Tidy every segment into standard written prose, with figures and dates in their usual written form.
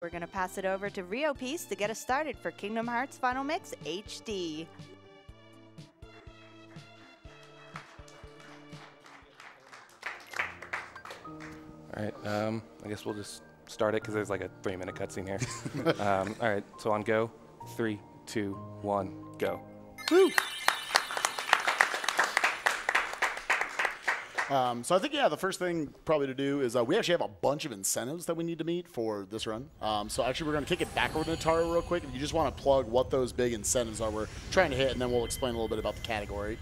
We're going to pass it over to RioPeace to get us started for Kingdom Hearts Final Mix HD. All right, I guess we'll just start it because there's like a 3-minute cutscene here. All right, so on go, 3, 2, 1, go. Woo! So I think, the first thing probably to do is we actually have a bunch of incentives that we need to meet for this run. So actually we're going to kick it back over to Taro real quick. If you just want to plug what those big incentives are we're trying to hit, and then we'll explain a little bit about the category.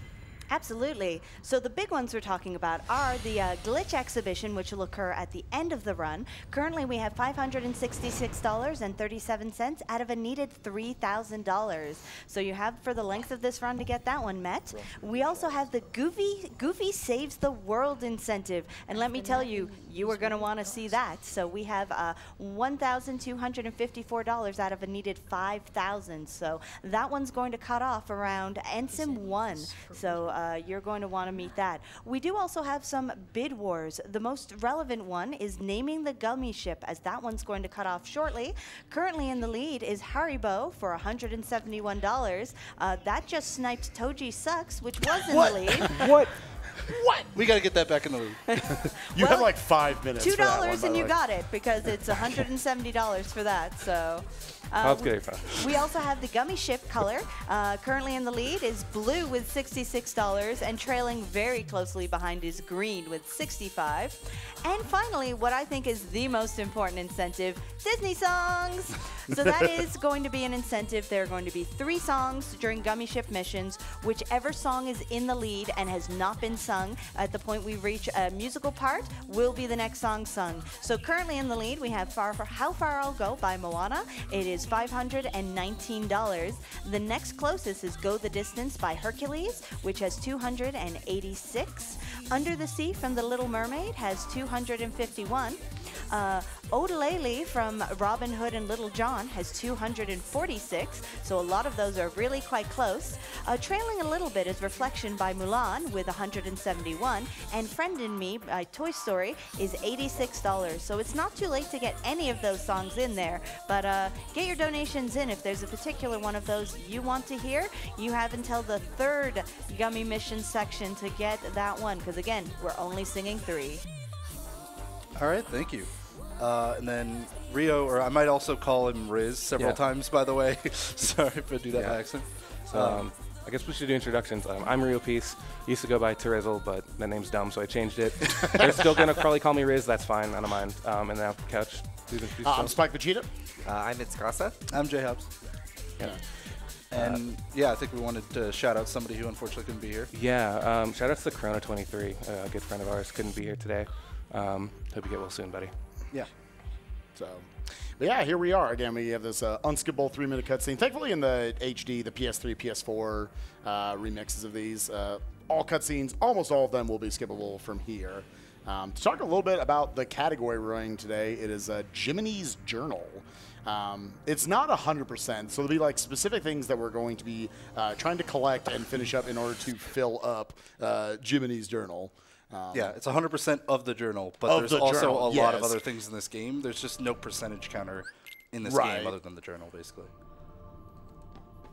Absolutely. So the big ones we're talking about are the glitch exhibition, which will occur at the end of the run. Currently, we have $566.37 out of a needed $3,000. So you have for the length of this run to get that one met. We also have the Goofy Saves the World incentive. And let me tell you, you are going to want to see that. So we have $1,254 out of a needed $5,000. So that one's going to cut off around Ensign 1. So you're going to want to meet that. We do also have some bid wars. The most relevant one is naming the gummy ship, as that one's going to cut off shortly. Currently in the lead is Haribo for $171. That just sniped Toji Sucks, which was in the lead. What? We got to get that back in the lead. You have like 5 minutes. $2 for that one, and you got it, because it's $170 for that. So. That's good. We also have the gummy ship color. Currently in the lead is blue with $66, and trailing very closely behind is green with $65. And finally, what I think is the most important incentive, Disney songs. So that is going to be an incentive. There are going to be 3 songs during gummy ship missions. Whichever song is in the lead and has not been sung at the point we reach a musical part will be the next song sung. So currently in the lead, we have How Far I'll Go by Moana. It is $519. The next closest is Go the Distance by Hercules, which has $286. Under the Sea from The Little Mermaid has $251. Odelele from Robin Hood and Little John has $246, so a lot of those are really quite close. Trailing a little bit is Reflection by Mulan with $171, and Friend in Me by Toy Story is $86, so it's not too late to get any of those songs in there, but get your donations in if there's a particular one of those you want to hear. You have until the 3rd Gummy Mission section to get that one, because again, we're only singing 3. All right, thank you. And then Rio, or I might also call him Riz several times, by the way. Sorry if I do that by accident. So I guess we should do introductions. I'm RioPeace. Used to go by Terizzle, but that name's dumb, so I changed it. They're still going to probably call me Riz. That's fine. I don't mind. And now Couch. I'm Spike Vegeta. I'm Itzkasa. I'm J Hubs. Yeah. And I think we wanted to shout out somebody who unfortunately couldn't be here. Yeah. Shout out to Corona23, a good friend of ours. Couldn't be here today. Hope you get well soon, buddy. Yeah. So, but yeah, here we are. Again, we have this unskippable 3-minute cutscene. Thankfully, in the HD, the PS3, PS4 remixes of these, all cutscenes, almost all of them will be skippable from here. To talk a little bit about the category we're running today, it is Jiminy's Journal. It's not 100%, so there'll be like specific things that we're going to be trying to collect and finish up in order to fill up Jiminy's Journal. It's 100% of the journal, but there's also a lot of other things in this game. There's just no percentage counter in this game other than the journal, basically.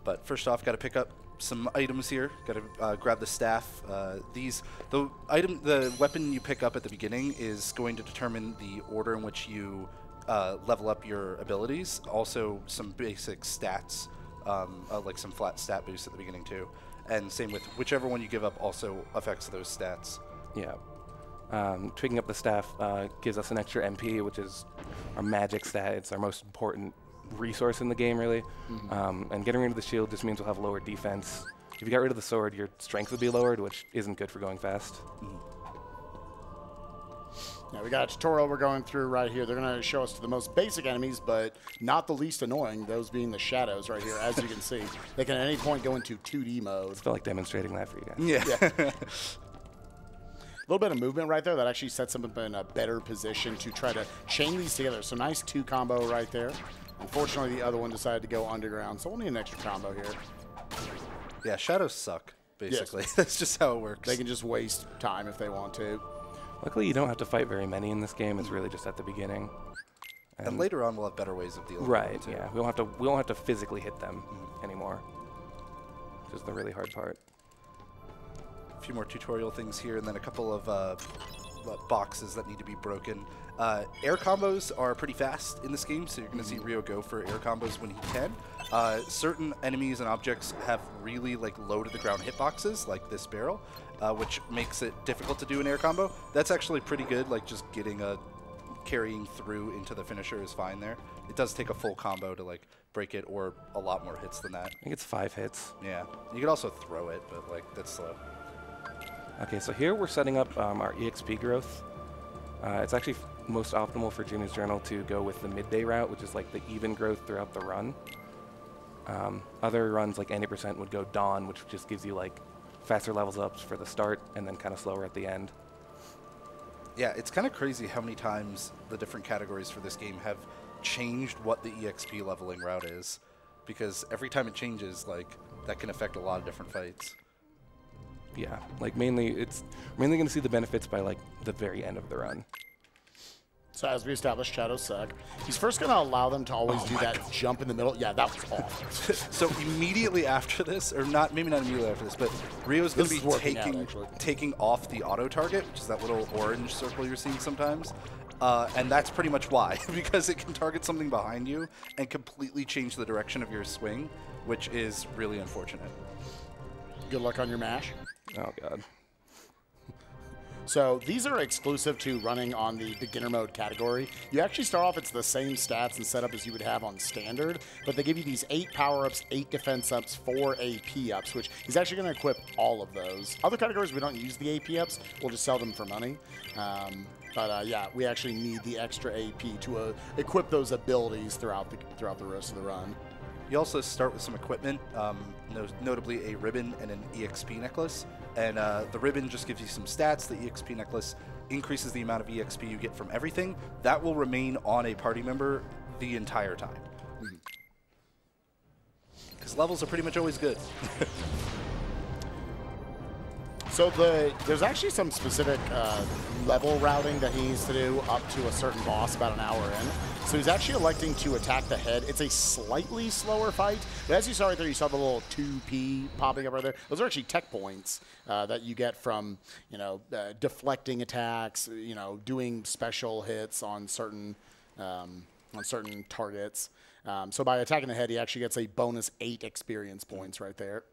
But first off, got to pick up some items here. Got to grab the staff. The weapon you pick up at the beginning is going to determine the order in which you level up your abilities. Also, some basic stats, like some flat stat boosts at the beginning too. And same with whichever one you give up also affects those stats. Yeah. Picking up the staff gives us an extra MP, which is our magic stat. It's our most important resource in the game, really. And getting rid of the shield just means we'll have lower defense. If you got rid of the sword, your strength would be lowered, which isn't good for going fast. Yeah, we got a tutorial we're going through right here. They're going to show us the most basic enemies, but not the least annoying, those being the shadows right here, as you can see. They can at any point go into 2D mode. I feel like demonstrating that for you guys. Yeah. A little bit of movement right there that actually sets them up in a better position to try to chain these together. So nice 2 combo right there. Unfortunately, the other one decided to go underground, so we'll need an extra combo here. Yeah, shadows suck, basically. Yes. That's just how it works. They can just waste time if they want to. Luckily, you don't have to fight very many in this game. It's really just at the beginning. And later on, we'll have better ways of dealing right, with them. Right, yeah. We won't have to physically hit them anymore, which is the really hard part. A few more tutorial things here, and then a couple of boxes that need to be broken. Air combos are pretty fast in this game, so you're going to see Rio go for air combos when he can. Certain enemies and objects have really low to the ground hitboxes, like this barrel, which makes it difficult to do an air combo. That's actually pretty good, just getting carrying through into the finisher is fine there. It does take a full combo to break it, or a lot more hits than that. I think it's 5 hits. Yeah, you could also throw it, but that's slow. Okay, so here we're setting up our EXP growth. It's actually most optimal for Junior's Journal to go with the midday route, which is the even growth throughout the run. Other runs like 90% would go Dawn, which just gives you faster levels ups for the start and then kind of slower at the end. Yeah, it's kind of crazy how many times the different categories for this game have changed what the EXP leveling route is, because every time it changes, that can affect a lot of different fights. Yeah, mainly going to see the benefits by the very end of the run. So as we established, Shadows suck. He's first going to allow them to always do that jump in the middle. Yeah, that was awful. So immediately after this, or maybe not immediately after this, but Rio's going to be taking off the auto target, which is that little orange circle you're seeing sometimes. And that's pretty much why, because it can target something behind you and completely change the direction of your swing, which is really unfortunate. Good luck on your mash. Oh, God. So these are exclusive to running on the beginner mode category. You actually start off, it's the same stats and setup as you would have on standard, but they give you these 8 power-ups, 8 defense ups, 4 AP ups, which he's actually going to equip all of those. Other categories, we don't use the AP ups. We'll just sell them for money. Yeah, we actually need the extra AP to equip those abilities throughout the rest of the run. You also start with some equipment, notably a ribbon and an EXP necklace. And the ribbon just gives you some stats. The EXP necklace increases the amount of EXP you get from everything. That will remain on a party member the entire time. Because levels are pretty much always good. So there's actually some specific level routing that he needs to do up to a certain boss about an hour in. So he's actually electing to attack the head. It's a slightly slower fight, but as you saw right there, you saw the little 2P popping up right there. Those are actually tech points that you get from, deflecting attacks, doing special hits on certain targets. So by attacking the head, he actually gets a bonus 8 experience points right there.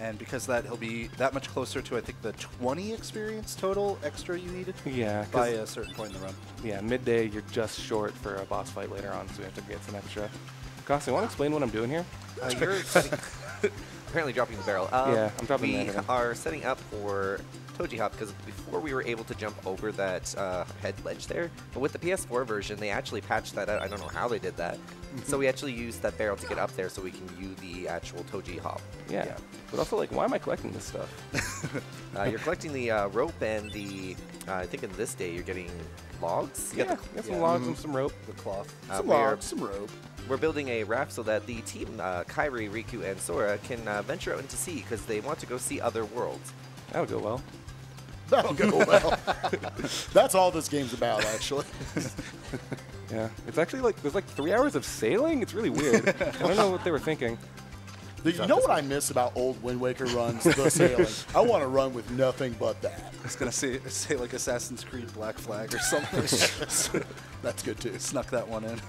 And because of that, he'll be that much closer to, I think, the 20 experience total extra you needed. Yeah. By a certain point in the run. Yeah, midday, you're just short for a boss fight later on, so we have to get some extra. Goss, you want to explain what I'm doing here? You're apparently dropping the barrel. Yeah, I'm dropping the barrel. We are setting up for Toji Hop, because before we were able to jump over that head ledge there, but with the PS4 version, they actually patched that out. I don't know how they did that. So we actually used that barrel to get up there so we can use the actual Toji Hop. Yeah. But also, why am I collecting this stuff? You're collecting the rope and the, I think in this day you're getting logs? Yeah, get some logs and some rope. The cloth. Some logs, some rope. We're building a raft so that the team, Kairi, Riku, and Sora, can venture out into sea because they want to go see other worlds. That'll go well. That'll go well. That's all this game's about, actually. Yeah, it's actually there's 3 hours of sailing. It's really weird. I don't know what they were thinking. You know what I miss about old Wind Waker runs? The sailing. I want to run with nothing but that. I was going to say like Assassin's Creed Black Flag or something. That's good, too. Snuck that one in.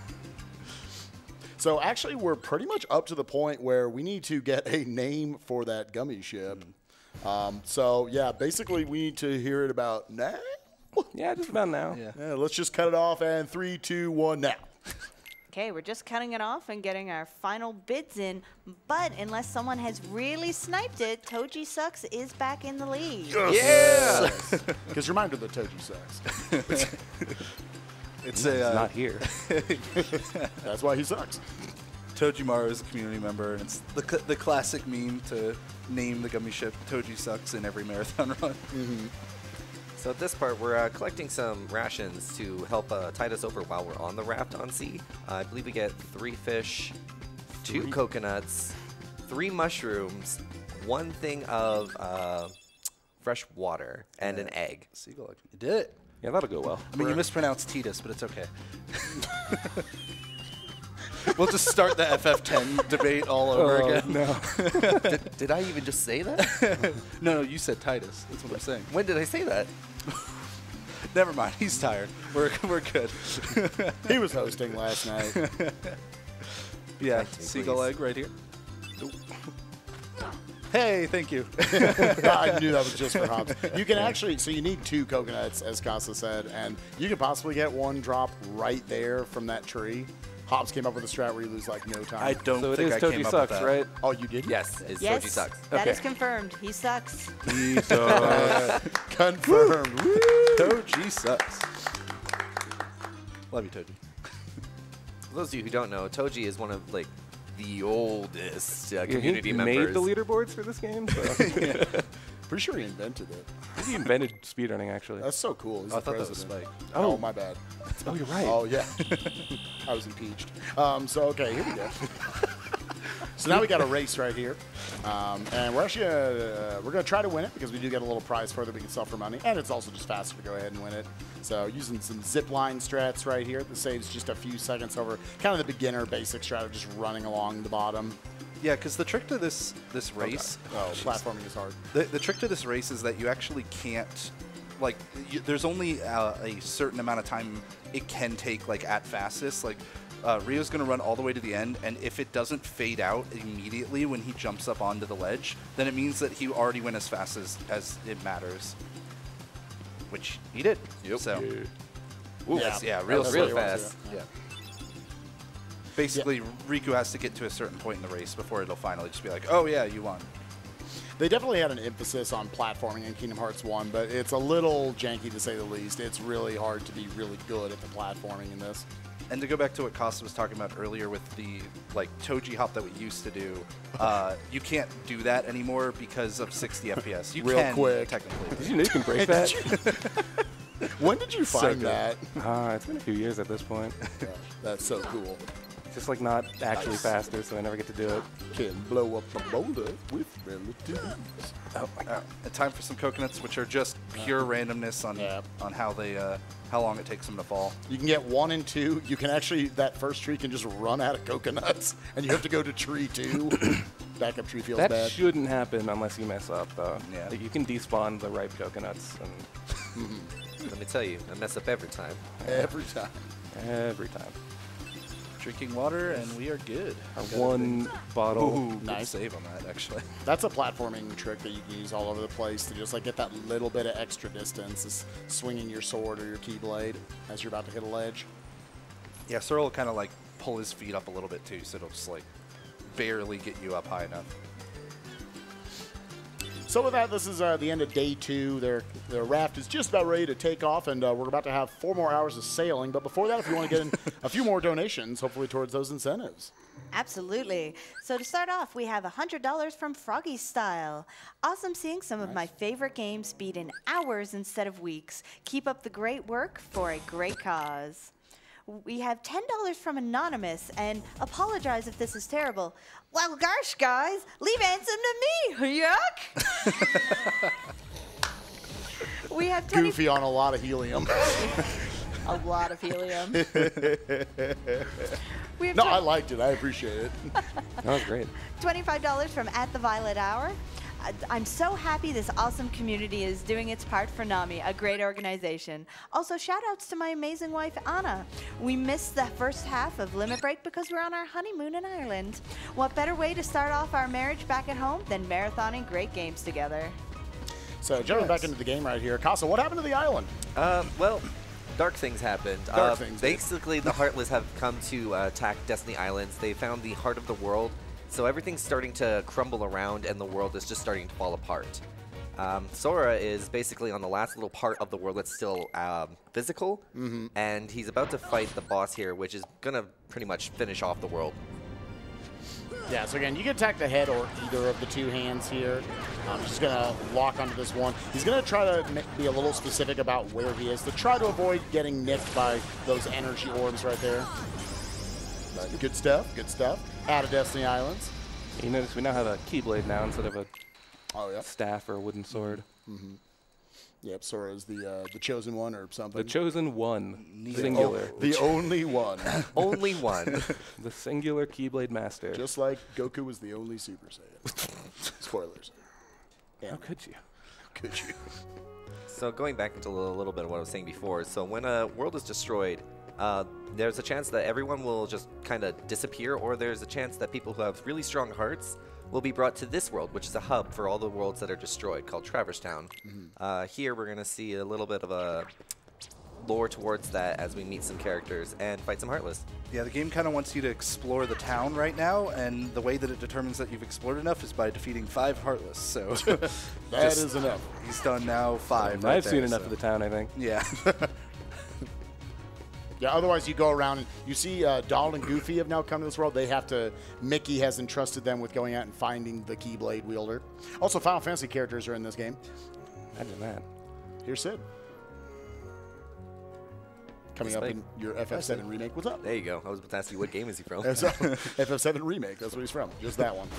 So actually, we're pretty much up to the point where we need to get a name for that gummy ship. So, yeah, basically, we need to hear it about now. Yeah, just about now. Yeah, let's just cut it off, and 3, 2, 1, now. Okay, we're just cutting it off and getting our final bids in, but unless someone has really sniped it, Toji Sucks is back in the lead. Yes! Yeah! Because reminder that Toji sucks. It's not here. That's why he sucks. Tojimaru is a community member, and it's the classic meme to name the gummy ship Toji Sucks in every marathon run. So at this part, we're collecting some rations to help tide us over while we're on the raft on sea. I believe we get 3 fish, 2 coconuts, 3 mushrooms, 1 thing of fresh water, and an egg. Seagull, you did it. Yeah, that'll go well. I mean, you mispronounced Titus, but it's okay. We'll just start the FF10 debate all over again. No. Did I even just say that? No, you said Titus. That's what I'm saying. When did I say that? Never mind. He's tired. We're good. He was hosting last night. Yeah, seagull egg right here. Hey, thank you. I knew that was just for Hobbs. You can actually, so you need 2 coconuts, as Casa said, and you can possibly get 1 drop right there from that tree. Hobbs came up with a strat where you lose like no time. I don't So it think is I Toji came up sucks, with that. right? Oh, you did? Yes, Toji Yes, sucks. that Okay. is confirmed. He sucks. He sucks. Confirmed. Woo! Toji sucks. Love you, Toji. For those of you who don't know, Toji is one of like the oldest Yeah, community he members. made the leaderboards for this game. So. Pretty sure he invented it. He invented speedrunning, actually. That's so cool. He's I the thought that was president. Spike. Oh, my bad. Oh, you're right. Oh, yeah. I was impeached. So, okay, here we go. So now we got a race right here. And we're actually we're going to try to win it because we do get a little prize for it that we can sell for money. And it's also just faster to go ahead and win it. So using some zip line strats right here. This saves just a few seconds over kind of the beginner basic strat of just running along the bottom. Yeah, because the trick to this race, Oh, platforming is hard. the trick to this race is that you actually can't, like, there's only a certain amount of time it can take, like, at fastest. Like, Rio's going to run all the way to the end, and if it doesn't fade out immediately when he jumps up onto the ledge, then it means that he already went as fast as it matters, which he did. Yep. So, Yeah. real That's real what he wants fast. to do. yeah. Basically, Riku has to get to a certain point in the race before it'll finally just be like, oh yeah, you won. They definitely had an emphasis on platforming in Kingdom Hearts 1, but it's a little janky to say the least. It's really hard to be really good at the platforming in this. And to go back to what Costa was talking about earlier with the like Toji hop that we used to do, you can't do that anymore because of 60 FPS. You Real can quick. technically. Did you know you can break that? When did you find good. that? It's been a few years at this point. Yeah, that's so cool. Just like not actually faster, so I never get to do it. Can blow up a boulder with relative ease. Oh my god. Time for some coconuts, which are just pure randomness on how they how long it takes them to fall. You can get 1 and 2. You can actually, that first tree can just run out of coconuts, and you have to go to tree 2. Backup tree feels That bad. shouldn't happen unless you mess up, though. Yeah. Like, you can despawn the ripe coconuts and Let me tell you, I mess up every time. Every time. every time. Drinking water, and we are good. Our one bottle. Ooh, good Nice. save on that, actually. That's a platforming trick that you can use all over the place to just like get that little bit of extra distance, is swinging your sword or your keyblade as you're about to hit a ledge. Yeah, Searle will kind of like pull his feet up a little bit too, so it'll just like barely get you up high enough. So with that, this is the end of day 2. Their raft is just about ready to take off, and we're about to have 4 more hours of sailing. But before that, if you want to get in a few more donations, hopefully towards those incentives. Absolutely. So to start off, we have $100 from Froggy Style. Awesome seeing some of my favorite games beat in hours instead of weeks. Keep up the great work for a great cause. We have $10 from Anonymous, and apologize if this is terrible. Well, gosh, guys, leave Ansem to me. Yuck. We have 20. Goofy on a lot of helium. A lot of helium. We have No, I liked it. I appreciate it. That was great. $25 from At the Violet Hour. I'm so happy this awesome community is doing its part for NAMI, a great organization. Also, shout outs to my amazing wife, Anna. We missed the first half of Limit Break because we're on our honeymoon in Ireland. What better way to start off our marriage back at home than marathoning great games together? So jumping back into the game right here. Casa, what happened to the island? Well, dark things happened. Dark things did. Basically, the Heartless have come to attack Destiny Islands. They found the heart of the world, so everything's starting to crumble around, and the world is just starting to fall apart. Sora is basically on the last little part of the world that's still physical, and he's about to fight the boss here, which is going to pretty much finish off the world. Yeah, so again, you can attack the head or either of the 2 hands here. He's just going to lock onto this one. He's going to try to be a little specific about where he is to try to avoid getting nicked by those energy orbs right there. But good stuff, good stuff. Out of Destiny Islands. You notice we now have a keyblade now instead of a Oh, yeah. staff or a wooden sword. Yep, Sora's the chosen one or something. The chosen one. Singular. The only one. Only one. The singular Keyblade Master. Just like Goku was the only Super Saiyan. Spoilers. How could you? How could you? So going back into a little bit of what I was saying before, so when a world is destroyed, there's a chance that everyone will just kind of disappear, or there's a chance that people who have really strong hearts will be brought to this world, which is a hub for all the worlds that are destroyed, called Traverse Town. Here we're going to see a little bit of a lore towards that as we meet some characters and fight some Heartless. Yeah, the game kind of wants you to explore the town right now, and the way that it determines that you've explored enough is by defeating 5 Heartless. So that is enough. He's done now 5. I've seen enough of the town, I think. Yeah. Yeah, otherwise you go around and you see Donald and Goofy have now come to this world. Mickey has entrusted them with going out and finding the Keyblade wielder. Also, Final Fantasy characters are in this game. Imagine that. Here's Sid. Coming up in your FF7 remake. What's up? There you go. I was about to ask you, what game is he from? FF7 remake. That's what he's from. Just that one.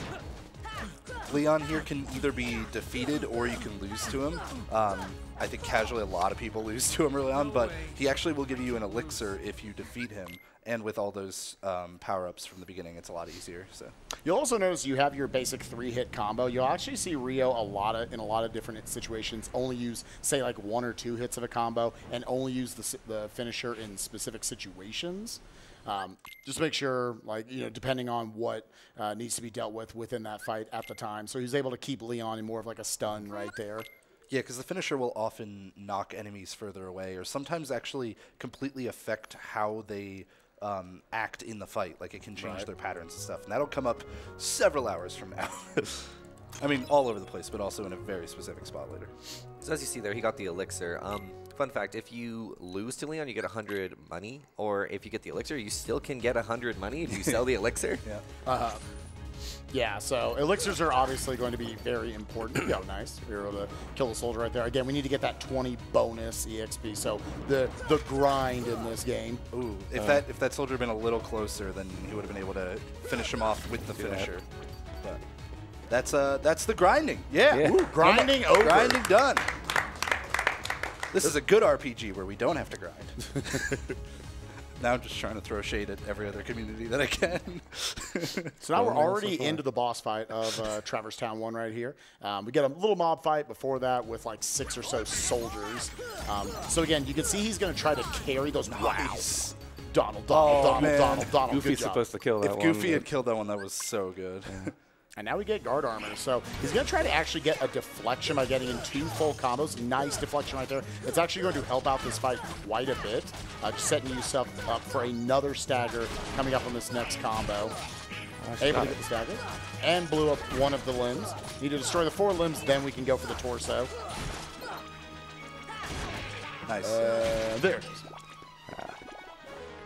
Leon here can either be defeated or you can lose to him. I think casually a lot of people lose to him early on, but he actually will give you an elixir if you defeat him. And with all those power-ups from the beginning, it's a lot easier. So you'll also notice you have your basic 3-hit combo. You'll actually see Rio in a lot of different situations only use, say, like 1 or 2 hits of a combo, and only use the finisher in specific situations. Just make sure, like, depending on what needs to be dealt with within that fight at the time. So he's able to keep Leon in more of like a stun right there. Yeah, because the finisher will often knock enemies further away, or sometimes actually completely affect how they act in the fight. Like, it can change their patterns and stuff. And that'll come up several hours from now. I mean, all over the place, but also in a very specific spot later. So as you see there, he got the elixir. Fun fact, if you lose to Leon, you get 100 money. Or if you get the elixir, you still can get 100 money if you sell the elixir. Yeah. Yeah, so elixirs are obviously going to be very important. Oh, nice. You're able to kill the soldier right there. Again, we need to get that 20 bonus EXP. So the grind in this game. Ooh, if that soldier had been a little closer, then he would have been able to finish him off with the finisher. But that's the grinding. Yeah. Ooh, grinding over. Grinding done. This is a good RPG where we don't have to grind. Now I'm just trying to throw shade at every other community that I can. So now we're already into the boss fight of Traverse Town 1 right here. We get a little mob fight before that with like 6 or so soldiers. So again, you can see he's going to try to carry those. Nice. Donald. Goofy's supposed to kill that one. If Goofy had killed that one, that was so good. Yeah. And now we get guard armor. So he's going to try to actually get a deflection by getting in 2 full combos. Nice deflection right there. It's actually going to help out this fight quite a bit. Just setting yourself up for another stagger coming up on this next combo. Able to get the stagger. And blew up one of the limbs. Need to destroy the 4 limbs, then we can go for the torso. Nice. There it is.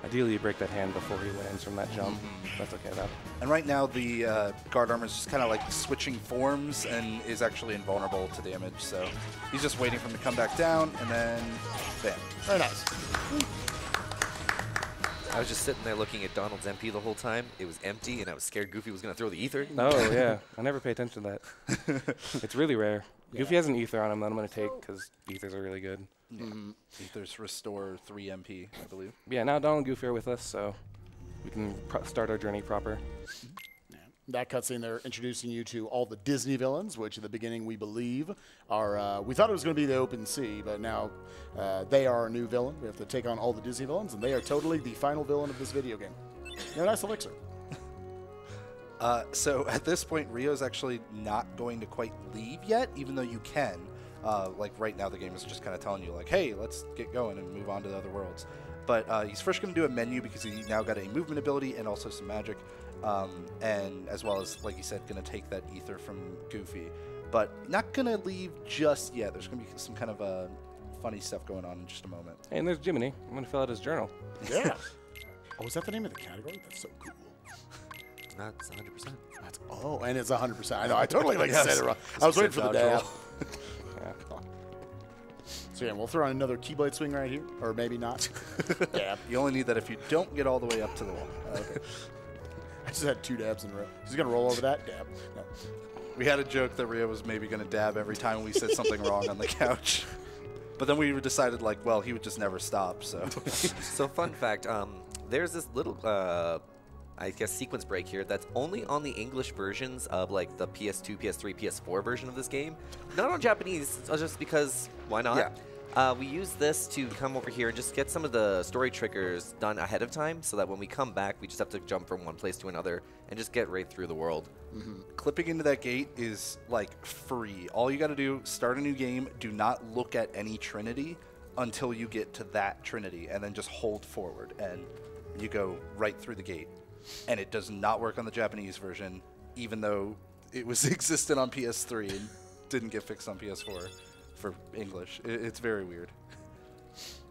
Ideally, you break that hand before he lands from that jump. That's okay, though. And right now, the guard armor is just kind of like switching forms and is actually invulnerable to damage. So he's just waiting for him to come back down, and then bam. Very nice. I was just sitting there looking at Donald's MP the whole time. It was empty, and I was scared Goofy was going to throw the ether. Oh, yeah. I never pay attention to that. It's really rare. Yeah. Goofy has an ether on him that I'm going to take because ethers are really good. Yeah. Ethers restore 3 MP, I believe. Yeah, now Donald and Goofy are with us, so we can start our journey proper. Yeah. That cutscene, they're introducing you to all the Disney villains, which at the beginning we believe are, we thought it was going to be the Open Sea, but now they are a new villain. We have to take on all the Disney villains, and they are totally the final villain of this video game. Yeah, nice elixir. So at this point, Rio's actually not going to quite leave yet, even though you can. Like right now, the game is just kind of telling you, like, hey, let's get going and move on to the other worlds. But he's first going to do a menu because he now got a movement ability and also some magic. And as well as, like you said, going to take that ether from Goofy. But not going to leave just yet. There's going to be some kind of funny stuff going on in just a moment. Hey, and there's Jiminy. I'm going to fill out his journal. Yeah. Oh, is that the name of the category? That's so cool. That's 100%. Oh, and it's 100%. I know. I totally said it wrong. I was waiting for the day. So yeah, we'll throw on another Keyblade swing right here, or maybe not. Yeah, you only need that if you don't get all the way up to the wall. Okay. I just had 2 dabs in a row. He's going to roll over that dab. No. We had a joke that Rio was maybe going to dab every time we said something wrong on the couch. But then we decided, like, well, he would just never stop, so. So fun fact, there's this little, I guess, sequence break here that's only on the English versions of, like, the PS2, PS3, PS4 version of this game. Not on Japanese, just because, why not? Yeah. We use this to come over here and just get some of the story triggers done ahead of time so that when we come back, we just have to jump from one place to another and just get right through the world. Clipping into that gate is, like, free. All you got to do, start a new game, do not look at any Trinity until you get to that Trinity, and then just hold forward, and you go right through the gate. And it does not work on the Japanese version, even though it was existent on PS3 and didn't get fixed on PS4 for English. It's very weird.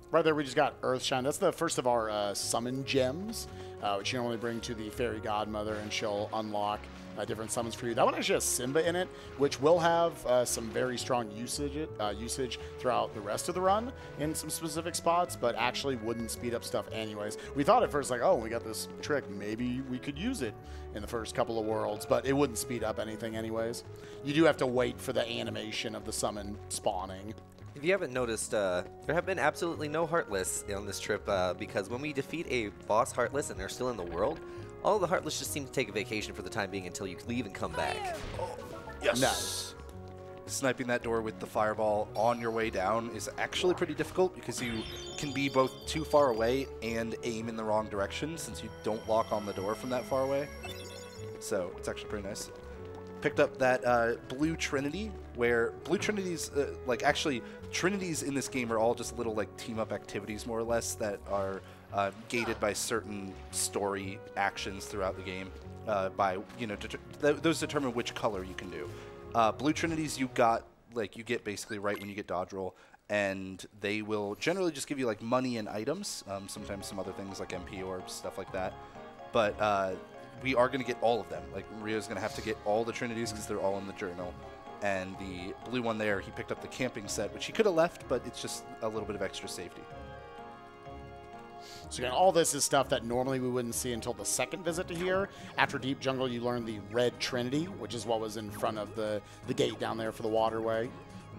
Right there, we just got Earthshine. That's the first of our summon gems, which you normally bring to the fairy godmother, and she'll unlock different summons for you. That one actually has Simba in it, which will have some very strong usage throughout the rest of the run in some specific spots, but actually wouldn't speed up stuff anyways. We thought at first, like, oh, we got this trick, maybe we could use it in the first couple of worlds, but it wouldn't speed up anything anyways. You do have to wait for the animation of the summon spawning. If you haven't noticed, there have been absolutely no Heartless on this trip because when we defeat a boss Heartless and they're still in the world, all the Heartless just seem to take a vacation for the time being until you leave and come back. Oh, yes. Nice. Sniping that door with the fireball on your way down is actually pretty difficult because you can be both too far away and aim in the wrong direction since you don't lock on the door from that far away. So it's actually pretty nice. Picked up that blue Trinity, where blue Trinities, like actually Trinities in this game are all just little like team up activities more or less that are gated by certain story actions throughout the game. By those determine which color you can do. Blue Trinities you get basically right when you get dodge roll, and they will generally just give you like money and items. Sometimes some other things like MP orbs, stuff like that. But we are going to get all of them. Like, Rio's going to have to get all the Trinities because they're all in the journal. And the blue one there, he picked up the camping set, which he could have left, but it's just a little bit of extra safety. So again, all this is stuff that normally we wouldn't see until the second visit to here. After Deep Jungle, you learn the Red Trinity, which is what was in front of the gate down there for the waterway.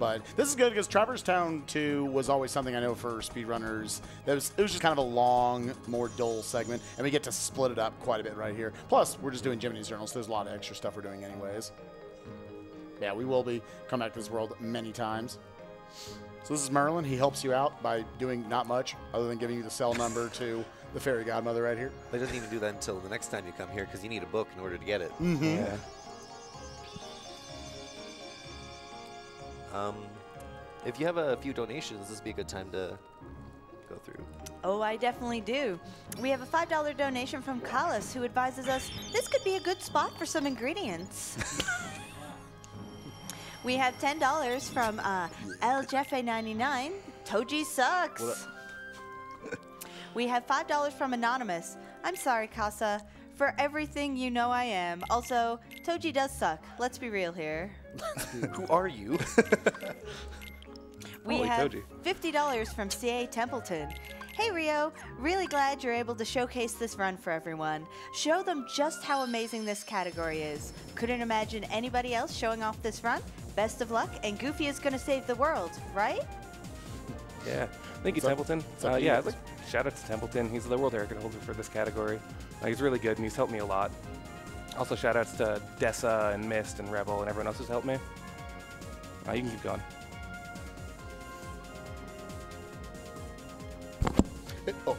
But this is good because Traverse Town 2 was always something I know for speedrunners. It was just kind of a long, more dull segment, and we get to split it up quite a bit right here. Plus, we're just doing Jiminy's Journal, so there's a lot of extra stuff we're doing anyways. Yeah, we will be coming back to this world many times. So this is Merlin. He helps you out by doing not much other than giving you the cell number to the fairy godmother right here. But it doesn't even do that until the next time you come here because you need a book in order to get it. Mm-hmm. Yeah. If you have a few donations, this would be a good time to go through. Oh, I definitely do. We have a $5 donation from Kalis, who advises us this could be a good spot for some ingredients. We have $10 from El Jefe 99. Toji sucks. We have $5 from Anonymous. I'm sorry, Casa. For everything you know I am. Also, Toji does suck. Let's be real here. Who are you? We Holy have Toji. $50 from CA Templeton. Hey Rio, really glad you're able to showcase this run for everyone. Show them just how amazing this category is. Couldn't imagine anybody else showing off this run. Best of luck, and Goofy is going to save the world, right? Yeah. Thank you, Templeton. Yeah, I'd like shout out to Templeton. He's the world record holder for this category. He's really good, and he's helped me a lot. Also, shout outs to Dessa and Mist and Rebel and everyone else who's helped me. You can keep going. Oh,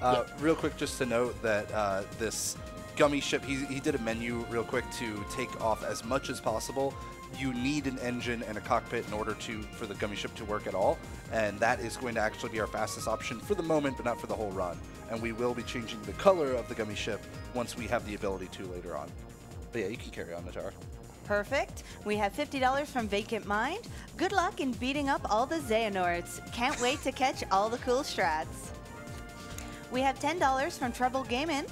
sorry. Real quick, just to note that this gummy ship, he did a menu real quick to take off as much as possible. You need an engine and a cockpit in order for the gummy ship to work at all, and that is going to actually be our fastest option for the moment, but not for the whole run. And we will be changing the color of the gummy ship once we have the ability to later on. But yeah, you can carry on, Natar. Perfect. We have $50 from Vacant Mind. Good luck in beating up all the Xehanorts. Can't wait to catch all the cool strats. We have $10 from Trouble Gaming.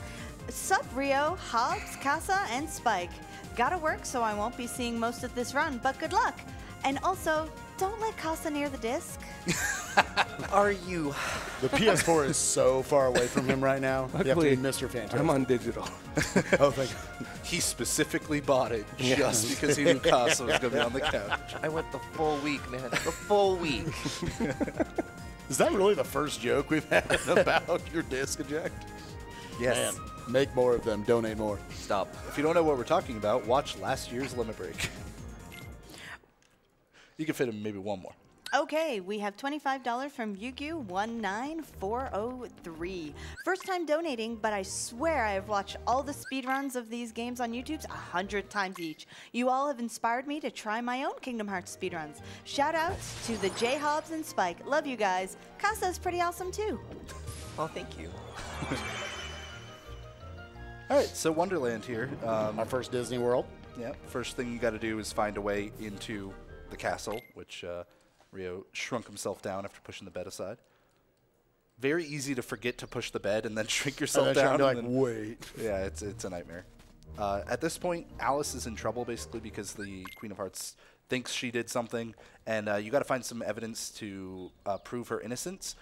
Sup, Rio, Hobbs, Casa, and Spike. Gotta work, so I won't be seeing most of this run, but good luck. And also, don't let Casa near the disc. are you? The PS4 is so far away from him right now. Luckily, you have to be Mr. Fantastic. I'm on digital. Oh, thank you. He specifically bought it just because he knew Casa was going to be on the couch. I went the full week, man. The full week. Is that really the first joke we've had about your disc eject? Yes. Man, make more of them. Donate more. Stop. If you don't know what we're talking about, watch last year's Limit Break. You can fit in maybe one more. Okay, we have $25 from Yugu19403. First time donating, but I swear I have watched all the speedruns of these games on YouTube 100 times each. You all have inspired me to try my own Kingdom Hearts speedruns. Shout out to the J Hobbs and Spike. Love you guys. Casa's pretty awesome too. Oh, thank you. All right, so Wonderland here. Our first Disney World. Yeah, first thing you got to do is find a way into the castle, which Rio shrunk himself down after pushing the bed aside. Very easy to forget to push the bed and then shrink yourself down. Like, wait. Yeah, it's a nightmare. At this point, Alice is in trouble basically because the Queen of Hearts thinks she did something, and you got to find some evidence to prove her innocence.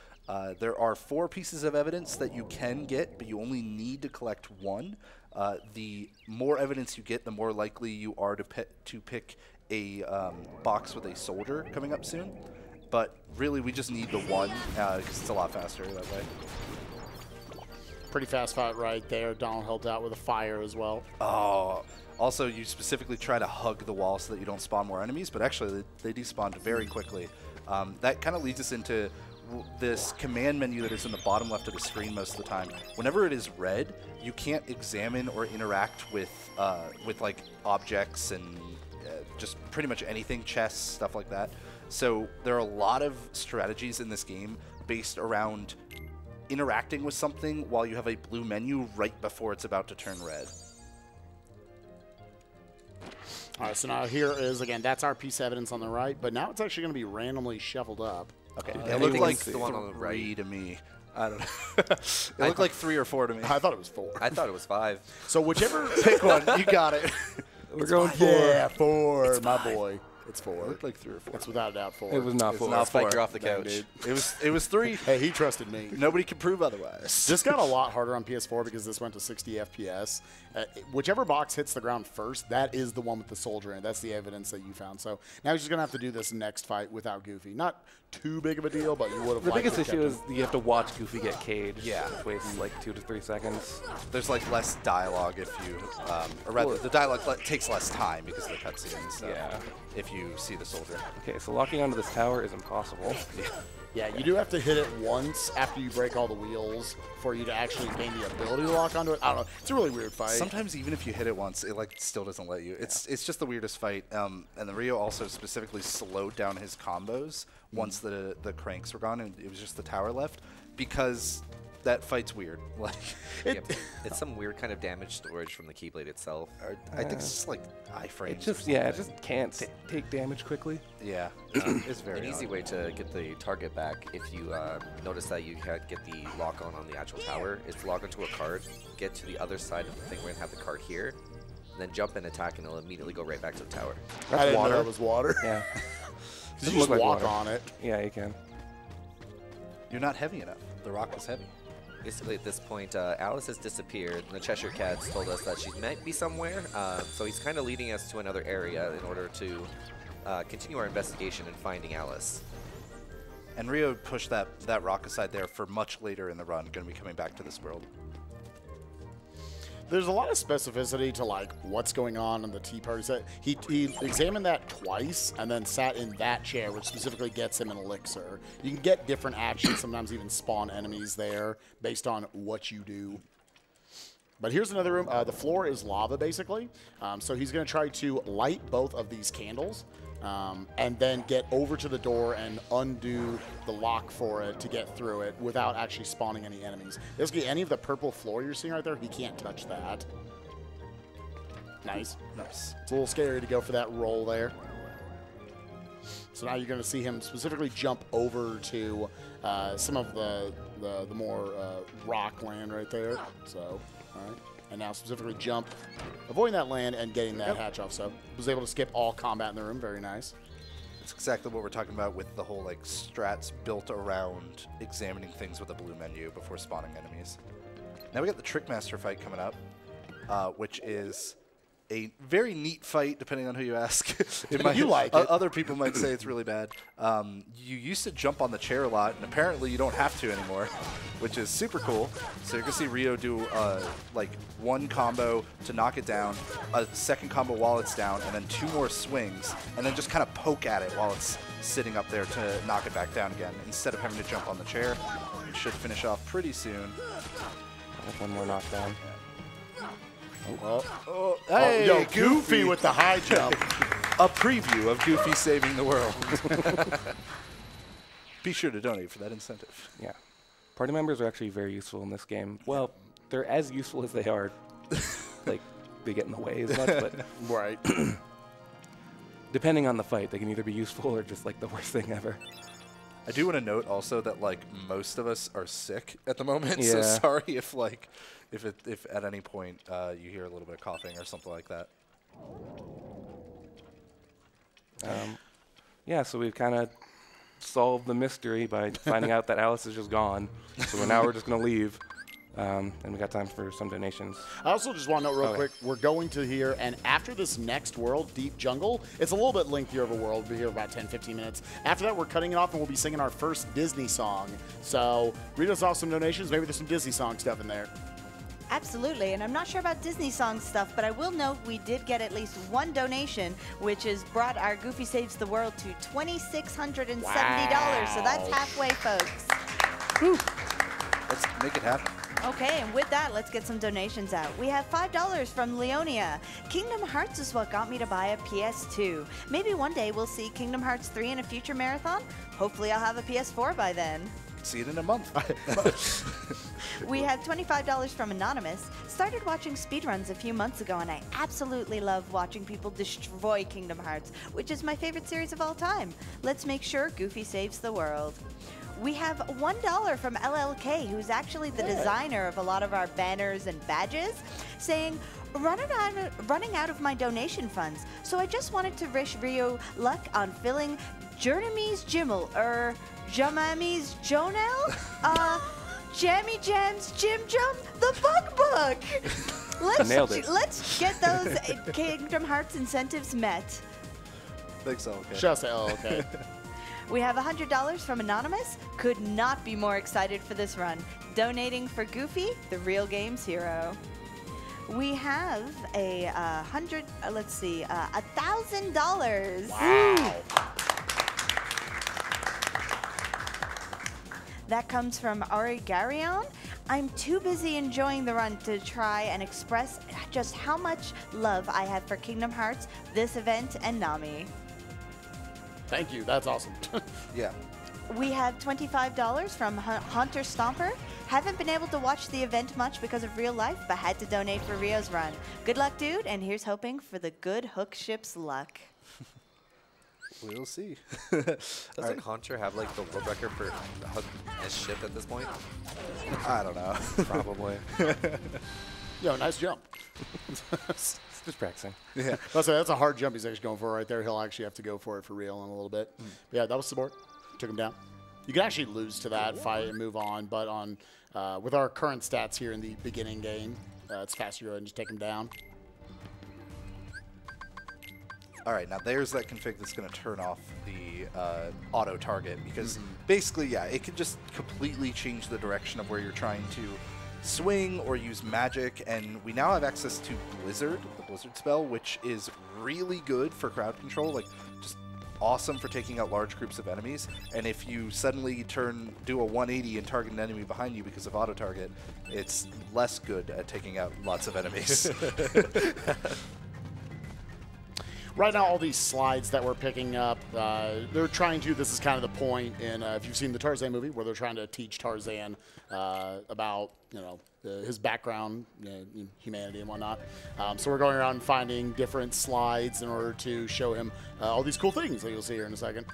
There are 4 pieces of evidence that you can get, but you only need to collect 1. The more evidence you get, the more likely you are to pick a box with a soldier coming up soon. But really, we just need the 1 because it's a lot faster that way. Pretty fast fight right there. Donald helped out with a fire as well. Oh, also, you specifically try to hug the wall so that you don't spawn more enemies, but actually they despawned very quickly. That kind of leads us into this command menu that is in the bottom left of the screen most of the time. Whenever it is red, you can't examine or interact with like objects and just pretty much anything, chests, stuff like that. So there are a lot of strategies in this game based around interacting with something while you have a blue menu right before it's about to turn red. All right, so now here is, again, that's our piece of evidence on the right, but now it's actually going to be randomly shuffled up. Okay, I it looked think like it's the one on the 3 right. to me. I don't know. It looked like 3 or 4 to me. I thought it was 4. I thought it was 5. So whichever... Pick one. You got it. We're going 4. Yeah, 4, my boy. It's 4. It looked like 3 or 4. It's without a doubt 4. It was not It's 4. not Spike, 4. you're off the Dang, couch. dude. It was 3. Hey, he trusted me. Nobody can prove otherwise. This got a lot harder on PS4 because this went to 60 FPS. Whichever box hits the ground first, that is the one with the soldier in it. That's the evidence that you found. So now he's just going to have to do this next fight without Goofy. Not too big of a deal, but you would have The liked biggest to have issue kept is you have to watch Goofy get caged. Yeah. Which wastes like 2 to 3 seconds. There's like less dialogue if you, or rather, the dialogue takes less time because of the cutscenes. So Yeah. If you see the soldier. Okay, so locking onto this tower is impossible. Yeah, you do have to hit it once after you break all the wheels for you to actually gain the ability to lock onto it. I don't know. It's a really weird fight. Sometimes even if you hit it once, it like still doesn't let you. It's just the weirdest fight. And then Rio also specifically slowed down his combos once the cranks were gone and it was just the tower left because that fight's weird. Like It's some weird kind of damage storage from the Keyblade itself. I think it's just like iframes. It just, yeah, it just can't take damage quickly. Yeah, it's very An easy way to get the target back, if you notice that you can't get the lock on the actual tower, is to log onto a card, get to the other side of the thing where you have the card here, then jump and attack, and it'll immediately go right back to the tower. I didn't water. know that was water. Yeah. You Doesn't just look like walk water. on it. Yeah, you can. You're not heavy enough. The rock is heavy. Basically, at this point, Alice has disappeared, and the Cheshire Cats told us that she might be somewhere, so he's kind of leading us to another area in order to continue our investigation and finding Alice. And Rio pushed that rock aside there for much later in the run, going to be coming back to this world. There's a lot of specificity to like what's going on in the tea party set. He examined that twice and then sat in that chair, which specifically gets him an elixir. You can get different actions, sometimes even spawn enemies there based on what you do. But here's another room. The floor is lava, basically. So he's going to try to light both of these candles and then get over to the door and undo the lock for it to get through it without actually spawning any enemies. Basically, any of the purple floor you're seeing right there, he can't touch that. Nice. Nice. It's a little scary to go for that roll there. So now you're going to see him specifically jump over to some of the more rock land right there. So, all right. And now specifically jump, avoiding that land and getting that hatch off. So was able to skip all combat in the room. Very nice. It's exactly what we're talking about with the whole like strats built around examining things with a blue menu before spawning enemies. Now we got the Trickmaster fight coming up, which is a very neat fight, depending on who you ask. You like it. Other people might say it's really bad. You used to jump on the chair a lot, and apparently you don't have to anymore, which is super cool. So you're going to see Rio do like one combo to knock it down, a second combo while it's down, and then 2 more swings, and then just kind of poke at it while it's sitting up there to knock it back down again, instead of having to jump on the chair. It should finish off pretty soon. One more knockdown. Hey, yo, Goofy with the high jump. A preview of Goofy saving the world. Be sure to donate for that incentive. Yeah. Party members are actually very useful in this game. Well, they're as useful as they are, like, they get in the way as much, but Right. depending on the fight, they can either be useful or just, like, the worst thing ever. I do want to note also that like most of us are sick at the moment, so Yeah. sorry if like if at any point you hear a little bit of coughing or something like that. Yeah, so we've kind of solved the mystery by finding out that Alice is just gone. So now we're just going to leave. And we got time for some donations. I also just want to note real Okay. quick, we're going to here, and after this next world, Deep Jungle, it's a little bit lengthier of a world. We'll be here about 10, 15 minutes. After that, we're cutting it off, and we'll be singing our first Disney song. So read us off some donations. Maybe there's some Disney song stuff in there. Absolutely, and I'm not sure about Disney song stuff, but I will note we did get at least one donation, which has brought our Goofy Saves the World to $2,670. So that's halfway, folks. Let's make it happen. Okay, and with that, let's get some donations out. We have $5 from Leonia. Kingdom Hearts is what got me to buy a PS2. Maybe one day we'll see Kingdom Hearts 3 in a future marathon. Hopefully I'll have a PS4 by then. See it in a month. We have $25 from Anonymous. Started watching speedruns a few months ago, and I absolutely love watching people destroy Kingdom Hearts, which is my favorite series of all time. Let's make sure Goofy saves the world. We have $1 from LLK, who's actually the designer of a lot of our banners and badges, saying, running out of my donation funds, so I just wanted to wish Rio luck on filling Jernamy's Jimmel, Jamami's Jonel, Jammy Jam's Jim Jum, the Bug Bug. Nailed it. Let's get those Kingdom Hearts incentives met. Thanks, okay. Just okay. We have $100 from Anonymous. Could not be more excited for this run. Donating for Goofy, the real game's hero. We have $1,000. Wow. That comes from Ari Garion. I'm too busy enjoying the run to try and express just how much love I have for Kingdom Hearts, this event, and NAMI. Thank you. That's awesome. Yeah. We have $25 from Hunter Stomper. Haven't been able to watch the event much because of real life, but had to donate for Rio's run. Good luck, dude, and here's hoping for the good hook ship's luck. We'll see. Doesn't Hunter have like the world record for hook as ship at this point? I don't know. Probably. Yo, nice jump. Just practicing. Yeah, that's a hard jump he's actually going for right there. He'll actually have to go for it for real in a little bit. But yeah, that was support. Took him down. You can actually lose to that fight and move on, but on with our current stats here in the beginning game, it's faster to go ahead and just take him down. All right, now there's that config that's going to turn off the auto target because basically, yeah, it can just completely change the direction of where you're trying to swing or use magic, and we now have access to Blizzard, the Blizzard spell, which is really good for crowd control, like just awesome for taking out large groups of enemies. And if you suddenly do a 180 and target an enemy behind you because of auto target, it's less good at taking out lots of enemies. Right now, all these slides that we're picking up, they're trying to, this is kind of the point in, if you've seen the Tarzan movie, where they're trying to teach Tarzan about, his background, humanity and whatnot. So we're going around and finding different slides in order to show him all these cool things that you'll see here in a second.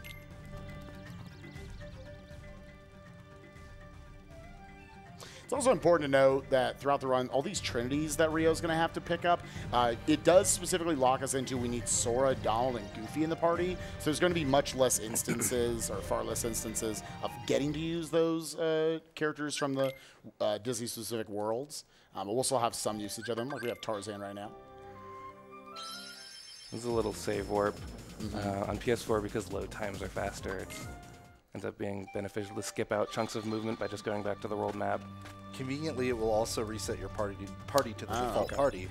It's also important to note that throughout the run, all these trinities that Rio's going to have to pick up, it does specifically lock us into we need Sora, Donald, and Goofy in the party. So there's going to be much less instances, or far less instances, of getting to use those characters from the Disney-specific worlds. But we'll still have some usage of them, like we have Tarzan right now. This is a little save warp. On PS4, because load times are faster, it ends up being beneficial to skip out chunks of movement by just going back to the world map. Conveniently, it will also reset your party to the default party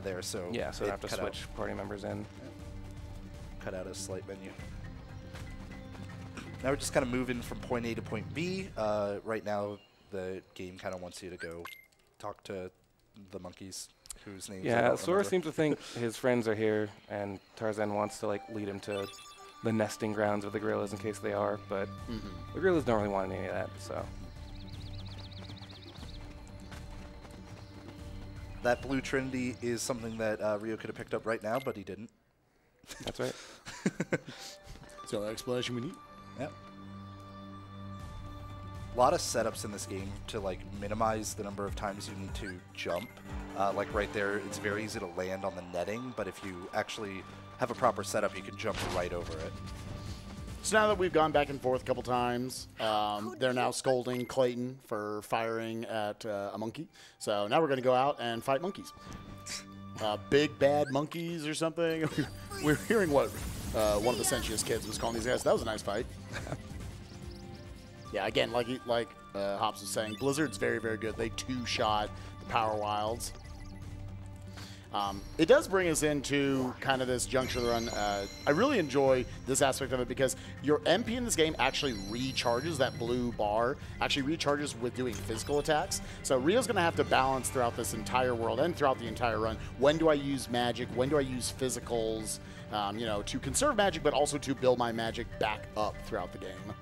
there. So yeah, so I have to switch party members in. Cut out a slight menu. Now we're just kind of moving from point A to point B. Right now, the game kind of wants you to go talk to the monkeys. Whose names Sora seems to think his friends are here, and Tarzan wants to like lead him to the nesting grounds of the gorillas in case they are, but the gorillas don't really want any of that, so. That blue trinity is something that Rio could have picked up right now, but he didn't. That's right. So explanation we need. Yep. A lot of setups in this game to like minimize the number of times you need to jump. Like right there, it's very easy to land on the netting, but if you actually have a proper setup, you can jump right over it. So now that we've gone back and forth a couple times, they're now scolding Clayton for firing at a monkey. So now we're going to go out and fight monkeys. Big bad monkeys or something. We're hearing what one of the Sentius kids was calling these guys. That was a nice fight. Yeah, again, like Hobbs was saying, Blizzard's very, very good. They two-shot the Power Wilds. It does bring us into kind of this juncture of the run. I really enjoy this aspect of it because your MP in this game actually recharges. That blue bar actually recharges with doing physical attacks. So Rio's going to have to balance throughout this entire world and throughout the entire run. When do I use magic? When do I use physicals? You know, to conserve magic, but also to build my magic back up throughout the game.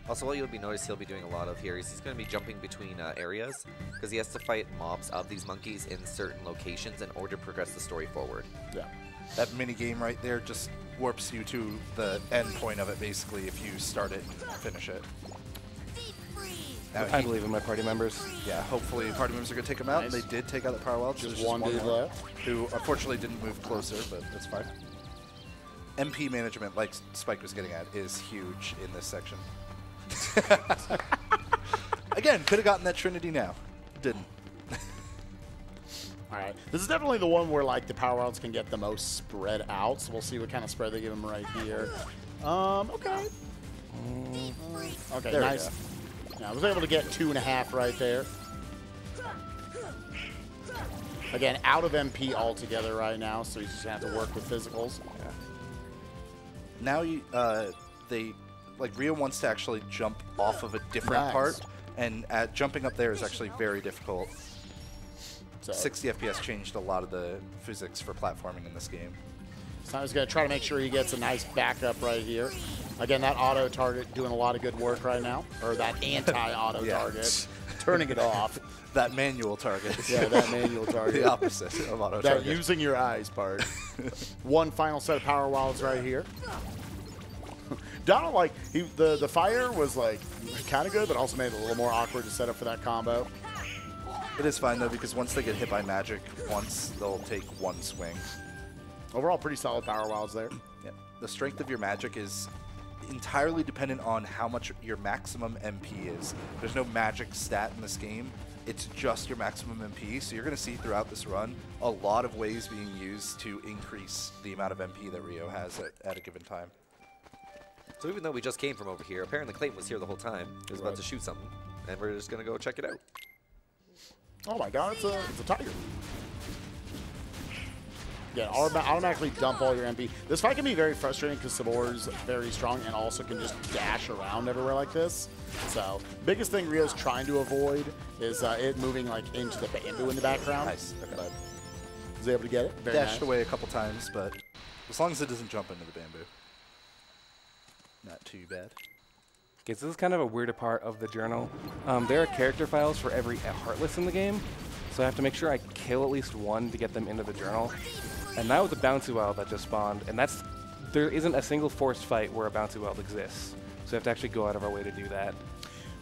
Also, what you'll be noticing he'll be doing a lot of here is he's going to be jumping between areas because he has to fight mobs of these monkeys in certain locations in order to progress the story forward. Yeah. That mini game right there just warps you to the end point of it, basically, if you start it and finish it. Now I believe in my party members. Yeah, hopefully party members are going to take them out. Nice. They did take out the Power Wild. Just one dude left. Who unfortunately didn't move closer, but that's fine. MP management, like Spike was getting at, is huge in this section. Again, could have gotten that Trinity now. Didn't. All right. This is definitely the one where like the Power Wilds can get the most spread out. So we'll see what kind of spread they give them right here. Okay. Okay, nice. Yeah, I was able to get 2.5 right there. Again, out of MP altogether right now, so he's just going to have to work with physicals. Yeah. Now you, like Rio wants to actually jump off of a different part, and jumping up there is actually very difficult. So 60 FPS changed a lot of the physics for platforming in this game. So he's going to try to make sure he gets a nice backup right here. Again, that auto target doing a lot of good work right now, or that anti-auto target, turning it off. That manual target. Yeah, that manual target. The opposite of auto target. That using your eyes part. One final set of Power Wilds right here. Donald, like, the fire was, like, kind of good, but also made it a little more awkward to set up for that combo. It is fine, though, because once they get hit by magic once, they'll take one swing. Overall, pretty solid Power Wilds there. Yep. The strength of your magic is entirely dependent on how much your maximum MP is. There's no magic stat in this game. It's just your maximum MP, so you're going to see throughout this run a lot of ways being used to increase the amount of MP that Rio has at a given time. So even though we just came from over here, apparently Clayton was here the whole time. He was about to shoot something, and we're just going to go check it out. Oh my god, it's a tiger. Yeah, automatically dump all your MP. This fight can be very frustrating because Sabor's very strong and also can just dash around everywhere like this. So, biggest thing Rio's trying to avoid is it moving like into the bamboo in the background. Nice. Okay. But was able to get it. Very Dashed nice. away a couple times, but as long as it doesn't jump into the bamboo. Not too bad. Okay, so this is kind of a weirder part of the journal. There are character files for every Heartless in the game, so I have to make sure I kill at least one to get them into the journal. And now with the Bouncy Wild that just spawned, and there isn't a single forced fight where a Bouncy Wild exists, so we have to actually go out of our way to do that.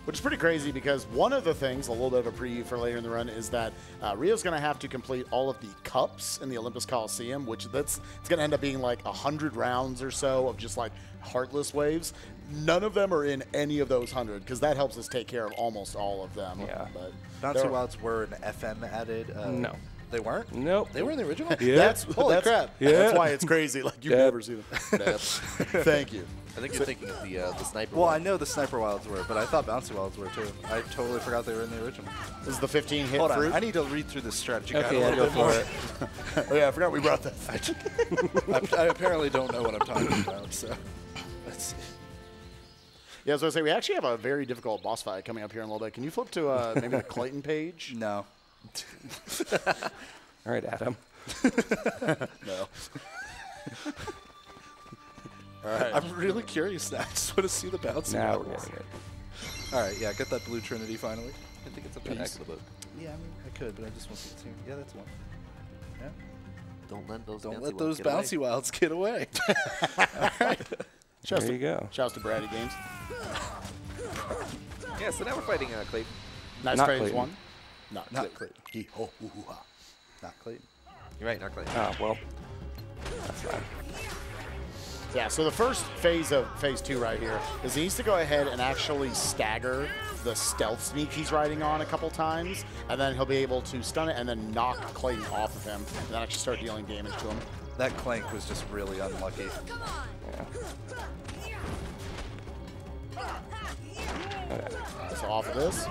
Which is pretty crazy because one of the things, a little bit of a preview for later in the run, is that Rio's going to have to complete all of the cups in the Olympus Coliseum, which it's going to end up being like 100 rounds or so of just like heartless waves. None of them are in any of those 100 because that helps us take care of almost all of them. Yeah. But Bouncy Wilds were an FM added. No. They weren't? Nope. They were in the original? Yeah. Holy crap. Yeah. That's why it's crazy. Like, you've never seen them. Thank you. I think you're thinking of the sniper. Well, one. I know the Sniper Wilds were, but I thought Bouncy Wilds were too. I totally forgot they were in the original. This is the 15 hit Hold fruit. on, I need to read through this strategy guide Okay, a yeah, little go bit more. for it. Oh, yeah, I forgot we brought that. I apparently don't know what I'm talking about, so let's see. Yeah, so I say we actually have a very difficult boss fight coming up here in a little bit. Can you flip to maybe the Clayton page? No. All right, Adam. No. All right. I'm really curious now. I just want to see the Bouncy Now we're Wilds. getting it. All right, yeah, get that Blue Trinity finally. I think it's a back of the book. Yeah, I mean, I could, but I just want to see. Yeah, that's one. Yeah. Don't let those. Don't bouncy let ones those get away. Bouncy Wilds get away. Shouts There you go. Shouts to Brady Games. Yeah, so now we're fighting Clayton. Nice Not Clayton's Clayton. one. Not Not Clayton. Not Clayton. You're right, not Clayton. Oh, well. That's fine. Yeah, so the first phase of phase 2 right here is he needs to go ahead and actually stagger the stealth sneak he's riding on a couple times, and then he'll be able to stun it and then knock Clayton off of him, and then actually start dealing damage to him. That Clank was just really unlucky. Yeah. So off of this.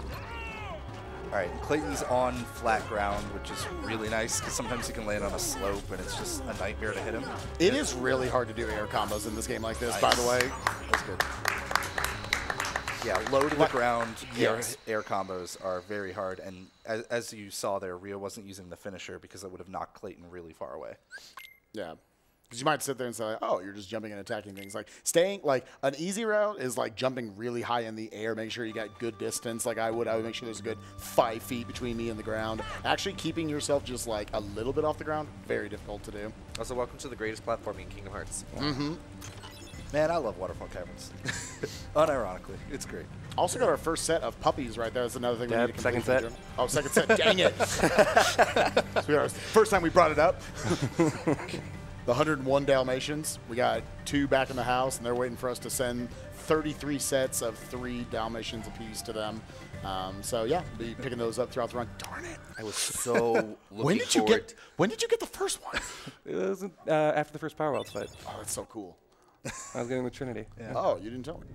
All right, Clayton's on flat ground, which is really nice because sometimes he can land on a slope and it's just a nightmare to hit him. It is really hard to do air combos in this game like this, by the way. That's good. Yeah, low to the ground Yes. air combos are very hard, and as you saw there, Rio wasn't using the finisher because it would have knocked Clayton really far away. Yeah. Because you might sit there and say, like, oh, you're just jumping and attacking things. Like, staying, like, an easy route is, like, jumping really high in the air, making sure you got good distance. Like, I would make sure there's a good 5 feet between me and the ground. Actually keeping yourself just, like, a little bit off the ground, very difficult to do. Also, welcome to the greatest platforming in Kingdom Hearts. Mm-hmm. Man, I love Waterfall Caverns. Unironically, it's great. Also got our first set of puppies right there. That's another thing we Yep, need to second complete. set. Oh, second set. Dang it. So we got our first time we brought it up. The 101 Dalmatians. We got 2 back in the house, and they're waiting for us to send 33 sets of 3 Dalmatians apiece to them. So yeah, be picking those up throughout the run. Darn it! I was so looking When did you get the first one? It was after the first Power Worlds fight. Oh, that's so cool. I was getting the Trinity. Yeah. Oh, you didn't tell me.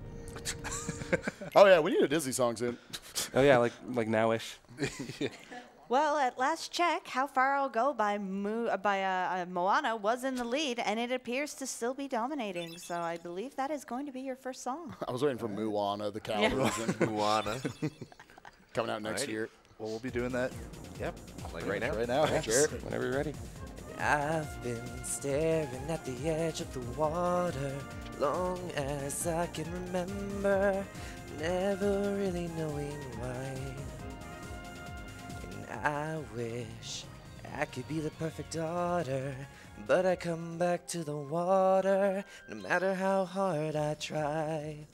Oh yeah, we need a Disney song soon. Oh, yeah, like now-ish. Well, at last check, How Far I'll Go by Moana was in the lead, and it appears to still be dominating. So I believe that is going to be your first song. I was waiting for Moana, the cow Yeah. version, Moana. coming out next Alrighty. year. Well, we'll be doing that. Yep. Like right now? Right now. Yeah, Sure. Whenever you're ready. I've been staring at the edge of the water long as I can remember, never really knowing why. And I wish I could be the perfect daughter, but I come back to the water no matter how hard I try.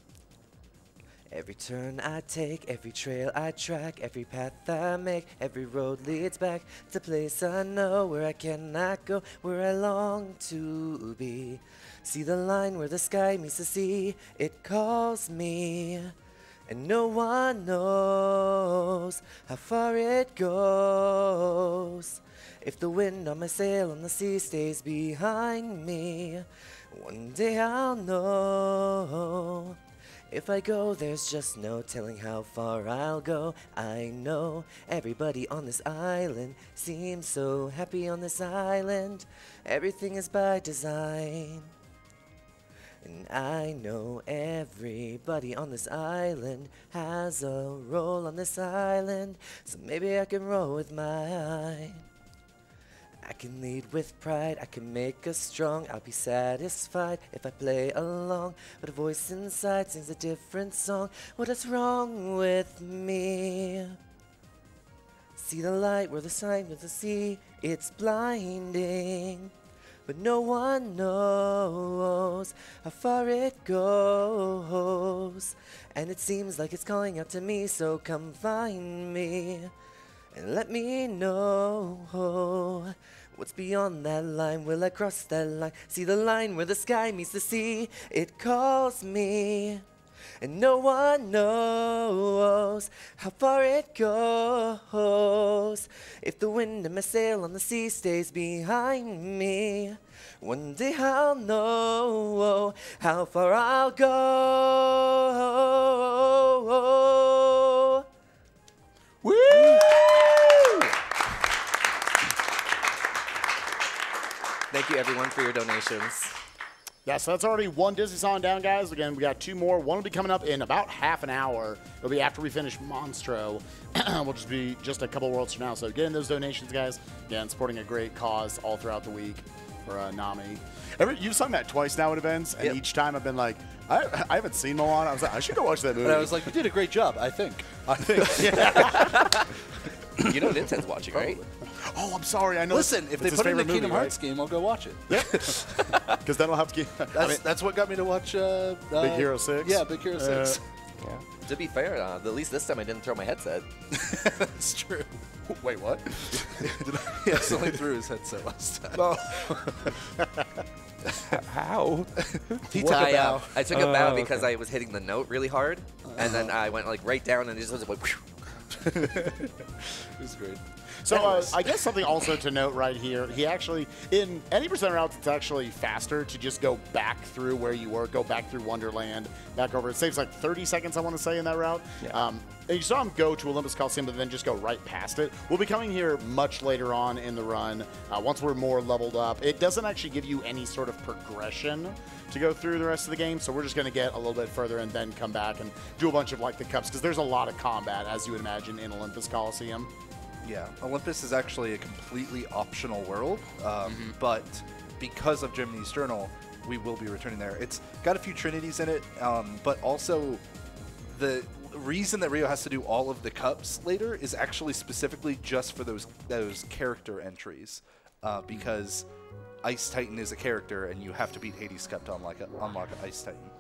Every turn I take, every trail I track, every path I make, every road leads back to the place I know where I cannot go, where I long to be. See the line where the sky meets the sea, it calls me, and no one knows how far it goes. If the wind on my sail on the sea stays behind me, one day I'll know. If I go, there's just no telling how far I'll go. I know everybody on this island seems so happy on this island. Everything is by design. And I know everybody on this island has a role on this island. So maybe I can roll with mine. I can lead with pride, I can make us strong. I'll be satisfied if I play along. But a voice inside sings a different song. What is wrong with me? See the light where the sign with the sea, it's blinding. but no one knows how far it goes. And it seems like it's calling out to me, so come find me and let me know what's beyond that line. Will I cross that line? See the line where the sky meets the sea? It calls me, and no one knows how far it goes. If the wind in my sail on the sea stays behind me, one day I'll know how far I'll go. Woo! Thank you, everyone, for your donations. Yeah, so that's already one Disney song down, guys. Again, we got 2 more. One will be coming up in about half an hour. It'll be after we finish Monstro. We'll just be just a couple worlds from now. So get in those donations, guys. Again, supporting a great cause all throughout the week for NAMI. You've sung that twice now at events, and each time I've been like, I haven't seen Moana. I was like, I should go watch that movie. And I was like, you did a great job, I think. Yeah. You know Nintendo's watching, right? Oh, I'm sorry. I know. Listen, if they put it in a Kingdom Hearts game, I'll go watch it. Yep. Because then I'll have to keep. That's what got me to watch Big Hero 6. Yeah, Big Hero 6. Yeah. To be fair, at least this time I didn't throw my headset. That's true. Wait, what? He accidentally threw his headset last time. Oh. How? He took a bow. I took a bow okay. because I was hitting the note really hard, and then I went like right down, and it just was like. It was great. So I guess something also to note right here, he actually, in any percent routes, it's actually faster to just go back through where you were, go back through Wonderland, back over. It saves like 30 seconds, I want to say, in that route. Yeah. And you saw him go to Olympus Coliseum, but then just go right past it. We'll be coming here much later on in the run, once we're more leveled up. It doesn't actually give you any sort of progression to go through the rest of the game, so we're just going to get a little bit further and then come back and do a bunch of like the cups, because there's a lot of combat, as you would imagine, in Olympus Coliseum. Yeah, Olympus is actually a completely optional world, but because of Jiminy's Journal, we will be returning there. It's got a few trinities in it, but also the reason that Rio has to do all of the cups later is actually specifically just for those character entries, because Ice Titan is a character, and you have to beat Hades Cup to unlock Ice Titan.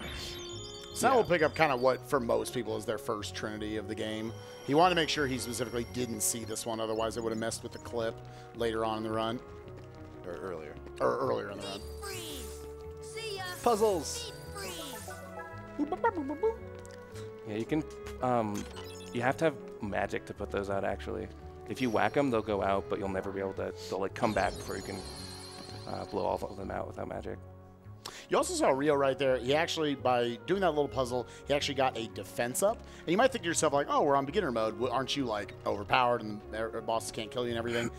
So now we'll pick up kind of what, for most people, is their first trinity of the game. He wanted to make sure he specifically didn't see this one, otherwise it would have messed with the clip later on in the run. Or earlier. Or earlier in the run. Puzzles! Yeah, you can. You have to have magic to put those out. Actually, if you whack them, they'll go out, but you'll never be able to. They'll like come back before you can blow all of them out without magic. You also saw Rio right there. He actually, by doing that little puzzle, he actually got a defense up. And you might think to yourself, like, oh, we're on beginner mode. Aren't you, like, overpowered and the bosses can't kill you and everything?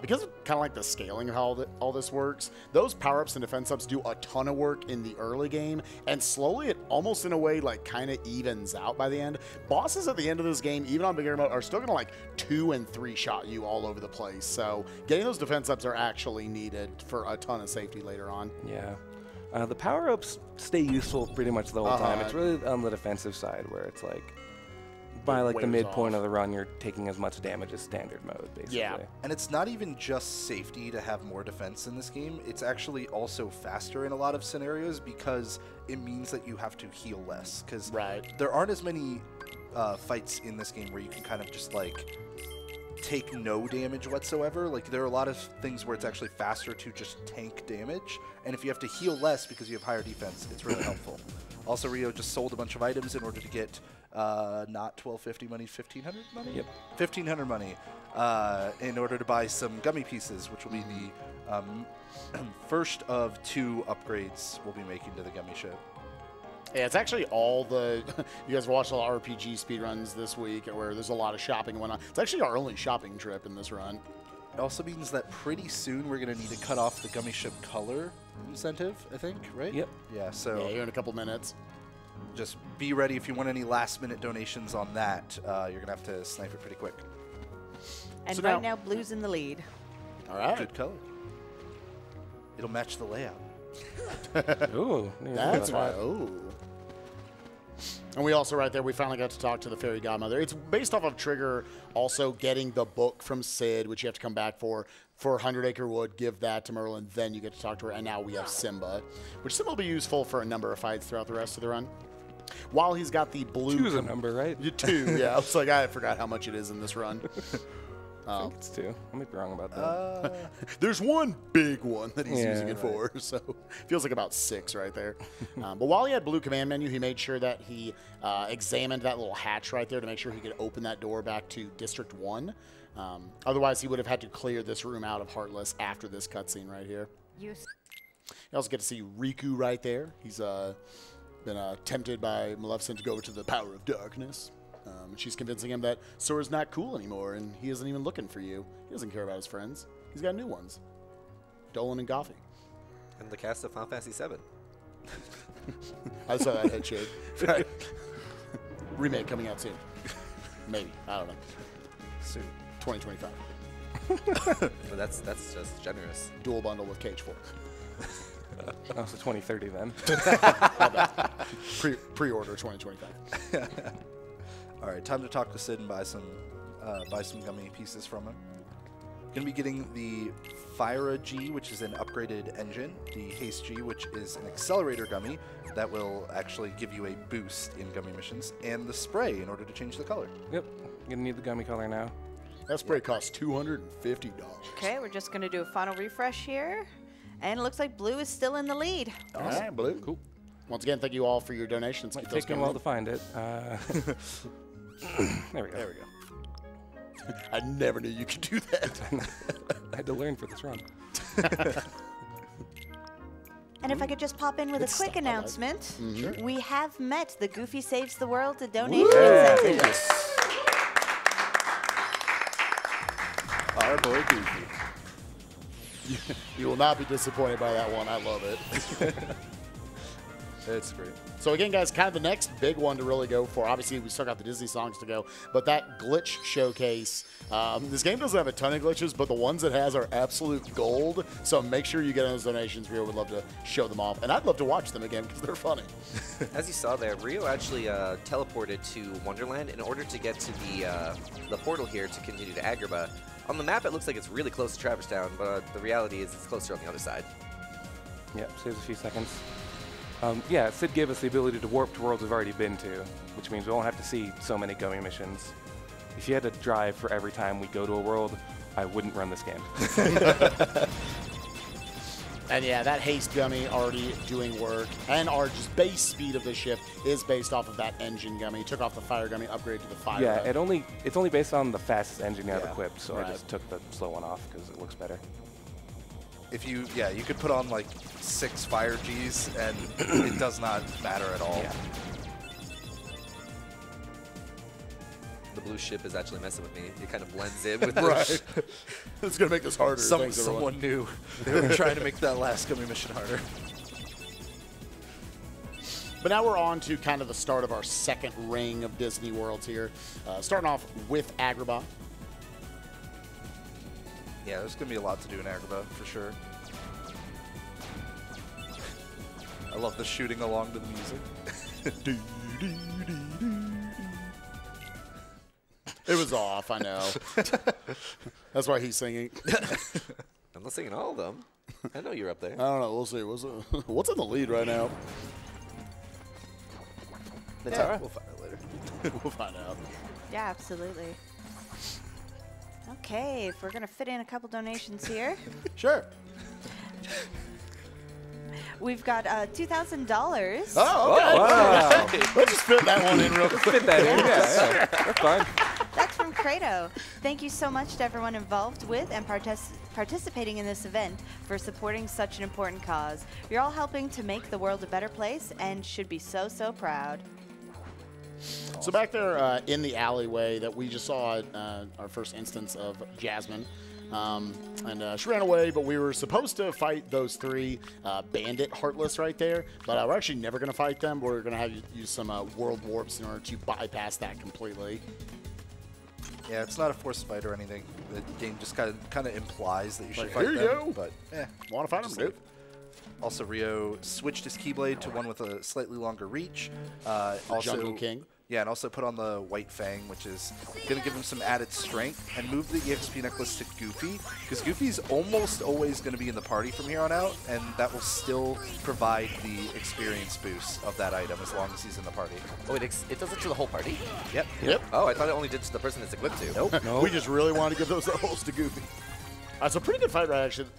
Because of kind of like the scaling of how all this works, those power-ups and defense ups do a ton of work in the early game. And slowly, it almost in a way, like, kind of evens out by the end. Bosses at the end of this game, even on beginner mode, are still going to, like, 2- and 3-shot you all over the place. So getting those defense ups are actually needed for a ton of safety later on. Yeah. The power-ups stay useful pretty much the whole time. It's really on the defensive side where it's like, by like the midpoint of the run, you're taking as much damage as standard mode, basically. Yeah. And it's not even just safety to have more defense in this game. It's actually also faster in a lot of scenarios because it means that you have to heal less. Because there aren't as many fights in this game where you can kind of just like take no damage whatsoever. Like there are a lot of things where it's actually faster to just tank damage, and if you have to heal less because you have higher defense, it's really helpful. Also, Rio just sold a bunch of items in order to get not 1250 money, 1500 money. Yep. 1500 money in order to buy some gummy pieces, which will be the first of 2 upgrades we'll be making to the gummy ship. Yeah, it's actually all the... You guys watched a lot of RPG speedruns this week where there's a lot of shopping going on. It's actually our only shopping trip in this run. It also means that pretty soon we're going to need to cut off the gummy ship color incentive, I think, right? Yep. Yeah, so... Yeah, here in a couple minutes. Just be ready if you want any last-minute donations on that. You're going to have to snipe it pretty quick. And So right now- now, Blue's in the lead. All right. Good color. It'll match the layout. Ooh. That's why. Oh. And we also, right there, we finally got to talk to the fairy godmother. It's based off of Trigger also getting the book from Sid, which you have to come back for 100 Acre Wood, give that to Merlin, then you get to talk to her, and now we have Simba, which Simba will be useful for a number of fights throughout the rest of the run. While he's got the blue... 2's a number, right? 2, yeah. I was like, I forgot how much it is in this run. I think it's 2. I might be wrong about that. There's one big one that he's using it for, so feels like about 6 right there. But while he had blue command menu, he made sure that he examined that little hatch right there to make sure he could open that door back to District 1. Otherwise, he would have had to clear this room out of Heartless after this cutscene right here. You also get to see Riku right there. He's been tempted by Maleficent to go over to the power of darkness. And she's convincing him that Sora's not cool anymore, and he isn't even looking for you. He doesn't care about his friends. He's got new ones. Dolan and Goffy. And the cast of Final Fantasy VII. I saw that head shake. Right. Remake coming out soon. Maybe. I don't know. Soon. 2025. But that's just generous. Dual bundle with Cage 4. Oh, so 2030 then. Pre-order 2025. All right, time to talk to Sid and buy some gummy pieces from him. Going to be getting the Fyra G, which is an upgraded engine, the Haste G, which is an accelerator gummy that will actually give you a boost in gummy missions, and the spray in order to change the color. Yep, gonna need the gummy color now. That spray costs $250. Okay, we're just going to do a final refresh here. And it looks like blue is still in the lead. All right, blue. Cool. Once again, thank you all for your donations. Might take me a while to find it. There we go. There we go. I never knew you could do that. I had to learn for this run. And if I could just pop in with a quick announcement, we have met the Goofy Saves the World donation incentive. Yes. Our boy Goofy. You will not be disappointed by that one. I love it. It's great. So again, guys, kind of the next big one to really go for. Obviously, we still got the Disney songs to go, but that glitch showcase. This game doesn't have a ton of glitches, but the ones it has are absolute gold. So make sure you get those donations. Rio would love to show them off, and I'd love to watch them again because they're funny. As you saw there, Rio actually teleported to Wonderland in order to get to the portal here to continue to Agrabah. On the map, it looks like it's really close to Traverse Town, but the reality is it's closer on the other side. Yep, saves a few seconds. Yeah, Sid gave us the ability to warp to worlds we've already been to, which means we won't have to see so many gummy missions. If you had to drive for every time we go to a world, I wouldn't run this game. And yeah, that haste gummy already doing work. And our just base speed of the ship is based off of that engine gummy. Took off the fire gummy, upgrade to the fire. Yeah, it's only based on the fastest engine you have Yeah, equipped, so right. I just took the slow one off because it looks better. If you could put on like 6 Fire Gs and it does not matter at all. Yeah. The blue ship is actually messing with me. It kind of blends in with the Right. It's going to make this harder. Thanks, everyone. Someone knew. They were trying to make that last gummy mission harder. But now we're on to kind of the start of our second ring of Disney worlds here. Starting off with Agrabah. Yeah, there's going to be a lot to do in Agrabah, for sure. I love the shooting along to the music. It was off, I know. That's why he's singing. I'm not singing all of them. I know you're up there. I don't know. We'll see. What's in the lead right now? Yeah, we'll find out later. We'll find out. Yeah, absolutely. Okay, if we're going to fit in a couple donations here. Sure. We've got $2,000. Oh, okay. Wow. Let's just fit that one in real quick. Fit that in, yeah. That's fine. That's from Credo. Thank you so much to everyone involved with and participating in this event for supporting such an important cause. You're all helping to make the world a better place and should be so, so proud. So back there in the alleyway that we just saw our first instance of Jasmine. And she ran away, but we were supposed to fight those 3 bandit Heartless right there. But we're actually never going to fight them. We're going to have use some world warps in order to bypass that completely. Yeah, it's not a forced fight or anything. The game just kind of implies that you should Like, fight here you them. go. But Want to fight them, dude? Also, Rio switched his Keyblade to one with a slightly longer reach. Jungle King. Yeah, and also put on the White Fang, which is going to give him some added strength, and move the EXP necklace to Goofy, because Goofy's almost always going to be in the party from here on out, and that will still provide the experience boost of that item as long as he's in the party. Oh, it does it to the whole party? Yep. Oh, I thought it only did to the person it's equipped to. Nope. No. We just really wanted to give those levels to Goofy. It's a pretty good fight,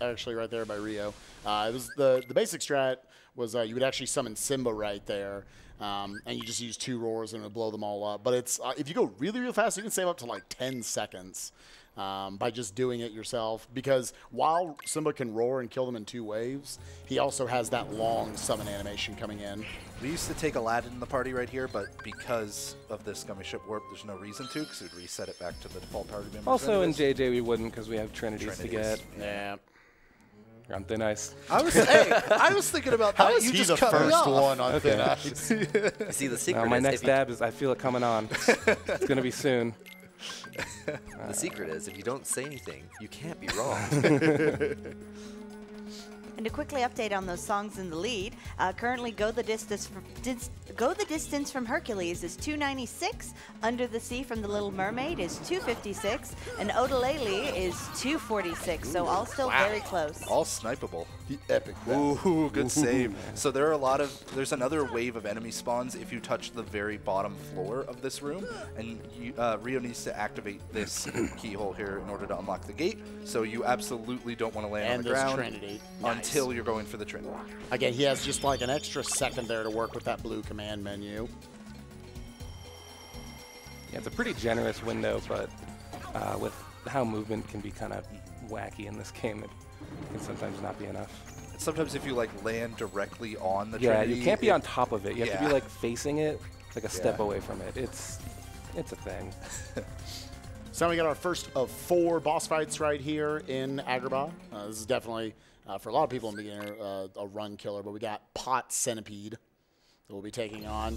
actually, right there by Rio. It was the basic strat was you would actually summon Simba right there, and you just use 2 roars and it would blow them all up. But it's if you go really, really fast, you can save up to like 10 seconds by just doing it yourself. Because while Simba can roar and kill them in 2 waves, he also has that long summon animation coming in. We used to take Aladdin in the party right here, but because of this Gummy Ship Warp, there's no reason to, because it would reset it back to the default party members. Also in JJ we wouldn't, because we have Trinities to get. Yeah. You're on thin ice. I was thinking about that. How is he the first one on thin ice? See, the secret my is next dab is I feel it coming on. It's going to be soon. The secret is if you don't say anything, you can't be wrong. And to quickly update on those songs in the lead, currently Go the Distance from Hercules is 296, Under the Sea from The Little Mermaid is 256, and Odalele is 246. So all still very close. All snipeable. The epic. Ooh, good save. So there are there's another wave of enemy spawns if you touch the very bottom floor of this room, and Rio needs to activate this keyhole here in order to unlock the gate. So you absolutely don't want to land on the ground Trinity. until you're going for the Trinity. Again, he has just like an extra second there to work with that blue command menu. Yeah, it's a pretty generous window, but with how movement can be kind of wacky in this game, it can sometimes not be enough. Sometimes if you like land directly on the Yeah, Trinity, you can't be on top of it. You have to be Yeah. like facing it, like a step away from it. It's a thing. So now we got our first of 4 boss fights right here in Agrabah. This is definitely, for a lot of people in the beginner, a run killer, but we got Pot Centipede that we'll be taking on.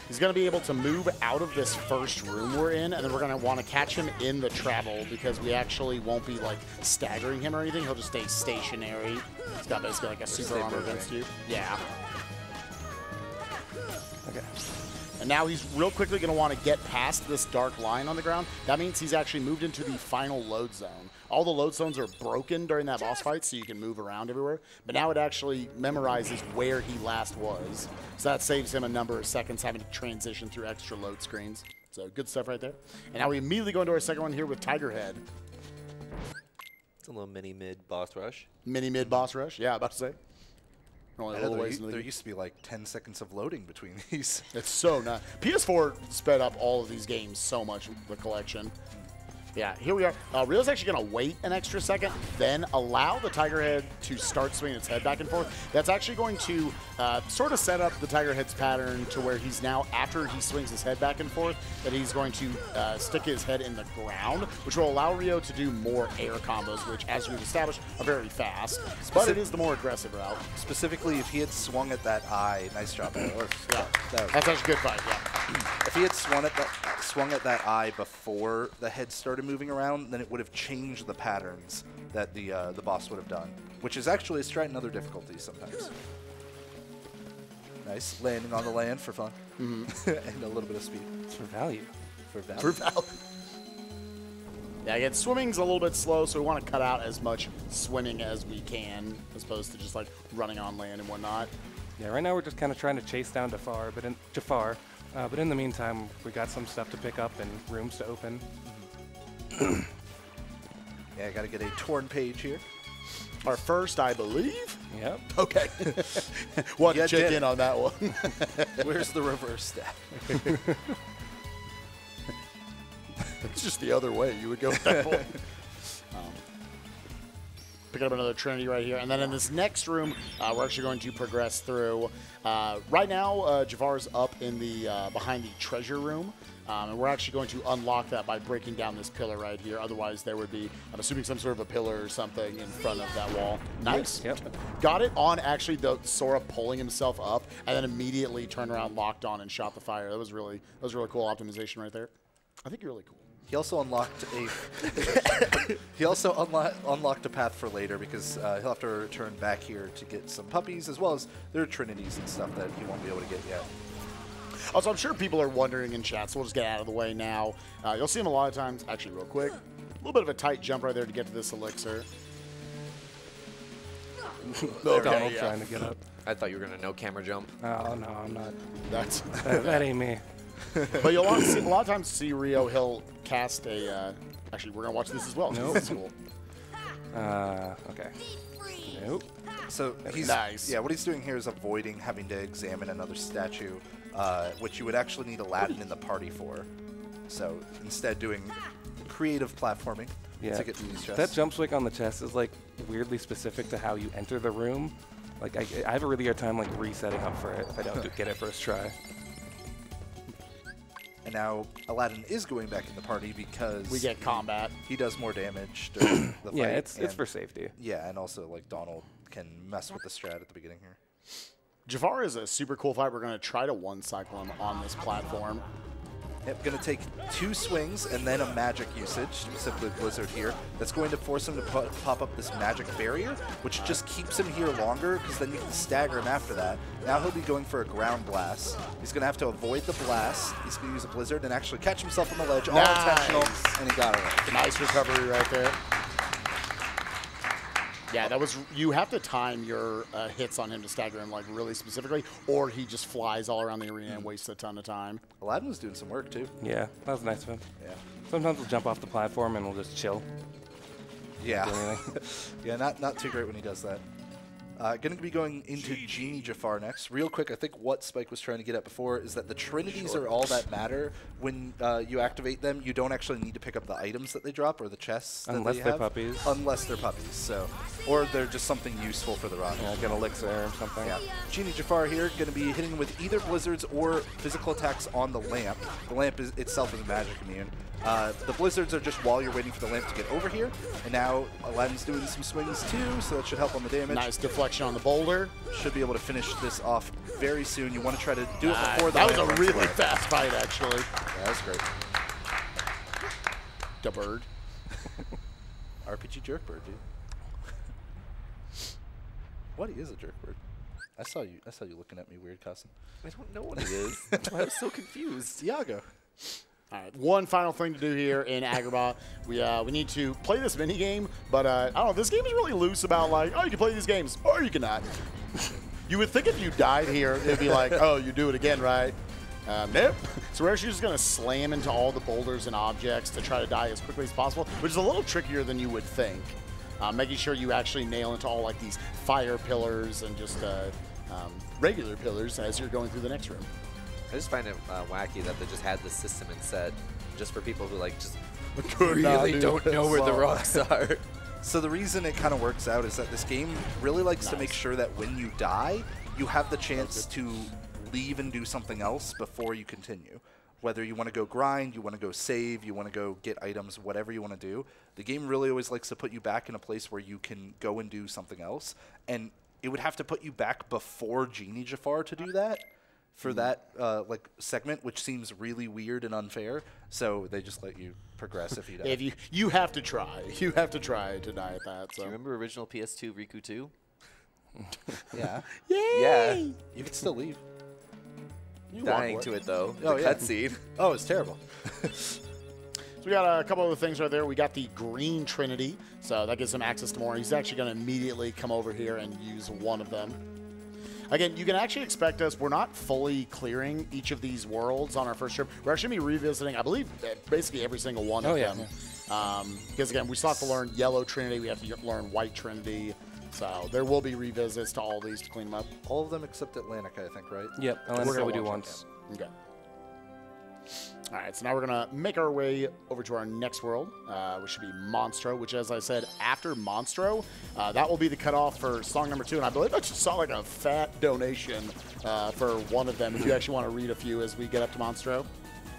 He's going to be able to move out of this first room we're in, and then we're going to want to catch him in the travel because we actually won't be like staggering him or anything. He'll just stay stationary. He's got basically like a super armor against you. Yeah. Okay. And now he's real quickly going to want to get past this dark line on the ground. That means he's actually moved into the final load zone. All the load zones are broken during that boss fight, so you can move around everywhere. But now it actually memorizes where he last was. So that saves him a number of seconds having to transition through extra load screens. So good stuff right there. And now we immediately go into our second one here with Tiger Head. It's a little mini-mid boss rush. Mini-mid boss rush. Yeah, about to say. Only a little ways into the there used to be like 10 seconds of loading between these. It's so nice. PS4 sped up all of these games so much, the collection. Yeah, here we are. Rio's actually going to wait an extra second, then allow the Tiger Head to start swinging its head back and forth. That's actually going to sort of set up the Tiger Head's pattern to where he's now, after he swings his head back and forth, that he's going to stick his head in the ground, which will allow Rio to do more air combos, which, as we've established, are very fast. But it is the more aggressive route. Specifically, if he had swung at that eye, nice job. Yeah, that's actually a good fight, yeah. If he had swung at that eye before the head started moving around, then it would have changed the patterns that the boss would have done, which is actually a strat in other difficulties sometimes. Nice. Landing on the land for fun. And a little bit of speed. It's for value. For value. For value. Yeah, again, swimming's a little bit slow, so we want to cut out as much swimming as we can, as opposed to just like running on land and whatnot. Yeah, right now we're just kind of trying to chase down Jafar, but in the meantime, we got some stuff to pick up and rooms to open. Yeah, I got to get a torn page here. Our first, I believe? Yep. Okay. Want to check in on that one. Where's the reverse step? It's just the other way. You would go with that point. Pick up another Trinity right here. And then in this next room, we're actually going to progress through. Right now, Jafar's up in the behind the treasure room. And we're actually going to unlock that by breaking down this pillar right here. Otherwise, there would be, I'm assuming, some sort of a pillar or something in front of that wall. Nice. Yep. Got it on actually the Sora pulling himself up and then immediately turned around, locked on, and shot the fire. That was really cool optimization right there. I think you're really cool. He also unlocked a unlocked a path for later because he'll have to return back here to get some puppies, as well as there are trinities and stuff that he won't be able to get yet. Also, I'm sure people are wondering in chat, so we'll just get out of the way now. You'll see him a lot of times. Actually, real quick, a little bit of a tight jump right there to get to this elixir. Donald trying to get up. I thought you were going to no camera jump. Oh, no, I'm not. That ain't me. But you'll a lot of times see Rio, he'll cast a... actually, we're going to watch this as well. Nope. This is cool. Okay. Nope. So he's nice. Yeah, what he's doing here is avoiding having to examine another statue, which you would actually need Aladdin in the party for. So instead doing creative platforming to get to these chests. That jump swing on the chest is like weirdly specific to how you enter the room. Like I have a really hard time like resetting up for it if I don't get it first try. And now Aladdin is going back in the party because we get combat. He does more damage during the fight. Yeah, it's for safety. Yeah, and also like Donald can mess with the strat at the beginning here. Jafar is a super cool fight. We're going to try to one-cycle him on this platform. Yep, going to take 2 swings and then a magic usage, specifically Blizzard here. That's going to force him to pop up this magic barrier, which just keeps him here longer because then you can stagger him after that. Now he'll be going for a ground blast. He's going to have to avoid the blast. He's going to use a Blizzard and actually catch himself on the ledge. All intentional, and he got it. Nice recovery right there. Yeah, that was. You have to time your hits on him to stagger him like really specifically, or he just flies all around the arena and wastes a ton of time. Aladdin was doing some work too. Yeah, that was nice of him. Yeah. Sometimes we'll jump off the platform and we'll just chill. Yeah. Yeah, not too great when he does that. Going to be going into Genie Jafar next. Real quick, I think what Spike was trying to get at before is that the Trinities are all that matter. When you activate them, you don't actually need to pick up the items that they drop or the chests that Unless they they're have. puppies. Unless they're puppies, so. Or they're just something useful for the rock. Yeah, like an elixir or something. Yeah. Genie Jafar here going to be hitting with either blizzards or physical attacks on the lamp. The lamp itself is magic immune. The blizzards are just while you're waiting for the lamp to get over here. And now Aladdin's doing some swings too, so that should help on the damage. Nice deflection on the boulder. Should be able to finish this off very soon. You want to try to do it before the that was lamp a runs really away. fast fight, actually. Yeah, that's great. The bird. RPG jerkbird, dude. What is a jerkbird? I saw you looking at me weird, cousin. I don't know what it is. That's why I was so confused. Iago. All right, one final thing to do here in Agrabah. We need to play this mini game, but I don't know. This game is really loose about like, oh, you can play these games or you cannot. You would think if you died here, it'd be like, oh, you do it again, right? Nope. So we're actually just going to slam into all the boulders and objects to try to die as quickly as possible, which is a little trickier than you would think. Making sure you actually nail into all like these fire pillars and just regular pillars as you're going through the next room. I just find it wacky that they just had this system in set just for people who like just Could not really do don't this. know where the rocks are. So the reason it kind of works out is that this game really likes to make sure that when you die, you have the chance to leave and do something else before you continue. Whether you want to go grind, you want to go save, you want to go get items, whatever you want to do, the game really always likes to put you back in a place where you can go and do something else. And it would have to put you back before Genie Jafar to do that for that like segment, which seems really weird and unfair. So they just let you progress if you die. If you have to try. You have to try to die at that. So. Do you remember original PS2 Riku 2? Yeah. Yay! Yeah. You can still leave. You Dying walk to away. it though. Oh, The yeah. cutscene. Oh, it's terrible. So we got a couple other things right there. We got the Green Trinity, so that gives him access to more. He's actually going to immediately come over here and use one of them. Again, you can actually expect us, we're not fully clearing each of these worlds on our first trip. We're actually going to be revisiting, I believe, basically every single one of them. Because, again, we still have to learn Yellow Trinity. We have to learn White Trinity. So there will be revisits to all these to clean them up. All of them except Atlantica, I think, right? Yep, We're Atlantica gonna we do watch once. Okay. All right, so now we're going to make our way over to our next world, which should be Monstro, which, as I said, after Monstro, that will be the cutoff for song number 2. And I believe I just saw like a fat donation for one of them. If you actually want to read a few as we get up to Monstro.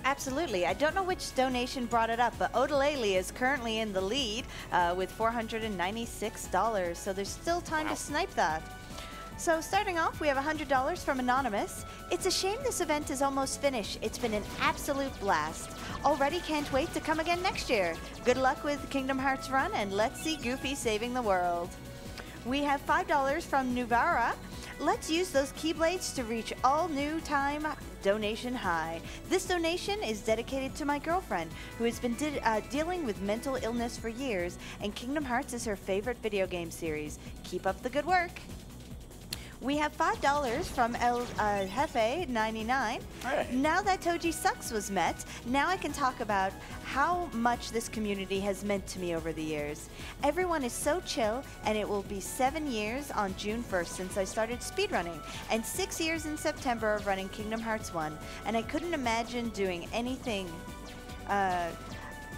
Absolutely. I don't know which donation brought it up, but Odalele is currently in the lead with $496, so there's still time to snipe that. So starting off, we have $100 from Anonymous. It's a shame this event is almost finished. It's been an absolute blast. Already can't wait to come again next year. Good luck with Kingdom Hearts Run, and let's see Goofy saving the world. We have $5 from Nuvara. Let's use those Keyblades to reach all new time donation high. This donation is dedicated to my girlfriend, who has been dealing with mental illness for years, and Kingdom Hearts is her favorite video game series. Keep up the good work. We have $5 from El Jefe 99. Hey. Now that Toji Sucks was met, now I can talk about how much this community has meant to me over the years. Everyone is so chill, and it will be 7 years on June 1st since I started speedrunning, and 6 years in September of running Kingdom Hearts 1, and I couldn't imagine doing anything.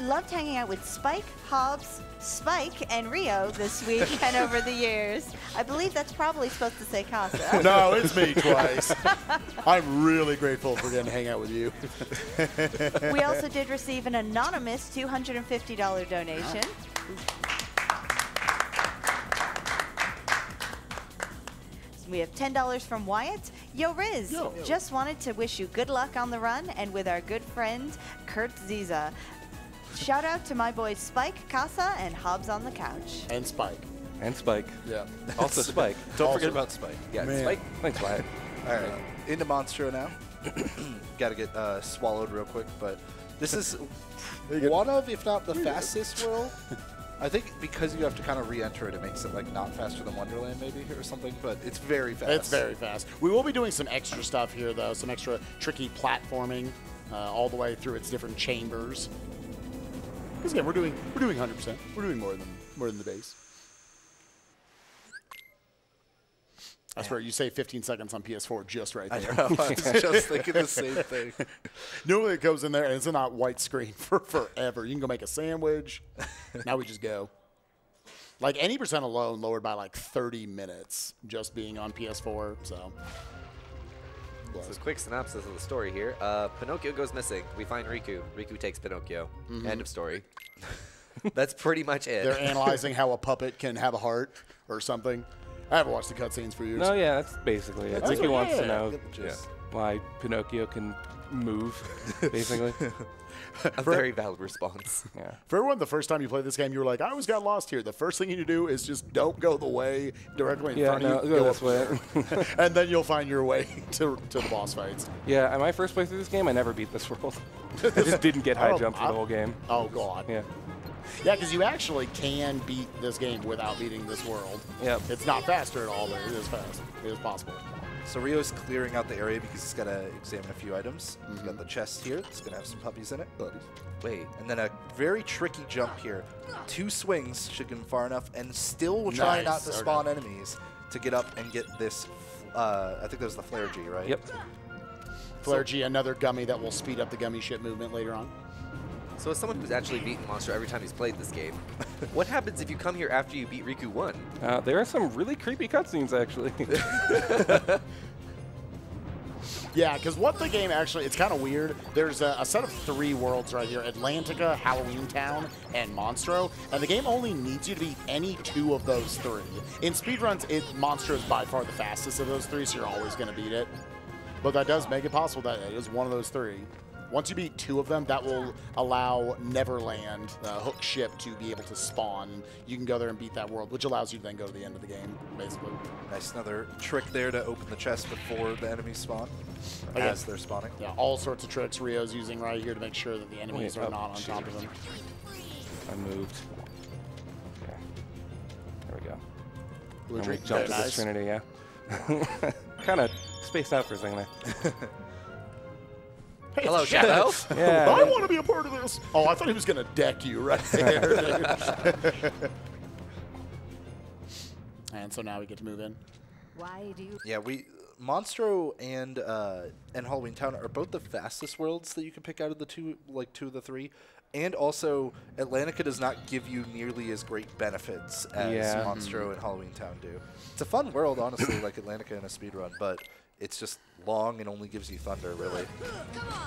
Loved hanging out with Spike, Hobbs, Spike, and Rio this week and over the years. I believe that's probably supposed to say Casa. No, it's me twice. I'm really grateful for getting to hang out with you. We also did receive an anonymous $250 donation. We have $10 from Wyatt. Yo, Riz, just wanted to wish you good luck on the run and with our good friend, Kurt Ziza. Shout out to my boys Spike, Casa, and Hobbs on the couch. And Spike. And Spike. Yeah. Also Spike. Don't forget about Spike. Yeah, Man. Spike. Thanks, Wyatt. All right, into Monstro now. Got to get swallowed real quick, but this is one of, if not the fastest world. I think because you have to kind of re-enter it, it makes it like not faster than Wonderland maybe or something, but it's very fast. It's very fast. We will be doing some extra stuff here, though, some extra tricky platforming all the way through its different chambers. Because again, we're doing 100%. We're doing more than the base. I swear, you say 15 seconds on PS4 just right there. I know. I was just thinking the same thing. Normally it goes in there and it's not white screen for forever. You can go make a sandwich. Now we just go. Like any percent alone lowered by like 30 minutes just being on PS4. So. So quick synopsis of the story here. Pinocchio goes missing. We find Riku. Riku takes Pinocchio. End of story. That's pretty much it. They're analyzing how a puppet can have a heart or something. I haven't watched the cutscenes for years. No, yeah, that's basically it. Ricky wants to know Yeah. why Pinocchio can move, basically. A very valid response. Yeah. For everyone, the first time you play this game, you were like, I always got lost here. The first thing you need to do is just don't go the way directly in front of you. Go this way. And then you'll find your way to the boss fights. Yeah, and my first play through this game, I never beat this world. I just didn't get high jump for the whole game. Oh, God. Yeah. Yeah, because you actually can beat this game without beating this world. Yep. It's not faster at all, but it is fast. It is possible. So Rio's clearing out the area because he's got to examine a few items. He's got the chest here. It's going to have some puppies in it. Wait. And then a very tricky jump here. 2 swings should get him far enough, and still will try not to spawn enemies to get up and get this. I think that was the Flare G, right? Yep. Flare G, another gummy that will speed up the gummy ship movement later on. So as someone who's actually beaten Monster every time he's played this game, what happens if you come here after you beat Riku 1? There are some really creepy cutscenes, actually. Yeah, because what the game actually, it's kind of weird. There's a set of 3 worlds right here, Atlantica, Halloween Town, and Monstro. And the game only needs you to beat any 2 of those 3. In speedruns, Monstro is by far the fastest of those 3, so you're always going to beat it. But that does make it possible that it is one of those 3. Once you beat 2 of them, that will allow Neverland, Hook Ship, to be able to spawn. You can go there and beat that world, which allows you to then go to the end of the game, basically. Nice, another trick there to open the chest before the enemies spawn, as they're spawning. Yeah, all sorts of tricks Rio's using right here to make sure that the enemies are not on top of him. I moved. Okay. There we go. Blue And we drink, jumped to very the nice. Trinity, yeah. Kind of spaced out for a second there. Hey, Hello, Shadow. Yeah. I want to be a part of this. Oh, I thought he was going to deck you right there. And so now we get to move in. Why do you... Yeah, Monstro and Halloween Town are both the fastest worlds that you can pick out of the 2 of the 3. And also, Atlantica does not give you nearly as great benefits as Monstro and Halloween Town do. It's a fun world, honestly, like Atlantica in a speedrun, but it's just long and only gives you thunder, really.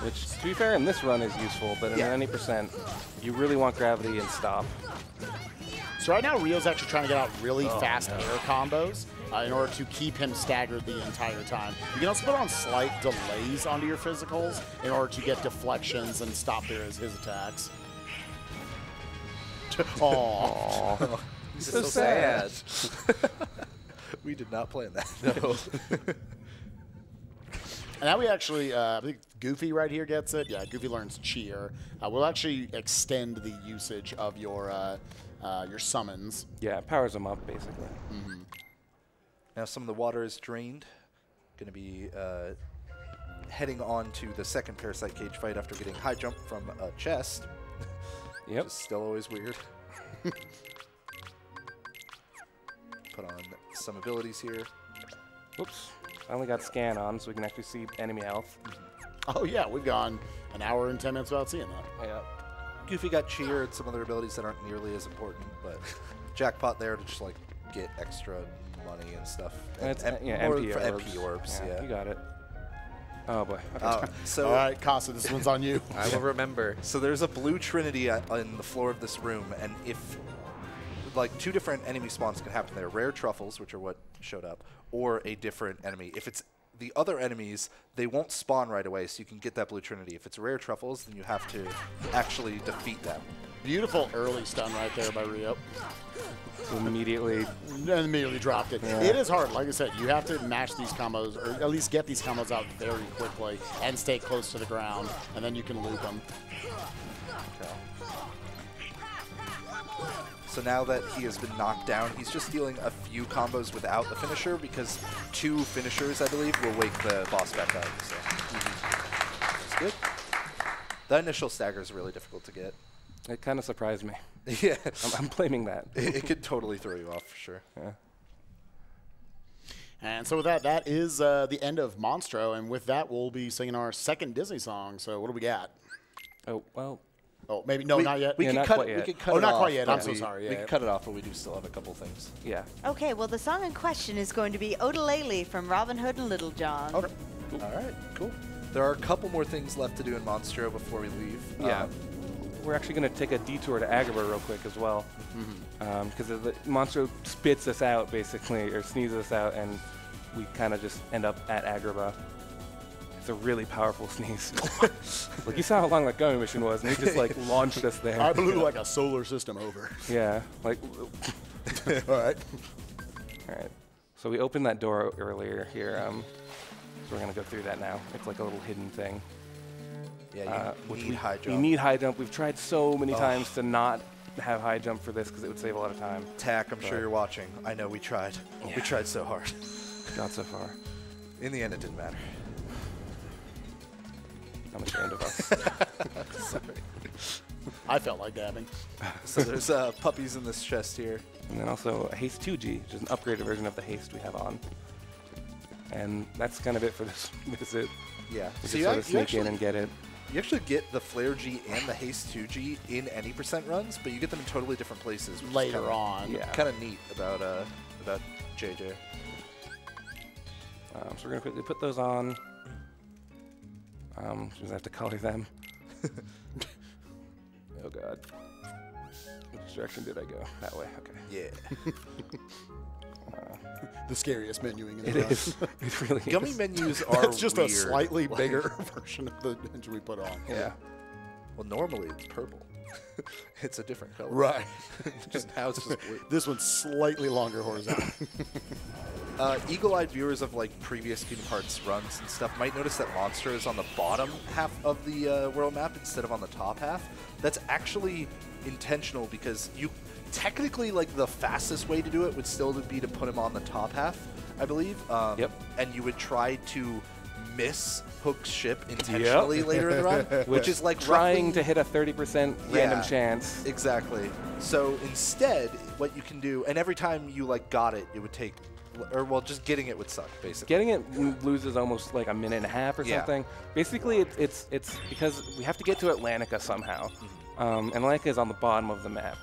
Which, to be fair, in this run is useful, but in any percent, you really want gravity and stop. So right now, Rio's actually trying to get out really fast air combos in order to keep him staggered the entire time. You can also put on slight delays onto your physicals in order to get deflections and stop his attacks. Aww. He's so sad. We did not plan that. No. And now we actually, I think Goofy right here gets it. Yeah, Goofy learns Cheer. We'll actually extend the usage of your summons. Yeah, it powers them up, basically. Mm-hmm. Now some of the water is drained. Going to be heading on to the second Parasite Cage fight after getting high jump from a chest. Yep. Which is still always weird. Put on some abilities here. Whoops. I only got scan on, so we can actually see enemy health. Oh, yeah, we've gone an hour and 10 minutes without seeing that. Yeah. Goofy got Cheer and some other abilities that aren't nearly as important, but Jackpot there to just like get extra money and stuff. And more MP for orbs. MP orbs, yeah. You got it. Oh, boy. So all right, Casa, this one's on you. I will remember. So there's a blue trinity on the floor of this room, and if like 2 different enemy spawns can happen there, rare truffles, which are what showed up, or a different enemy. If it's the other enemies, they won't spawn right away, so you can get that blue trinity. If it's rare truffles, then you have to actually defeat them. Beautiful early stun right there by Rio. So immediately dropped it. Yeah. It is hard. Like I said, you have to mash these combos, or at least get these combos out very quickly and stay close to the ground, and then you can loop them. Okay. So now that he has been knocked down, he's just dealing a few combos without the finisher because 2 finishers, I believe, will wake the boss back up. So. Which is good. The initial stagger is really difficult to get. It kind of surprised me. Yeah. I'm blaming that. It could totally throw you off for sure. Yeah. And so with that, that is the end of Monstro, and with that, we'll be singing our second Disney song. So what do we got? Oh, well. Oh, maybe not yet. We Yeah, can not cut quite it. yet. We can cut Oh, it not off, quite yet. but I'm so sorry. We Yeah. can cut it off, but we do still have a couple things. Yeah. Okay, well, the song in question is going to be Odelele from Robin Hood and Little John. Okay. All right, cool. There are a couple more things left to do in Monstro before we leave. Yeah. We're actually going to take a detour to Agrabah real quick as well. Because the Monstro spits us out, basically, or sneezes us out, and we kind of just end up at Agrabah. It's a really powerful sneeze. Like, you saw how long that gummy mission was, and he just, like, launched us there. I blew like a solar system over. Yeah. Like, All right. all right. So we opened that door earlier here. So we're going to go through that now. It's like a little hidden thing. Yeah, you Which need high jump. We need high jump. We've tried so many times to not have high jump for this because it would save a lot of time. Tack, I'm sure you're watching. I know we tried. Yeah. We tried so hard. Not so far. In the end, it didn't matter. I'm ashamed of us. Sorry. I felt like dabbing. So there's puppies in this chest here. And then also a Haste 2G, which is an upgraded version of the Haste we have on. And that's kind of it for this visit. Yeah. We So just sort of sneak in and get it. You actually get the Flare G and the Haste 2G in any percent runs, but you get them in totally different places. Which Later is kinda, on. Yeah. Kind of neat about JJ. So we're going to quickly put those on. Just have to color them. Oh, God. Which direction did I go? That way. Okay. Yeah. The scariest menuing in the It round. is. It really Gummy is. menus are That's just weird. a slightly Like- bigger version of the engine we put on. Yeah. Well, normally it's purple. It's a different color. Right. Just now it's just blue. This one's slightly longer horizontal. Eagle-eyed viewers of like previous Kingdom Hearts runs and stuff might notice that Monster is on the bottom half of the world map instead of on the top half. That's actually intentional because you technically, like, the fastest way to do it would still be to put him on the top half, I believe. Yep. And you would try to miss Hook's ship intentionally later in the run, which is like Trying roughly to hit a 30% random Yeah. chance. Exactly. So instead, what you can do, and every time you like got it, it would take, or well, just getting it would suck, basically. Getting it loses almost like a minute and a half or Yeah. something. Basically, it's because we have to get to Atlantica somehow. Atlantica is on the bottom of the map.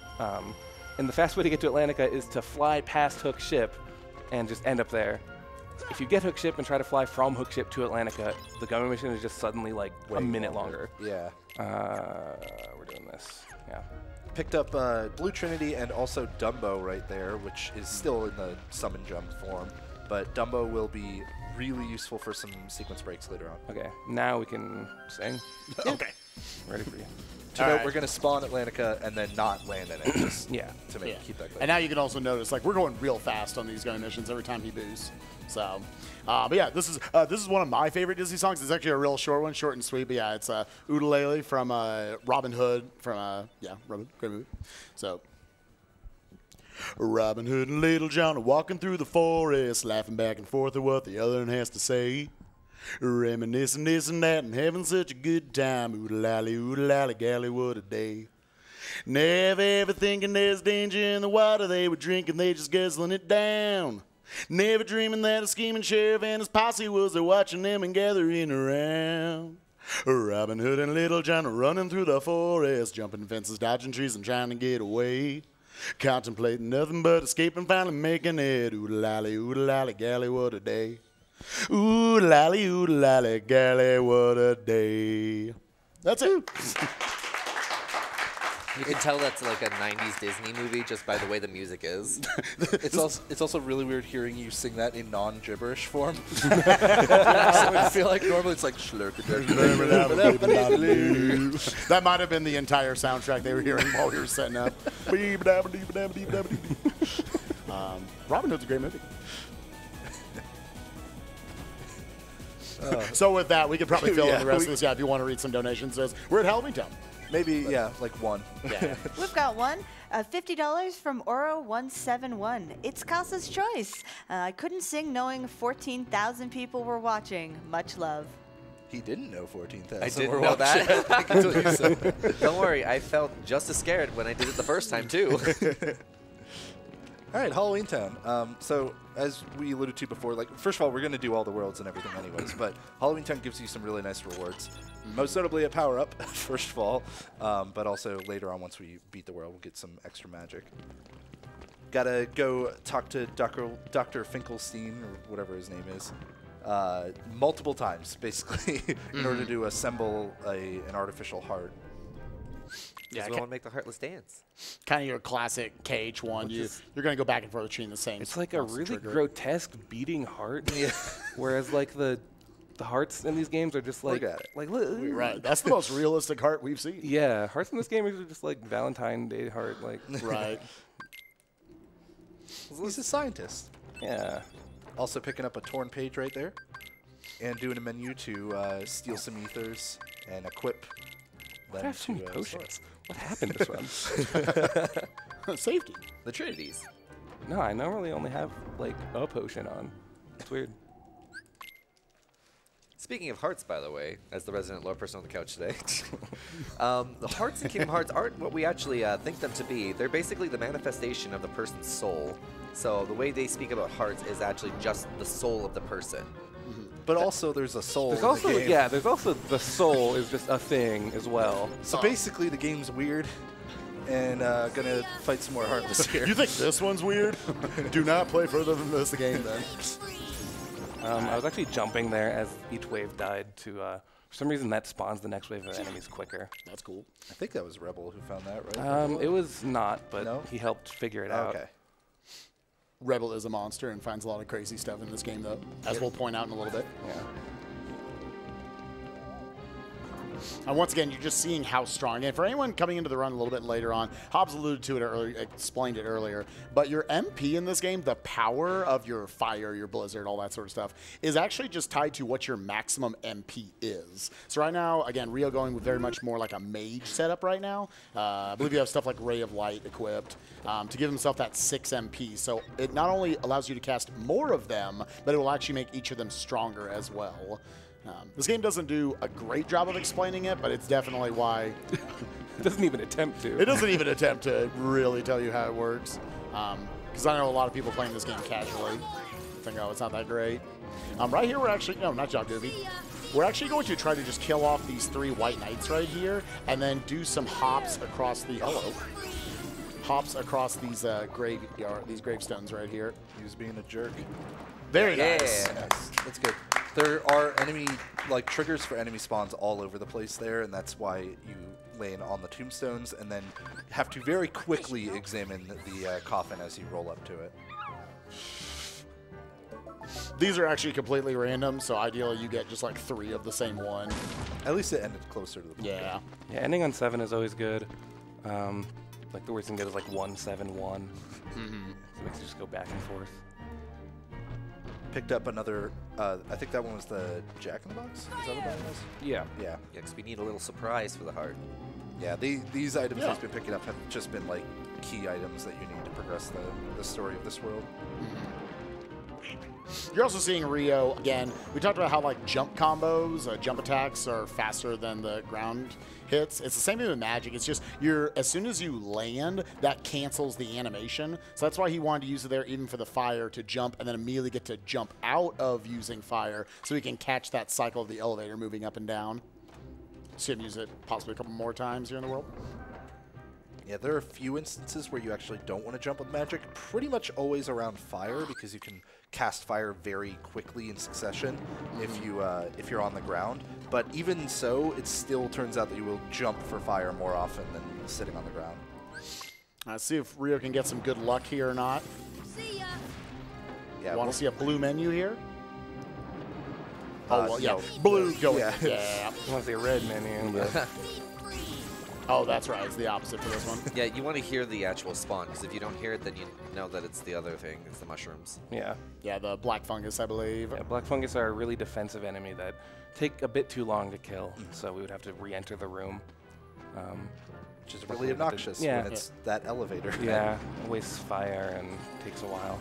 And the fast way to get to Atlantica is to fly past Hook's ship and just end up there. if you get hook ship and try to fly from hook ship to Atlantica, the gummy mission is just suddenly like a minute longer. Yeah. We're doing this. Yeah. Picked up Blue Trinity and also Dumbo right there, which is still in the summon jump form. But Dumbo will be really useful for some sequence breaks later on. Okay, now we can sing. Okay. Ready for you. To note, we're going to spawn Atlantica and then not land in it, just Yeah. to keep that clear. And now you can also notice, like, we're going real fast on these gun missions every time he boosts. So, but yeah, this is one of my favorite Disney songs. It's actually a real short one, short and sweet. But yeah, it's Ukulele from Robin Hood from Robin, great movie. So. Robin Hood and Little John are walking through the forest, laughing back and forth at what the other one has to say. Reminiscing this and that and having such a good time. Oodle-lally, galley, what a day. Never ever thinking there's danger in the water they were drinking, they just guzzling it down. Never dreaming that a scheming sheriff and his posse was there watching them and gathering around. Robin Hood and Little John are running through the forest, jumping fences, dodging trees and trying to get away. Contemplating nothing but escaping, finally making it. Oodle-lally, galley, what a day. Oodle-lally, galley, what a day. That's it. You can tell that's like a 90s Disney movie just by the way the music is. It's also really weird hearing you sing that in non-gibberish form. So I feel like normally it's like That might have been the entire soundtrack they were hearing while we were setting up. Robin Hood's a great movie. So with that, we could probably fill in the rest of this. Yeah, if you want to read some donations, we're at Halloween Town. maybe like one. Yeah. We've got one. $50 from Ouro171. It's Casa's choice. I couldn't sing knowing 14,000 people were watching. Much love. He didn't know 14,000. I didn't know that. Until you said. Don't worry, I felt just as scared when I did it the first time too. All right, Halloween Town. So as we alluded to before, like first of all, we're going to do all the worlds and everything anyways, but Halloween Town gives you some really nice rewards. Most notably a power-up, first of all, but also later on once we beat the world, we'll get some extra magic. Gotta go talk to Dr. Finkelstein, or whatever his name is, multiple times, basically, in order to assemble an artificial heart. Yeah, I want to make the heartless dance. Kind of your classic KH one. You're going to go back and forth between the same. It's like a really grotesque beating heart. Yeah. Whereas like the hearts in these games are just like right. That's the most realistic heart we've seen. Yeah, hearts in this game are just like Valentine's Day heart, like right. He's a scientist. Yeah. Also picking up a torn page right there, and doing a menu to steal some ethers and equip them Have some to potions. What happened this run? Safety. The Trinities. No, I normally only have like a potion on. It's weird. Speaking of hearts, by the way, as the resident lore person on the couch today, the hearts in Kingdom Hearts aren't what we actually think them to be. They're basically the manifestation of the person's soul. So the way they speak about hearts is actually just the soul of the person. But also there's a soul There's in also the game. yeah, there's also the soul is just a thing as well. So basically the game's weird, and gonna fight some more heartless here. You think this one's weird? Do not play further than this game then. I was actually jumping there as each wave died to, for some reason that spawns the next wave of enemies quicker. That's cool. I think that was Rebel who found that, right? It was not, but No? he helped figure it out. Okay. Rebel is a monster and finds a lot of crazy stuff in this game, though, as we'll point out in a little bit. Yeah. And once again, you're just seeing how strong. And for anyone coming into the run a little bit later on, Hobbs alluded to it earlier, explained it earlier, but your MP in this game, the power of your fire, your blizzard, all that sort of stuff, is actually just tied to what your maximum MP is. So right now, again, Rio going with very much more like a mage setup right now. I believe you have stuff like Ray of Light equipped to give himself that 6 MP. So it not only allows you to cast more of them, but it will actually make each of them stronger as well. This game doesn't do a great job of explaining it, but it's definitely why. It doesn't even attempt to. It doesn't even attempt to really tell you how it works. Because I know a lot of people playing this game casually think, oh, it's not that great. Right here, we're actually, no, not Job Goofy. We're actually going to try to just kill off these 3 white knights right here and then do some hops across the, hops across these gravestones right here. He was being a jerk. Very nice. Nice. That's good. There are enemy triggers for enemy spawns all over the place there, and that's why you land on the tombstones and then have to very quickly examine the coffin as you roll up to it. These are actually completely random, so ideally you get just like 3 of the same one. At least it ended closer to the point. Yeah. Yeah, ending on 7 is always good. Like the worst thing get is like 1, 7, 1. So it makes you just go back and forth. Picked up another, I think that one was the Jack-in-the-Box? Is that what that was? Yeah. Yeah. Yeah, because we need a little surprise for the heart. Yeah, these items he's been picking up have just been like key items that you need to progress the story of this world. You're also seeing Rio, again, we talked about how like jump combos, jump attacks are faster than the ground hits. It's the same thing with magic. It's just as soon as you land, that cancels the animation. So that's why he wanted to use it there even for the fire to jump and then immediately get to jump out of using fire so he can catch that cycle of the elevator moving up and down. See him use it possibly a couple more times here in the world. Yeah, there are a few instances where you actually don't want to jump with magic. Pretty much always around fire because you can cast fire very quickly in succession if you're on the ground. But even so, it still turns out that you will jump for fire more often than sitting on the ground. Let's see if Rio can get some good luck here or not. See ya. Yeah, Want to see a blue menu here? Oh, well, yeah, no. blue going. Yeah. Yeah. I want to see a red menu, but Oh, that's right. It's the opposite for this one. Yeah, you want to hear the actual spawn, because if you don't hear it, then you know that it's the other thing. It's the mushrooms. yeah. Yeah, the black fungus, I believe. Yeah, black fungus are a really defensive enemy that take a bit too long to kill, so we would have to re-enter the room. Which is really obnoxious when it's that elevator. Yeah, it wastes fire and takes a while.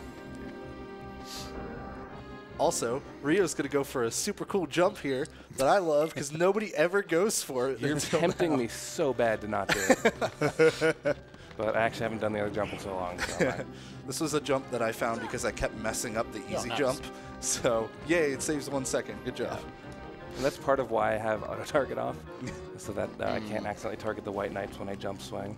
Also, Rio's going to go for a super cool jump here that I love because nobody ever goes for it. You're tempting me so bad to not do it. But I actually haven't done the other jump in so long. So This was a jump that I found because I kept messing up the easy nice. jump. So, yay, it saves 1 second. Good job. and that's part of why I have auto target off, so that I can't accidentally target the white knights when I jump swing.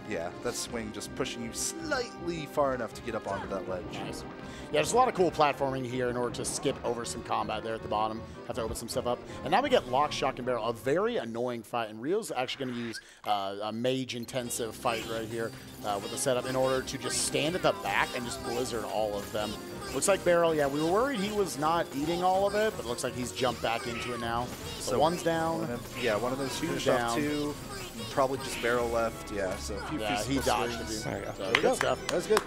Yeah, that swing just pushing you slightly far enough to get up onto that ledge. Nice. Yeah, there's a lot of cool platforming here in order to skip over some combat there at the bottom. Have to open some stuff up. And now we get lock, shock, and barrel. A very annoying fight. And Rio's actually going to use a mage-intensive fight right here with the setup in order to just stand at the back and just blizzard all of them. Looks like barrel, yeah, we were worried he was not eating all of it, but it looks like he's jumped back into it now. So one's down. One of those finished off two. Probably just barrel left. Yeah, so a few he dodged a few. There you go. So good stuff. That was good.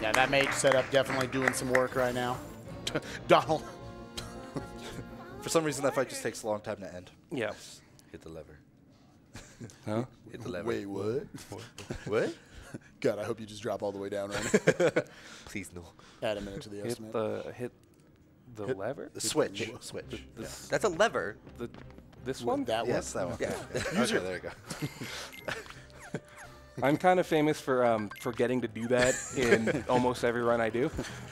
Yeah, that mage setup definitely doing some work right now. Donald. For some reason, that fight just takes a long time to end. Yeah. Hit the lever. Huh? Hit the lever. Wait, what? What? God, I hope you just drop all the way down right now. Please no. Add a minute to the estimate. Hit the lever. The switch. Switch. Yeah. That's a lever. This one. That Yes, one? that one. Yeah. Okay, there you go. I'm kind of famous for forgetting to do that in almost every run I do.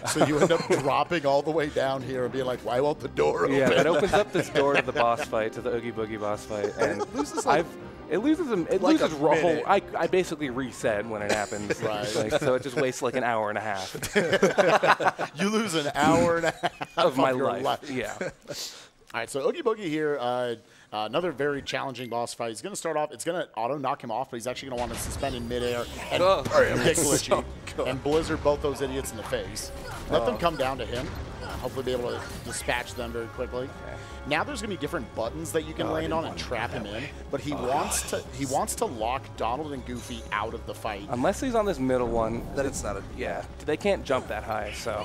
So you end up dropping all the way down here and being like, why won't the door open? Yeah, that opens up this door to the boss fight, to the Oogie Boogie boss fight, and it loses a whole. minute. I basically reset when it happens, Right. like, so it just wastes like an hour and a half You lose an hour and a half of my your life. Yeah. All right, so Oogie Boogie here, another very challenging boss fight. He's going to start off, it's going to auto knock him off, but he's actually going to want to suspend in midair and get glitchy and blizzard both those idiots in the face. Let them come down to him. Hopefully be able to dispatch them very quickly. Now there's going to be different buttons that you can land on and trap him in, but he wants to lock Donald and Goofy out of the fight. Unless he's on this middle one, Then it's not a. yeah, they can't jump that high, so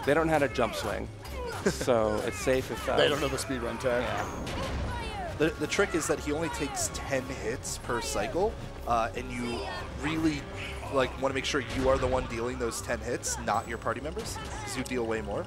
they don't know how to jump swing. So it's safe if They don't know the speedrun tag. The trick is that he only takes 10 hits per cycle, and you really want to make sure you are the one dealing those 10 hits, not your party members, because you deal way more.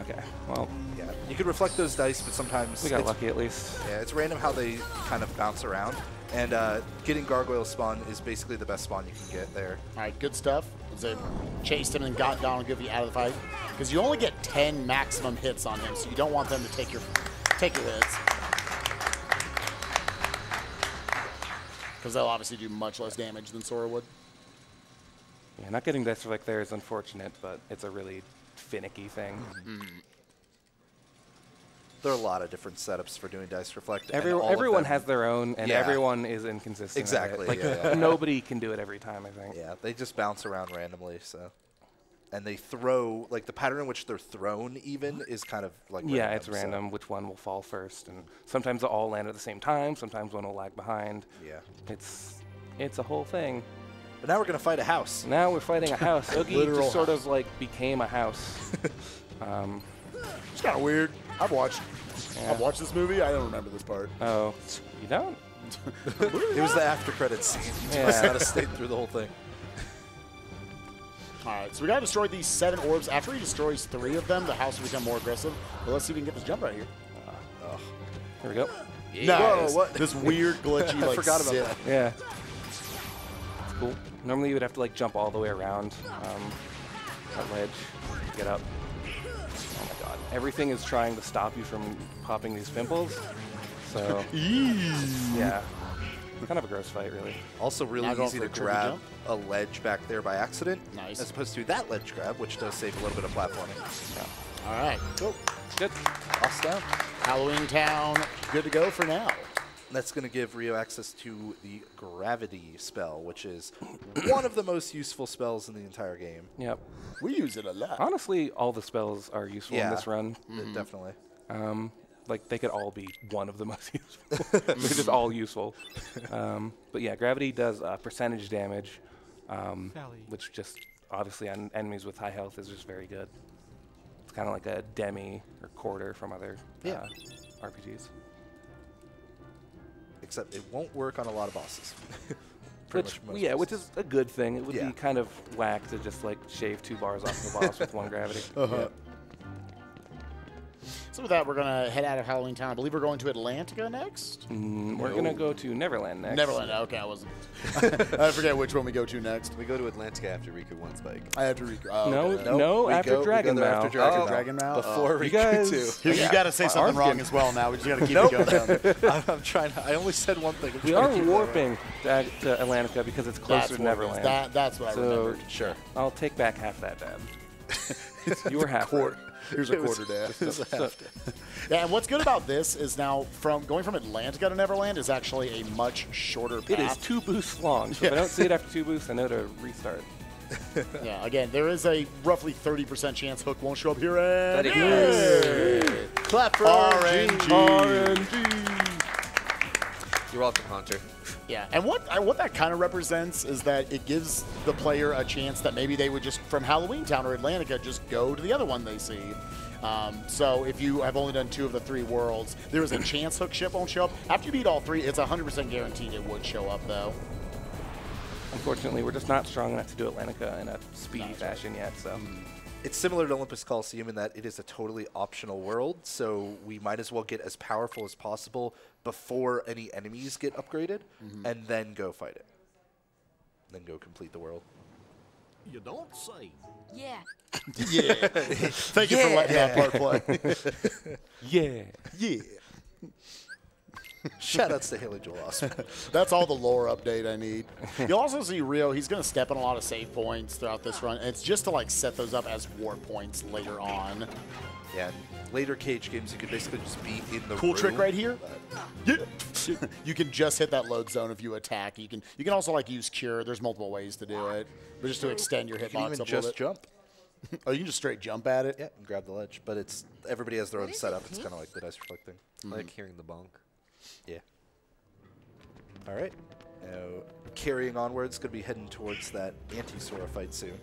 Okay, well, Yeah, you could reflect those dice, but sometimes we got lucky at least. Yeah, it's random how they kind of bounce around, and getting Gargoyle spawn is basically the best spawn you can get there. All right, good stuff. They chased him and got Donald Goofy out of the fight because you only get 10 maximum hits on him, so you don't want them to take your hits. because they'll obviously do much less damage than Sora would. Yeah, not getting Dice Reflect there is unfortunate, but it's a really finicky thing. There are a lot of different setups for doing Dice Reflect. Everyone has their own, and everyone is inconsistent. Exactly. Like, nobody can do it every time, I think. Yeah, they just bounce around randomly, so. And they throw, like, the pattern in which they're thrown even is kind of like Yeah, it's random which one will fall first. And sometimes they'll all land at the same time. Sometimes one will lag behind. Yeah. It's a whole thing. But now we're going to fight a house. Now we're fighting a house. Oogie Literal just sort house. of, like, became a house. It's kind of weird. I've watched this movie. I don't remember this part. Oh, you don't? It was the after credits scene. Yeah. Must not have stayed through the whole thing. All right, so we got to destroy these 7 orbs. After he destroys 3 of them, the house will become more aggressive. But let's see if we can get this jump right here. Here we go. Nice. Whoa, what? This weird glitchy I like forgot about zip. that. Yeah. It's cool. Normally you would have to like jump all the way around that ledge to get up. Oh my god. Everything is trying to stop you from popping these pimples. So yeah. Kind of a gross fight, really. Also really Now going easy for to a triple grab jump. a ledge back there by accident. Nice. As opposed to that ledge grab, which does save a little bit of platforming. Yeah. All right, cool. Good. Toss down. Halloween Town, good to go for now. That's going to give Rio access to the Gravity spell, which is one of the most useful spells in the entire game. Yep. We use it a lot. Honestly, all the spells are useful in this run. Definitely. Like, they could all be one of the most useful. They're just all useful. But yeah, Gravity does percentage damage, which just, obviously, on enemies with high health is just very good. It's kind of like a demi or quarter from other RPGs. Except it won't work on a lot of bosses. Which is a good thing. It would be kind of whack to just, like, shave 2 bars off the boss with 1 Gravity. Yeah. So with that, we're going to head out of Halloween Town. I believe we're going to Atlantica next? We're going to go to Neverland next. Neverland. Okay, I wasn't. I forget which one we go to next. We go to Atlantica after Riku 1 Spike. I have to recall. No, after Dragon there Ball. after Dragon Ball. Dragon Ball? Before You Riku guys- 2. You got to say something wrong as well now. We just got to keep it going. I'm trying to, I only said one thing. We are warping to Atlantica because it's closer to Neverland. That's what I So- remembered. Sure. I'll take back half that, Dad. You were half right. Here's a quarter, Dad. Yeah, and what's good about this is now going from Atlantica to Neverland is actually a much shorter path. It is 2 boosts long, so if I don't see it after 2 boosts, I know to restart. Yeah, again, there is a roughly 30% chance Hook won't show up here. And But it clap for You're welcome, Hunter. Yeah, and what that kind of represents is that it gives the player a chance that maybe they would just, from Halloween Town or Atlantica, just go to the other one they see. So if you have only done 2 of the 3 worlds, there is a chance Hook ship won't show up. After you beat all 3, it's 100% guaranteed it would show up, though. Unfortunately, we're just not strong enough to do Atlantica in a speedy fashion yet, so. It's similar to Olympus Coliseum in that it is a totally optional world, so we might as well get as powerful as possible before any enemies get upgraded, and then go fight it. Then go complete the world. You don't say. Yeah. Yeah. Thank you for letting that part play. Yeah. Yeah. Shoutouts to Haley Joel Osment. That's all the lore update I need. You'll also see Rio, he's going to step on a lot of save points throughout this run. And it's just to like set those up as war points later on. Yeah, later Cage games, you could basically just be in the Cool room, trick right here. but- Yeah. You can just hit that load zone if you attack. You can also like use cure. There's multiple ways to do it. But just to extend your You can hitbox even up a little just bit. jump. Oh, you can just straight jump at it? Yeah, and grab the ledge. But it's everybody has their own setup. It's kind of like the dice reflect thing. I like hearing the bonk. Yeah. All right. Now, carrying onwards, going to be heading towards that anti-Sora fight soon.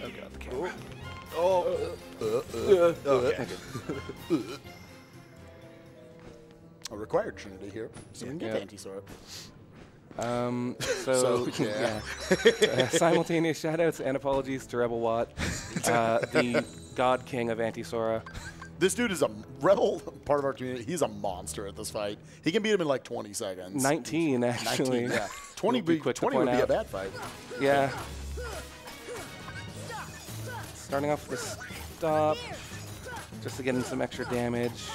Oh, God, the camera. Okay. A required trinity here. So we can get Yeah. the anti-Sora. So yeah. simultaneous shoutouts and apologies to Rebel Watt, the God King of Anti-Sora. This dude is a rebel, part of our community. He's a monster at this fight. He can beat him in like 20 seconds. 19, actually. 19, yeah. 20 We'll be quick to 20 would point be a out. bad fight. Yeah. Starting off with a stop, just to get in some extra damage.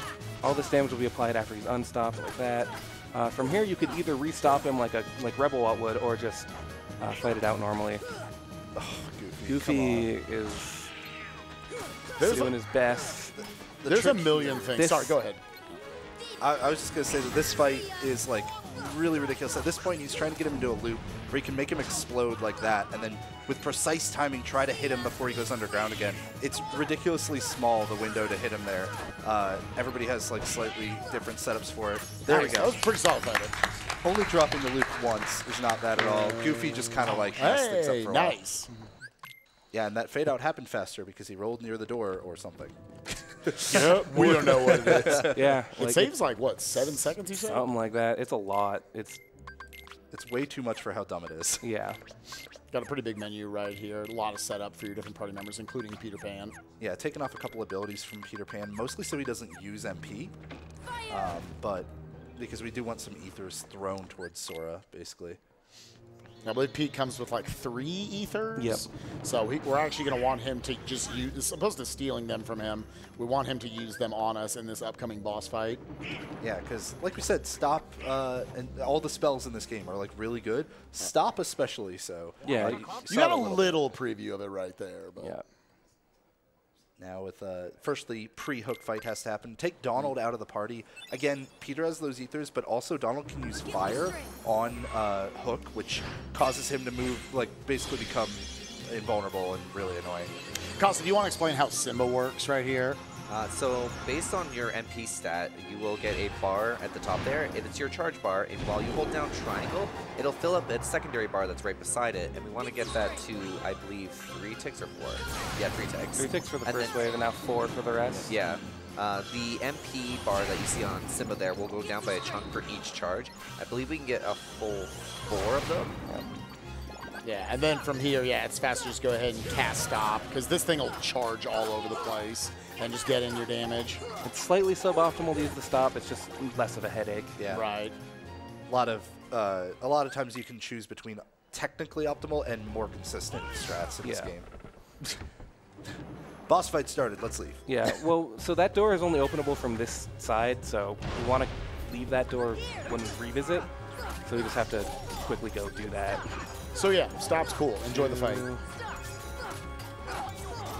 All this damage will be applied after he's unstopped like that. From here, you could either re-stop him like Rebel Walt would, or just fight it out normally. Oh, Goofy is doing his best. There's a million things. Sorry, go ahead. I was just going to say that this fight is like really ridiculous. At this point, he's trying to get him into a loop where he can make him explode like that, and then with precise timing, try to hit him before he goes underground again. It's ridiculously small, the window to hit him there. Everybody has like slightly different setups for it. There we go. That was pretty solid fighter. Only dropping the loop once is not bad at all. Goofy just kind of like messed things up for a while. Nice. Yeah, and that fade out happened faster because he rolled near the door or something. Yep, we don't know what it is. Yeah. It saves like, what, 7 seconds, you said? Something like that. It's a lot. It's way too much for how dumb it is. Yeah. Got a pretty big menu right here. A lot of setup for your different party members, including Peter Pan. Yeah, taking off a couple abilities from Peter Pan, mostly so he doesn't use MP, but because we do want some ethers thrown towards Sora, basically. I believe Pete comes with like 3 ethers. Yep. So we're actually going to want him to just use, as opposed to stealing them from him, we want him to use them on us in this upcoming boss fight. Yeah, because like we said, Stop, and all the spells in this game are like really good. Stop especially so. Yeah. You got a little preview of it right there. But. Yeah. Now with, first the pre-hook fight has to happen. Take Donald out of the party. Again, Peter has those ethers, but also Donald can use fire on Hook, which causes him to move, like basically become invulnerable and really annoying. Costa, do you want to explain how Simba works right here? So based on your MP stat, you will get a bar at the top there. It's your charge bar, and while you hold down triangle, it'll fill up a secondary bar that's right beside it, and we want to get that to, I believe, 3 ticks or 4? Yeah, 3 ticks. 3 ticks for the first wave, and now 4 for the rest. Yeah. The MP bar that you see on Simba there will go down by a chunk for each charge. I believe we can get a full 4 of them. Yeah, and then from here, yeah, it's faster to just go ahead and cast Stop, because this thing will charge all over the place and just get in your damage. It's slightly suboptimal to use the stop. It's just less of a headache. Yeah. Right. A lot of times you can choose between technically optimal and more consistent strats in this game. Boss fight started. Let's leave. Yeah. Well, so that door is only openable from this side, so we want to leave that door when we revisit. So we just have to quickly go do that. So yeah, Stop's cool. Enjoy the fight.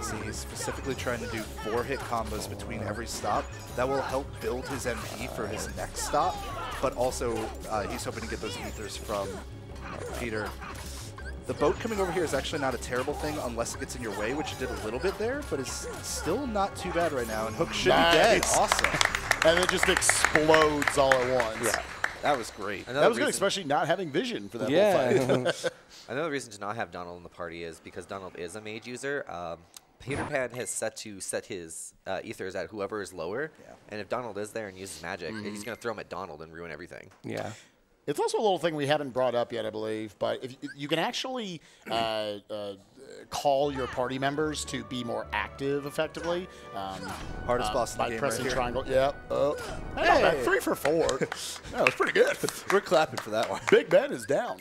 See, he's specifically trying to do 4-hit combos between every stop. That will help build his MP for his next stop, but also he's hoping to get those ethers from Peter. The boat coming over here is actually not a terrible thing unless it gets in your way, which it did a little bit there, but it's still not too bad right now. And Hook should be dead. Awesome. And it just explodes all at once. Yeah. That was great. That was good, especially not having vision for that whole fight. Another reason to not have Donald in the party is because Donald is a mage user. Peter Pan has set his ethers at whoever is lower, and if Donald is there and uses magic, he's going to throw them at Donald and ruin everything. Yeah. It's also a little thing we haven't brought up yet, I believe, but if you can actually call your party members to be more active effectively. Hardest boss in the by game pressing right triangle. Yep. Hey, 3 for 4. That was pretty good. We're clapping for that one. Big Ben is down.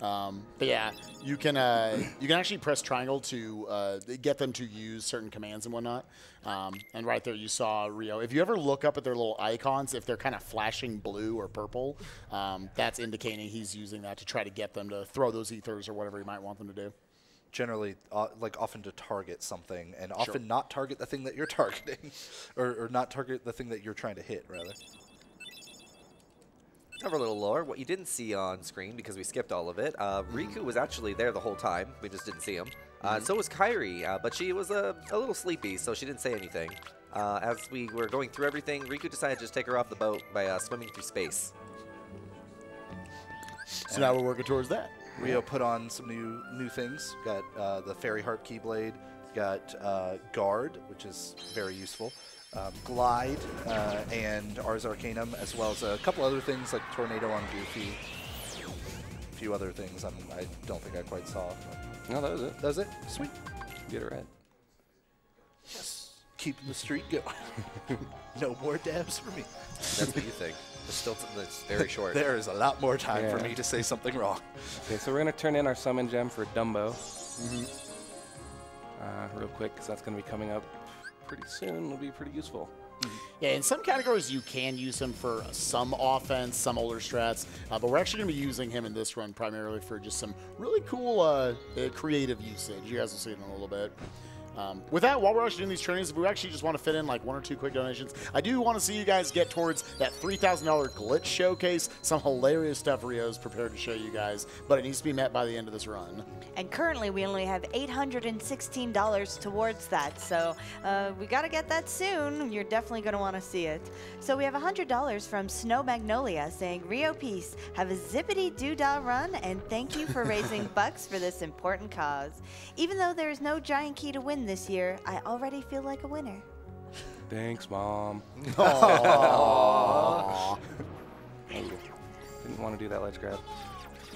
But yeah, you can actually press triangle to get them to use certain commands and whatnot. And right there you saw Rio. If you ever look up at their little icons, if they're kind of flashing blue or purple, that's indicating he's using that to try to get them to throw those ethers or whatever he might want them to do. Generally, like often to target something, and often not target the thing that you're targeting, or not target the thing that you're trying to hit, rather. Cover a little lore. What you didn't see on screen, because we skipped all of it, Riku was actually there the whole time. We just didn't see him. So was Kairi, but she was a little sleepy, so she didn't say anything. As we were going through everything, Riku decided to just take her off the boat by swimming through space. So now we're working towards that. Rio put on some new things. Got the Fairy Heart Keyblade. Got Guard, which is very useful. Glide and Ars Arcanum, as well as a couple other things like Tornado on Goofy. A few other things I don't think I quite saw. No, that was it. That was it? Sweet. Get it right. Yes. Keeping the streak going. No more dabs for me. That's what you think. It's very short. There is a lot more time for me to say something wrong. Okay, so we're going to turn in our summon gem for Dumbo. Real quick, because that's going to be coming up pretty soon. It'll be pretty useful. Yeah, in some categories you can use him for some offense, some older strats, but we're actually going to be using him in this run primarily for just some really cool creative usage. You guys will see it in a little bit. With that, while we're actually doing these trainings, if we actually just want to fit in like 1 or 2 quick donations, I do want to see you guys get towards that $3,000 glitch showcase. Some hilarious stuff Rio's prepared to show you guys, but it needs to be met by the end of this run. And currently, we only have $816 towards that, so we got to get that soon. You're definitely going to want to see it. So we have $100 from Snow Magnolia saying, RioPeace, have a zippity-doo-dah run, and thank you for raising bucks for this important cause. Even though there is no giant key to win this year, I already feel like a winner. Thanks, Mom. Aww. Didn't want to do that ledge grab.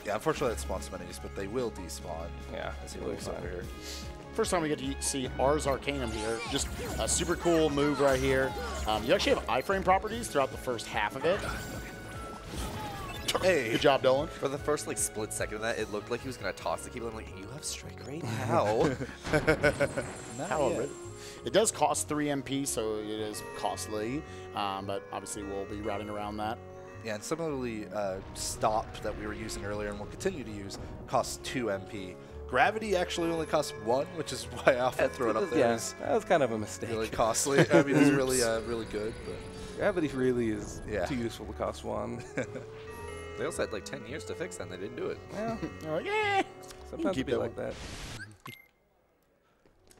Yeah, unfortunately it spawns minis, but they will despawn. Yeah, As he really moves over here. First time we get to see Ars Arcanum here. Just a super cool move right here. You actually have iframe properties throughout the first half of it. Hey. Good job, Dylan. For the first like split second of that, it looked like he was gonna toss the keyblade. I'm like, you have strike rate? How? How already? It does cost 3 MP, so it is costly, but obviously we'll be routing around that. Yeah, and similarly, Stop that we were using earlier and will continue to use costs 2 MP. Gravity actually only costs 1, which is why I often throw it up there. Yes, that was kind of a mistake. Really costly. I mean, it's really, really good. But Gravity really is Yeah. too useful to cost 1. They also had like 10 years to fix that, and they didn't do it. Well, You're like, yeah. sometimes keep it'd be that like that.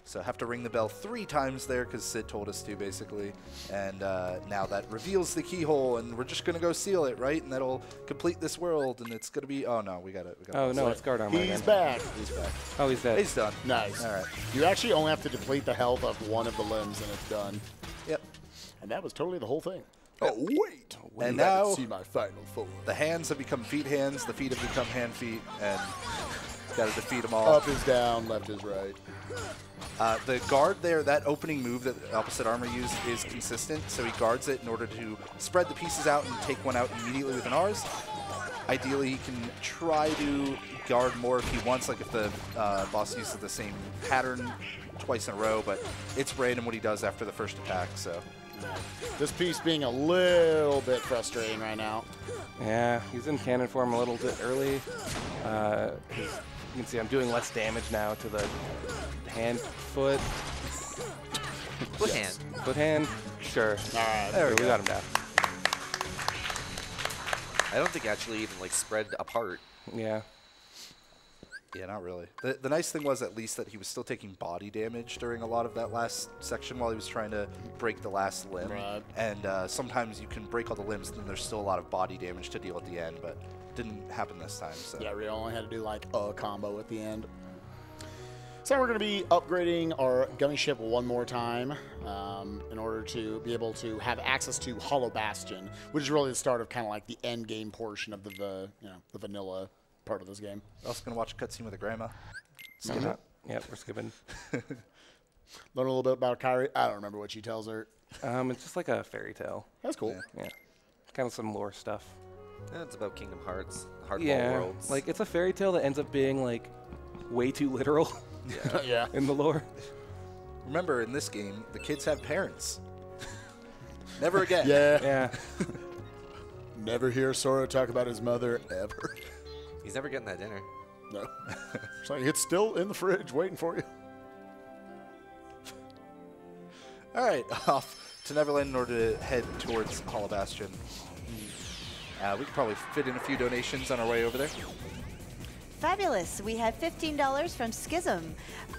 So have to ring the bell 3 times there because Sid told us to, basically. And now that reveals the keyhole, and we're just going to go seal it, right? And that'll complete this world, and it's going to be... Oh, no, we got it. Oh, no, it's guard armor He's again. back. He's back. Oh, he's dead. He's done. Nice. All right. You actually only have to deplete the health of one of the limbs, and it's done. Yep. And that was totally the whole thing. Oh, wait. And now see my final form. the hands have become feet hands, the feet have become hand feet, and got to defeat them all. Up is down, left is right. The guard there, that opening move that opposite armor used is consistent, so he guards it in order to spread the pieces out and take one out immediately with an R's. Ideally, he can try to guard more if he wants, like if the boss uses the same pattern twice in a row, but it's random what he does after the first attack, so... This piece being a little bit frustrating right now. Yeah, he's in cannon form a little bit early. You can see I'm doing less damage now to the hand, foot. Foot hand. Foot hand? Sure. All right. There we got him down. I don't think actually even like spread apart. Yeah. Yeah, not really. The nice thing was at least that he was still taking body damage during a lot of that last section while he was trying to break the last limb. Right. And sometimes you can break all the limbs and then there's still a lot of body damage to deal at the end, but didn't happen this time. So. Yeah, we only had to do like a combo at the end. So we're going to be upgrading our gummy ship one more time in order to be able to have access to Hollow Bastion, which is really the start of kind of like the end game portion of the vanilla part of this game. Also going to watch a cutscene with a grandma. Skip it. Yep, we're skipping. Learn a little bit about Kyrie. I don't remember what she tells her. It's just like a fairy tale. That's cool. Yeah. Kind of some lore stuff. Yeah, it's about Kingdom Hearts, Hardball Yeah. Worlds. Like, it's a fairy tale that ends up being, like, way too literal Yeah. in the lore. Remember, in this game, the kids have parents. Never again. Yeah. Yeah. Never hear Sora talk about his mother ever. He's never getting that dinner. No. It's like it's still in the fridge waiting for you. All right, off to Neverland in order to head towards Hollow Bastion. We could probably fit in a few donations on our way over there. Fabulous. We have $15 from Schism.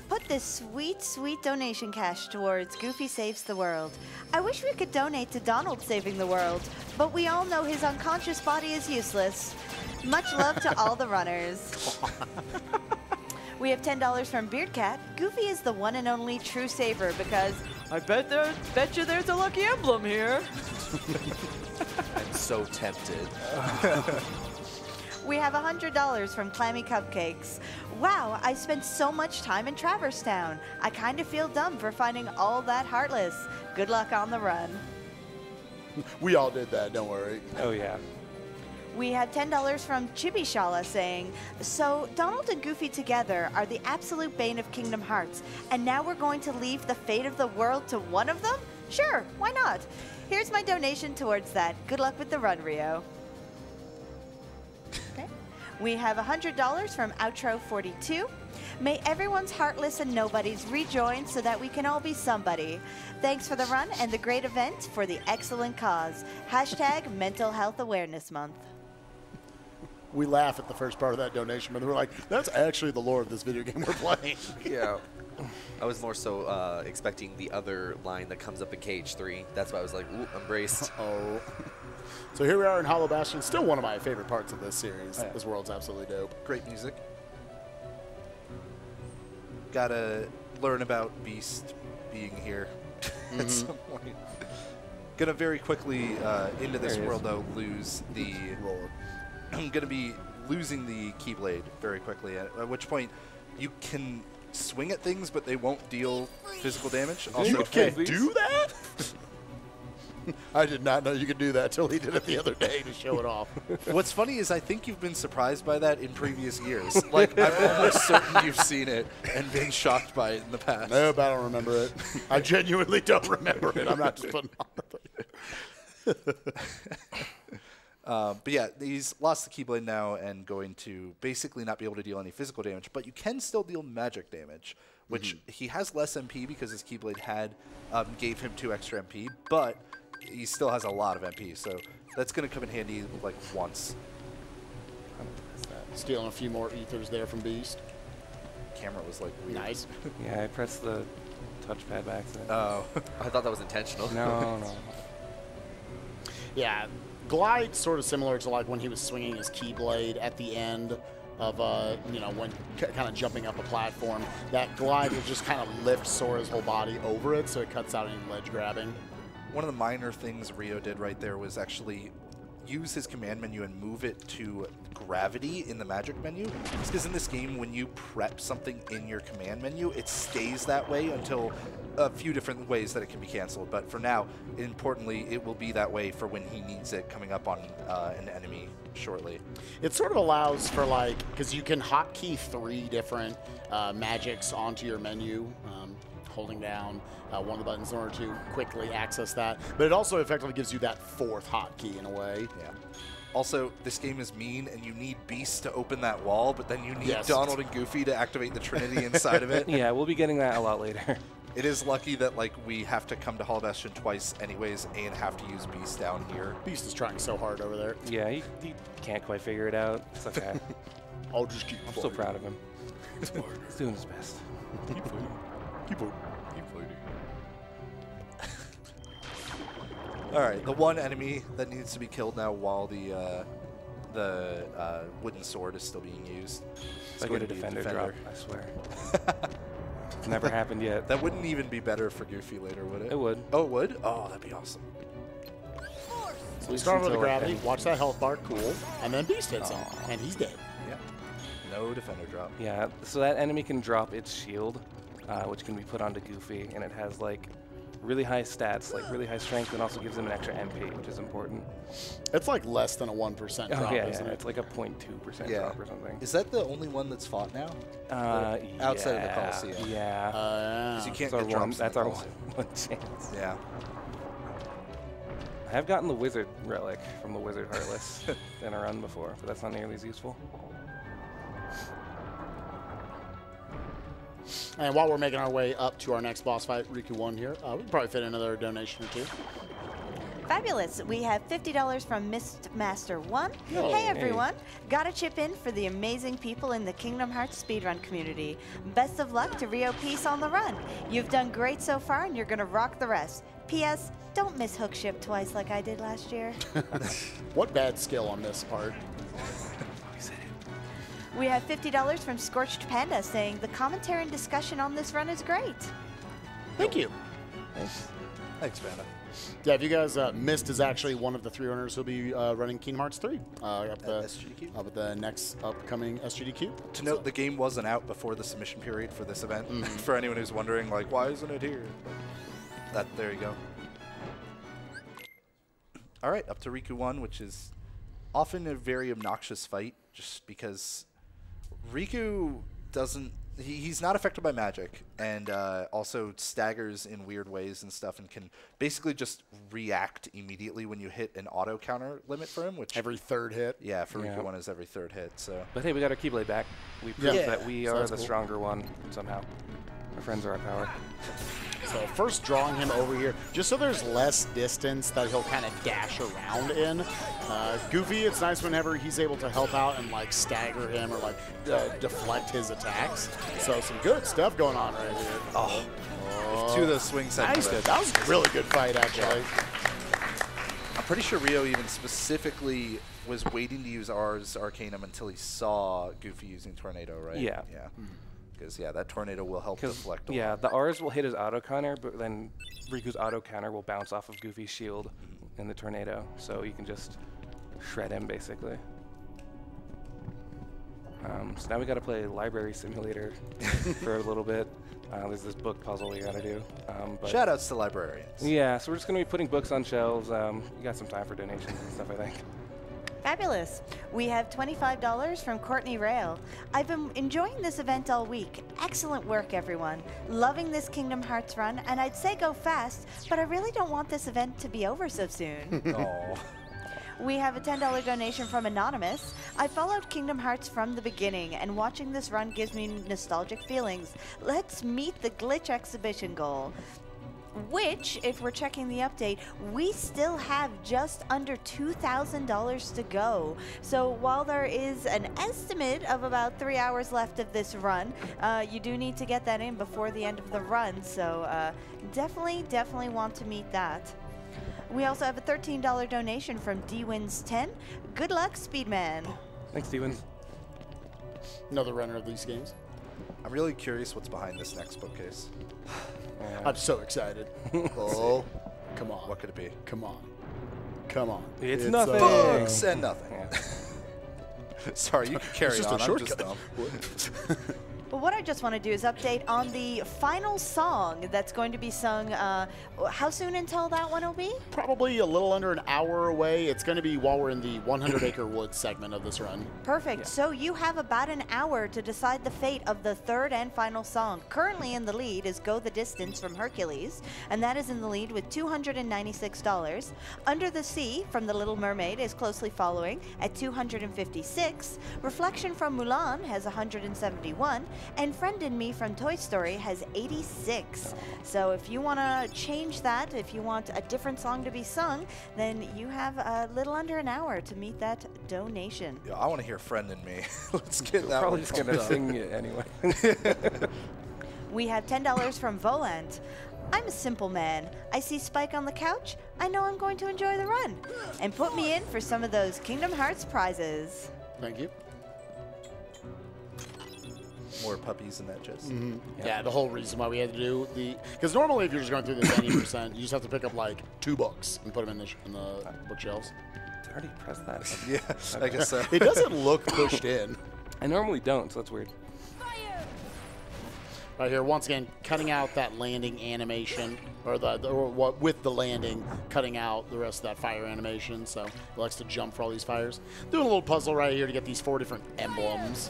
Put this sweet, sweet donation cash towards Goofy Saves the World. I wish we could donate to Donald saving the world, but we all know his unconscious body is useless. Much love to all the runners. We have $10 from Beardcat. Goofy is the one and only true saver because I bet you there's a lucky emblem here. I'm so tempted. We have $100 from Clammy Cupcakes. Wow, I spent so much time in Traverse Town. I kind of feel dumb for finding all that heartless. Good luck on the run. We all did that, don't worry. Oh, yeah. We have $10 from Chibishala saying, so Donald and Goofy together are the absolute bane of Kingdom Hearts, and now we're going to leave the fate of the world to one of them? Sure, why not? Here's my donation towards that. Good luck with the run, Rio. Okay. We have $100 from Outro 42. May everyone's heartless and nobodies rejoin so that we can all be somebody. Thanks for the run and the great event for the excellent cause. Hashtag Mental Health Awareness Month. We laugh at the first part of that donation, but we're like, that's actually the lore of this video game we're playing. Yeah. I was more so expecting the other line that comes up in KH3. That's why I was like, ooh, I'm braced. Oh. So here we are in Hollow Bastion. Still one of my favorite parts of this series. Oh, yeah. This world's absolutely dope. Great music. Gotta learn about Beast being here at some point. Gonna very quickly, into this world, though, lose the... Roar. I'm gonna be losing the Keyblade very quickly, at which point you can swing at things, but they won't deal physical damage. Also, You can do that? I did not know you could do that till he did it the other day to show it off. What's funny is I think you've been surprised by that in previous years. Like, I'm almost certain you've seen it and been shocked by it in the past. Nope, I don't remember it. I genuinely don't remember it. I'm not just putting on the thing. But yeah, he's lost the Keyblade now and going to basically not be able to deal any physical damage, but you can still deal magic damage, which he has less MP because his Keyblade gave him 2 extra MP, but he still has a lot of MP, so that's going to come in handy like once. Stealing a few more ethers there from Beast. Camera was like weird. Nice. Yeah, I pressed the touchpad by accident. Oh. I thought that was intentional. No. Yeah, Glide sort of similar to like when he was swinging his Keyblade at the end of, when kind of jumping up a platform. That Glide will just kind of lift Sora's whole body over it, so it cuts out any ledge grabbing. One of the minor things Rio did right there was actually use his command menu and move it to gravity in the magic menu. It's because in this game, when you prep something in your command menu, it stays that way until a few different ways that it can be canceled. But for now, importantly, it will be that way for when he needs it coming up on an enemy shortly. It sort of allows for like, because you can hotkey 3 different magics onto your menu, holding down one of the buttons in order to quickly access that. But it also effectively gives you that 4th hotkey in a way. Yeah. Also, this game is mean, and you need Beast to open that wall, but then you need Yes. Donald and Goofy to activate the Trinity inside of it. Yeah, we'll be getting that a lot later. It is lucky that like we have to come to Hollow Bastion twice anyways and have to use Beast down here. Beast is trying so hard over there. Yeah, he can't quite figure it out. It's okay. I'll just keep I'm so proud of him. He's doing his best. Keep fighting. Keep fighting. All right, the one enemy that needs to be killed now while the wooden sword is still being used. It's like a defender drop, I swear. It's never happened yet. That wouldn't even be better for Goofy later, would it? It would. Oh, it would? Oh, that'd be awesome. So we start with the gravity, watch that health bar, cool, and then Beast hits him, and he's dead. Yeah. No defender drop. Yeah, so that enemy can drop its shield, which can be put onto Goofy, and it has like really high stats, like really high strength, and also gives him an extra MP, which is important. It's like less than a 1% drop, isn't it? It's like a 0.2% drop or something. Is that the only one that's fought now? Outside of the Coliseum. Yeah. Because you can't That's get drops. That's our one chance. Yeah. I have gotten the Wizard Relic from the Wizard Heartless in a run before, but that's not nearly as useful. And while we're making our way up to our next boss fight, Riku 1 here, we can probably fit another donation or 2. Fabulous. We have $50 from Mistmaster 1. Hey, everyone. Gotta chip in for the amazing people in the Kingdom Hearts speedrun community. Best of luck to RioPeace on the run. You've done great so far, and you're going to rock the rest. P.S. Don't miss hook ship twice like I did last year. What bad skill on this part? We have $50 from Scorched Panda saying the commentary and discussion on this run is great. Thank you. Thanks. Thanks, Vanna. Yeah, if you guys Mist is actually one of the 3 runners who'll be running Kingdom Hearts 3 up at the next upcoming SGDQ. To note, the game wasn't out before the submission period for this event. For anyone who's wondering, like, why isn't it here? There you go. All right, up to Riku 1, which is often a very obnoxious fight, just because Riku doesn't He's not affected by magic, and also staggers in weird ways and stuff, and can basically just react immediately when you hit an auto counter limit for him, which every third hit. Yeah, for Riku 1 is every third hit. So, but hey, we got our Keyblade back. We proved that we are the stronger one somehow. Our friends are our power. So first drawing him over here, just so there's less distance that he'll kind of dash around in. Goofy, it's nice whenever he's able to help out and like stagger him or like deflect his attacks. So some good stuff going on right here. Oh. Two of those swings. Nice. That was a really good fight, actually. I'm pretty sure Rio even specifically was waiting to use R's Arcanum until he saw Goofy using Tornado, right? Yeah. Yeah. Because, that Tornado will help deflect a lot. Yeah, the R's will hit his auto counter, but then Riku's auto counter will bounce off of Goofy's shield in the Tornado, so you can just shred him, basically. So now we got to play Library Simulator for a little bit. There's this book puzzle we got to do. Shoutouts to librarians. Yeah, so we're just going to be putting books on shelves. We got some time for donations and stuff, I think. Fabulous. We have $25 from Courtney Rail. I've been enjoying this event all week. Excellent work, everyone. Loving this Kingdom Hearts run, and I'd say go fast, but I really don't want this event to be over so soon. Oh. We have a $10 donation from Anonymous. I followed Kingdom Hearts from the beginning, and watching this run gives me nostalgic feelings. Let's meet the glitch exhibition goal. Which, if we're checking the update, we still have just under $2,000 to go. So while there is an estimate of about 3 hours left of this run, you do need to get that in before the end of the run. So definitely want to meet that. We also have a $13 donation from DWins10. Good luck, Speedman. Thanks, DWins. Another runner of these games. I'm really curious what's behind this next bookcase. I'm so excited. Oh, come on. What could it be? Come on. Come on. It's nothing. Books and nothing. Yeah. Sorry, you can carry just on. a I'm shortcut. just dumb. Well, what I just want to do is update on the final song that's going to be sung. How soon until that one will be? Probably a little under an hour away. It's going to be while we're in the 100-acre woods segment of this run. Perfect. Yeah. So you have about an hour to decide the fate of the third and final song. Currently in the lead is Go the Distance from Hercules, and that is in the lead with $296. Under the Sea from The Little Mermaid is closely following at $256. Reflection from Mulan has $171. And Friend in Me from Toy Story has $86. So if you want to change that, if you want a different song to be sung, then you have a little under an hour to meet that donation. Yeah, I want to hear Friend in Me. Let's get that Probably one just going to sing it anyway. We have $10 from Volant. I'm a simple man. I see Spike on the couch. I know I'm going to enjoy the run. And put me in for some of those Kingdom Hearts prizes. Thank you. More puppies in that chest. Mm-hmm. Yeah, the whole reason why we had to do the... Because normally if you're just going through this 90%, you just have to pick up like 2 books and put them in the bookshelves. I already pressed that. Yeah, I guess so. It doesn't look pushed in. I normally don't, so that's weird. Right here, once again, cutting out that landing animation, or what with the landing, cutting out the rest of that fire animation. So he likes to jump for all these fires. Doing a little puzzle right here to get these 4 different emblems.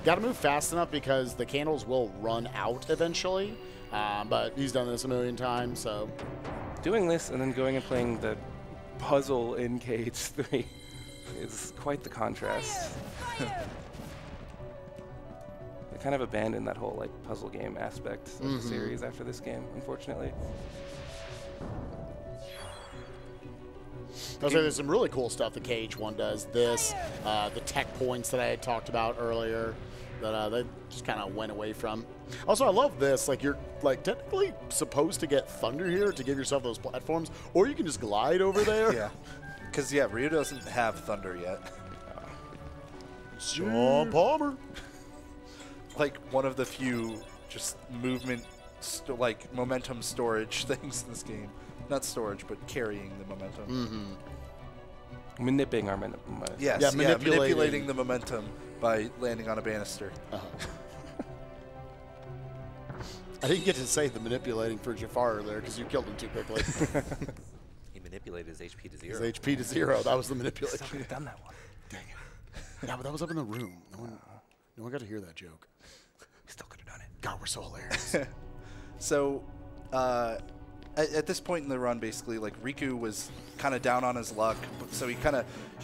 Got to move fast enough because the candles will run out eventually. But he's done this a million times, so. Doing this and then going and playing the puzzle in KH3 is quite the contrast. They kind of abandoned that whole like puzzle game aspect of the series after this game, unfortunately. I'll say there's some really cool stuff that KH1 does. This, the tech points that I had talked about earlier that they just kind of went away from. Also, I love this. Like, you're like technically supposed to get thunder here to give yourself those platforms, or you can just glide over there. Yeah. Because, yeah, Ryu doesn't have thunder yet. John Palmer. Like, one of the few just movement, like, momentum storage things in this game. Not storage, but carrying the momentum. Manipulating our momentum. Yes, Yeah, yeah, manipulating the momentum by landing on a banister. I didn't get to say the manipulating for Jafar earlier because you killed him too quickly. He manipulated his HP to 0. His HP to 0. That was the manipulation. Still could have done that one. Dang it. Yeah, but that was up in the room. No one got to hear that joke. Still could have God, we're so hilarious. So, at this point in the run, basically, like, Riku was kind of down on his luck, so he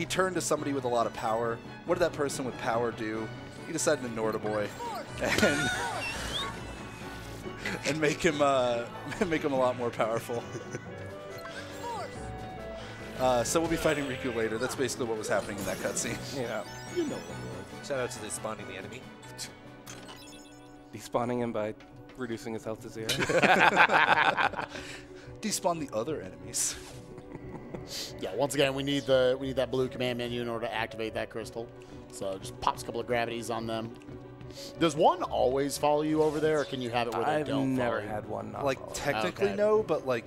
turned to somebody with a lot of power. What did that person with power do? He decided to Norda Boy and make him a lot more powerful. So we'll be fighting Riku later. That's basically what was happening in that cutscene. Yeah. Shout out to despawning the enemy. Despawning him by reducing his health to 0. Despawn the other enemies. Yeah, once again, we need that blue command menu in order to activate that crystal. So just pops a couple of gravities on them. Does one always follow you over there, or can you have it where they don't I've never follow you? had one not Like, follow. technically Okay. no, but, like,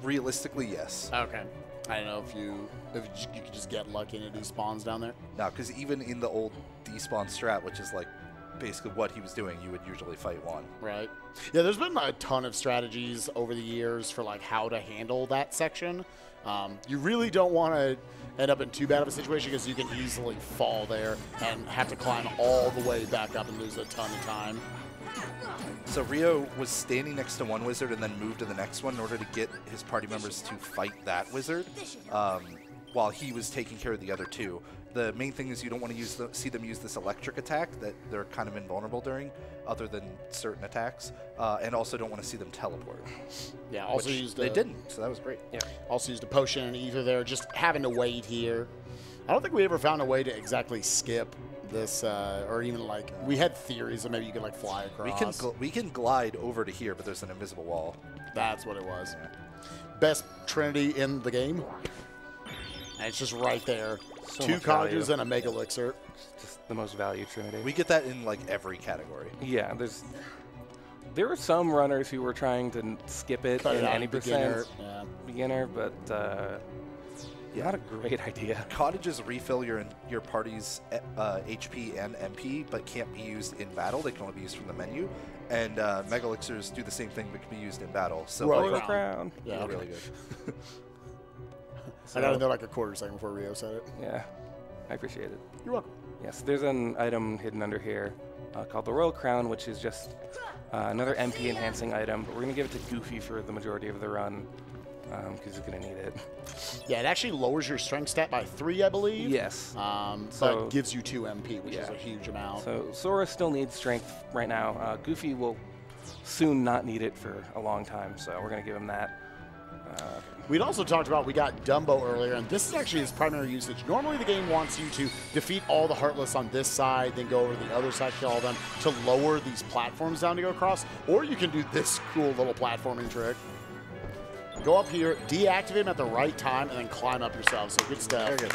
realistically, yes. Okay. I don't know if you could just get lucky and it despawns down there. No, because even in the old despawn strat, which is, like, basically what he was doing, you would usually fight one. Right. Yeah, there's been a ton of strategies over the years for, like, how to handle that section. You really don't want to end up in too bad of a situation because you can easily fall there and have to climb all the way back up and lose a ton of time. So Rio was standing next to one wizard and then moved to the next one in order to get his party members to fight that wizard while he was taking care of the other two. The main thing is you don't want to see them use this electric attack that they're kind of invulnerable during, other than certain attacks, and also don't want to see them teleport. Yeah, also which used they didn't, so that was great. Yeah. Also used a potion and either there, just having to wait here. I don't think we ever found a way to exactly skip this, or even like we had theories that maybe you could like fly across. We can glide over to here, but there's an invisible wall. That's what it was. Best Trinity in the game. And it's just right there. So 2 much colleges value. and a mega elixir. Just the most value trinity. We get that in like every category. Yeah, there were some runners who were trying to skip it Cut it in out any in beginner, percent beginner, but not a great idea. Cottages refill your party's HP and MP, but can't be used in battle. They can only be used from the menu. And Mega Elixirs do the same thing, but can be used in battle. So Royal Royal Crown. Crown. Yeah, really good. I got in there like a quarter second before Rio said it. Yeah, I appreciate it. You're welcome. Yes, there's an item hidden under here called the Royal Crown, which is just another MP enhancing item, but we're going to give it to Goofy for the majority of the run because he's going to need it. Yeah, it actually lowers your strength stat by 3, I believe. Yes. But So- gives you 2 MP, which is Yeah. a huge amount. So Sora still needs strength right now. Goofy will soon not need it for a long time, so we're going to give him that. We'd also talked about, we got Dumbo earlier, and this is actually his primary usage. Normally the game wants you to defeat all the Heartless on this side, then go over to the other side, kill all them, to lower these platforms down to go across. Or you can do this cool little platforming trick. Go up here, deactivate them at the right time, and then climb up yourself. So good stuff. Very good.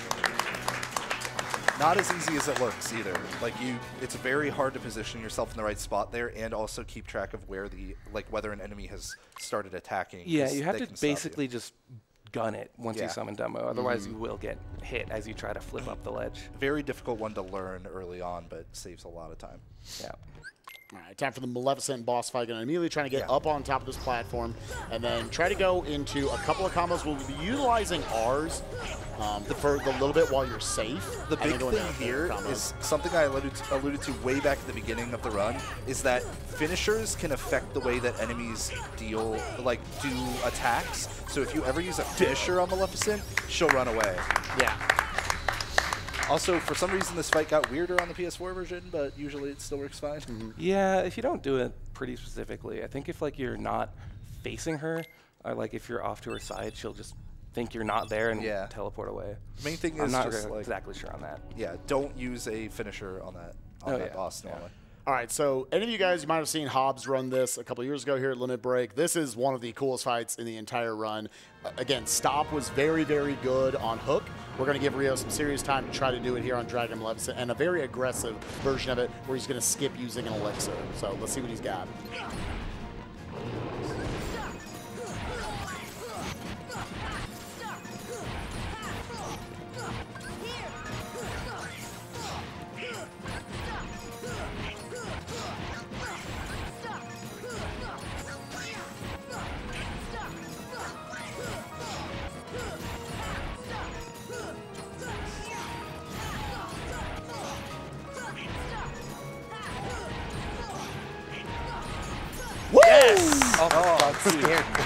Not as easy as it looks either. Like it's very hard to position yourself in the right spot there, and also keep track of whether an enemy has started attacking. Yeah, 'cause you have they to can stop you. basically just gun it once you Yeah. summon Dumbo. Otherwise, you will get hit as you try to flip up the ledge. Very difficult one to learn early on, but saves a lot of time. Yeah. All right, time for the Maleficent boss fight. Going to immediately trying to get up on top of this platform and then try to go into a couple of combos. We'll be utilizing R's for a little bit while you're safe. The and big then go into thing the here combos. is something I alluded to way back at the beginning of the run, is that finishers can affect the way that enemies do attacks. So if you ever use a finisher on Maleficent, she'll run away. Yeah. Also, for some reason, this fight got weirder on the PS4 version, but usually it still works fine. Yeah, if you don't do it pretty specifically, I think if you're not facing her, or if you're off to her side, she'll just think you're not there and teleport away. Main thing I'm is not just exactly sure on that. Yeah, don't use a finisher on that boss normally. All right, so any of you guys, you might have seen Hobbs run this a couple years ago here at Limit Break. This is one of the coolest fights in the entire run. Again, Stop was very, very good on Hook. We're going to give Rio some serious time to try to do it here on Dragon Maleficent, and a very aggressive version of it where he's going to skip using an elixir. So let's see what he's got.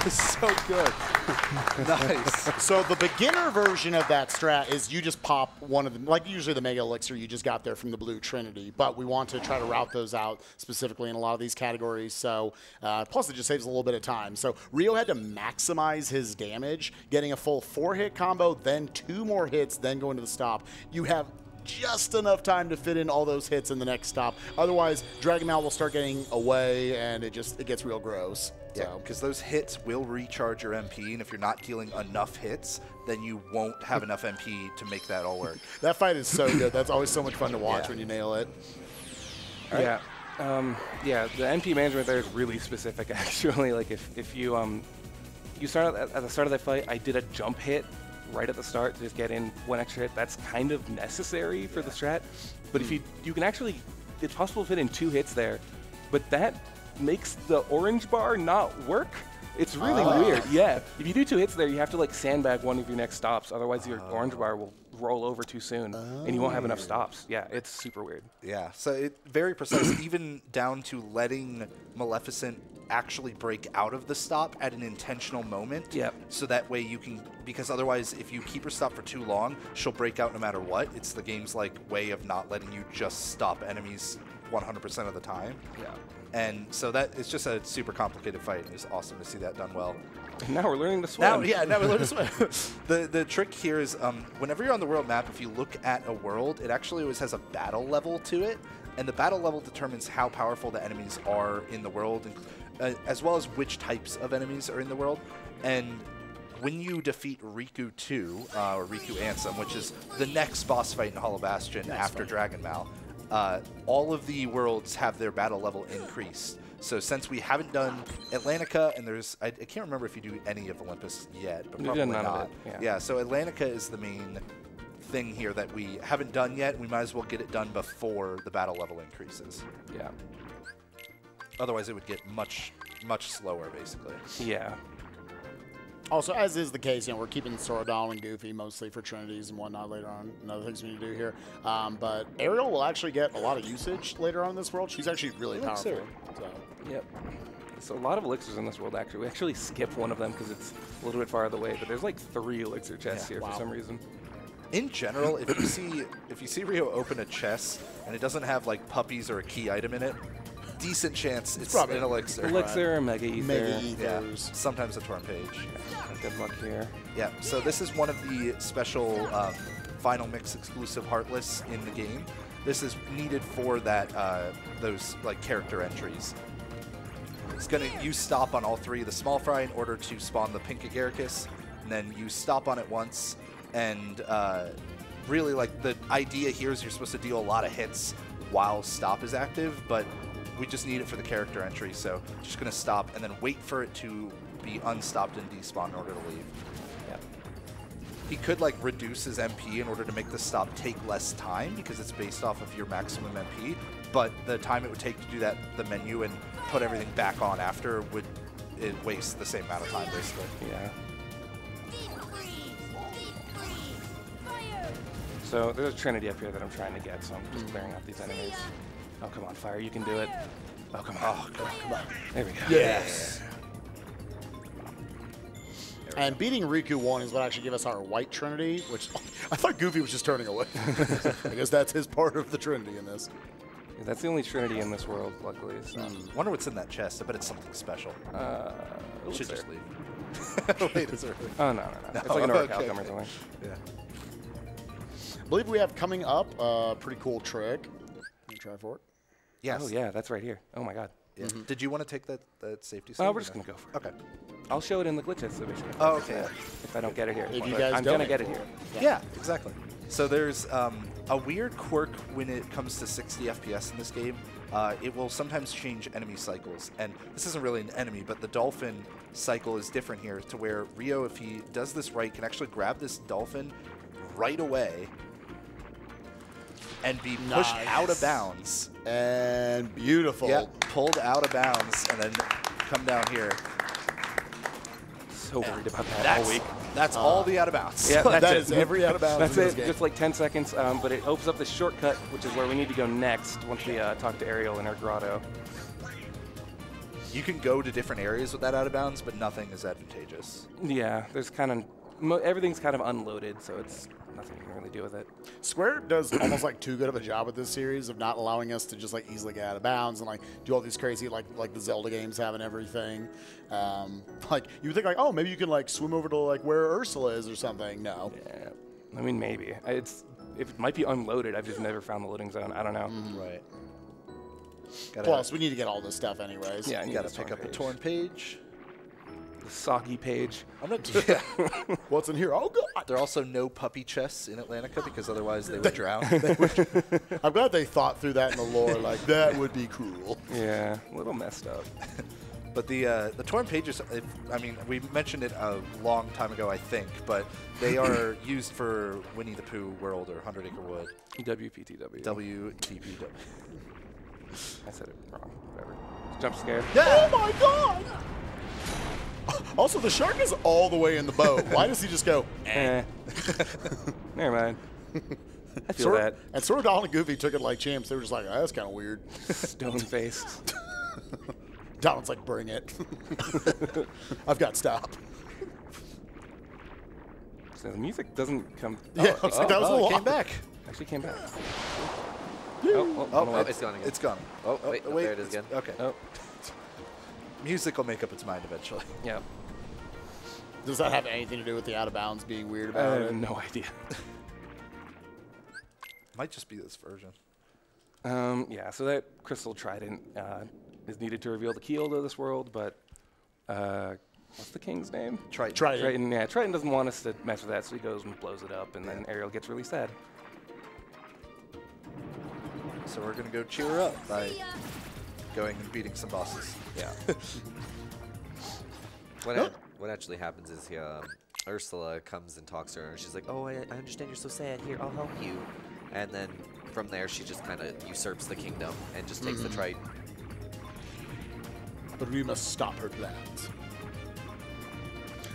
So good. Nice. So the beginner version of that strat is you just pop one of them, like usually the Mega Elixir you just got there from the Blue Trinity, but we want to try to route those out specifically in a lot of these categories. So plus it just saves a little bit of time. So Rio had to maximize his damage, getting a full 4-hit combo, then 2 more hits, then going to the stop. You have just enough time to fit in all those hits in the next stop. Otherwise, Dragon Mount will start getting away, and it gets real gross. Yeah, because those hits will recharge your MP, and if you're not dealing enough hits, then you won't have enough MP to make that all work. That fight is so good. That's always so much fun to watch when you nail it. Yeah. Yeah, the MP management there is really specific, actually. Like, if you start at the start of that fight, I did a jump hit right at the start to just get in 1 extra hit. That's kind of necessary for the strat. But if you can actually, it's possible to fit in 2 hits there, but that makes the orange bar not work. It's really weird. Yeah, if you do 2 hits there, you have to like sandbag one of your next stops. Otherwise, your orange bar will roll over too soon, and you won't have enough stops. Yeah, it's super weird. Yeah, so it very precise, even down to letting Maleficent actually break out of the stop at an intentional moment. Yep. So that way you can, because otherwise if you keep her stop for too long, she'll break out no matter what. It's the game's like way of not letting you just stop enemies 100% of the time. Yeah. And so that it's just a super complicated fight, and it's awesome to see that done well. And now we're learning to swim. Now we learn to swim. The trick here is whenever you're on the world map, if you look at a world, it actually always has a battle level to it, and the battle level determines how powerful the enemies are in the world, as well as which types of enemies are in the world. And when you defeat Riku 2, or Riku Ansem, which is the next boss fight in Hollow Bastion after Dragon Mal, all of the worlds have their battle level increased. So since we haven't done Atlantica, and I can't remember if you do any of Olympus yet, but probably none not. of it, yeah. So Atlantica is the main thing here that we haven't done yet. We might as well get it done before the battle level increases. Yeah. Otherwise, it would get much, much slower, basically. Yeah. Also, as is the case, we're keeping Sora, Donald, and Goofy mostly for Trinities and whatnot later on, and other things we need to do here. But Ariel will actually get a lot of usage later on in this world. She's actually really powerful. So. Yep. So a lot of elixirs in this world, actually. We actually skip one of them because it's a little bit farther away, but there's like 3 elixir chests here for some reason. In general, if you see Rio open a chest and it doesn't have like puppies or a key item in it, decent chance it's probably an elixir. Elixir or Mega Ether. Mega Ethers. Yeah, sometimes a Torn Page. Good luck here. Yeah, so this is one of the special Final Mix exclusive Heartless in the game. This is needed for that those like character entries. It's going to use stop on all 3 of the small fry in order to spawn the pink Agaricus, and then you stop on it once, and really like the idea here is you're supposed to deal a lot of hits while stop is active, but we just need it for the character entry, so just going to stop and then wait for it to be unstopped and despawn in order to leave. Yep. He could like reduce his MP in order to make the stop take less time because it's based off of your maximum MP, but the time it would take to do that, the menu and put everything back on after, would it waste the same amount of time basically. Yeah. So there's a Trinity up here that I'm trying to get, so I'm just clearing out these enemies. Oh, come on, Fire, you can do it. Oh, come on. Oh, come on. There we go. Yes. And beating Riku 1 is what actually gave us our white Trinity, which I thought Goofy was just turning away. I guess that's his part of the Trinity in this. Yeah, that's the only Trinity in this world, luckily. So. Wonder what's in that chest. I bet it's something special. Should just leave. Wait, is there? Oh, no. It's like an Orichalcum or something. Yeah. I believe we have coming up a pretty cool trick. Can you try for it? Yes. Oh, yeah, that's right here. Oh, my God. Yeah. Did you want to take that safety? Oh, we're just going to go for it. Okay. I'll show it in the glitch exhibition. Oh, okay. If I don't get it here. If you guys I'm going to get it here. Yeah, exactly. So there's a weird quirk when it comes to 60 FPS in this game. It will sometimes change enemy cycles. And this isn't really an enemy, but the dolphin cycle is different here to where Rio, if he does this right, can actually grab this dolphin right away and be pushed out of bounds. And beautiful. Yep, pulled out of bounds and then come down here. So worried about that all week. That's all the out of bounds. Yeah, that is every out of bounds. That's in this it. game. Just like 10 seconds, but it opens up this shortcut, which is where we need to go next once we talk to Ariel in her grotto. You can go to different areas with that out of bounds, but nothing is advantageous. Yeah, there's kind of everything's kind of unloaded, so it's nothing you can really do with it. Square does almost like too good of a job with this series of not allowing us to just like easily get out of bounds and like do all these crazy like the Zelda games have and everything. Like you would think like, oh, maybe you can like swim over to like where Ursula is or something. No. Yeah, I mean maybe it might be unloaded. I've just never found the loading zone. I don't know. Right. Plus, we need to get all this stuff anyways. Yeah, you got to pick up the torn page. The soggy page. I'm not. Yeah. What's in here? Oh God! There are also no puppy chests in Atlantica because otherwise they would drown. I'm glad they thought through that in the lore. Like that would be cruel. Yeah, a little messed up. But the torn pages, I mean, we mentioned it a long time ago, I think, but they are used for Winnie the Pooh World or 100 Acre Wood. WPTW. WTPW. I said it wrong. Whatever. Jump scare. Yeah. Oh my God! Also, the shark is all the way in the boat. Why does he just go? Eh. Never mind. I feel that. And sort of Donald and Goofy took it like champs. They were just like, oh, that's kind of weird. Stone faced. Donald's like, bring it. I've got stop. So the music doesn't come. Yeah, that was a little came back. Actually came back. Oh, it's gone again. It's gone. Oh, wait, no, there it is again. Okay. Oh. Music will make up its mind eventually. Yeah. Does that have anything to do with the out of bounds being weird about it? No idea. Might just be this version. Yeah, so that crystal trident is needed to reveal the keel to this world, but what's the king's name? Trident. Yeah, Triton doesn't want us to mess with that, so he goes and blows it up, and then Ariel gets really sad. So we're going to go cheer her up by going and beating some bosses. Yeah. What actually happens is Ursula comes and talks to her, and she's like, oh, I understand you're so sad. Here, I'll help you. And then from there, she just kind of usurps the kingdom and just takes the Triton. But we must stop her plans.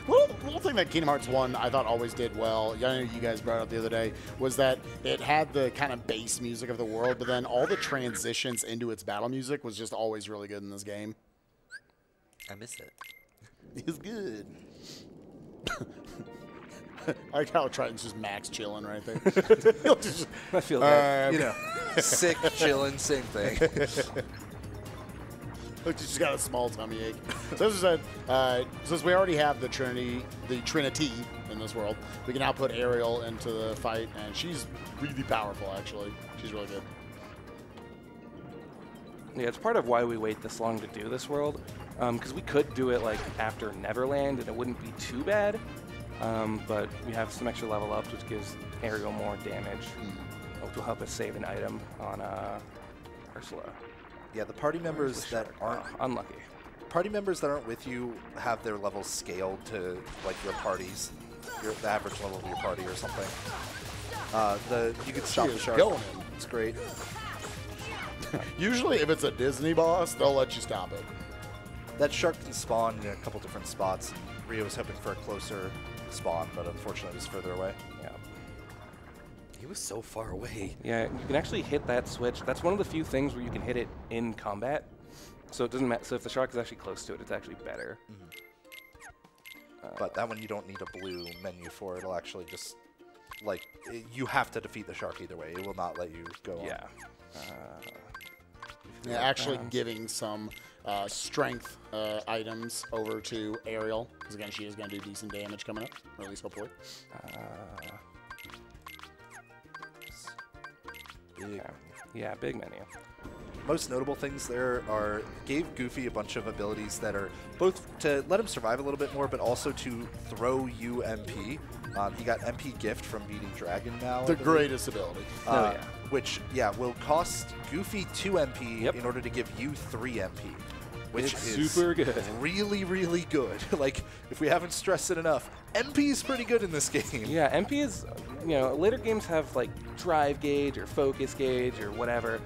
Well, the little thing that Kingdom Hearts 1 I thought always did well, I know you guys brought it up the other day, was that it had the kind of bass music of the world, but then all the transitions into its battle music was just always really good in this game. I miss it. It's good. I like how Triton's just max chilling right there. I feel that. You know, sick, chilling, same thing. Look, she's got a small tummy ache. So as I said, since we already have the Trinity in this world, we can now put Ariel into the fight, and she's really powerful, actually. She's really good. Yeah, it's part of why we wait this long to do this world, because we could do it like after Neverland, and it wouldn't be too bad. But we have some extra level ups, which gives Ariel more damage, which will help us save an item on Ursula. Yeah, the party members that aren't unlucky. Party members that aren't with you have their levels scaled to like your parties, the average level of your party or something. You could stop the shark. It's great. Usually, if it's a Disney boss, they'll let you stop it. That shark can spawn in a couple different spots. And Rio was hoping for a closer spawn, but unfortunately, it was further away. Yeah. He was so far away. Yeah, you can actually hit that switch. That's one of the few things where you can hit it in combat. So it doesn't matter. So if the shark is actually close to it, it's actually better. But that one you don't need a blue menu for. It'll actually just, like, you have to defeat the shark either way. It will not let you go on. Yeah. Yeah, actually giving some strength items over to Ariel, because again, she is going to do decent damage coming up, or at least hopefully. Yeah, big menu. Most notable things there are gave Goofy a bunch of abilities that are both to let him survive a little bit more, but also to throw you MP. He got MP gift from beating Dragon now. The greatest ability. Which, will cost Goofy 2 MP in order to give you 3 MP. Which is super good. Really, really good. Like, if we haven't stressed it enough, MP is pretty good in this game. Yeah, MP is, later games have like drive gauge or focus gauge or whatever.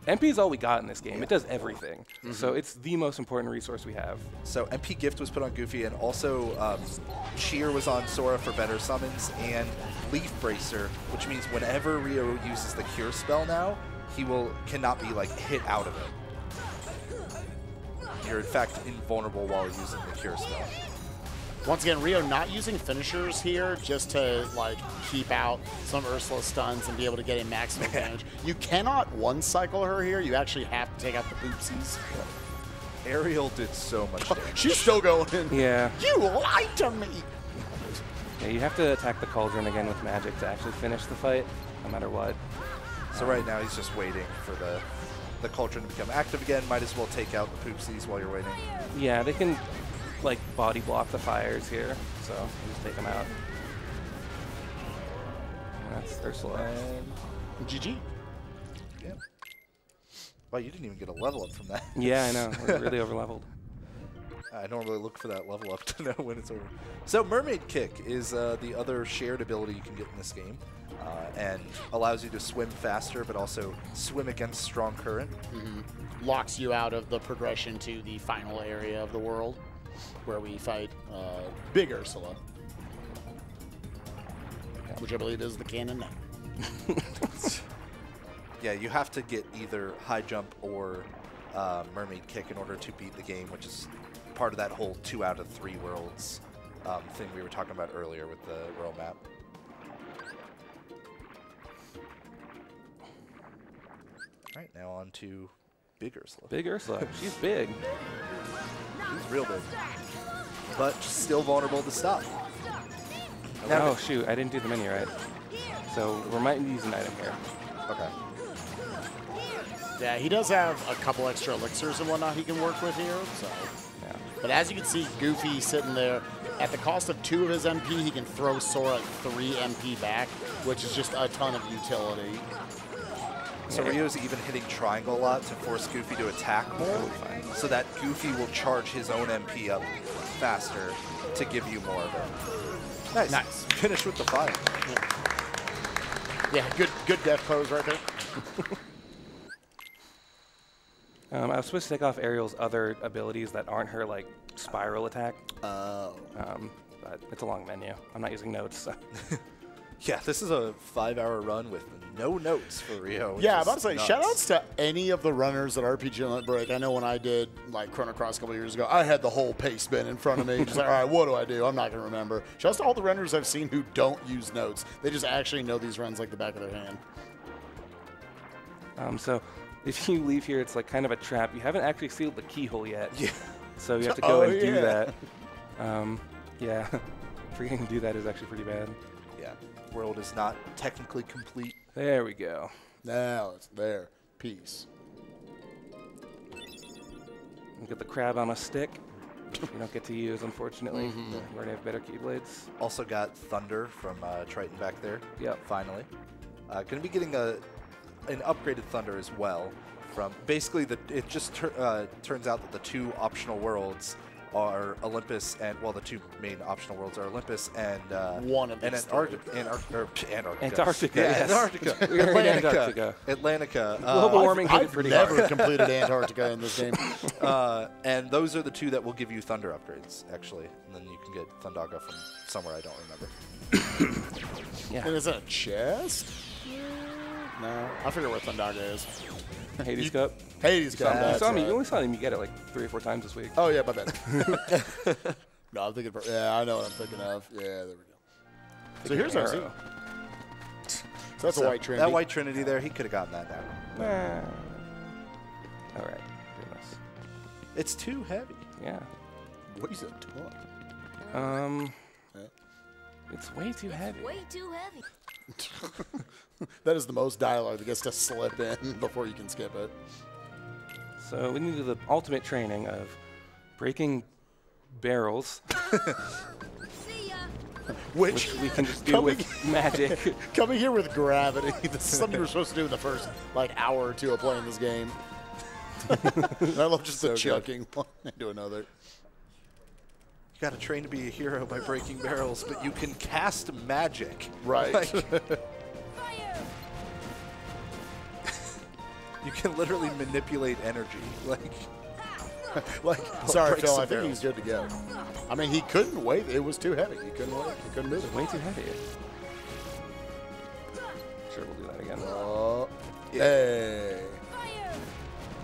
MP is all we got in this game. It does everything. So it's the most important resource we have. So MP gift was put on Goofy, and also Cheer was on Sora for better summons, and Leaf Bracer, which means whenever Rio uses the Cure spell now, he cannot be like hit out of it. you're in fact invulnerable while using the cure spell. Once again, Rio not using finishers here just to like keep out some Ursula stuns and be able to get a maximum damage. You cannot one-cycle her here. You actually have to take out the boopsies. Ariel did so much damage. She's still going in. Yeah. You lied to me. Yeah, you have to attack the cauldron again with magic to actually finish the fight, no matter what. So right now he's just waiting for the cauldron to become active again. Might as well take out the poopsies while you're waiting. Yeah, they can like body block the fires here, so just take them out. And that's Ursula. GG. Yeah. Wow, you didn't even get a level up from that. Yeah, I know. We're really over leveled. I normally look for that level up to know when it's over. So Mermaid Kick is the other shared ability you can get in this game, and allows you to swim faster, but also swim against strong current. Locks you out of the progression to the final area of the world, where we fight Big Ursula, which I believe is the canon name. Yeah, you have to get either high jump or Mermaid Kick in order to beat the game, which is part of that whole 2 out of 3 worlds thing we were talking about earlier with the world map. All right, now on to Big Ursula. Big Ursula. She's big. She's real big. But still vulnerable to stop. Oh, shoot. I didn't do the menu right. So we might use an item here. Okay. Yeah, he does have a couple extra elixirs and whatnot he can work with here. So, Yeah. but as you can see, Goofy sitting there. At the cost of 2 of his MP, he can throw Sora 3 MP back, which is just a ton of utility. So Rio's even hitting triangle a lot to force Goofy to attack more, so that Goofy will charge his own MP up faster to give you more of it. Nice. Nice. Finish with the fire. Yeah, good death pose right there. I was supposed to take off Ariel's other abilities that aren't her like spiral attack. Oh. But it's a long menu. I'm not using notes. So. Yeah, this is a 5-hour run with no notes for Rio. Yeah, I'm about to say, shout-outs to any of the runners at RPG Limit Break. I know when I did, like, Chrono Cross a couple years ago, I had the whole pace bin in front of me. Just like, all right, what do I do? I'm not going to remember. Shout-outs to all the runners I've seen who don't use notes. They just actually know these runs like the back of their hand. So if you leave here, it's like kind of a trap. You haven't actually sealed the keyhole yet. Yeah. So you have to go and do that. Yeah. Forgetting to do that is actually pretty bad. Yeah. World is not technically complete. There we go. Now it's there. Peace. We get the crab on a stick. We don't get to use, unfortunately. We already have better Keyblades. Also got Thunder from Triton back there. Yep. Finally. Going to be getting an upgraded Thunder as well. From basically, it just turns out that the 2 optional worlds are Olympus and, well, the 2 main optional worlds are Olympus and one of and these Antarctica. Antarctica, Yeah, yes. Antarctica. We're in Antarctica. Atlantica. Global warming hit it I've pretty never hard. completed Antarctica in this game. And those are the 2 that will give you Thunder upgrades, actually. And then you can get Thundaga from somewhere I don't remember. Yeah. And is it a chest? No. I forget where Thundaga is. Hades Cup. Hades Cup. You that's saw me. right. You only saw him. You get it like 3 or 4 times this week. Oh, yeah, my bad. No, I'm thinking. Yeah, I know what I'm thinking of. Yeah, there we go. So here's our scene. Arrow. So that's a white Trinity. That white Trinity there, he could have gotten that down. All right. Goodness. It's too heavy. Yeah. Weighs a ton. It's way too heavy. Way too heavy. That is the most dialogue that gets to slip in before you can skip it. So we need to do the ultimate training of breaking barrels, See ya. Which we can just do with magic. coming here with gravity. This is something you were supposed to do in the first like hour or 2 of playing this game. And I love just the chucking one into another. You got to train to be a hero by breaking barrels, but you can cast magic. Right. Like, Fire. you can literally manipulate energy. Like, sorry, break Phil. some I think he's good to go. I mean, he couldn't wait. It was too heavy. He couldn't wait. He couldn't move it. Way too heavy. Sure, we'll do that again. Oh, hey. Fire.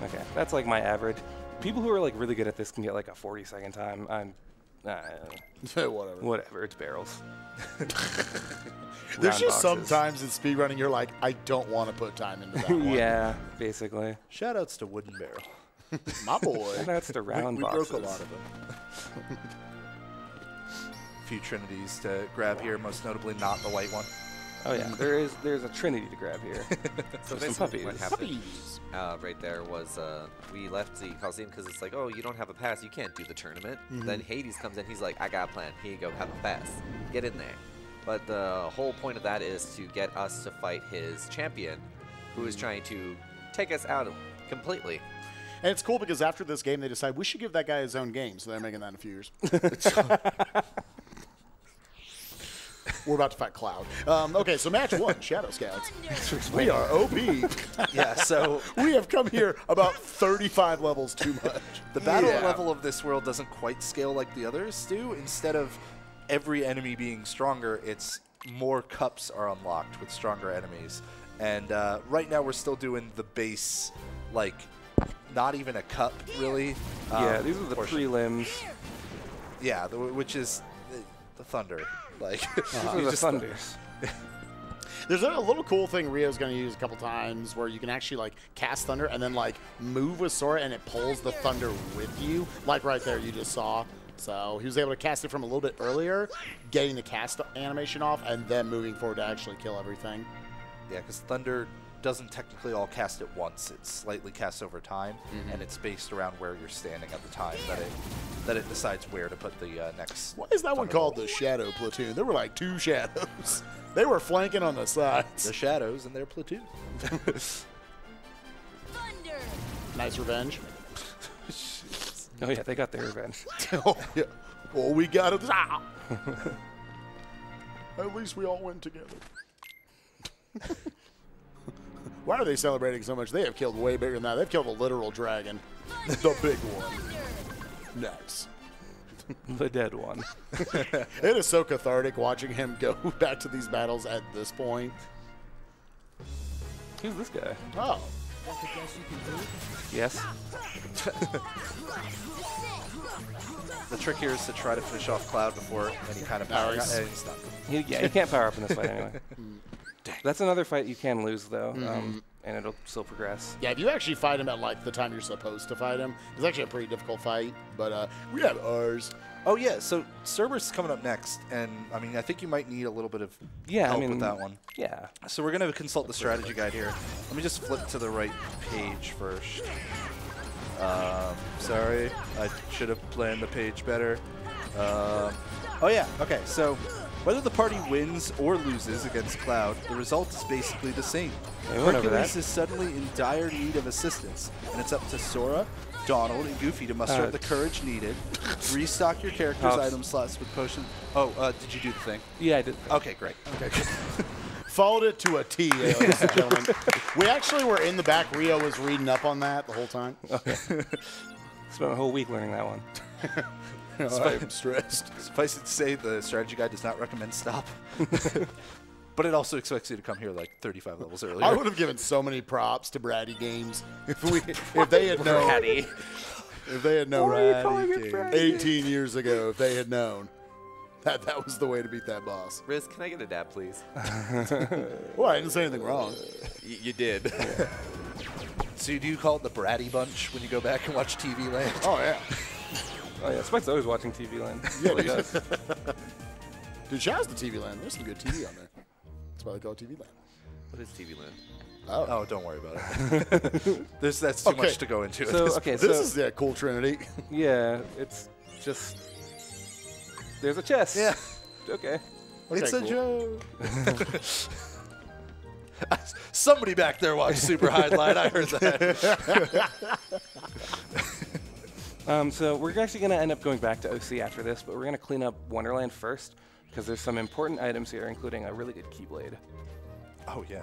Okay, that's like my average. People who are like really good at this can get like a 40-second time. I'm Whatever. Whatever. It's barrels. There's Round just boxes. sometimes in speedrunning you're like, I don't want to put time into that one. Yeah, basically. Shoutouts to Wooden Barrel. My boy. That's the round we boxes. broke a lot of them. A few trinities to grab here, most notably not the white one. Oh yeah, there's a trinity to grab here. So Some basically puppies. what happened Puppies. right there was we left the Coliseum because it's like, oh, you don't have a pass, you can't do the tournament. Then Hades comes in, he's like, I got a plan. Here you go, have a pass. Get in there. But the whole point of that is to get us to fight his champion, who is trying to take us out completely. And it's cool because after this game, they decide we should give that guy his own game. So they're making that in a few years. We're about to fight Cloud. Okay, so match 1, Shadow Scouts. We are OP. Yeah, so We have come here about 35 levels too much. the battle level of this world doesn't quite scale like the others do. Instead of every enemy being stronger, it's more cups are unlocked with stronger enemies. And right now we're still doing the base, like, not even a cup, really. Yeah, these are the portion. prelims. Yeah, which is the thunder. Like, These are you the just- thunders. There's a little cool thing Rio's going to use a couple times where you can actually, like, cast Thunder and then, like, move with Sora and it pulls the Thunder with you. Like right there you just saw. So he was able to cast it from a little bit earlier, getting the cast animation off, and then moving forward to actually kill everything. Yeah, because thunder doesn't technically all cast at once. It's slightly cast over time, and it's based around where you're standing at the time that it decides where to put the next. Why is that one Thunderbolt. called the Shadow Platoon? There were like 2 shadows. They were flanking on the sides. The shadows and their platoon. Thunder. Nice revenge. Oh yeah, they got their revenge. Oh, yeah. Well, we got it. Ah! At least we all went together. Why are they celebrating so much? They have killed way bigger than that. They've killed a literal dragon. The big one. Nice. The dead one. It is so cathartic watching him go back to these battles at this point. Who's this guy? Oh. Yes. The trick here is to try to finish off Cloud before any kind of power. Nice. He's done. Yeah, he can't power up in this fight anyway. That's another fight you can lose though, and it'll still progress. Yeah, if you actually fight him at like the time you're supposed to fight him, it's actually a pretty difficult fight. But we have ours. Oh yeah, so Cerberus is coming up next, and I mean I think you might need a little bit of help with that one. Yeah. So we're gonna consult the strategy guide here. Let me just flip to the right page first. Sorry, I should have planned the page better. Oh yeah, okay, so whether the party wins or loses against Cloud, the result is basically the same. Yeah, we went over Hercules that. is suddenly in dire need of assistance, and it's up to Sora, Donald, and Goofy to muster up the courage needed. Restock your character's Oh. item slots with potions. Oh, did you do the thing? Yeah, I did. Okay, great. Okay. Followed it to a T, ladies and gentlemen. We actually were in the back. Rio was reading up on that the whole time. Spent a whole week learning that one. I'm stressed. Suffice it to say, the strategy guide does not recommend stop. But it also expects you to come here like 35 levels earlier. I would have given so many props to Bratty Games if they had known. Bratty. If they had known. Why are you calling it Bratty? 18 years ago, if they had known that was the way to beat that boss. Riz, can I get a dab, please? Well, I didn't say anything wrong. You did. So do you call it the Bratty Bunch when you go back and watch TV Land? Oh yeah. Oh yeah, Spike's always watching TV Land. Yeah, Really dude. does. Dude, shout out to TV Land. There's some good TV on there. That's why they call it TV Land. What is TV Land? Oh, don't worry about it. That's too Okay. much to go into. at So this okay, This so is the cool Trinity. yeah, it's just there's a chest. Yeah. Okay. It's Okay, a cool. joke. Somebody back there watched Super Highlight. I heard that. So we're actually going to end up going back to OC after this, but we're going to clean up Wonderland first because there's some important items here, including a really good Keyblade. Oh, yeah.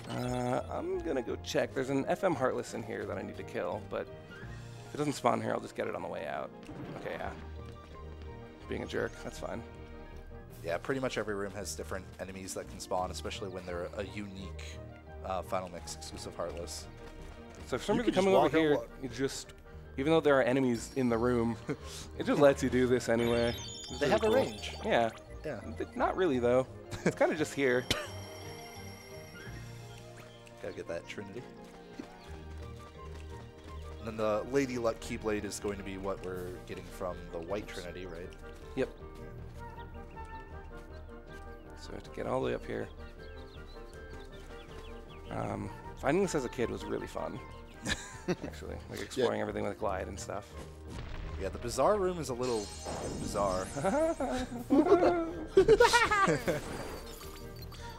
I'm going to go check. There's an FM Heartless in here that I need to kill, but if it doesn't spawn here, I'll just get it on the way out. Okay, yeah. Being a jerk, that's fine. Yeah, pretty much every room has different enemies that can spawn, especially when they're a unique Final Mix exclusive Heartless. So for some You reason, can just coming over walk out here, what? you just, even though there are enemies in the room, it just lets you do this anyway. It's They really have a cool. range. Yeah. Yeah. Not really, though. It's kind of just here. Gotta get that Trinity. And then the Lady Luck Keyblade is going to be what we're getting from the White Trinity, right? Yep. So we have to get all the way up here. Finding this as a kid was really fun. Actually, like exploring everything with glide and stuff. Yeah, the bizarre room is a little bizarre.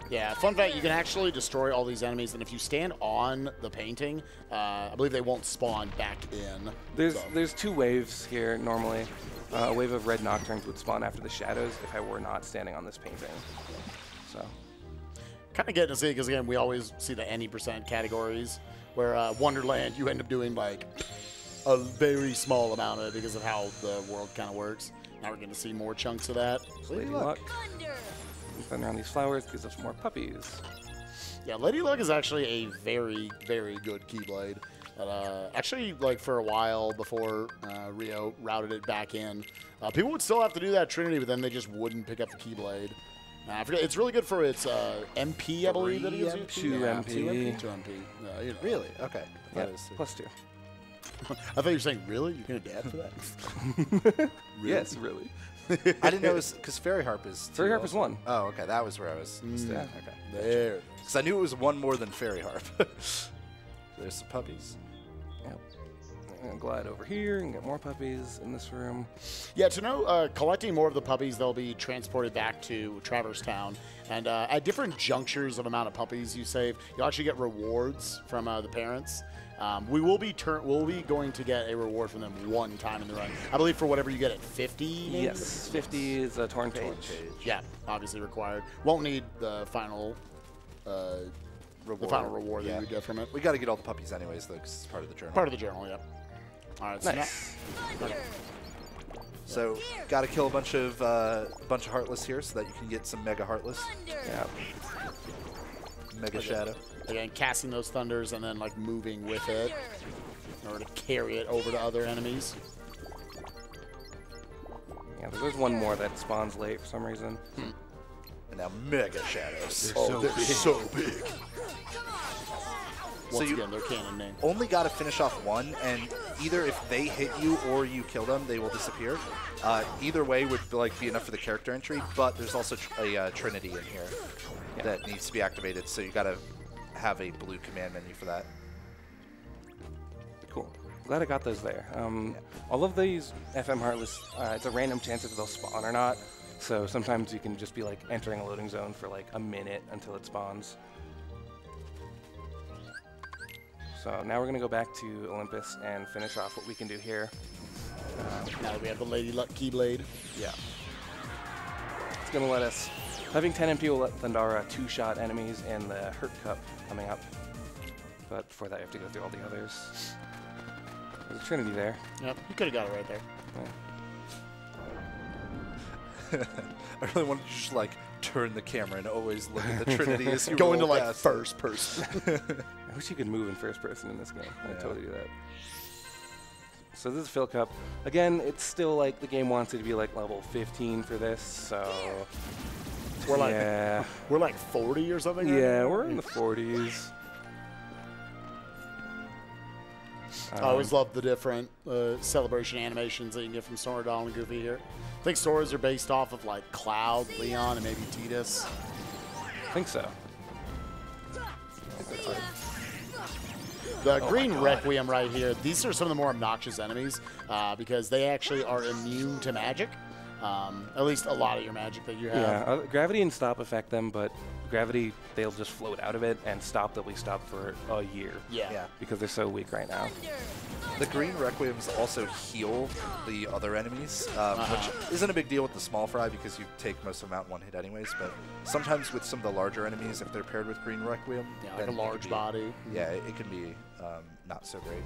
Yeah, fun fact, you can actually destroy all these enemies, and if you stand on the painting, I believe they won't spawn back in. There's 2 waves here normally. A wave of red nocturnes would spawn after the shadows if I were not standing on this painting. So, Kind of getting to see, because again, we always see the any % categories, where Wonderland, you end up doing like a very small amount of it because of how the world kind of works. Now we're going to see more chunks of that. Lady Luck. Thunder. Thunder on these flowers gives us more puppies. Yeah, Lady Luck is actually a very, very good Keyblade. Actually, like for a while before Rio routed it back in, people would still have to do that Trinity, but then they just wouldn't pick up the Keyblade. I forget, it's really good for its MP, I believe that it is. 2 MP. 2 MP. 2 MP. You know. Really? Okay. Yeah, That is- +2. I thought you were saying, really? You're going to dad for that? Yes, really. I didn't know because Fairy Harp is 2 Fairy Harp is also. 1. Oh, okay. That was where I was mistaken. Yeah. Okay. There. Because I knew it was 1 more than Fairy Harp. There's some puppies. Yep. I'm gonna glide over here and get more puppies in this room. Yeah, to know, collecting more of the puppies, they'll be transported back to Traverse Town. And at different junctures of amount of puppies you save, you'll actually get rewards from the parents. We will be going to get a reward from them 1 time in the run. I believe for whatever you get at 50. Maybe? Yes, 50 is a torn page. Yeah, obviously required. Won't need the final reward that you get from it. We got to get all the puppies anyways, though, because it's part of the journal. Part of the journal, yep. All right, so Nice. Thunder. So, got to kill a bunch of Heartless here so that you can get some Mega Heartless, Thunder. Yeah. Mega Shadow. again, casting those thunders and then like moving with it in order to carry it over to other enemies. Yeah, there's 1 more that spawns late for some reason. And now Mega Shadows. They're so big. So Once you again, their canon name. only got to finish off 1, and either if they hit you or you kill them, they will disappear. Either way would like be enough for the character entry, but there's also a Trinity in here that needs to be activated, so you got to have a blue command menu for that. Cool. Glad I got those there. All of these FM Heartless, it's a random chance if they'll spawn or not. So sometimes you can just be like entering a loading zone for like a minute until it spawns. So now we're going to go back to Olympus and finish off what we can do here. Now that we have the Lady Luck Keyblade. Yeah. It's going to let us, having 10 MP will let Thundara 2-shot enemies in the Hurt Cup coming up. But before that, you have to go through all the others. There's a Trinity there. Yep, you could have got it right there. Yeah. I really wanted to just like turn the camera and always look at the Trinity as you Go roll into like past. first person. I wish you could move in first person in this game. I'd totally do that. So this is Phil Cup. Again, it's still like the game wants it to be like level 15 for this, so We're like yeah. we're like 40 or something. right Yeah, now? we're in the 40s. I always love the different celebration animations that you can get from Sora, Donald, and Goofy here. I think Sora's are based off of like Cloud, Leon, and maybe Tidus. I think so. The Green Requiem right here, these are some of the more obnoxious enemies because they actually are immune to magic. At least a lot of your magic that you have. Yeah, gravity and stop affect them, but gravity, they'll just float out of it, and stop, they'll be stopped for a year. Yeah. Because they're so weak right now. The green Requiems also heal the other enemies, which isn't a big deal with the small fry because you take most of them out in 1 hit anyways, but sometimes with some of the larger enemies, if they're paired with green Requiem, Yeah, like then a it large can be- body. Yeah, it can be not so great.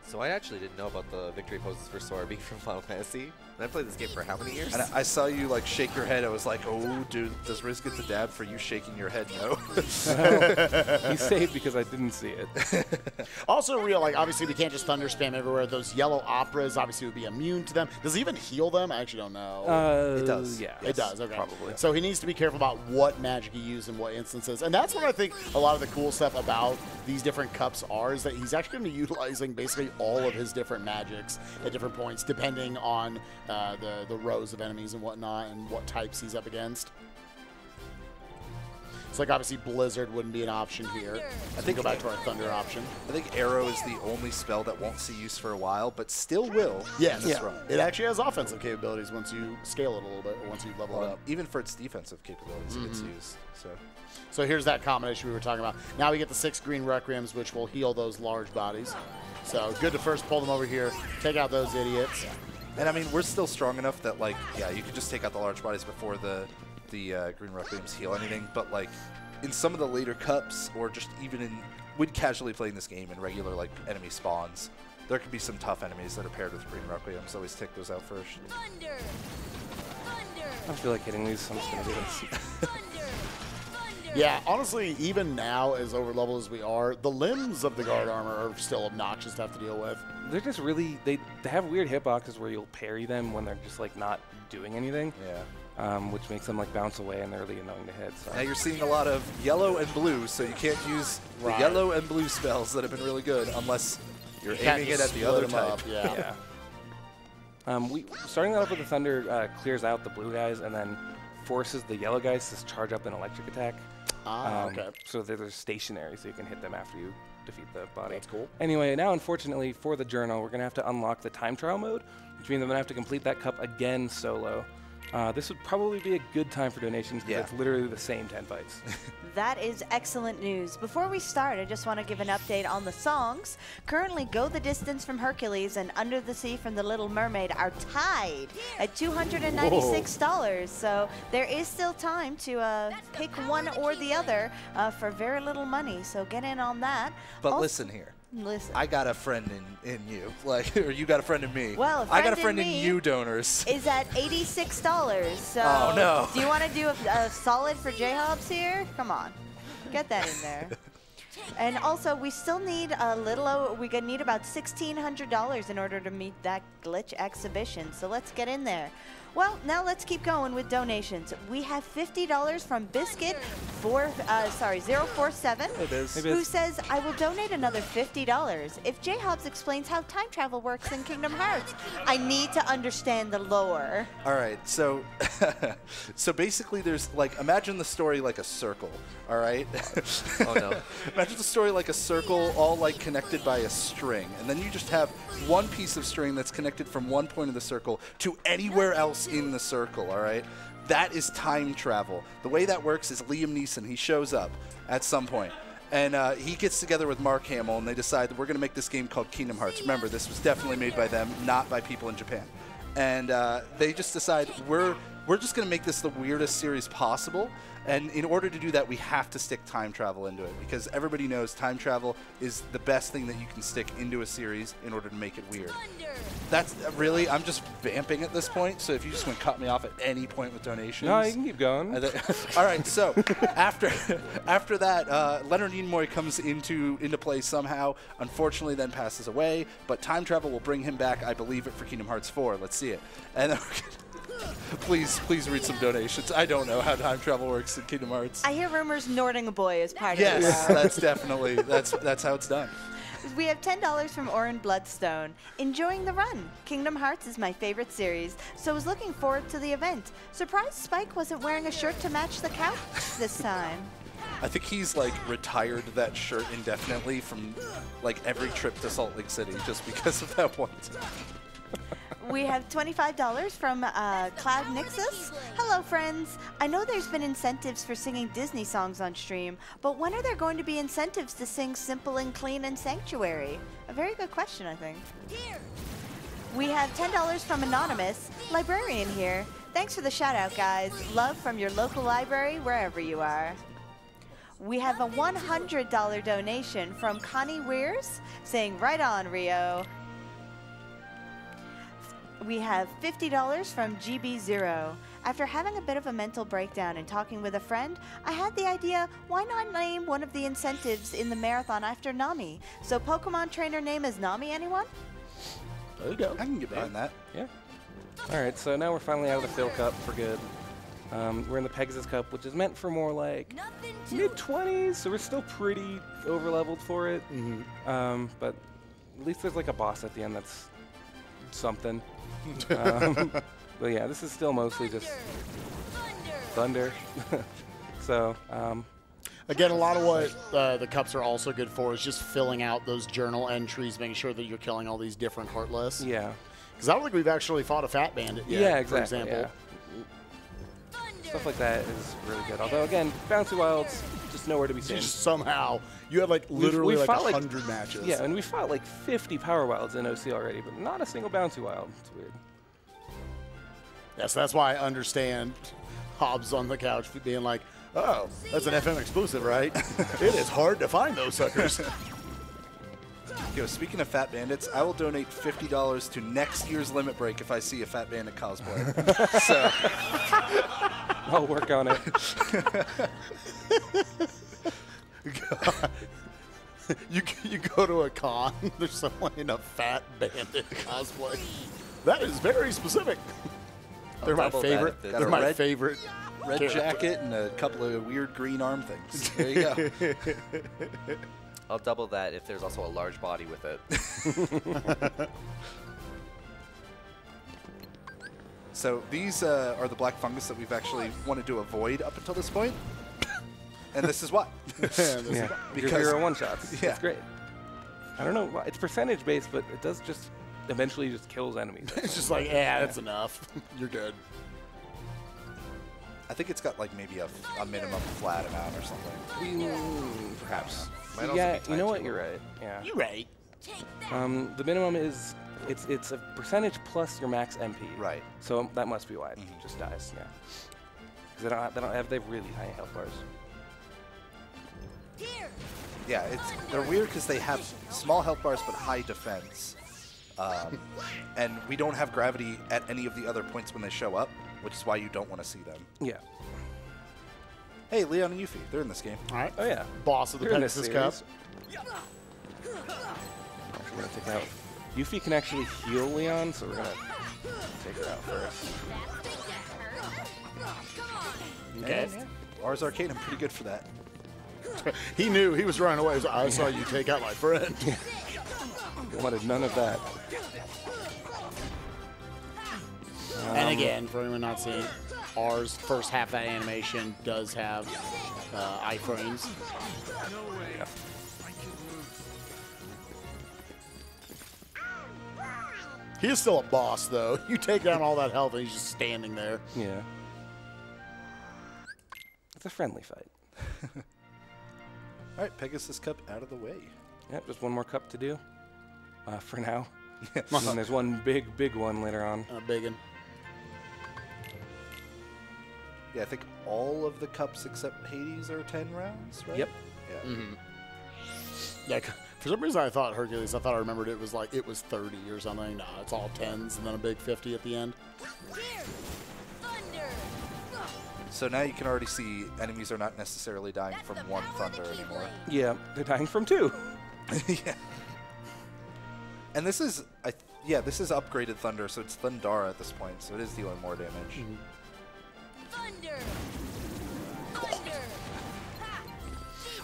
So I actually didn't know about the victory poses for Sora being from Final Fantasy. And I played this game for how many years? And I saw you like shake your head. I was like, oh, dude, does Riz get the dab for you shaking your head? No. He saved because I didn't see it. Also real, like, obviously we can't just thunder spam everywhere. Those yellow operas obviously would be immune to them. Does it even heal them? I actually don't know. It does. Yeah. It does, okay. Probably. So he needs to be careful about what magic he uses in what instances. And that's what I think a lot of the cool stuff about these different cups are, is that he's actually going to be utilizing basically all of his different magics at different points, depending on the rows of enemies and whatnot and what types he's up against. It's like obviously Blizzard wouldn't be an option here. I think go back to our Thunder option. I think Ouro is the only spell that won't see use for a while, but still will. Yes, yeah. It actually has offensive capabilities once you scale it a little bit, or once you level it up. Even for its defensive capabilities, it gets used. So here's that combination we were talking about. Now we get the 6 green Requiems, which will heal those large bodies. So good to first pull them over here, take out those idiots. And I mean, we're still strong enough that, like, yeah, you could just take out the large bodies before the green Requiems heal anything. But, like, in some of the later cups, or just even when casually playing this game in regular, like, enemy spawns, there could be some tough enemies that are paired with green Requiems. Always take those out first. Thunder! Thunder! I feel like hitting these, so I'm just going to do this. Thunder! Yeah, honestly, even now, as over-leveled as we are, the limbs of the guard armor are still obnoxious to have to deal with. They're just really, they have weird hitboxes where you'll parry them when they're just like not doing anything. Yeah. Which makes them like bounce away and they're really annoying to hit. So. Now you're seeing a lot of yellow and blue, so you can't use the yellow and blue spells that have been really good unless you're aiming it at the other type. Yeah. Starting that off with the Thunder clears out the blue guys and then forces the yellow guys to charge up an electric attack. Okay. So they're stationary, so you can hit them after you defeat the body. That's cool. Anyway, now unfortunately for the journal, we're going to have to unlock the time trial mode, which means I'm going to have to complete that cup again solo. This would probably be a good time for donations because it's literally the same 10 fights. That is excellent news. Before we start, I just want to give an update on the songs. Currently, Go the Distance from Hercules and Under the Sea from The Little Mermaid are tied at $296. So there is still time to pick one or the other for very little money. So get in on that. But listen here. Listen. I got a friend in you, like, or you got a friend in me. Well, I got a friend in you, donors. Is at $86. So oh no! Do you want to do a solid for J-Hobbs here? Come on, get that in there. And also, we still need a little. We need about $1,600 in order to meet that glitch exhibition. So let's get in there. Well, now let's keep going with donations. We have $50 from Biscuit 047, who says, I will donate another $50 if J-Hobbs explains how time travel works in Kingdom Hearts. I need to understand the lore. All right, so so basically there's, like, imagine the story like a circle, all right? Oh, no. Imagine the story like a circle, all, like, connected by a string. And then you just have one piece of string that's connected from one point of the circle to anywhere else in the circle, all right? That is time travel. The way that works is Liam Neeson, he shows up at some point, and he gets together with Mark Hamill, and they decide that we're going to make this game called Kingdom Hearts. Remember, this was definitely made by them, not by people in Japan. And they just decide we're just going to make this the weirdest series possible. And in order to do that, we have to stick time travel into it, because everybody knows time travel is the best thing that you can stick into a series in order to make it weird. That's really, I'm just vamping at this point, so if you just want to cut me off at any point with donations. No, you can keep going. All right, so after that, Leonard Nimoy comes into play somehow, unfortunately then passes away, but time travel will bring him back, I believe it, for Kingdom Hearts 4. Let's see it. And please read some donations. I don't know how time travel works in Kingdom Hearts. I hear rumors Nording Boy is part of it. Yes, that's definitely, that's how it's done. We have $10 from Oren Bloodstone. Enjoying the run. Kingdom Hearts is my favorite series, so was looking forward to the event. Surprised Spike wasn't wearing a shirt to match the couch this time. I think he's, like, retired that shirt indefinitely from, like, every trip to Salt Lake City just because of that one time. We have $25 from Cloud Nixus. Hello, friends. I know there's been incentives for singing Disney songs on stream, but when are there going to be incentives to sing Simple and Clean and Sanctuary? A very good question, I think. Here. We have $10 from Anonymous. Librarian here. Thanks for the shout out, guys. Love from your local library, wherever you are. We have a $100 donation from Connie Weirs saying, right on, Rio. We have $50 from GB0. After having a bit of a mental breakdown and talking with a friend, I had the idea, why not name one of the incentives in the marathon after NAMI? So Pokemon trainer name is NAMI, anyone? There you go. I can get behind that. Yeah. All right, so now we're finally out of the Phil Cup for good. We're in the Pegasus Cup, which is meant for more like mid-20s, so we're still pretty over-leveled for it. But at least there's like a boss at the end that's something. But yeah, this is still mostly just thunder. So, again, a lot of what the cups are also good for is just filling out those journal entries, making sure that you're killing all these different Heartless. yeah. Because I don't think we've actually fought a Fat Bandit yet, Yeah, exactly. for example. Yeah. Stuff like that is really good. Although, again, Bouncy Wilds, just nowhere to be seen. Just somehow, you had like literally like fought 100 matches. Yeah, and we fought like 50 Power Wilds in OC already, but not a single Bouncy Wild. It's weird. Yes, that's why I understand Hobbs on the couch being like, oh, that's an FM exclusive, right? It is hard to find those suckers. Yo, speaking of Fat Bandits, I will donate $50 to next year's Limit Break if I see a Fat Bandit cosplay. So I'll work on it. You go to a con, there's someone in a Fat Bandit cosplay. That is very specific. They're my double that favorite. if it's- They're Got a my red- favorite. red character. jacket and a couple of weird green arm things. There you go. I'll double that if there's also a large body with it. So these are the black fungus that we've actually wanted to avoid up until this point. And this is why. Yeah, Because- zero one-shots. Yeah. It's great. I don't know why. It's percentage-based, but it does just eventually just kills enemies. It's just like, yeah, that's enough. You're good. I think it's got like maybe a minimum flat amount or something. Perhaps. Might also Yeah, be tied you know to what? it. You're right. Yeah. You right. The minimum is it's a percentage plus your max MP. Right. So that must be why it just dies. Yeah. Because they have really tiny health bars. Yeah, they're weird because they have small health bars but high defense. And we don't have gravity at any of the other points when they show up, which is why you don't want to see them. Yeah. Hey, Leon and Yuffie, they're in this game. All right. Oh yeah. Boss of the They're in this Pegasus Cup. series. Actually, gonna take out. Yuffie can actually heal Leon, so we're gonna take her out first. Okay. Ars Arcanum, pretty good for that. He knew he was running away. He was like, I saw you take out my friend. Wanted none of that. And again, for anyone not seeing, ours first half of that animation does have iframes. Yeah. He is still a boss, though. You take down all that health, and he's just standing there. Yeah. It's a friendly fight. All right, Pegasus Cup out of the way. Yep, just one more cup to do for now. And then there's one big one later on. Big one. Yeah, I think all of the cups except Hades are 10 rounds, right? Yep. Yeah. Yeah, for some reason I thought Hercules, I remembered it was like, it was 30 or something. Nah, it's all 10s and then a big 50 at the end. So now you can already see enemies are not necessarily dying from one thunder anymore. Yeah, they're dying from two. Yeah. And this is, this is upgraded thunder, so it's Thundara at this point, so it is dealing more damage. Thunder!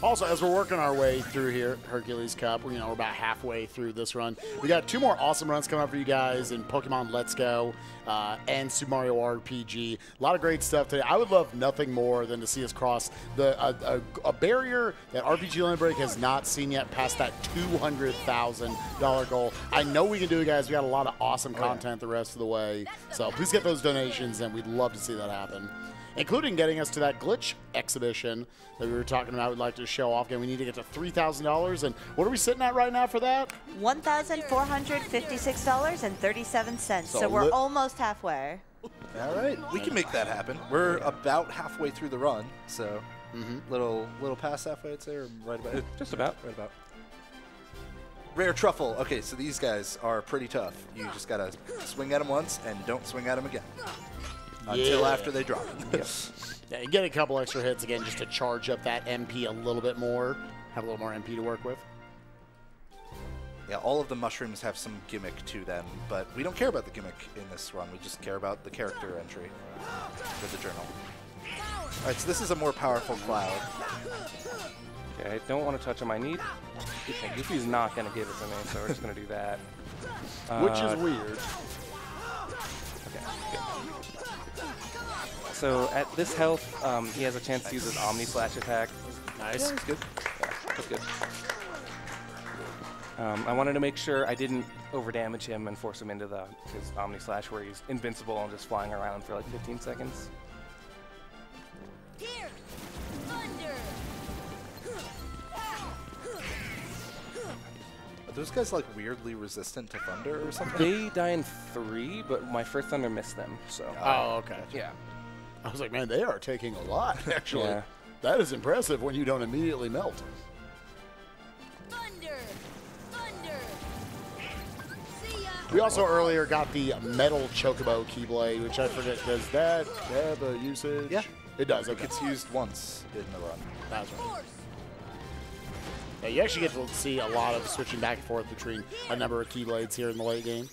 Also, as we're working our way through here, Hercules Cup, we're about halfway through this run. We got 2 more awesome runs coming up for you guys in Pokemon Let's Go and Super Mario RPG. A lot of great stuff today. I would love nothing more than to see us cross a barrier that RPG Limit Break has not seen yet, past that $200,000 goal. I know we can do it, guys. We got a lot of awesome content the rest of the way. So please get those donations, and we'd love to see that happen, including getting us to that glitch exhibition that we were talking about. We'd like to show off again. We need to get to $3,000. And what are we sitting at right now for that? $1,456.37. So we're almost halfway. All right, we can make that happen. We're about halfway through the run, so Little past halfway, I'd say, or right about. Just about. Right about. Rare truffle. Okay, so these guys are pretty tough. You just gotta swing at them once and don't swing at them again until after they drop. Yeah, you get a couple extra hits again just to charge up that MP a little bit more. Have a little more MP to work with. Yeah, all of the mushrooms have some gimmick to them, but we don't care about the gimmick in this run. We just care about the character entry for the journal. All right, so this is a more powerful cloud. Okay, I don't want to touch him. I need... Okay, Goofy's not going to give it to me, so we're just going to do that. Which is weird. Okay, good. So at this health, he has a chance to use his Omni Slash attack. Nice. Yeah, that's good. Yeah, that's good. I wanted to make sure I didn't overdamage him and force him into his Omni Slash where he's invincible and just flying around for like 15 seconds. Here, thunder. Are those guys like weirdly resistant to thunder or something? They die in 3, but my first thunder missed them, so. Oh, okay. Yeah. I was like, man, they are taking a lot, actually. Yeah. That is impressive when you don't immediately melt. Thunder. Thunder. See ya. We also earlier got the metal chocobo keyblade, which I forget, does that have a usage? Yeah. It does, It okay. gets used once in the run. That's right. Force. Yeah, you actually get to see a lot of switching back and forth between a number of keyblades here in the late game.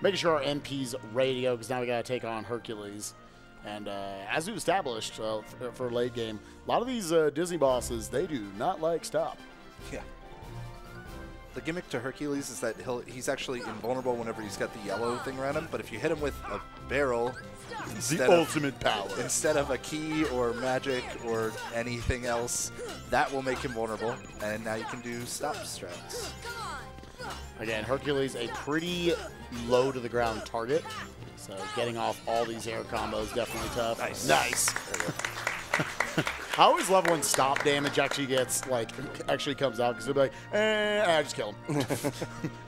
Making sure our MP's ready to go, because now we got to take on Hercules. And as we've established for late game, a lot of these Disney bosses, they do not like stop. Yeah. The gimmick to Hercules is that he's actually invulnerable whenever he's got the yellow thing around him, but if you hit him with a barrel The ultimate power. instead of a key or magic or anything else, that will make him vulnerable, and now you can do stop strats. Again, Hercules, a pretty low to the ground target, so getting off all these air combos definitely tough. Nice. I always love when stop damage actually comes out, because they'll be like, I just kill him.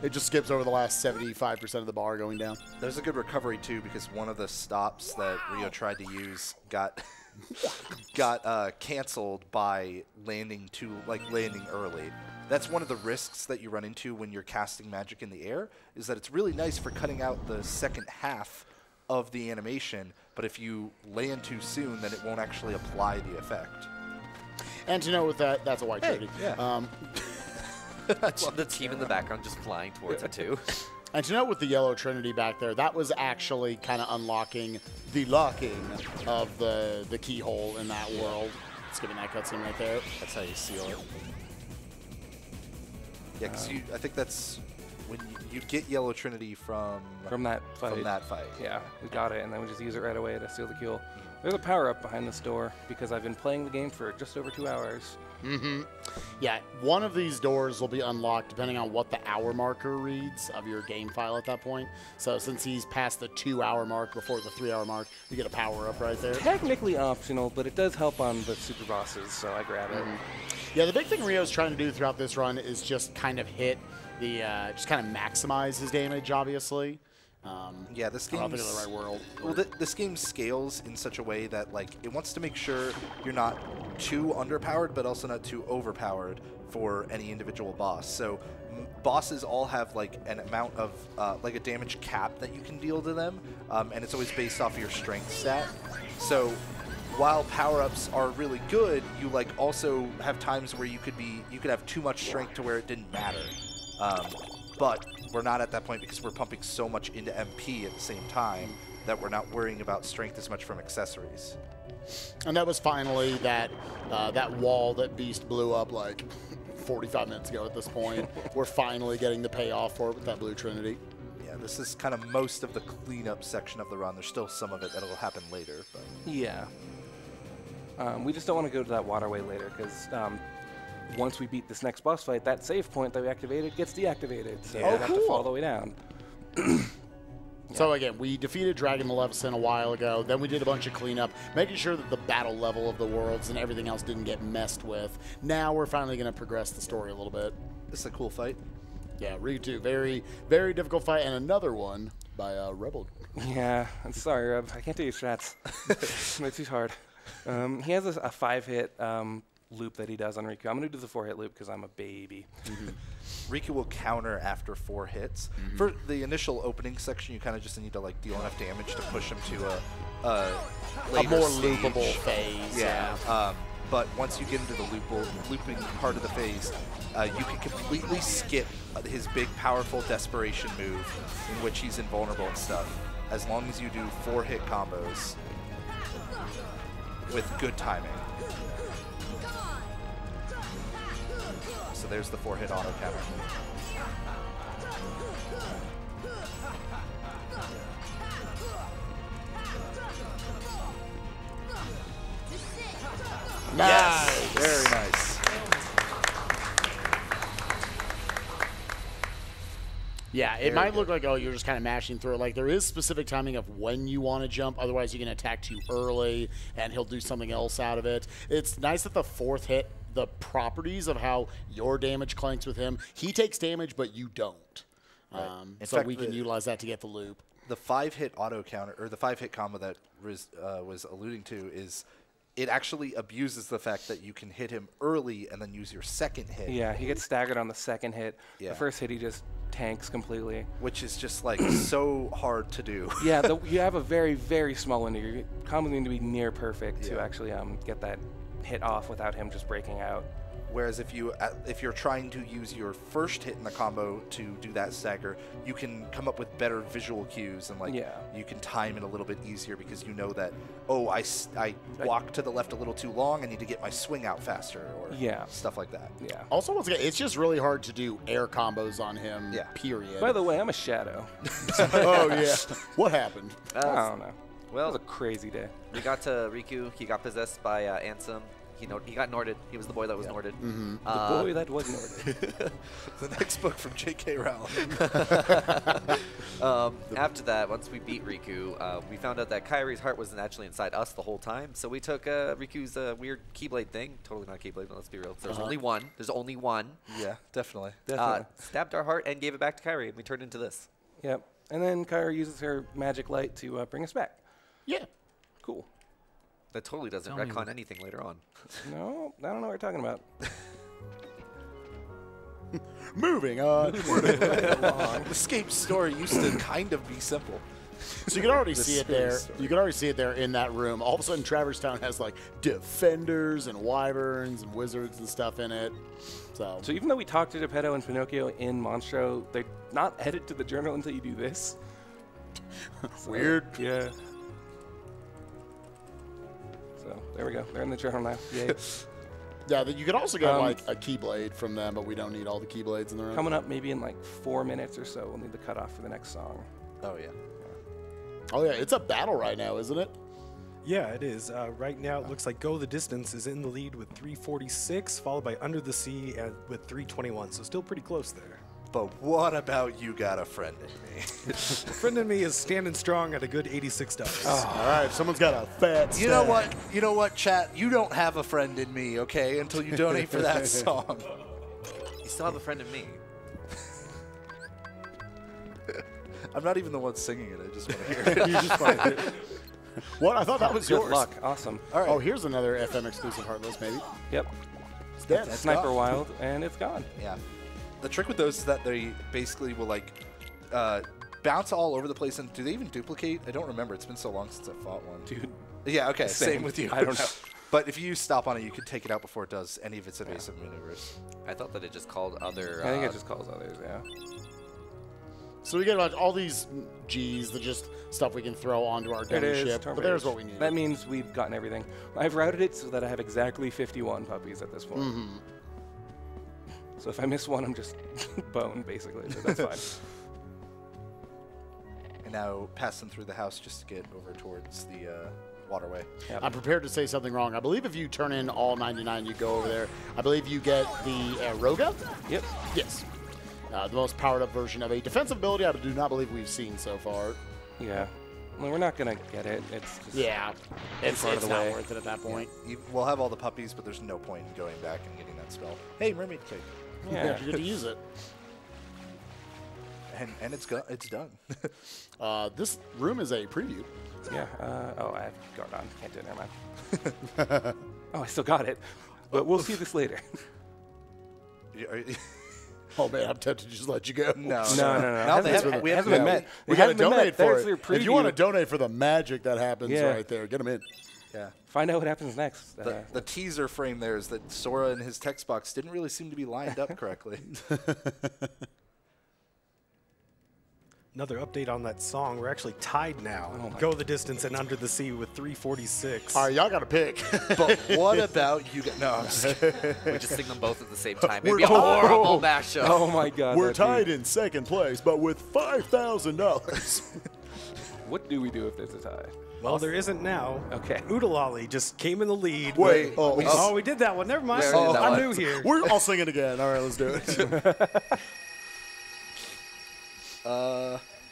It just skips over the last 75% of the bar going down. There's a good recovery too, because one of the stops that Rio tried to use got canceled by landing early. That's one of the risks that you run into when you're casting magic in the air, is that it's really nice for cutting out the second half of the animation, but if you land too soon, then it won't actually apply the effect. And to know with that, that's a white trinity. Yeah. The team in the background just flying towards it too. And to note with the yellow trinity back there, that was actually kind of unlocking the locking of the keyhole in that world. Let's give it that cutscene right there. That's how you seal it. Yeah, because I think that's when you get yellow trinity from that fight. Yeah, we got it, and then we just use it right away to seal the kill. There's a power-up behind this door, because I've been playing the game for just over 2 hours. Yeah, one of these doors will be unlocked depending on what the hour marker reads of your game file at that point. So since he's past the 2-hour mark before the 3-hour mark, you get a power-up right there. Technically optional, but it does help on the super bosses, so I grab it. Yeah, the big thing Rio's trying to do throughout this run is just kind of hit the, just kind of maximize his damage, obviously. Yeah, this I game. don't think of the right world. Well, this game scales in such a way that it wants to make sure you're not too underpowered, but also not too overpowered for any individual boss. So bosses all have an amount of a damage cap that you can deal to them, and it's always based off your strength stat. So while power-ups are really good, you also have times where you could have too much strength to where it didn't matter. But we're not at that point because we're pumping so much into MP at the same time that we're not worrying about strength as much from accessories. And that was finally that wall that Beast blew up 45 minutes ago at this point. We're finally getting the payoff for it with that blue trinity. Yeah, this is kind of most of the cleanup section of the run. There's still some of it that'll happen later. But. Yeah. We just don't want to go to that waterway later, because once we beat this next boss fight, that save point that we activated gets deactivated. So we have to fall all the way down. So again, we defeated Dragon Maleficent a while ago. Then we did a bunch of cleanup, making sure that the battle level of the worlds and everything else didn't get messed with. Now we're finally going to progress the story a little bit. This is a cool fight. Yeah, Riku 2, very, very difficult fight, and another one by Rebel. Yeah, I'm sorry, Reb. I can't do your strats. They're too hard. He has a 5-hit loop that he does on Riku. I'm going to do the 4-hit loop because I'm a baby. Riku will counter after 4 hits. For the initial opening section, you kind of just need to like deal enough damage to push him to a more stage. loopable phase. Yeah. But once you get into the looping part of the phase, you can completely skip his big, powerful desperation move, in which he's invulnerable and stuff, as long as you do 4-hit combos with good timing. So there's the 4-hit auto counter. Nice. Very nice. Yeah, it might look like, oh, you're just kind of mashing through it. Like, there is specific timing of when you want to jump. Otherwise, you can attack too early, and he'll do something else out of it. It's nice that the 4th hit, the properties of how your damage clanks with him, he takes damage, but you don't. Right. So we can utilize that to get the loop. The 5-hit auto counter, or the 5-hit combo that Riz was alluding to, is it actually abuses the fact that you can hit him early and then use your 2nd hit. Yeah, he gets staggered on the 2nd hit. Yeah. The 1st hit, he just tanks completely. Which is just like so hard to do. Yeah, you have a very, very small window. Your combos need to be near perfect to actually get that hit off without him just breaking out. Whereas if you're trying to use your 1st hit in the combo to do that stagger, you can come up with better visual cues and you can time it a little bit easier because you know that, oh, I walked to the left a little too long. I need to get my swing out faster or stuff like that. Yeah. Also, once again, it's just really hard to do air combos on him, period. By the way, I'm a shadow. Oh, yeah. What happened? I don't know. Well, it was a crazy day. We got to Riku. He got possessed by Ansem. He got Norded. He was the boy that was Norded. The boy that was Norded. The next book from J.K. Rowling. After that, once we beat Riku, we found out that Kairi's heart wasn't actually inside us the whole time. So we took Riku's weird Keyblade thing. Totally not Keyblade, but let's be real. There's only one. There's only one. Yeah, definitely. Stabbed our heart and gave it back to Kairi, and we turned into this. Yep. And then Kairi uses her magic light to bring us back. Yeah. Cool. That totally doesn't retcon anything later on. No, I don't know what you're talking about. Moving on. Escape's story used to kind of be simple. So you can already see it there. You can already see it there in that room. All of a sudden, Traverse Town has like defenders and wyverns and wizards and stuff in it. So even though we talked to Geppetto and Pinocchio in Monstro, they're not headed to the journal until you do this. Weird. Yeah. So there we go. They're in the journal now. Yay. Yeah, you could also get like a Keyblade from them, but we don't need all the Keyblades in the room. Coming up maybe in like 4 minutes or so, we'll need the cutoff for the next song. Oh, yeah. Oh, yeah. It's a battle right now, isn't it? Yeah, it is. Right now, it looks like Go the Distance is in the lead with 346, followed by Under the Sea with 321. So still pretty close there. But what about You Got a Friend in Me? A Friend in Me is standing strong at a good $86. All right, someone's got a fat stack. You know what, chat? You don't have a friend in me, okay, until you donate for that song. You still have a friend in me. I'm not even the one singing it. I just want to hear it. You just want to hear it. What? I thought that was Good yours. luck. Awesome. All right. Oh, here's another FM exclusive Heartless, maybe. Yep. It's dead. Sniper Wild, and it's gone. Yeah. The trick with those is that they basically will, like, bounce all over the place. And do they even duplicate? I don't remember. It's been so long since I fought one. Dude. Yeah, okay. Same with you. I don't know. But if you stop on it, you can take it out before it does any of its evasive maneuvers. I thought that it just called other... I think it just calls others, yeah. So we get like all these G's, that just stuff we can throw onto our dummy ship. But there's what we need. That means we've gotten everything. I've routed it so that I have exactly 51 puppies at this point. Mm-hmm. So if I miss one, I'm just boned, basically. So that's fine. And now pass them through the house just to get over towards the waterway. Yep. I'm prepared to say something wrong. I believe if you turn in all 99, you go over there. I believe you get the Roga? Yep. Yes. The most powered up version of a defensive ability I do not believe we've seen so far. Yeah. Well, we're not going to get it. It's just it's part of the not way. worth it at that point. We'll have all the puppies, but there's no point in going back and getting that spell. Hey, mermaid cake. Yeah, you get to use it. And it's done. This room is a preview. Yeah. Oh, I have guard on. Can't do it. Never mind. Oh, I still got it. But we'll see this later. Oh man, I'm tempted to just let you go. No. We haven't been met. We got to haven't been donate met. for There's it. your If you want to preview. donate for the magic that happens right there, get them in. Yeah. Find out what happens next. The teaser frame there is that Sora and his text box didn't really seem to be lined up correctly. Another update on that song. We're actually tied now. Go the Distance and Under the Sea with 346. All right, y'all got to pick. But what about you guys? No, I'm just kidding. We just sing them both at the same time. It'd We're be a horrible mashup. Oh my God. We're that'd be- tied in second place, but with $5,000. What do we do if there's a tie? Well, there isn't now. Okay. Oodalali just came in the lead. Wait. We did that one. Never mind. We already did that I'm one. new here. We're all singing again. All right, let's do it.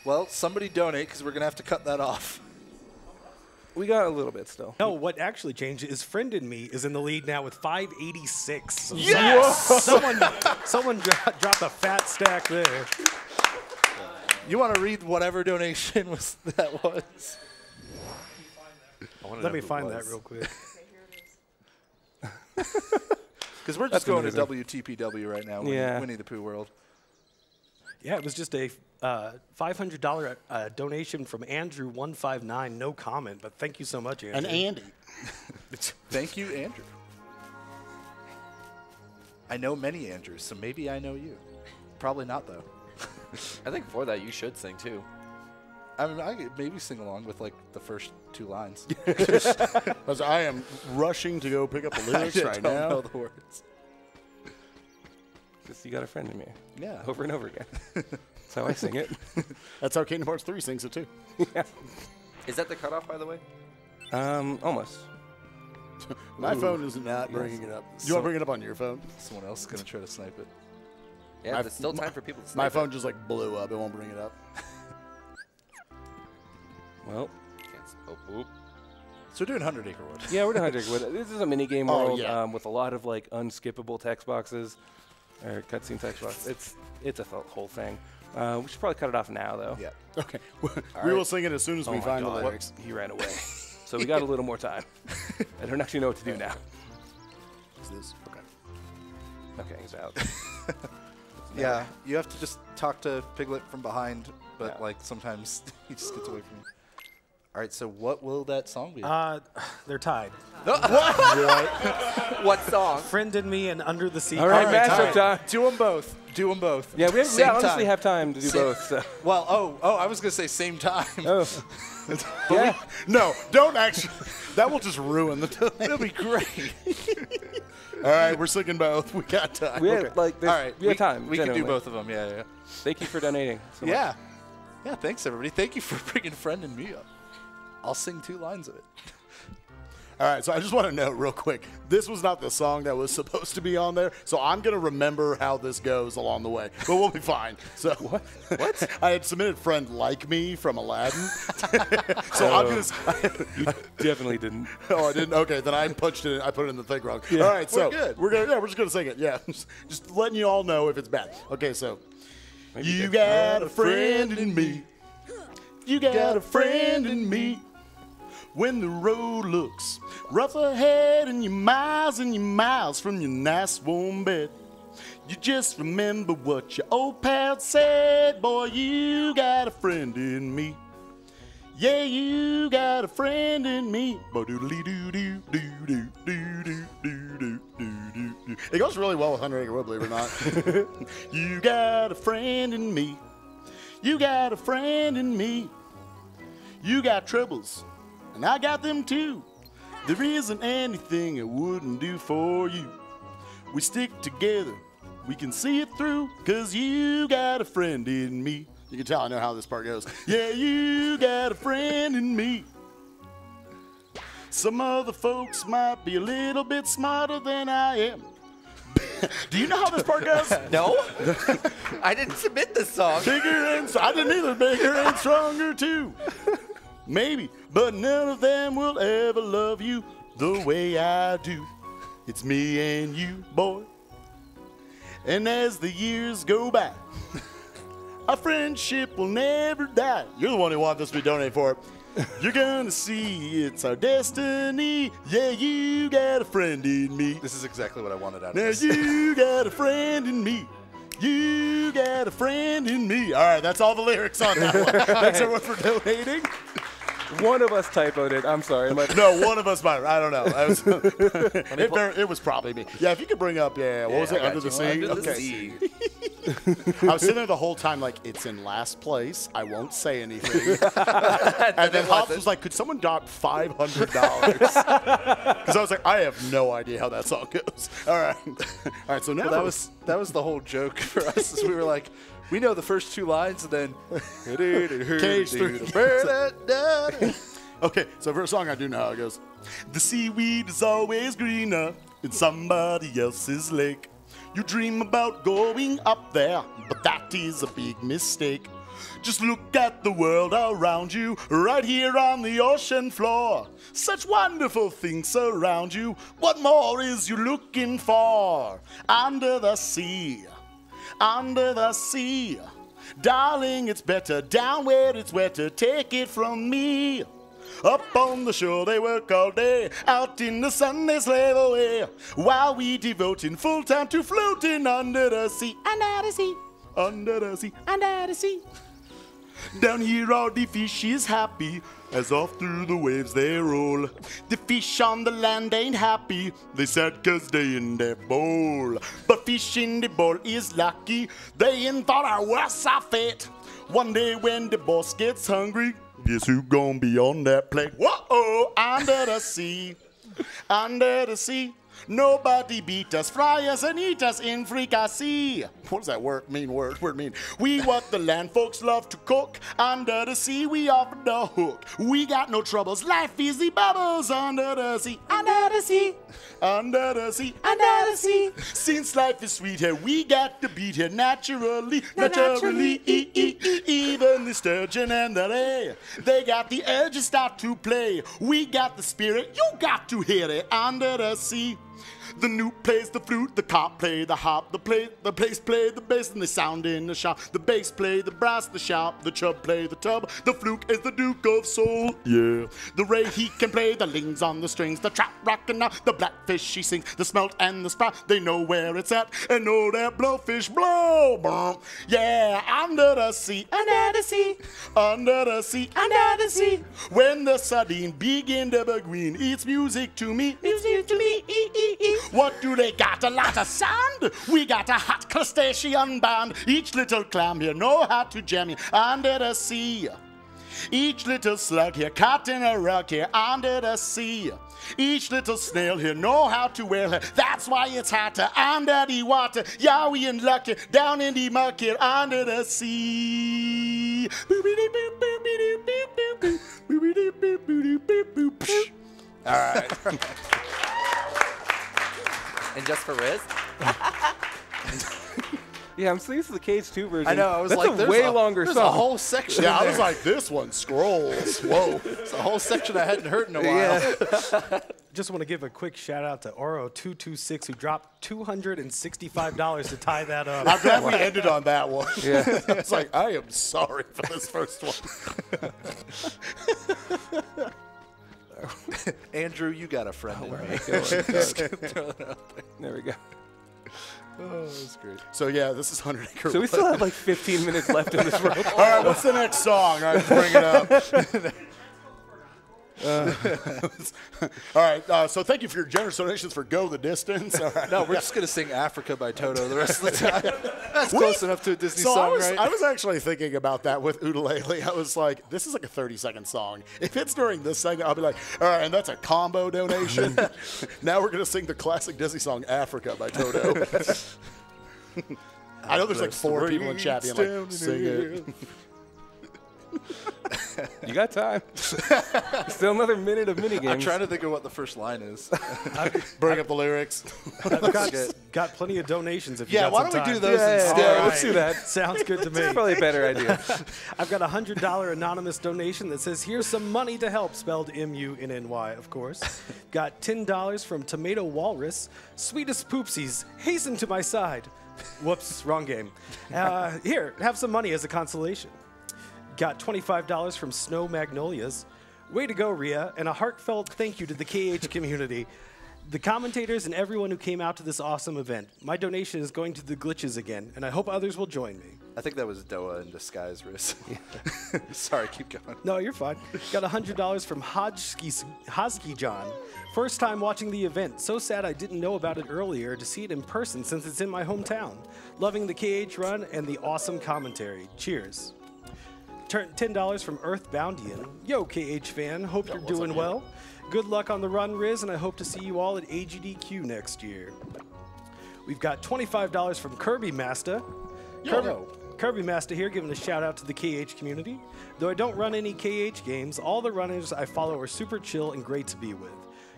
Well, somebody donate because we're going to have to cut that off. We got a little bit still. No, what actually changed is Friend in Me is in the lead now with 586. So Yes! someone dropped a fat stack there. You want to read whatever donation that was? Let me find that real quick. Because we're just going amazing. to WTPW right now. Yeah. Winnie the Pooh World. Yeah, it was just a $500 donation from Andrew159. No comment, but thank you so much, Andrew. And Andy. Thank you, Andrew. I know many Andrews, so maybe I know you. Probably not, though. I think for that, you should sing, too. I mean, I could maybe sing along with, like, the first 2 lines. Because I am rushing to go pick up the lyrics I right don't now. know the words. Just you got a friend in me. Yeah. Over and over again. That's how I sing it. That's how Kingdom Hearts 3 sings it too. Yeah. Is that the cutoff, by the way? Almost. My phone is not bringing it up. You want to bring it up on your phone? Someone else is going to try to snipe it. Yeah, there's still time for people to My snipe phone just like blew up. It won't bring it up. Well, So we're doing 100 Acre Wood. yeah, we're doing 100 Wood. This is a mini game Oh, world yeah. with a lot of like unskippable text boxes or cutscene text boxes. It's a whole thing. We should probably cut it off now, though. Yeah. Okay. We will sing it as soon as Oh we my find the God. lyrics. He ran away. So we got a little more time. I don't actually know what to do now. Is this? Okay. Okay, he's out. Yeah, you have to just talk to Piglet from behind, but Yeah. like sometimes he just gets away from you. All right, so what will that song be? They're tied. What song? Friend in Me and Under the Sea. All right, Alright, mashup tied. time. Do them both. Do them both. Yeah, we Same honestly time. have time to do both. So. Well, I was gonna say same time. Oh. Yeah. No, don't actually. That will just ruin the time. It'll be great. All right, we're singing both. We got time. We have, like, All right, we have time. We can do genuinely. both of them. Yeah. Thank you for donating. So much. Yeah. Yeah. Thanks everybody. Thank you for bringing Friend and me up. I'll sing 2 lines of it. All right, so I just want to note real quick, this was not the song that was supposed to be on there, so I'm going to remember how this goes along the way, but we'll be fine. So what? I had submitted Friend Like Me from Aladdin, so I'm going to... You definitely didn't. Oh, I didn't? Okay, then I punched it in, I put it in the thing wrong. Yeah. All right, so good. we're just going to sing it, yeah. Just letting you all know if it's bad. Okay, so... Maybe You that's- got a friend in me. You got a friend in me. When the road looks rough ahead and you're miles from your nice warm bed, you just remember what your old pal said. Boy, you got a friend in me. Yeah, you got a friend in me. It goes really well with 100 Acre Wood, believe it or not. You got a friend in me. You got a friend in me. You got troubles, and I got them too. There isn't anything I wouldn't do for you. We stick together, we can see it through, 'cause you got a friend in me. You can tell I know how this part goes. Yeah, you got a friend in me. Some other folks might be a little bit smarter than I am. Do you know how this part goes? No? I didn't submit this song. Bigger and I didn't either. Bigger and stronger too. Maybe, but none of them will ever love you the way I do. It's me and you, boy. And as the years go by, Our friendship will never die. You're the one who wanted this to be donated for. You're gonna see it's our destiny. Yeah, you got a friend in me. This is exactly what I wanted out of Now this. you got a friend in me. You got a friend in me. All right, that's all the lyrics on that one. Thanks everyone for donating. One of us typoed it. I'm sorry. No, one of us might. I don't know. It was probably me. Yeah, if you could bring up, what was it? Under the Sea? Under the Sea. I was sitting there the whole time like, it's in last place. I won't say anything. And then Hobbs was like, could someone drop $500? Because I was like, I have no idea how that song goes. All right. So now Well, that was the whole joke for us. Is we were like, we know the first 2 lines, and then Cage 3. Okay, so for a song I do know how it goes. The seaweed is always greener in somebody else's lake. You dream about going up there, but that is a big mistake. Just look at the world around you, right here on the ocean floor. Such wonderful things surround you. What more is you looking for? Under the sea, under the sea. Darling, it's better down where it's wetter. Take it from me. Up on the shore they work all day, out in the sun they slave away, while we devoting full time to floating under the sea, under the sea, under the sea, under the sea. Down here all the fish is happy, as off through the waves they roll. The fish on the land ain't happy, they sad 'cause they in their bowl. But fish in the bowl is lucky, they ain't thought our worst of fate. One day when the boss gets hungry, guess who gon' be on that plate? Whoa, under the sea, under the sea. Nobody beat us, fry us, and eat us in fricassee. What does that word mean? We what the land folks love to cook. Under the sea, we offer the hook. We got no troubles, life is the bubbles. Under the sea, under the sea, under the sea, under the sea. Since life is sweet here, we got to beat here naturally, naturally. Even the sturgeon and the ray, they got the urge to start to play. We got the spirit, you got to hear it. Under the sea. The newt plays the flute, the cop play the hop, the bass play the bass, and they sound in the shop. The bass play the brass, the shout, the chub play the tub. The fluke is the Duke of Soul, yeah. The ray he can play the lings on the strings, the trap rockin' out, the blackfish she sings, the smelt and the sprout, they know where it's at, and know that blowfish blow. Yeah, under the sea, under the sea, under the sea, under the sea. When the sardine begin to be green, it's music to me, music to me. What do they got? A lot of sand? We got a hot crustacean band. Each little clam here know how to jam you under the sea. Each little slug here caught in a rug here under the sea. Each little snail here know how to whale here. That's why it's hotter under the water. Yeah, we in luck here, down in the muck here under the sea. All right. And just for Riz? Yeah, I'm so used to the Cage 2 version. I know, I was That's like, a there's way longer there's song. a whole section. Yeah, in I was there. like, this one scrolls. Whoa. It's a whole section I hadn't heard in a while. Just want to give a quick shout out to Ouro226 who dropped $265 to tie that up. I'm glad we ended on that one. Yeah. I was like, I am sorry for this first one. Andrew, you got a friend in me. There we go. Oh, that's great. So yeah, this is 100 Acre So we Wood. still have like 15 minutes left in this room. All right, what's the next song? All right, bring it up. All right, so thank you for your generous donations for Go the Distance. All right. No, we're just going to sing Africa by Toto the rest of the time. That's close enough to a Disney song, right? I was actually thinking about that with Ukulele. I was like, this is like a 30-second song. If it's during this segment, I'll be like, all right, and that's a combo donation. Now we're going to sing the classic Disney song Africa by Toto. I know there's like 4 people in chat being like, sing it. You got time. Still another minute of minigames. I'm trying to think of what the first line is. Bring up the lyrics. I've got plenty of donations if you Yeah, got why some don't we time. do those instead? Yeah, All let's do that. Sounds good to me. That's probably a better idea. I've got a $100 anonymous donation that says, here's some money to help, spelled M-U-N-N-Y, of course. Got $10 from Tomato Walrus. Sweetest poopsies, hasten to my side. Whoops, wrong game. Here, have some money as a consolation. Got $25 from Snow Magnolias. Way to go, Rhea, and a heartfelt thank you to the KH community, the commentators, and everyone who came out to this awesome event. My donation is going to the glitches again, and I hope others will join me. I think that was Doa in disguise, Riz. Sorry, keep going. No, you're fine. Got $100 from Hosky John. First time watching the event. So sad I didn't know about it earlier to see it in person since it's in my hometown. Loving the KH run and the awesome commentary. Cheers. $10 from Earthboundian. Yo, KH fan. Hope you're doing well. Good luck on the run, Riz, and I hope to see you all at AGDQ next year. We've got $25 from Kirby Master. Kirby Master here, giving a shout out to the KH community. Though I don't run any KH games, all the runners I follow are super chill and great to be with.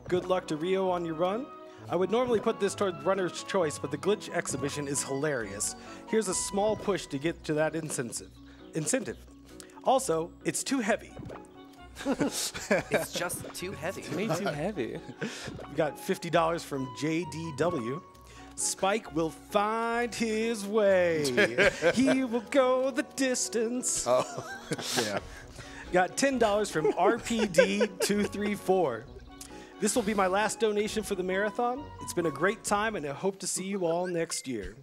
Good luck to Rio on your run. I would normally put this toward runner's choice, but the glitch exhibition is hilarious. Here's a small push to get to that incentive. Also, it's too heavy. It's just too heavy. It's way too heavy. We got $50 from JDW. Spike will find his way. He will go the distance. Oh, yeah. Got $10 from RPD234. This will be my last donation for the marathon. It's been a great time, and I hope to see you all next year.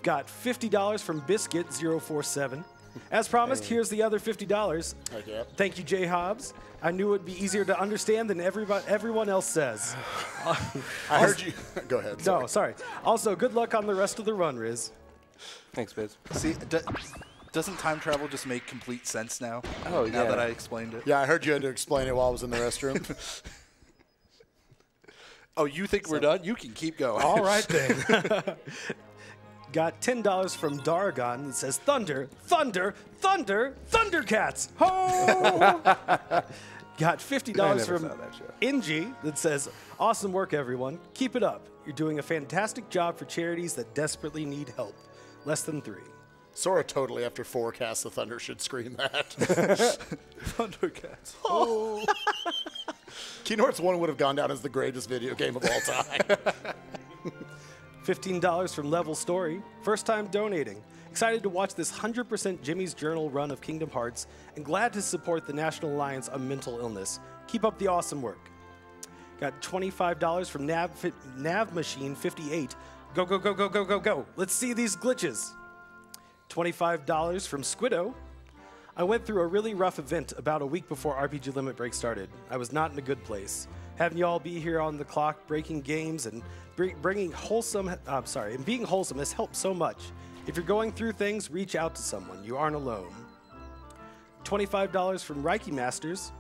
Got $50 from Biscuit047. As promised, here's the other $50. Okay. Thank you, Jay Hobbs. I knew it would be easier to understand than everyone else says. I heard you. Go ahead. No, sorry. Also, good luck on the rest of the run, Riz. Thanks, Biz. See, doesn't time travel just make complete sense now? Oh, Now yeah. that I explained it. Yeah, I heard you had to explain it while I was in the restroom. Oh, you think we're done? You can keep going. All right, then. Got $10 from Dargon that says, Thunder, Thunder, Thunder, Thundercats. Ho! Got $50 from Ingy that says, awesome work, everyone. Keep it up. You're doing a fantastic job for charities that desperately need help. Less than 3. Sora totally, after 4 casts of Thunder, should scream that. Thundercats. Oh. Kingdom Hearts 1 would have gone down as the greatest video game of all time. $15 from Level Story. First time donating. Excited to watch this 100% Jimmy's Journal run of Kingdom Hearts and glad to support the National Alliance on Mental Illness. Keep up the awesome work. Got $25 from Nav Machine 58. Go, go, go, go, go, go, go. Let's see these glitches. $25 from Squiddo. I went through a really rough event about a week before RPG Limit Break started. I was not in a good place. Having you all be here on the clock, breaking games, and being wholesome has helped so much. If you're going through things, reach out to someone. You aren't alone. $25 from Reiki Masters.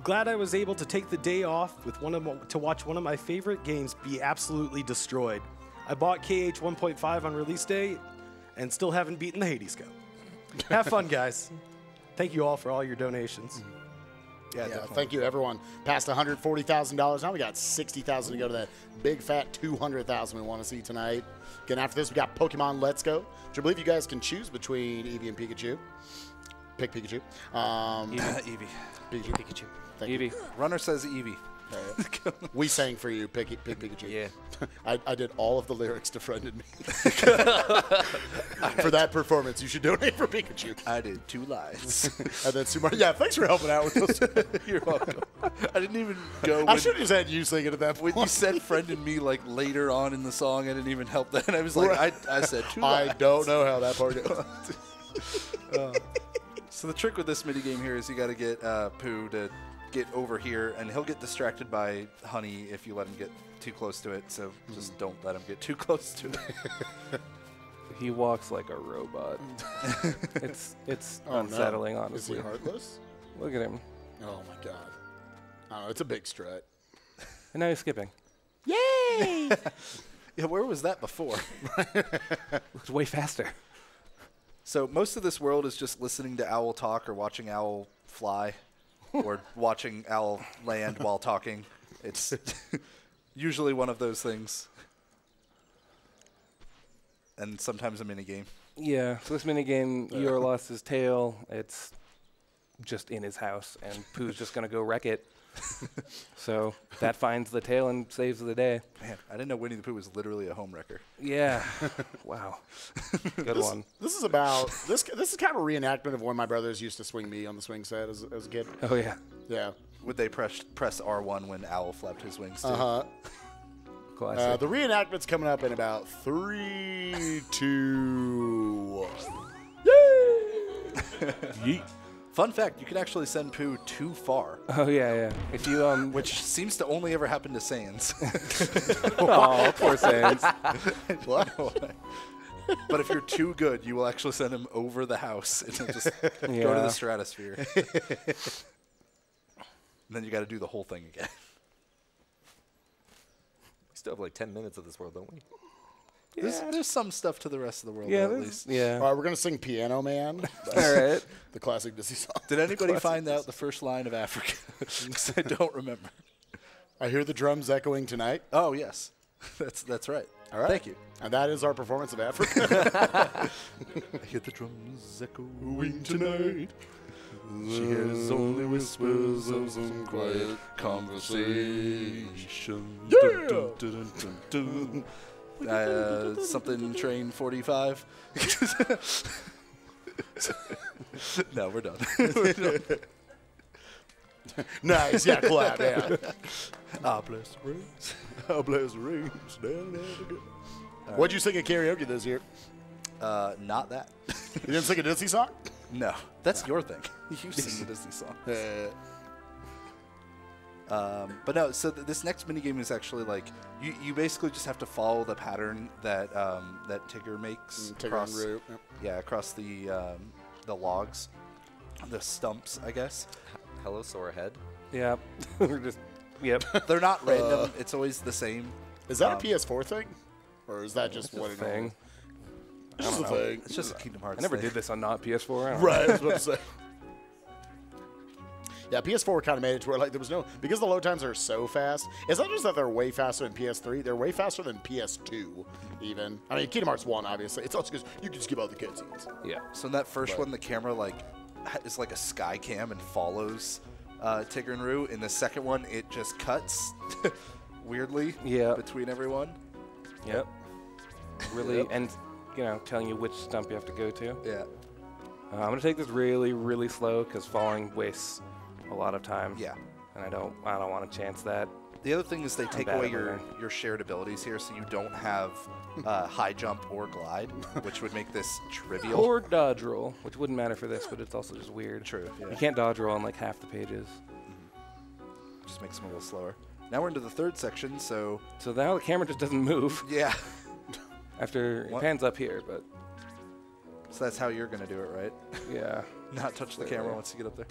Glad I was able to take the day off to watch one of my favorite games be absolutely destroyed. I bought KH 1.5 on release day and still haven't beaten the Hades Cup. Have fun, guys. Thank you all for all your donations. Yeah, thank you, everyone. Past $140,000. Now we got $60,000 to go to that big fat $200,000 we want to see tonight. Again, after this, we got Pokemon Let's Go, which I believe you guys can choose between Eevee and Pikachu. Pick Pikachu. Eevee. Pikachu. Thank you. Eevee. Runner says Eevee. We sang for you, Pick Pikachu. Yeah. I did all of the lyrics to Friended Me. For that performance, you should donate for Pikachu. I did 2 lines. And then Sumar. Yeah, thanks for helping out with those. You're welcome. I didn't even go. I should have just had you sing it at that point. When you said "friend and me" like later on in the song, I didn't even help that. I was like, I said 2 lines. I don't know how that part goes. So the trick with this mini game here is you got to get Pooh to get over here, and he'll get distracted by Honey if you let him get too close to it. So just don't let him get too close to it. He walks like a robot. It's unsettling, honestly. Is he heartless? Look at him. Oh my god. I don't know, it's a big strut. And now he's skipping. Yay! Yeah, where was that before? It's way faster. So most of this world is just listening to Owl talk or watching Owl fly or watching Owl land while talking. It's usually one of those things. And sometimes a minigame. Yeah, so this minigame, Eeyore lost his tail. It's just in his house, and Pooh's just going to go wreck it. So that finds the tail and saves the day. Man, I didn't know Winnie the Pooh was literally a home wrecker. Yeah. Wow. Good one. This is about this is kind of a reenactment of when my brothers used to swing me on the swing set as a kid. Oh yeah. Yeah. Would they press R1 when Owl flapped his wings too? Classic. The reenactment's coming up in about 3, 2, 1. Yeet. Fun fact, you can actually send Pooh too far, Oh yeah, yeah. If you which seems to only ever happen to Sans. oh, poor Sans. Wow. But if you're too good, you will actually send him over the house and he'll just go to Yeah. the stratosphere. And then you got to do the whole thing again. We still have like 10 minutes of this world, don't we? There's some stuff to the rest of the world, Yeah, at there's- least. yeah. All right, we're gonna sing "Piano Man," All right. the classic Disney song. Did anybody find out the first line of Africa? Because I don't remember. I hear the drums echoing tonight. Oh, yes. That's right. All right. Thank you. And that is our performance of Africa. I hear the drums echoing tonight. She hears only whispers of some quiet conversation. Yeah! Dun, dun, dun, dun, dun. Something train 45. No, we're done. Nice, yeah, clap, yeah. Ah, bless the rings. Oh, bless the rings. What'd you sing at karaoke this year? Not that. You didn't sing a Disney song? No, that's your thing. You sing the Disney song. But no, so this next minigame is actually like you basically just have to follow the pattern that that Tigger makes across, Root. Yep. yeah, across the logs, the stumps, I guess. Hello, sore head. Yeah. We're just. Yep. They're not random. It's always the same. Is that a PS4 thing? Or is that just what it thing. is? Just a thing. It's just a Kingdom Hearts I never thing. did this on not PS4. I don't Right, I was about to say. Yeah, PS4 kind of made it to where like there was no because the load times are so fast. It's not just that they're way faster than PS3; they're way faster than PS2. Even I mean, Kingdom Hearts 1, obviously. It's also because you can skip all the cutscenes. Yeah. So in that first one, the camera like is like a sky cam and follows Tigger and Roo. In the second one, it just cuts weirdly between everyone. Yep. Really, and telling you which stump you have to go to. Yeah. I'm gonna take this really, really slow because falling wastes a lot of time. Yeah. And I don't want to chance that. The other thing is they take bad away at your shared abilities here, so you don't have high jump or glide, which would make this trivial. Or dodge roll, which wouldn't matter for this, but it's also just weird. True. Yeah. You can't dodge roll on like half the pages. Just makes them a little slower. Now we're into the third section, so So now the camera just doesn't move yeah. after it pans up here, but So that's how you're gonna do it, right? yeah. Not touch the camera once you get up there.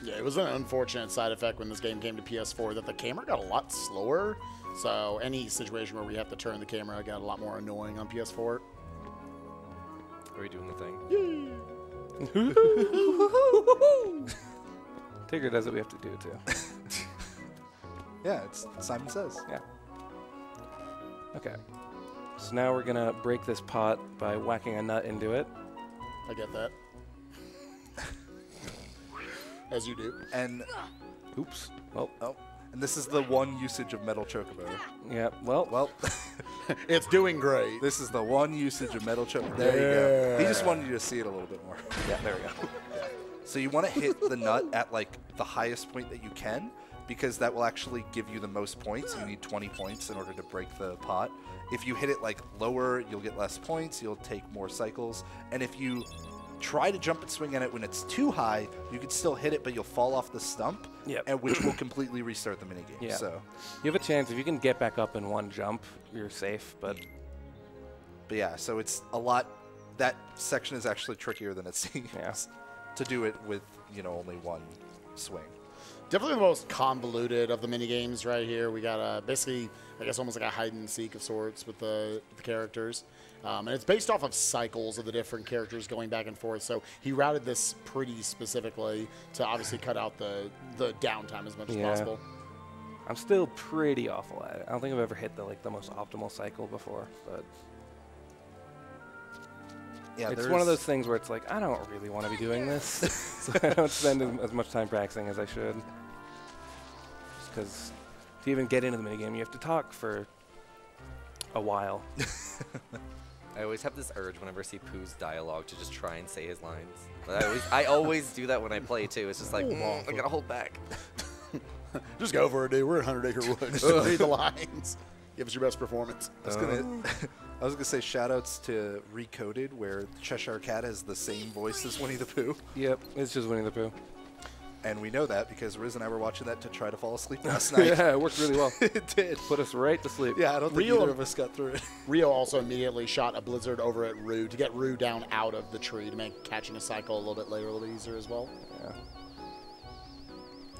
Yeah, it was an unfortunate side effect when this game came to PS4 that the camera got a lot slower. So any situation where we have to turn the camera got a lot more annoying on PS4. Are we doing the thing? Tigger does what we have to do too. Yeah, it's Simon Says. Yeah. Okay. So now we're gonna break this pot by whacking a nut into it. I get that. As you do. And Oops. Well. and this is the one usage of Metal Chocobo. Yeah. Well. It's doing great. This is the one usage of Metal Chocobo. There you go. He just wanted you to see it a little bit more. Yeah. There we go. So you want to hit the nut at like the highest point that you can, because that will actually give you the most points. You need 20 points in order to break the pot. If you hit it like lower, you'll get less points. You'll take more cycles. And if you try to jump and swing at it when it's too high, you can still hit it, but you'll fall off the stump, and which will completely restart the minigame. Yeah. So you have a chance if you can get back up in one jump, you're safe. But yeah, so it's a lot. That section is actually trickier than it seems to do it with only one swing. Definitely the most convoluted of the mini games right here. We got basically, I guess, almost like a hide and seek of sorts with the characters. And it's based off of cycles of the different characters going back and forth. So he routed this pretty specifically to obviously cut out the downtime as much as possible. I'm still pretty awful at it. I don't think I've ever hit the most optimal cycle before, but Yeah, it's one of those things where it's like, I don't really want to be doing this, so I don't spend as much time practicing as I should. Just because to even get into the minigame, you have to talk for a while. I always have this urge whenever I see Pooh's dialogue to just try and say his lines. I always do that when I play too. It's just like, I gotta hold back. Just go for it, dude. We're in 100 Acre Wood. Just read the lines. Give us your best performance. I was gonna say shoutouts to Recoded, where Cheshire Cat has the same voice as Winnie the Pooh. Yep, it's just Winnie the Pooh. And we know that because Riz and I were watching that to try to fall asleep last night. Yeah, it worked really well. It did. Put us right to sleep. Yeah, I don't think either of us got through it. Rio also immediately shot a blizzard over at Rue to get Rue down out of the tree to make catching a cycle a little bit later a little easier as well. Yeah.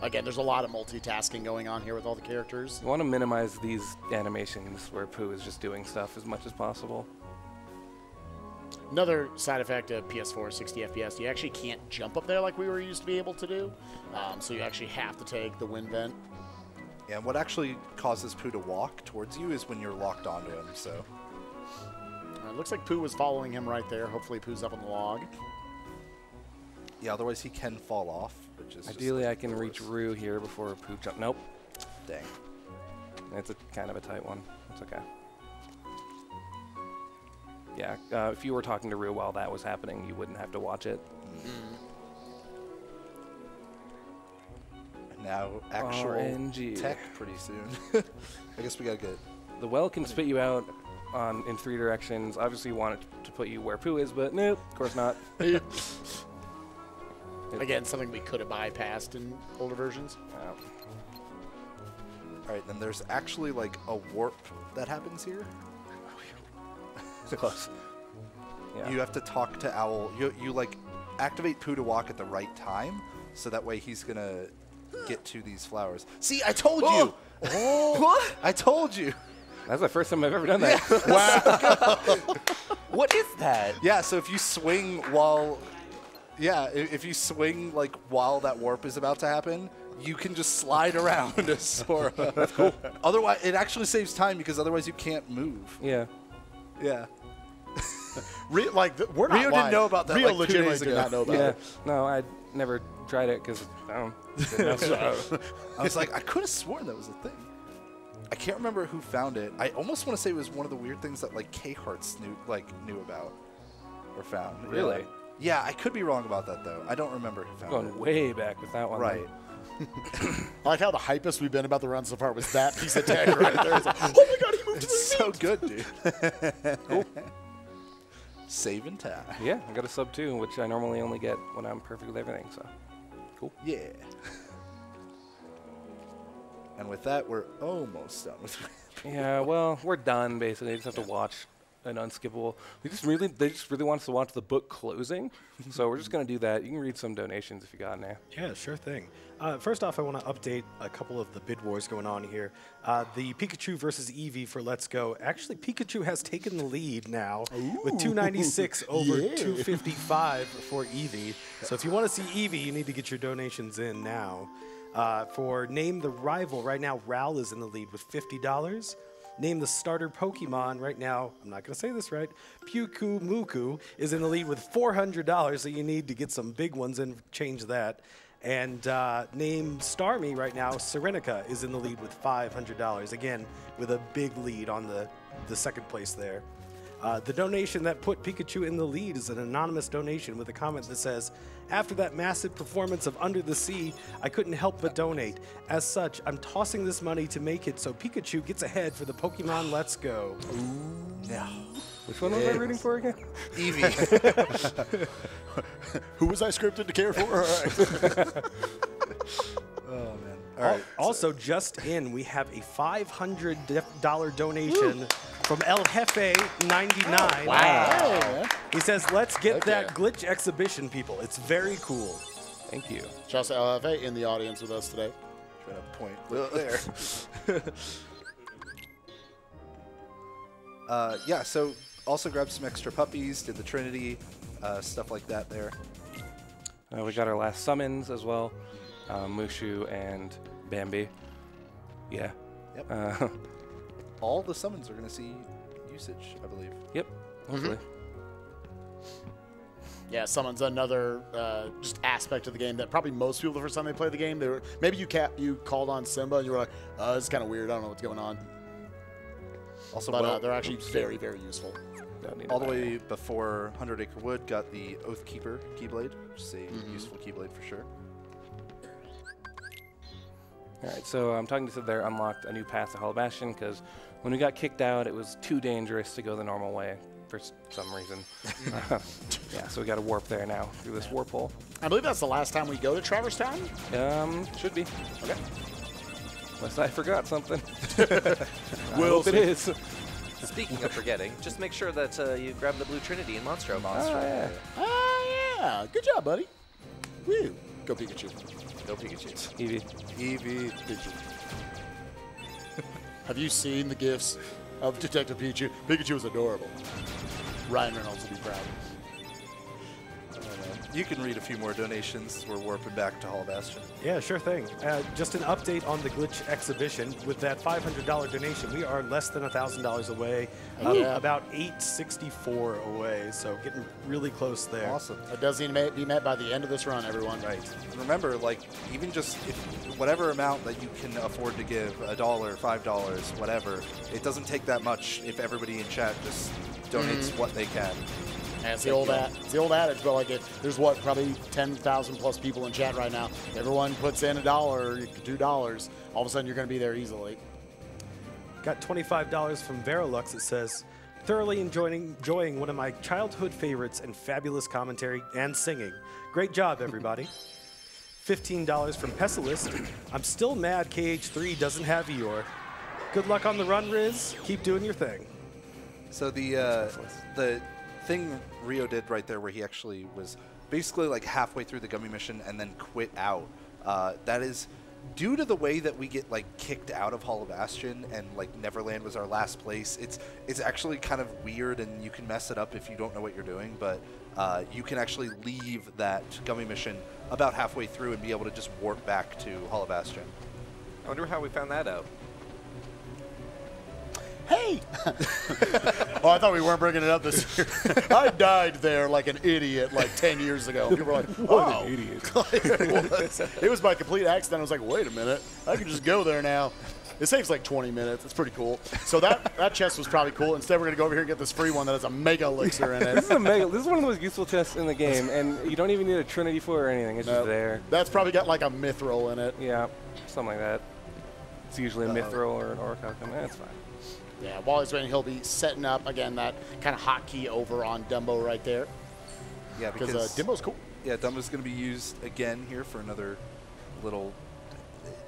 Again, there's a lot of multitasking going on here with all the characters. You want to minimize these animations where Pooh is just doing stuff as much as possible. Another side effect of PS4 60 FPS, you actually can't jump up there like we were used to be able to do. So you actually have to take the wind vent. Yeah, and what actually causes Pooh to walk towards you is when you're locked onto him, so. It looks like Pooh was following him right there. Hopefully Pooh's up on the log. Yeah, otherwise he can fall off, which is Ideally, I can reach Rue here before Pooh jump. Nope. Dang. It's a kind of a tight one. It's okay. Yeah, if you were talking to Rue while that was happening, you wouldn't have to watch it. And now actual RNG. tech pretty soon. I guess we gotta get. The well can spit you out in 3 directions. Obviously, you want it to put you where Pooh is, but nope, of course not. Again, something we could have bypassed in older versions. All right, then there's actually like a warp that happens here. Close. Yeah. You have to talk to Owl. You like activate Pooh to walk at the right time, so that way he's gonna get to these flowers. See, I told you. Oh. What? I told you. That's the first time I've ever done that. Wow. What is that? Yeah. So if you swing while, if you swing like while that warp is about to happen, you can just slide around as Sora. That's cool. Otherwise, it actually saves time because otherwise you can't move. Yeah. Yeah. We're not Rio lying. didn't know about that. Rio like 2 legitimately days did ago. not know about Yeah. it. No, I never tried it because I was like, I could have sworn that was a thing. I can't remember who found it. I almost want to say it was one of the weird things that like K-Hearts knew about or found. Really? Yeah, I could be wrong about that though. I don't remember who found going it. way back with that one. Right. I like how the hypest we've been about the run so far was that piece of tech right there. It's like, oh my god, he moved to the It's so good, dude. Cool. Saving time. Yeah, I got a sub 2, which I normally only get when I'm perfect with everything. So, cool. Yeah. And with that, we're almost done with. Yeah, well, we're done basically. You just have to watch an unskippable. They just really want us to watch the book closing. So we're just gonna do that. You can read some donations if you got any. Yeah, sure thing. First off, I want to update a couple of the bid wars going on here. The Pikachu versus Eevee for Let's Go. Actually, Pikachu has taken the lead now with 296 over 255 for Eevee. So if you want to see Eevee, you need to get your donations in now. For Name the Rival, right now, Ral is in the lead with $50. Name the starter Pokemon right now. I'm not going to say this right. Puku Muku is in the lead with $400, so you need to get some big ones and change that. And name Starmie right now. Serenica is in the lead with $500. Again, with a big lead on the second place there. The donation that put Pikachu in the lead is an anonymous donation with a comment that says, after that massive performance of Under the Sea, I couldn't help but donate. As such, I'm tossing this money to make it so Pikachu gets ahead for the Pokemon Let's Go. No. Which one was I rooting for again? Eevee. Who was I scripted to care for? All right. Oh, man. All right. Also, just in, we have a $500 donation from El Jefe 99. Oh, wow. He says, let's get that glitch exhibition, people. It's very cool. Thank you. Just LFA in the audience with us today. Trying to point there. Yeah, so also grabbed some extra puppies, did the Trinity, stuff like that there. We got our last summons as well. Mushu and Bambi. Yeah. Yep. All the summons are going to see usage, I believe. Yep. Hopefully. Yeah, Summon's another just aspect of the game that probably most people the first time they play the game, they were maybe you called on Simba and you were like, this is kind of weird. I don't know what's going on. Also, But they're actually very, very useful. All the way before 100 Acre Wood got the Oathkeeper Keyblade, which is a useful Keyblade for sure. All right, so I'm talking to Sid there, unlocked a new path to Hollow Bastion because when we got kicked out, it was too dangerous to go the normal way for some reason. Yeah, so we got to warp there now through this warp hole. I believe that's the last time we go to Traverse Town. Should be. Okay. Unless I forgot something. Will it is. Speaking of forgetting, just make sure that you grab the Blue Trinity in Monstro. Yeah. Oh, yeah. Good job, buddy. Woo. Go Pikachu. Go Pikachu. Eevee. Pikachu. Have you seen the gifs of Detective Pikachu? Pikachu is adorable. Ryan Reynolds will be proud. You can read a few more donations. We're warping back to Hollow Bastion. Yeah, sure thing. Just an update on the Glitch exhibition. With that $500 donation, we are less than $1,000 away, about $864 away, so getting really close there. Awesome. It does need to be met by the end of this run, everyone. Right. And remember, like, even just whatever amount that you can afford to give, $1, $5, whatever, it doesn't take that much if everybody in chat just donates what they can. Yeah, it's the old adage, but like there's probably 10,000 plus people in chat right now. Everyone puts in $1 or $2. All of a sudden, you're going to be there easily. Got $25 from Verilux. It says, thoroughly enjoying one of my childhood favorites and fabulous commentary and singing. Great job, everybody. $15 from Pessimist. I'm still mad KH3 doesn't have Eeyore. Good luck on the run, Riz. Keep doing your thing. So the thing Rio did right there where he actually was basically like halfway through the gummy mission and then quit out, that is due to the way that we get like kicked out of Hollow Bastion and like Neverland was our last place. It's actually kind of weird and you can mess it up if you don't know what you're doing, but you can actually leave that gummy mission about halfway through and be able to just warp back to Hollow Bastion. I wonder how we found that out. Hey! Oh, I thought we weren't bringing it up this year. I died there like an idiot like 10 years ago. People were like, What an idiot. It was by complete accident. I was like, wait a minute. I can just go there now. It saves like 20 minutes. It's pretty cool. So that chest was probably cool. Instead, we're going to go over here and get this free one that has a mega elixir in it. This is one of the most useful chests in the game, and you don't even need a Trinity for it or anything. It's just there. That's probably got like a mithril in it. Yeah, something like that. It's usually a mithril or an orichalcum. It's fine. Yeah, while he's waiting, he'll be setting up, again, that kind of hotkey over on Dumbo right there. Yeah, because Dumbo's cool. Yeah, Dumbo's going to be used again here for another little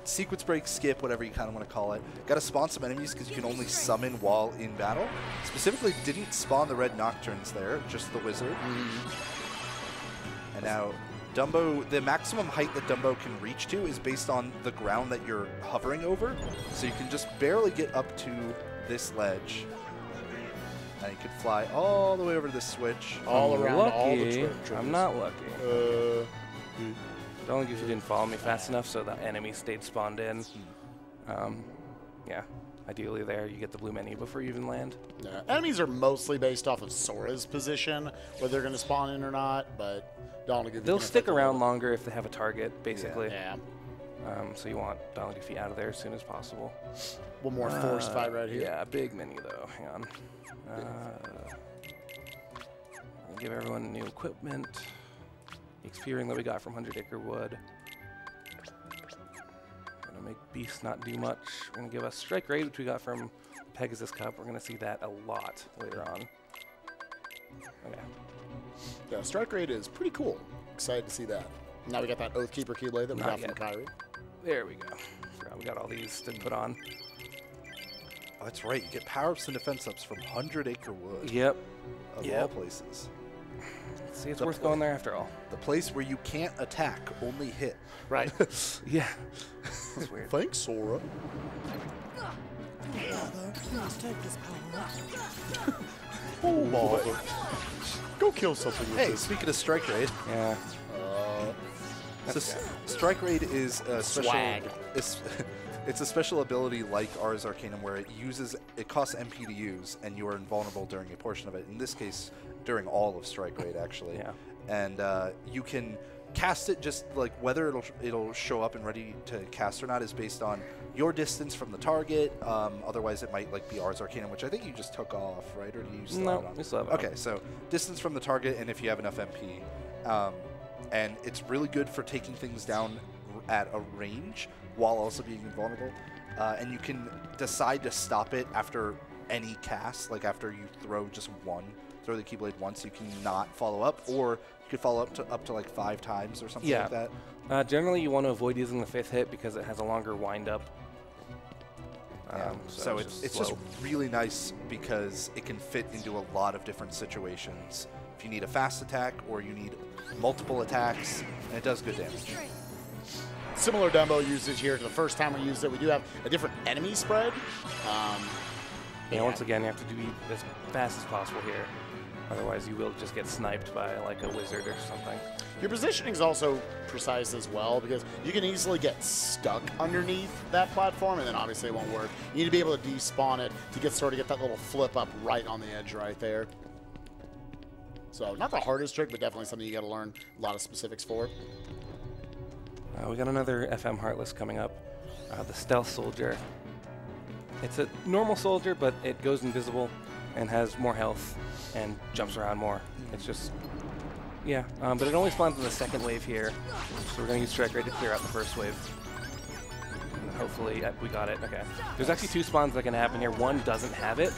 sequence break, skip, whatever you kind of want to call it. Got to spawn some enemies because you can only summon while in battle. Specifically, didn't spawn the red Nocturnes there, just the wizard. And now Dumbo, the maximum height that Dumbo can reach to is based on the ground that you're hovering over. So you can just barely get up to this ledge. And you could fly all the way over to this switch. All around all the trees. I'm not lucky. Don't think if you didn't follow me fast enough so the enemy stayed spawned in. Yeah, ideally there you get the blue menu before you even land. Yeah. Enemies are mostly based off of Sora's position, whether they're going to spawn in or not, but they'll stick around longer if they have a target, basically. Yeah. So you want Donald Goofy out of there as soon as possible. One more forced fight right here. Yeah, big menu though. Hang on. We'll give everyone new equipment. XP ring that we got from 100 Acre Wood. Gonna make Beast not do much. We're gonna give us Strike Raid, which we got from Pegasus Cup. We're gonna see that a lot later on. Okay. Yeah, Strike Raid is pretty cool. Excited to see that. Now we got that Oathkeeper Keyblade that we got from Kyrie. There we go. Forgot we got all these to put on. Oh, that's right. You get power-ups and defense-ups from 100 Acre Wood. Yep. Of all places. See, it's worth going there after all. The place where you can't attack, only hit. Right. Yeah. That's weird. Thanks, Sora. Oh, bother. Go kill something with Hey, this. speaking of Strike Raid. Yeah. So Strike Raid is a special. Swag. It's a special ability like Ars Arcanum where it costs MP to use, and you are invulnerable during a portion of it. In this case, during all of Strike Raid, actually. Yeah. and you can cast it just like whether it'll show up and ready to cast or not is based on your distance from the target. Otherwise, it might like be Ars Arcanum, which I think you just took off, right? Or do you still have it on? No, still have it Okay, so distance from the target, and if you have enough MP, and it's really good for taking things down at a range while also being invulnerable. And you can decide to stop it after any cast, like after you throw throw the Keyblade once, you can not follow up, or you could follow up to like 5 times or something like that. Generally, you want to avoid using the 5th hit because it has a longer wind-up. So it's just really nice because it can fit into a lot of different situations. If you need a fast attack or you need multiple attacks, and it does good damage. Similar Dumbo usage here to the first time we used it. We do have a different enemy spread. Once again, you have to be as fast as possible here. Otherwise, you will just get sniped by like a wizard or something. Your positioning is also precise as well because you can easily get stuck underneath that platform, and then obviously it won't work. You need to be able to despawn it to get that little flip up right on the edge right there. So not the hardest trick, but definitely something you got to learn a lot of specifics for. We got another FM Heartless coming up, the Stealth Soldier. It's a normal soldier, but it goes invisible and has more health and jumps around more. It's just, yeah, but it only spawns in the second wave here, so we're going to use Strike Raid to clear out the first wave. And hopefully, we got it, okay. There's actually 2 spawns that can happen here. One doesn't have it,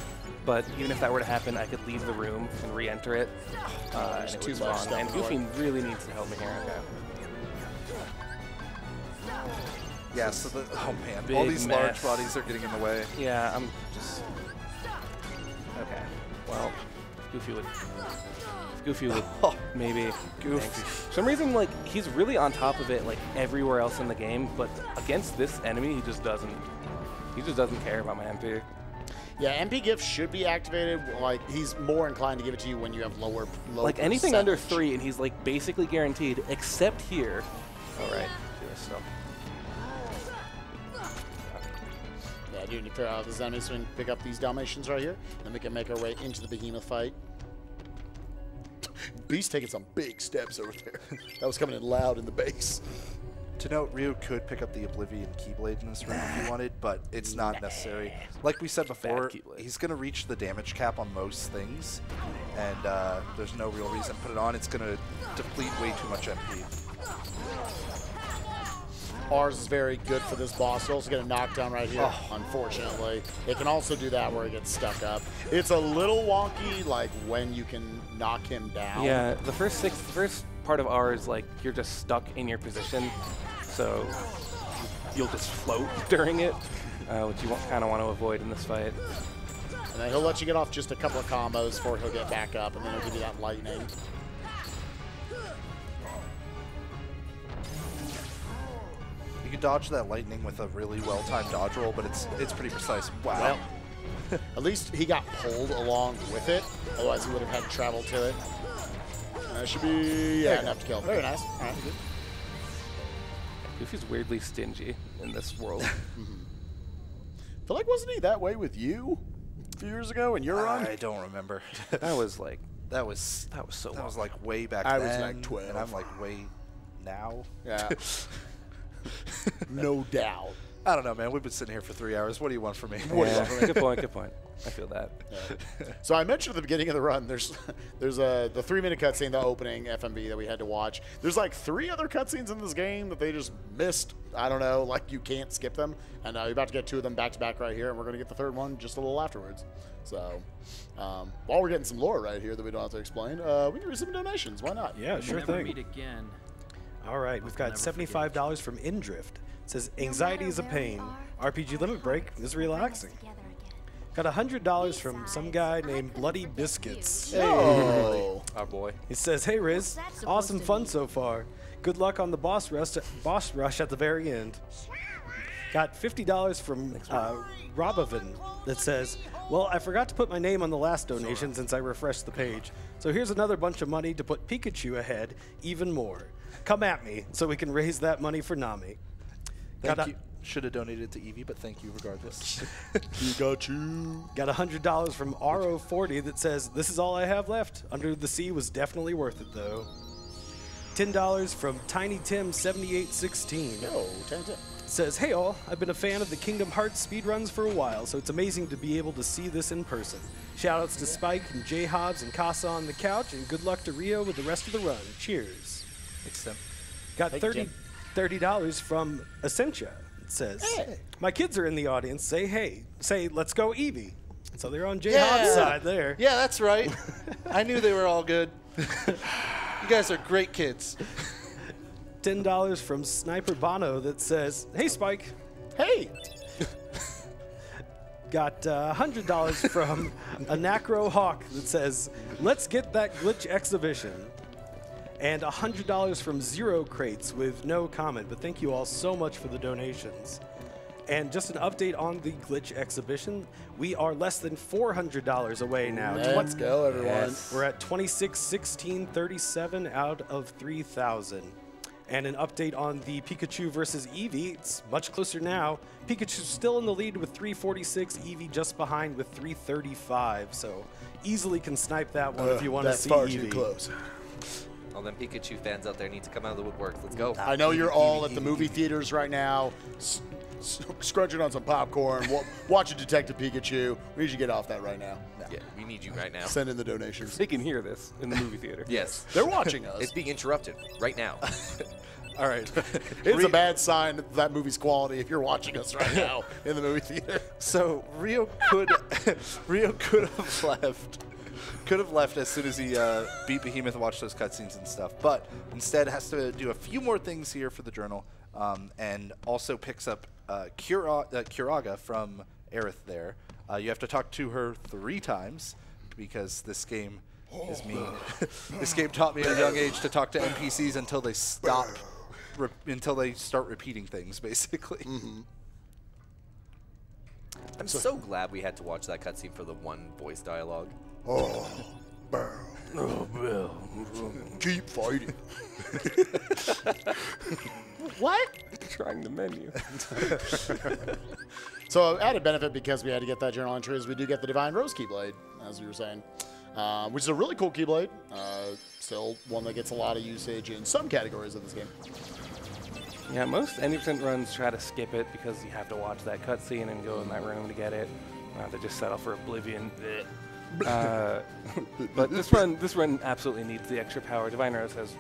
but even if that were to happen, I could leave the room and re-enter it, and it would spawn. And Goofy really needs to help me here, okay. Yeah, so oh man, all these large bodies are getting in the way. Yeah, I'm just... Okay, well, Goofy would maybe... Goofy. For some reason, like, he's really on top of it, like, everywhere else in the game, but against this enemy, he just doesn't care about my MP. Yeah, MP gift should be activated. Like, he's more inclined to give it to you when you have low like, anything under 3, and he's, like, basically guaranteed, except here. All right, do this stuff. Yeah, I do need to clear out this enemy so we can pick up these Dalmatians right here. Then we can make our way into the Behemoth fight. Beast taking some big steps over there. That was coming in loud in the base. To note, Ryu could pick up the Oblivion Keyblade in this room if he wanted, but it's not necessary. Like we said before, he's going to reach the damage cap on most things, and there's no real reason to put it on. It's going to deplete way too much MP. Ours is very good for this boss. You also get a knockdown right here, unfortunately. It can also do that where it gets stuck up. It's a little wonky, like, when you can knock him down. Yeah, the first part of ours, like, you're just stuck in your position, so you'll just float during it, which you kind of want to avoid in this fight. And then he'll let you get off just a couple of combos before he'll get back up, and then he'll give you that lightning. You can dodge that lightning with a really well-timed dodge roll, but it's pretty precise. Wow. Well, at least he got pulled along with it. Otherwise, he would have had to travel to it. That should be enough to kill. Very nice. All right, good. Goofy's weirdly stingy in this world. Feel like wasn't he that way with you a few years ago in your run? I don't remember. That was like that was so. That was like way back then. I was like 12, and I'm like way now. Yeah. No doubt. I don't know, man. We've been sitting here for 3 hours. What do you want from me? Good point. Good point. I feel that. Yeah. So I mentioned at the beginning of the run, there's the 3-minute cutscene, the opening FMV that we had to watch. There's like 3 other cutscenes in this game that they just missed. I don't know, like you can't skip them. And you're about to get 2 of them back to back right here, and we're going to get the 3rd one just a little afterwards. So while we're getting some lore right here that we don't have to explain, we can read some donations. Why not? Yeah, sure thing. Meet again. All right, we've got $75 from Indrift. It says, anxiety is a pain. RPG limit break is relaxing. Got $100 from some guy named Bloody Biscuits. Oh, our boy. He says, hey Riz, awesome fun so far. Good luck on the boss rush at the very end. Got $50 from Robavin that says, well, I forgot to put my name on the last donation since I refreshed the page. So here's another bunch of money to put Pikachu ahead even more. Come at me so we can raise that money for NAMI. Thank you. Should have donated to Eevee, but thank you regardless. You got you. Got $100 from Ouro 40 that says, this is all I have left. Under the Sea was definitely worth it, though. $10 from Tiny Tim 7816. Yo, 10 10. Says, hey all, I've been a fan of the Kingdom Hearts speedruns for a while, so it's amazing to be able to see this in person. Shoutouts to Spike and J Hobbs and Casa on the couch, and good luck to Rio with the rest of the run. Cheers. Thanks, Tim. Got Thank you, $30 from Essentia. It says, Hey. my kids are in the audience. Say hey. Say, let's go Eevee. So they're on J Hobbs' side there. Yeah, that's right. I knew they were all good. You guys are great kids. $10 from Sniper Bono that says, hey Spike. Hey. Got $100 from Anacro Hawk that says, let's get that glitch exhibition. And $100 from Zero Crates with no comment, but thank you all so much for the donations. And just an update on the glitch exhibition, we are less than $400 away now. Let's go, everyone. Yes. We're at 26, 16, 37 out of 3,000. And an update on the Pikachu versus Eevee. It's much closer now. Pikachu's still in the lead with 346, Eevee just behind with 335. So easily can snipe that one if you want to see far Eevee. too close. All them Pikachu fans out there need to come out of the woodwork. Let's go. I know you're all at the movie theaters right now, scrunching on some popcorn, watching Detective Pikachu. We need you to get off that right now. Yeah, we need you right now. Send in the donations. They can hear this in the movie theater. Yes. They're watching us. It's being interrupted right now. All right. It's a bad sign of that movie's quality if you're watching us right now in the movie theater. So Rio could have left as soon as he beat Behemoth and watched those cutscenes and stuff, but instead has to do a few more things here for the journal, and also picks up Kuraga from Aerith there. You have to talk to her 3 times because this game is mean. This game taught me at a young age to talk to NPCs until they stop, until they start repeating things, basically. Mm-hmm. I'm so glad we had to watch that cutscene for the one voice dialogue. Oh, Bill. Oh, Bill. Keep fighting. What? Trying the menu. So added benefit because we had to get that journal entry is we do get the Divine Rose Keyblade, as we were saying, which is a really cool Keyblade. Still one that gets a lot of usage in some categories of this game. Yeah, most 90% runs try to skip it because you have to watch that cutscene and go in that room to get it. They just settle for Oblivion. But this run absolutely needs the extra power. Divine Rose has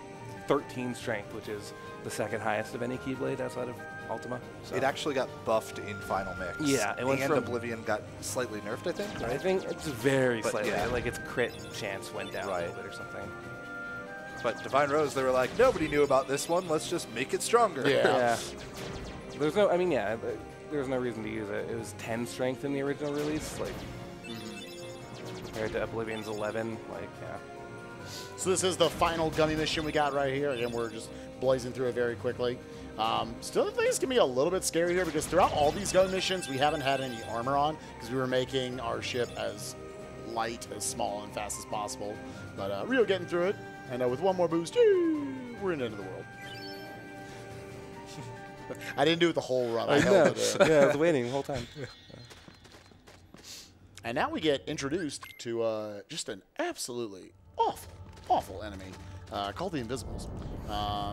13 strength, which is the second highest of any Keyblade outside of Ultima. So. It actually got buffed in Final Mix. Yeah, it went and from Oblivion got slightly nerfed, I think. Right? I think it's very But slightly, yeah. like its crit chance went down a Right. little bit or something. But Divine Rose, they were like, nobody knew about this one. Let's just make it stronger. Yeah. There's no, I mean, yeah, there's no reason to use it. It was 10 strength in the original release, like compared to Oblivion's 11, like, yeah. So this is the final gummy mission we got right here. Again, we're just blazing through it very quickly. Still, things can be a little bit scary here because throughout all these gummy missions, we haven't had any armor on because we were making our ship as light, as small, and fast as possible. But Rio getting through it, and with one more boost, we're in the end of the world. I didn't do it the whole run. I held it in. Yeah, I was waiting the whole time. And now we get introduced to just an absolutely awful enemy called the Invisibles.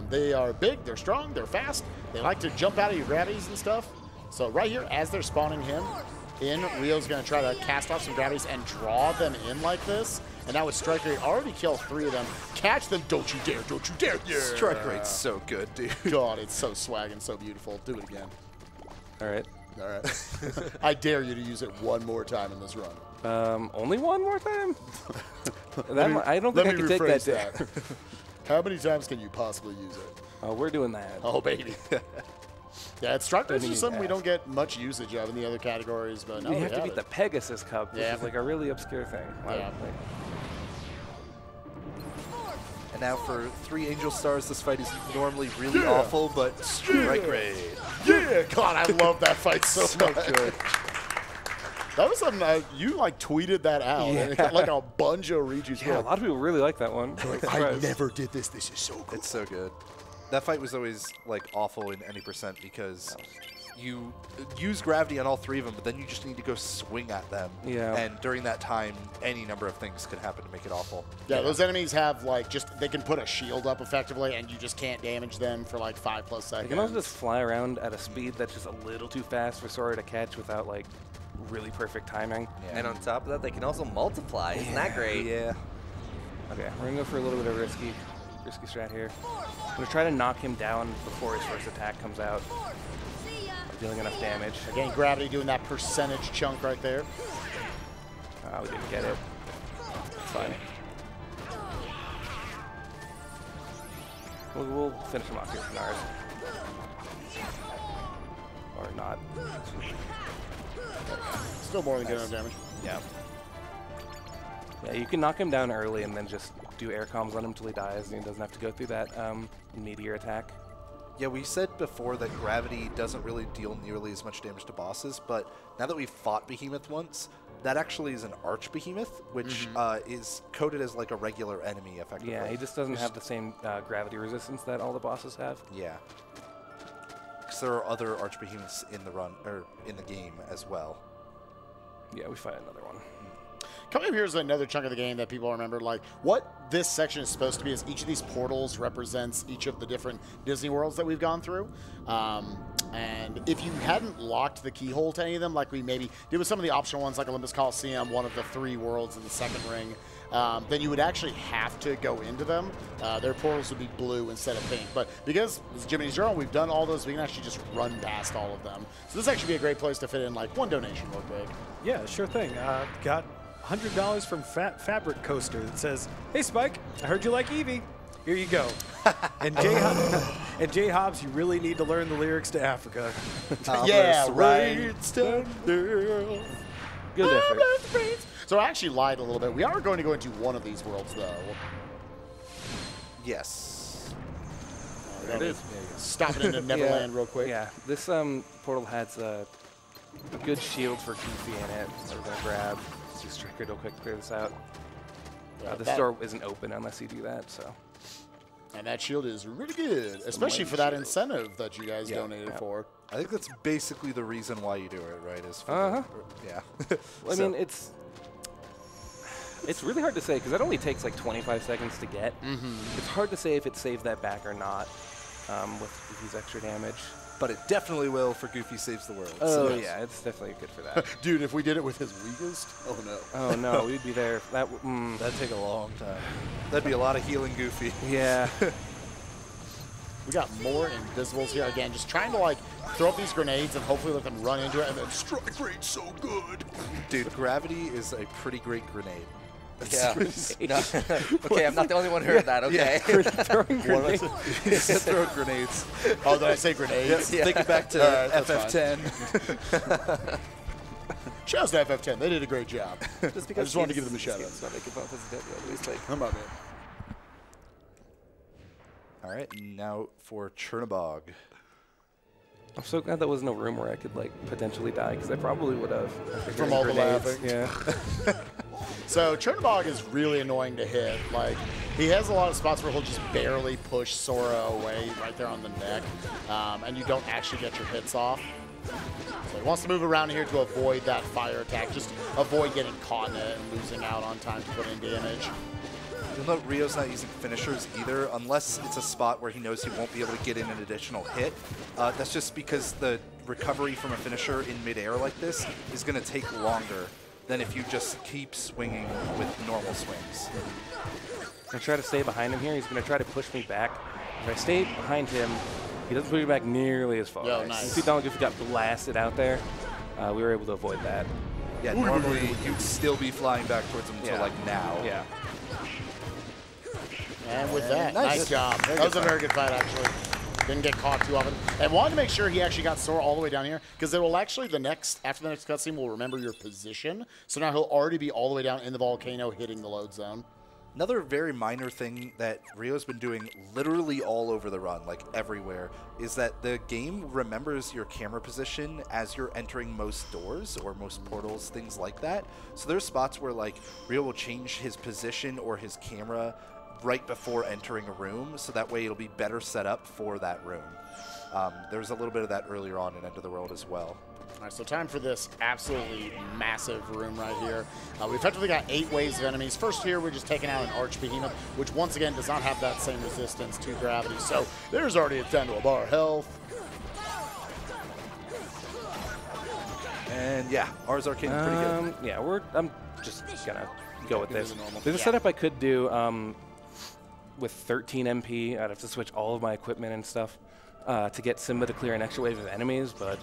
They are big, they're strong, they're fast. They like to jump out of your gravities and stuff. So right here, as they're spawning him in, Rio's going to try to cast off some gravities and draw them in like this. And now with Strike Rate, already killed 3 of them. Catch them, don't you dare, don't you dare. Yeah. Strike Rate's so good, dude. God, it's so swag and so beautiful. Do it again. All right. All right. I dare you to use it one more time in this run. Only one more time? I don't think I can take that down. How many times can you possibly use it? Oh, we're doing that. Oh, baby. Yeah, it's Strike Rates Don't is something we need don't get much usage of in the other categories, but no, We we have to beat it. the Pegasus Cup, which Yeah. is like a really obscure thing. Yeah. And now for 3 Angel Stars, this fight is normally really awful, but Strike Rate. Yeah, God, I love that fight so much. good. That was something you like tweeted that out. Yeah. And it got like a bunch of retweets. Yeah, a lot of people really like that one. I never did this. This is so cool. It's so good. That fight was always like awful in any percent because you use gravity on all 3 of them, but then you just need to go swing at them. Yeah. And during that time, any number of things could happen to make it awful. Yeah, those enemies have like they can put a shield up effectively, and you just can't damage them for like 5+ seconds. You can also just fly around at a speed that's just a little too fast for Sora to catch without like really perfect timing. Yeah. And on top of that, they can also multiply. Isn't that great? Yeah. Okay, we're gonna go for a little bit of risky strat here. I'm gonna try to knock him down before his first attack comes out. Dealing enough damage. Again, gravity doing that percentage chunk right there. We didn't get it. It's fine. We'll finish him off here from ours. Or not. Still more than good enough damage. Yeah. Yeah, you can knock him down early and then just do air comms on him until he dies, and he doesn't have to go through that meteor attack. Yeah, we said before that gravity doesn't really deal nearly as much damage to bosses, but now that we've fought Behemoth once, that actually is an Arch Behemoth, which is coded as like a regular enemy, effectively. Yeah, he just doesn't have the same gravity resistance that all the bosses have. Yeah. Because there are other Arch Behemoths in the run, or in the game as well. Yeah, we fight another one. Coming up here is another chunk of the game that people remember. Like, what this section is supposed to be is each of these portals represents each of the different Disney worlds that we've gone through. And if you hadn't locked the keyhole to any of them, like we maybe did with some of the optional ones, like Olympus Coliseum, one of the 3 worlds in the second ring, then you would actually have to go into them. Their portals would be blue instead of pink. But because it's Jiminy's Journal, we've done all those, we can actually just run past all of them. So this actually be a great place to fit in like one donation real quick. Yeah, sure thing. Got $100 from Fabric Coaster that says, "Hey Spike, I heard you like Eevee. Here you go." And Jay Hobbs, you really need to learn the lyrics to Africa. Yeah, right. Good effort. So I actually lied a little bit. We are going to go into one of these worlds, though. Yes. There it is. Stop it into Neverland real quick. Yeah, this portal has a good shield for Goofy in it that we're going to grab. Let's just trick it real quick to clear this out. This door isn't open unless you do that, so. And that shield is really good, especially for that incentive that you guys donated for. I think that's basically the reason why you do it, right? Is for yeah. Well, I mean, it's really hard to say because that only takes like 25 seconds to get. It's hard to say if it saves that back or not with Goofy's extra damage. But it definitely will for Goofy Saves the World. Oh, yeah, it's definitely good for that. Dude, if we did it with his weakest, oh no. Oh no, we'd be there. That'd take a long time. That'd be a lot of healing Goofy. Yeah. We got more invisibles here. Again, just trying to like throw up these grenades and hopefully let them run into it and then strike rate so good. Dude, gravity is a pretty great grenade. Yeah. No. Okay, I'm not the only one who heard that, okay? Throwing grenades. Throw grenades. Oh, did I say grenades? Yes, yeah. Take it back to FF10. Shout out to FF10. They did a great job. I just wanted to give them a shout out. Come on, man. All right, now for Chernobog. I'm so glad there was no room where I could like potentially die because I probably would have. From all the laughing. Yeah. So Chernobog is really annoying to hit. Like, he has a lot of spots where he'll just barely push Sora away right there on the neck, and you don't actually get your hits off. So he wants to move around here to avoid that fire attack, just avoid getting caught in it and losing out on time to put in damage. You'll note Rio's not using finishers either, unless it's a spot where he knows he won't be able to get in an additional hit. That's just because the recovery from a finisher in midair like this is going to take longer than if you just keep swinging with normal swings. I'm going to try to stay behind him here. He's going to try to push me back. If I stay behind him, he doesn't push me back nearly as far. Yo, nice. You see Donald Goofy got blasted out there. We were able to avoid that. Yeah, normally you'd still be flying back towards him until like now. Yeah. And with that, nice job. That was a very good fight, actually. Didn't get caught too often. And wanted to make sure he actually got Sora all the way down here, because it will actually, after the next cutscene, will remember your position. So now he'll already be all the way down in the volcano hitting the load zone. Another very minor thing that Rio's been doing literally all over the run, like everywhere, is that the game remembers your camera position as you're entering most doors or most portals, things like that. So there's spots where like Rio will change his position or his camera right before entering a room, so that way it'll be better set up for that room. There was a little bit of that earlier on in End of the World as well. All right, so time for this absolutely massive room right here. We effectively got 8 waves of enemies. First here, we're just taking out an Arch Behemoth, which once again does not have that same resistance to gravity. So there's already it's down to a bar of health. And yeah, ours arcane is pretty good. Yeah, I'm just gonna go with this. normal. There's a setup I could do with 13 MP. I'd have to switch all of my equipment and stuff to get Simba to clear an extra wave of enemies, but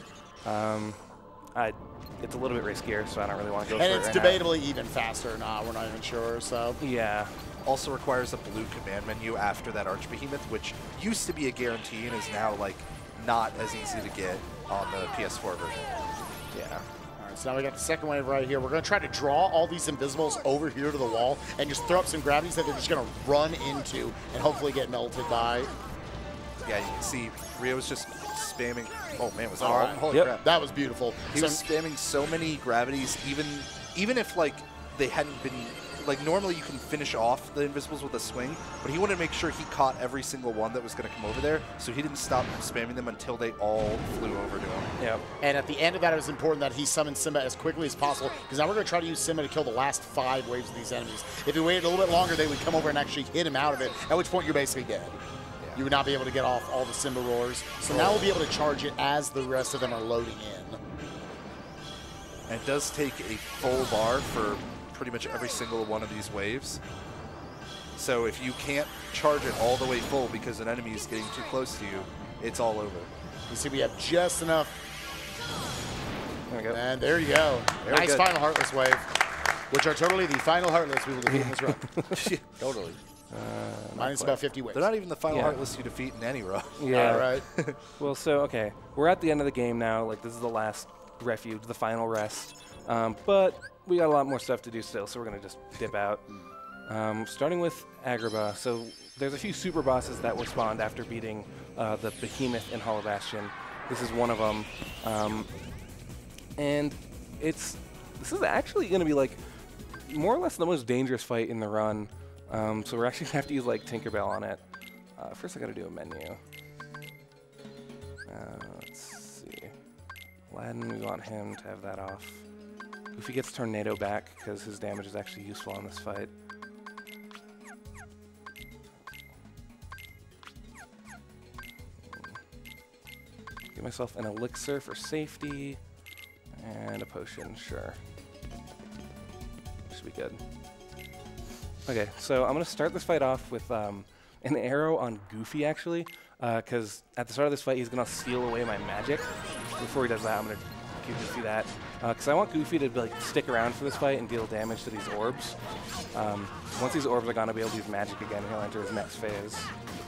it's a little bit riskier, so I don't really want to go for it. And it's debatably even faster or not. We're not even sure. So yeah. Also requires a blue command menu after that Arch Behemoth, which used to be a guarantee and is now like not as easy to get on the PS4 version. yeah. All right, so now we got the second wave right here. We're going to try to draw all these invisibles over here to the wall and just throw up some gravities that they're just going to run into and hopefully get melted by. Yeah, you can see Rio's just spamming. Oh man, was that All all? right. Holy crap. That was beautiful. He was spamming so many gravities, even if like they hadn't been, like normally you can finish off the invisibles with a swing, but he wanted to make sure he caught every single one that was going to come over there, so he didn't stop spamming them until they all flew over to him. Yeah. And at the end of that, it was important that he summoned Simba as quickly as possible, because now we're going to try to use Simba to kill the last 5 waves of these enemies. If he waited a little bit longer, they would come over and actually hit him out of it, at which point you're basically dead. You would not be able to get off all the Simba roars. So now we'll be able to charge it as the rest of them are loading in. And it does take a full bar for pretty much every single one of these waves. So if you can't charge it all the way full because an enemy is getting too close to you, it's all over. You see we have just enough. There we go. And there you go. Very Nice good. final Heartless wave, which are totally the final Heartless we will defeat in this run. Totally. Minus about 50 waves. They're not even the final Yeah. Heartless you defeat in any run. Yeah. All right. Well, so, okay. We're at the end of the game now. Like, this is the last refuge, the final rest. But we got a lot more stuff to do still, so we're going to just dip out. Starting with Agrabah. So there's a few super bosses that were spawned after beating the Behemoth in Hollow Bastion. This is one of them. And this is actually going to be, like, more or less the most dangerous fight in the run. So we're actually going to have to use, like, Tinkerbell on it. First I got to do a menu. Let's see. Aladdin, we want him to have that off. Goofy gets Tornado back because his damage is actually useful in this fight. Give myself an elixir for safety and a potion, sure. Should be good. Okay, so I'm going to start this fight off with an arrow on Goofy, actually, because at the start of this fight, he's going to steal away my magic. Before he does that, I'm going to give Goofy that, because I want Goofy to like stick around for this fight and deal damage to these orbs. Once these orbs are gone, I'll be able to use magic again. He'll enter his next phase.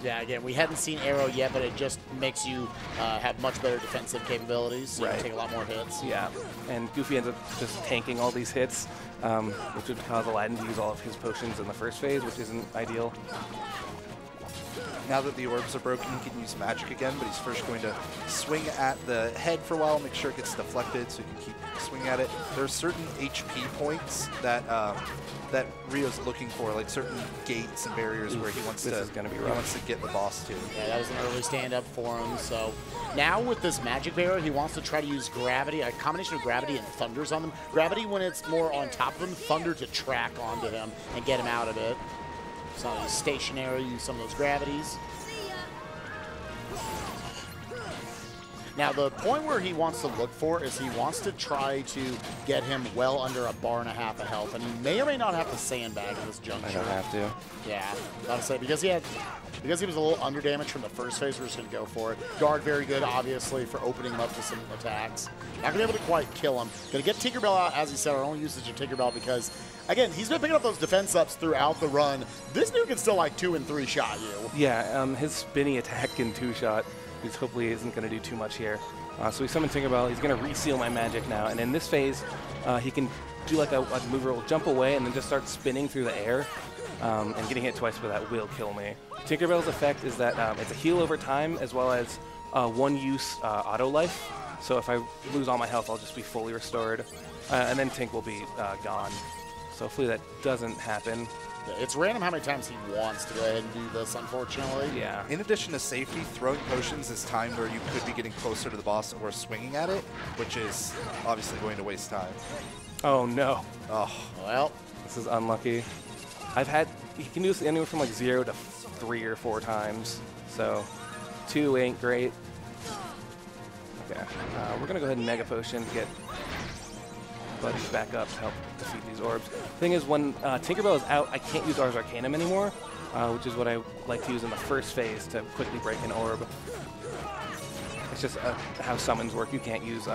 Yeah, again, we hadn't seen Arrow yet, but it just makes you have much better defensive capabilities. So you can take a lot more hits. Yeah, and Goofy ends up just tanking all these hits, which would cause Aladdin to use all of his potions in the first phase, which isn't ideal. Now that the orbs are broken, he can use magic again, but he's first going to swing at the head for a while, make sure it gets deflected so he can keep swinging at it. There are certain HP points that that Rio's looking for, like certain gates and barriers where he wants to get the boss to. Yeah, that was an early stand-up for him. So now with this magic barrier, he wants to try to use gravity, a combination of gravity and thunders on them. Gravity when it's more on top of him, thunder to track onto him and get him out of it. So he's stationary, use some of those gravities. Now, the point where he wants to look for is he wants to try to get him well under 1.5 bars of health, and he may or may not have to sandbag in this juncture. I don't have to. Yeah, gotta say, because he was a little under damaged from the first phase, we're just gonna go for it. Guard very good, obviously, for opening him up to some attacks. Not gonna be able to quite kill him. Gonna get Tinkerbell out, as he said, our only usage of Tinkerbell, because again, he's been picking up those defense ups throughout the run. This dude can still like 2- and 3-shot you. Yeah, his spinny attack can 2-shot, which hopefully isn't going to do too much here. So we summon Tinkerbell. He's going to reseal my magic now, and in this phase, he can do like a mover, will jump away and then just start spinning through the air, and getting hit twice with that will kill me. Tinkerbell's effect is that it's a heal over time as well as one-use auto life. So if I lose all my health, I'll just be fully restored, and then Tink will be gone. So hopefully that doesn't happen. Yeah, it's random how many times he wants to go ahead and do this, unfortunately. Yeah. In addition to safety, throwing potions is time where you could be getting closer to the boss or swinging at it, which is obviously going to waste time. Oh, no. Oh. Well, This is unlucky. He can do this anywhere from like 0 to 3 or 4 times. So 2 ain't great. Okay. We're going to go ahead and Mega Potion to get buddies back up to help defeat these orbs. Thing is, when Tinkerbell is out, I can't use Ars Arcanum anymore, which is what I like to use in the first phase to quickly break an orb. It's just how summons work. You can't use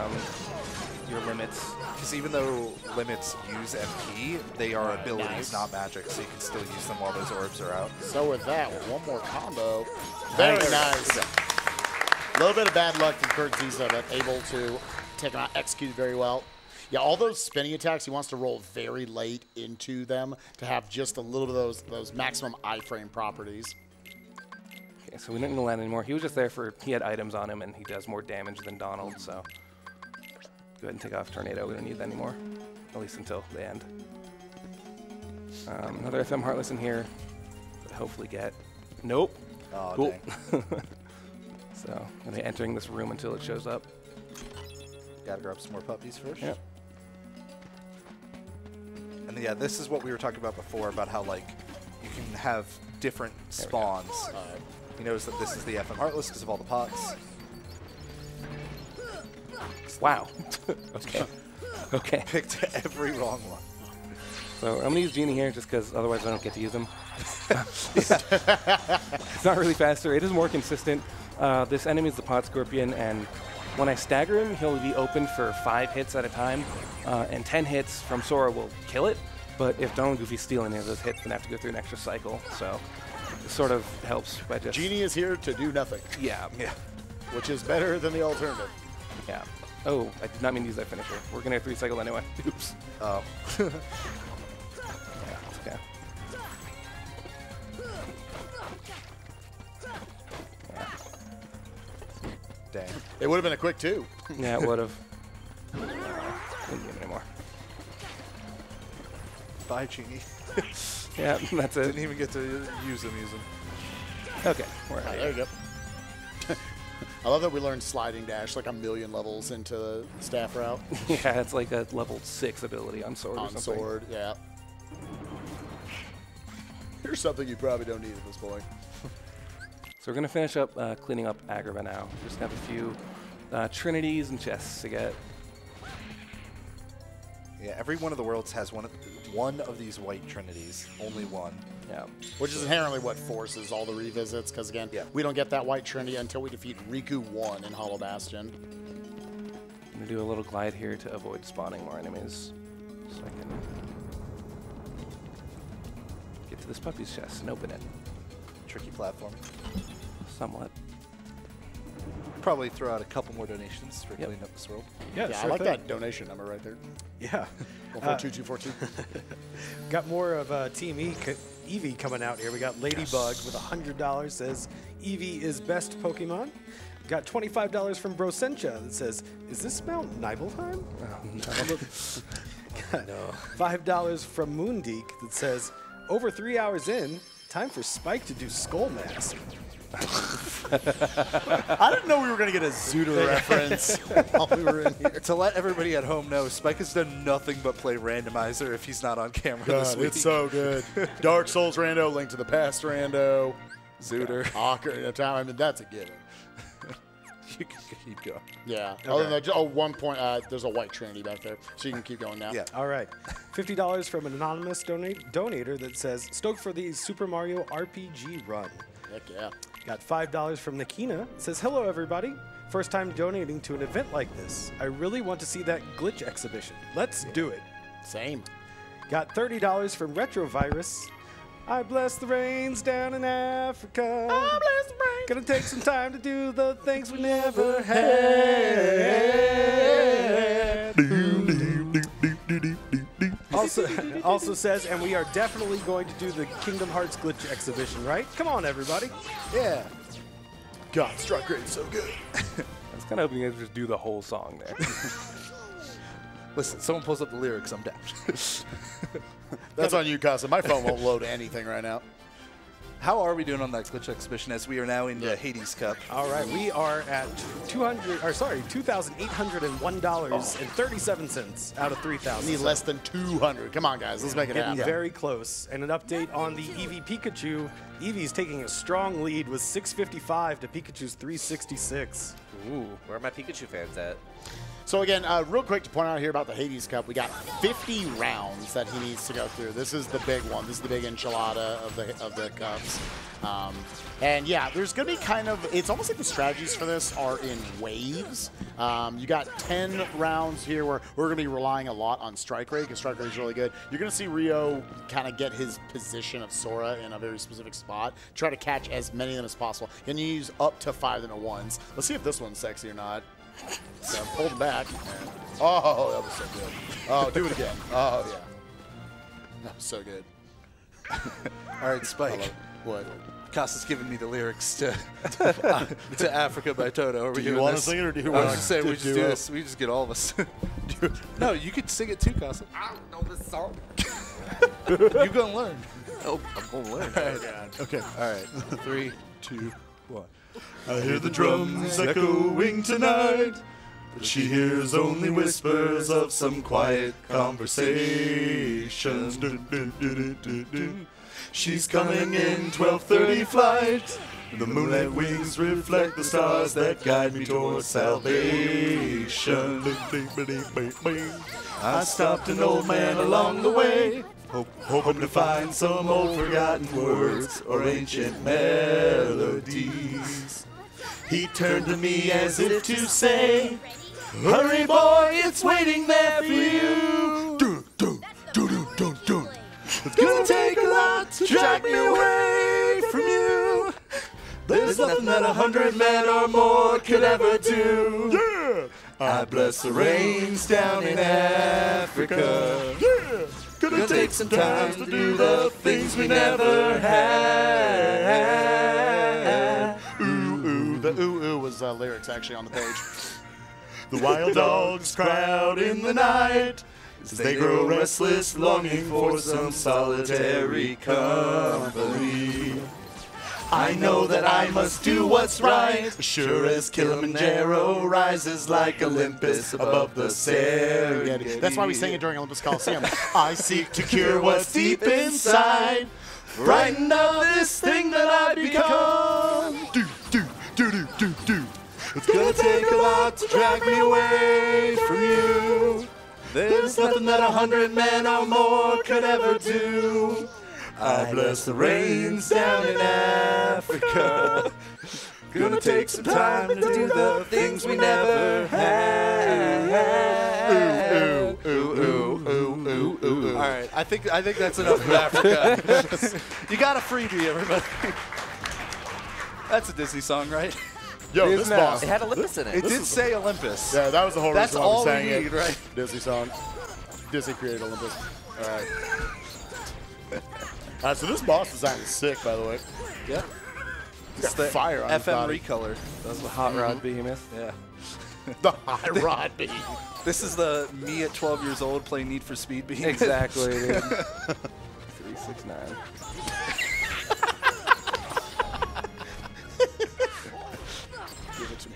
your limits. Because even though limits use MP, they are abilities, not magic, so you can still use them while those orbs are out. so with that, one more combo. Very nice. A little bit of bad luck from Kurt Ziza, but able to take him out, executed very well. Yeah, all those spinning attacks, he wants to roll very late into them to have just a little bit of those maximum iframe properties. Okay, so we didn't land anymore. He was just there he had items on him, and he does more damage than Donald, so go ahead and take off Tornado. We don't need that anymore, at least until the end. Another FM Heartless in here. Hopefully get. Nope. Oh, cool. dang. So, I'm gonna be entering this room until it shows up. Gotta grab some more puppies first. Yep. And yeah, this is what we were talking about before, about how, like, you can have different spawns. He knows that this is the FM Heartless because of all the pots. Wow. Okay. Okay. Picked every wrong one. So I'm gonna use Genie here just because otherwise I don't get to use him. It's not really faster. It is more consistent. This enemy is the Pot Scorpion, and when I stagger him, he'll be open for 5 hits at a time, and 10 hits from Sora will kill it. But if Donald and Goofy steal any of those hits, then I have to go through an extra cycle. So it sort of helps by just... Genie is here to do nothing. Yeah. Which is better than the alternative. Yeah. Oh, I did not mean to use that finisher. We're going to 3 cycle anyway. Oops. Oh. Yeah, it's okay. Dang. It would have been a quick 2. Yeah, it would have. Didn't get anymore. Bye, Genie. Yeah, that's it. Didn't even get to use him. Okay, we're out. There you go. I love that we learned sliding dash like a million levels into the staff route. Yeah, it's like a level 6 ability on sword or On something. sword, yeah. Here's something you probably don't need at this point. So we're going to finish up cleaning up Agrabah now. Just have a few trinities and chests to get. Yeah, every one of the worlds has one of these white trinities. Only one. Yeah. Which is inherently what forces all the revisits, because again, we don't get that white trinity until we defeat Riku 1 in Hollow Bastion. I'm going to do a little glide here to avoid spawning more enemies. So I can get to this puppy's chest and open it. Tricky platform. Somewhat. Probably throw out a couple more donations for cleaning up this world. Yeah, Yeah, sure I like thing. that donation number right there. Yeah. 142242. Got more of Team Eevee coming out here. We got Ladybug with $100 says Eevee is best Pokemon. Got $25 from Brosencha that says, is this Mount Nibelheim? Oh, no. Got $5 from Moondeek that says, over 3 hours in, time for Spike to do Skull Mask. I didn't know we were going to get a Zuda reference while we were in here. To let everybody at home know, Spike has done nothing but play randomizer if he's not on camera this week. It's so good. Dark Souls rando, Link to the Past rando, Zooter. Ocarina of Time. I mean, that's a given. You can keep going. Yeah. Other than that, 1 point, there's a white trinity back there, so you can keep going now. Yeah. All right. $50 from an anonymous donator that says, stoked for the Super Mario RPG run. Heck yeah. Got $5 from Nakina. It says, hello, everybody. First time donating to an event like this. I really want to see that glitch exhibition. Let's do it. Same. Got $30 from Retrovirus. I bless the rains down in Africa. I bless the rains. Gonna take some time to do the things we never had. Also says, and we are definitely going to do the Kingdom Hearts glitch exhibition, right? Come on, everybody. Yeah. God, Struck Great is so good. I was kind of hoping you guys would just do the whole song there. Listen, someone pulls up the lyrics, I'm down. That's on you, Casa. My phone won't load anything right now. How are we doing on that glitch exhibition as we are now in the Hades Cup? All right, we are at $2,801.37 out of 3,000. We need less than 200. Come on, guys. Let's make it Getting happen. very close. And an update on the Eevee Pikachu. Eevee's taking a strong lead with 655 to Pikachu's 366. Ooh, where are my Pikachu fans at? So again, real quick to point out here about the Hades Cup, we got 50 rounds that he needs to go through. This is the big one. This is the big enchilada of the cups. And yeah, there's going to be kind of, it's almost like the strategies for this are in waves. You got 10 rounds here where we're going to be relying a lot on strike rate because strike rate is really good. You're going to see Rio kind of get his position of Sora in a very specific spot, try to catch as many of them as possible. And you use up to 5 in a ones. Let's see if this one's sexy or not. So pull it back. Oh, that was so good. Oh, do it again. Oh, yeah. That was so good. All right, Spike. What? Casa's giving me the lyrics to Africa by Toto. Are we Do you doing want to this? sing it or do you I want was just saying we just do it? this. We just get all of us. No, you could sing it too, Casa. I don't know this song. You gonna learn. Oh, I'm going to learn. All right. Okay. All right. 3, 2, 1. I hear the drums echoing tonight, but she hears only whispers of some quiet conversations. She's coming in 12:30 flight. The moonlit wings reflect the stars that guide me towards salvation. I stopped an old man along the way, hoping to find some old forgotten words or ancient melodies. He turned to me as if to say, hurry boy, it's waiting there for you. It's gonna take a lot to drag me away from you. There's nothing that 100 men or more could ever do. Yeah. I bless the rains down in Africa. Yeah. Gonna take some time to do the things we never had. The ooh was lyrics actually on the page. The wild dogs cry out in the night as they grow restless, longing for some solitary company. I know that I must do what's right, sure as Kilimanjaro rises like Olympus above the Serengeti. That's why we sang it during Olympus Coliseum. I seek to cure what's deep inside, frightened of this thing that I've become. It's gonna take a lot to drag me away from you. There's nothing that 100 men or more could ever do. I bless the rains down in Africa. Gonna take some time to do the things we never had. All right, I think that's enough of Africa. You got a freebie, everybody. That's a Disney song, right? Yo, this boss. It had Olympus in it. It did say Olympus. Yeah, that was the whole That's reason why all we we sang need, it. right? Disney song. Disney created Olympus. All right. All right, so this boss design is sick, by the way. Yeah. It's the fire on his FM body. recolor. That was the Hot Rod Behemoth. Yeah. The high rod beam. This is the me at 12 years old playing Need for Speed beam. Exactly, dude. 369. Give it to me.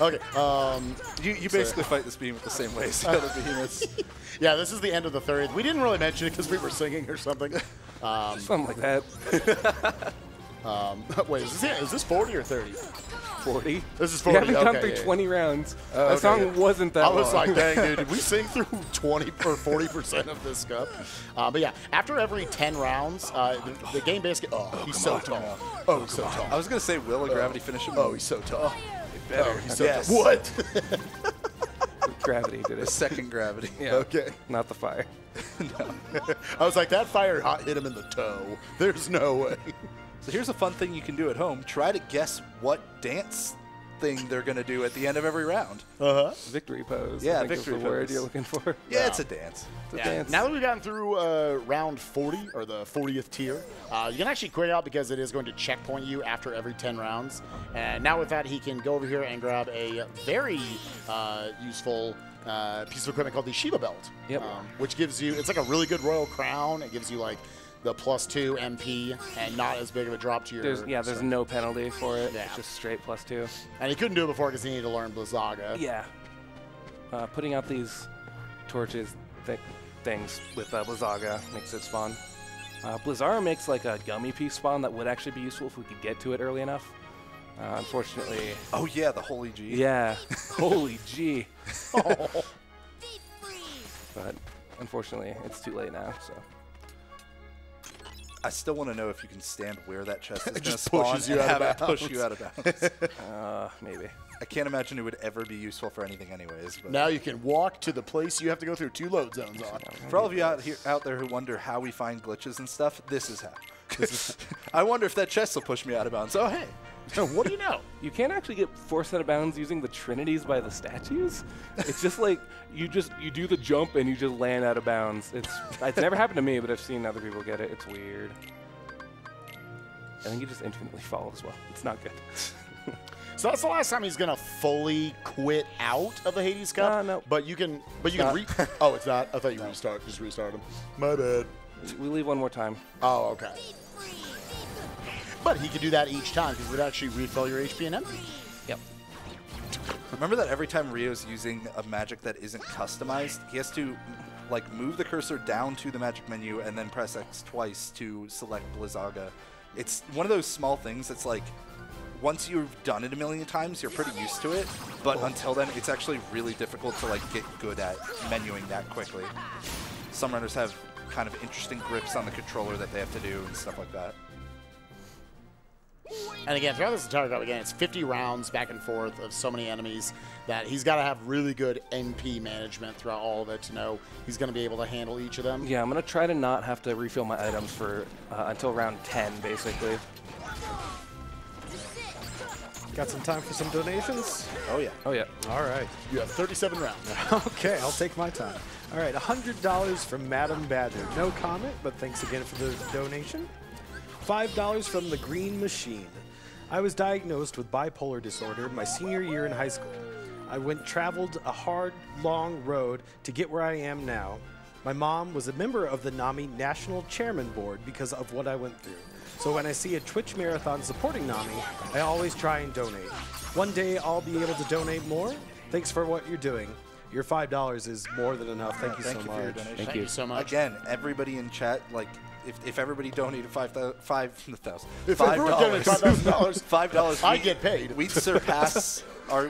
Okay. You basically fight this beam with the same way as the other behemoths. Yeah, this is the end of the third. We didn't really mention it because we were singing or something. Something like that. Wait, is this 40 or 30? 40. This is We 40. haven't come Okay, through yeah. 20 rounds. Okay, That song yeah. wasn't that I was long. like, dang, dude, did we sing through 20 or 40% of this cup? But yeah, after every 10 rounds, the game basically. Oh, he's so tall. Oh, he's so tall. I was going to say, will a gravity finish him? Oh, he's so tall. Better. Oh, he's so Yes. tall. What? Gravity did The it. second gravity. Yeah. Okay. Not the fire. I was like, that fire hit him in the toe. There's no way. So here's a fun thing you can do at home. Try to guess what dance thing they're going to do at the end of every round. Victory pose. Yeah, I think victory is the word pose. you're looking for. Yeah, it's a dance. It's a Yeah. dance. Now that we've gotten through round 40, or the 40th tier, you can actually quit out because it is going to checkpoint you after every 10 rounds. And now with that, he can go over here and grab a very useful piece of equipment called the Shiva Belt. Yep. Which gives you, it's like a really good royal crown. It gives you like the +2 MP and not as big of a drop to your. There's no penalty for it. Yeah. It's just straight +2. And he couldn't do it before because he needed to learn Blizzaga. Yeah. Putting out these torches things with Blizzaga makes it spawn. Blizzara makes like a gummy piece spawn that would actually be useful if we could get to it early enough. Unfortunately. Oh yeah, the holy G. Yeah, holy G. Oh. But unfortunately, it's too late now. So. I still want to know if you can stand where that chest is going to just spawn pushes you and out have of it push you out of bounds. Maybe. I can't imagine it would ever be useful for anything anyways. But Now you can walk to the place you have to go through 2 load zones on. for all of you out there who wonder how we find glitches and stuff, this is how. I wonder if that chest will push me out of bounds. Oh, hey. What do you know? You can't actually get forced out of bounds using the trinities by the statues. It's just like you do the jump and you just land out of bounds. It's never happened to me, but I've seen other people get it. It's weird. I think you just infinitely fall as well. It's not good. So that's the last time he's gonna fully quit out of the Hades Cup. No. But you can. Oh, it's not. I thought you just restart him. My bad. We leave one more time. Oh, okay. But he could do that each time because it would actually refill your HP and MP. Yep. Remember that every time Rio's using a magic that isn't customized, he has to like move the cursor down to the magic menu and then press X twice to select Blizzaga. It's one of those small things that's like, once you've done it a million times, you're pretty used to it. But until then, it's actually really difficult to like get good at menuing that quickly. Some runners have kind of interesting grips on the controller that they have to do and stuff like that. And again, throughout this entire cup, again, it's 50 rounds back and forth of so many enemies that he's got to have really good NP management throughout all of it to know he's going to be able to handle each of them. Yeah, I'm going to try to not have to refill my items for until round 10, basically. Got some time for some donations? Oh, yeah. Oh, yeah. All right. You have 37 rounds. Okay, I'll take my time. All right, $100 from Madam Badger. No comment, but thanks again for the donation. $5 from the Green Machine. I was diagnosed with bipolar disorder my senior year in high school. I traveled a hard, long road to get where I am now. My mom was a member of the NAMI National Chairman Board because of what I went through. So when I see a Twitch marathon supporting NAMI, I always try and donate. One day I'll be able to donate more. Thanks for what you're doing. Your $5 is more than enough. Thank you so much. For your donation. Thank you so much. Again, everybody in chat, like, if everybody donated $5,000, If everyone donated $5,000, $5, I get paid. We'd surpass our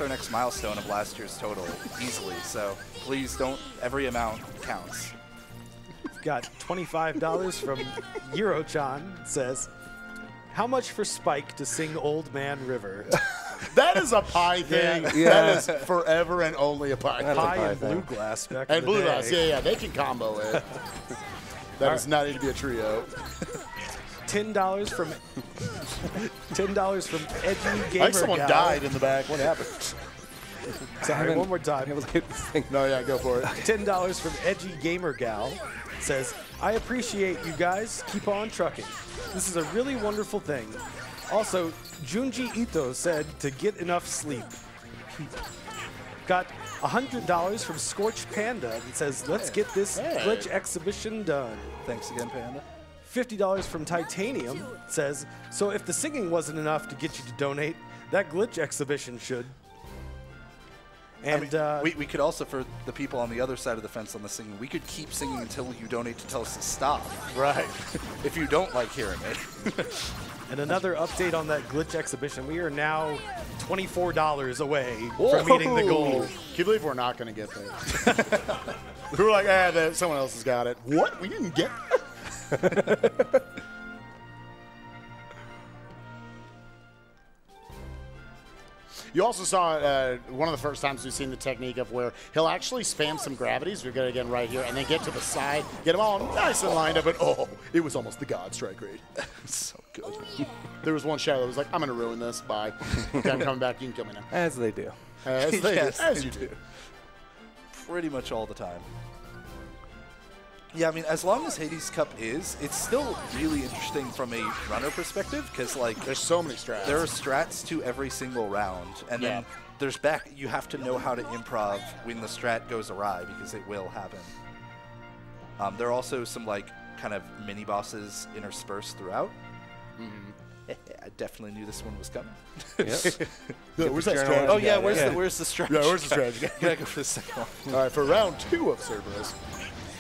next milestone of last year's total easily. So please don't. Every amount counts. Got $25 from Eurochan. Says, how much for Spike to sing Old Man River? That is a pie thing. Yeah. That is forever and only a pie thing. Pie and Blue Glass back And in the Blue day. Glass, yeah, they can combo it. That does not need to be a trio. $10 from Edgy Gamer I think someone Gal. died in the back. What happened? Sorry, one more time. No, yeah, go for it. $10 from Edgy Gamer Gal says, I appreciate you guys. Keep on trucking. This is a really wonderful thing. Also, Junji Ito said to get enough sleep. Got $100 from Scorched Panda that says, let's get this glitch exhibition done. Thanks again, Panda. $50 from Titanium says, so if the singing wasn't enough to get you to donate, that glitch exhibition should. And we could also, for the people on the other side of the fence on the singing, we could keep singing until you donate to tell us to stop. Right. If you don't like hearing it. And another update on that glitch exhibition. We are now $24 away from meeting the goal. Can you believe we're not going to get there? We were like, someone else has got it. What? We didn't get it? You also saw one of the first times we've seen the technique of where he'll actually spam some gravities. We're going to again right here, and then get to the side, get them all nice and lined up, and it was almost the God strike rate. So good. There was one shadow that was like, I'm going to ruin this. Bye. Okay, I'm coming back. You can kill me now. As they do. As you do. Pretty much all the time. Yeah, I mean, as long as Hades Cup is, it's still really interesting from a runner perspective because, like, there's so many strats. There are strats to every single round, and then there's you have to know how to improv when the strat goes awry because it will happen. There are also some like kind of mini bosses interspersed throughout. I definitely knew this one was coming. Where's that strategy? Oh yeah, where's the strategy? Yeah, where's the strategy? Gotta go for the second one. All right, for round 2 of Cerberus.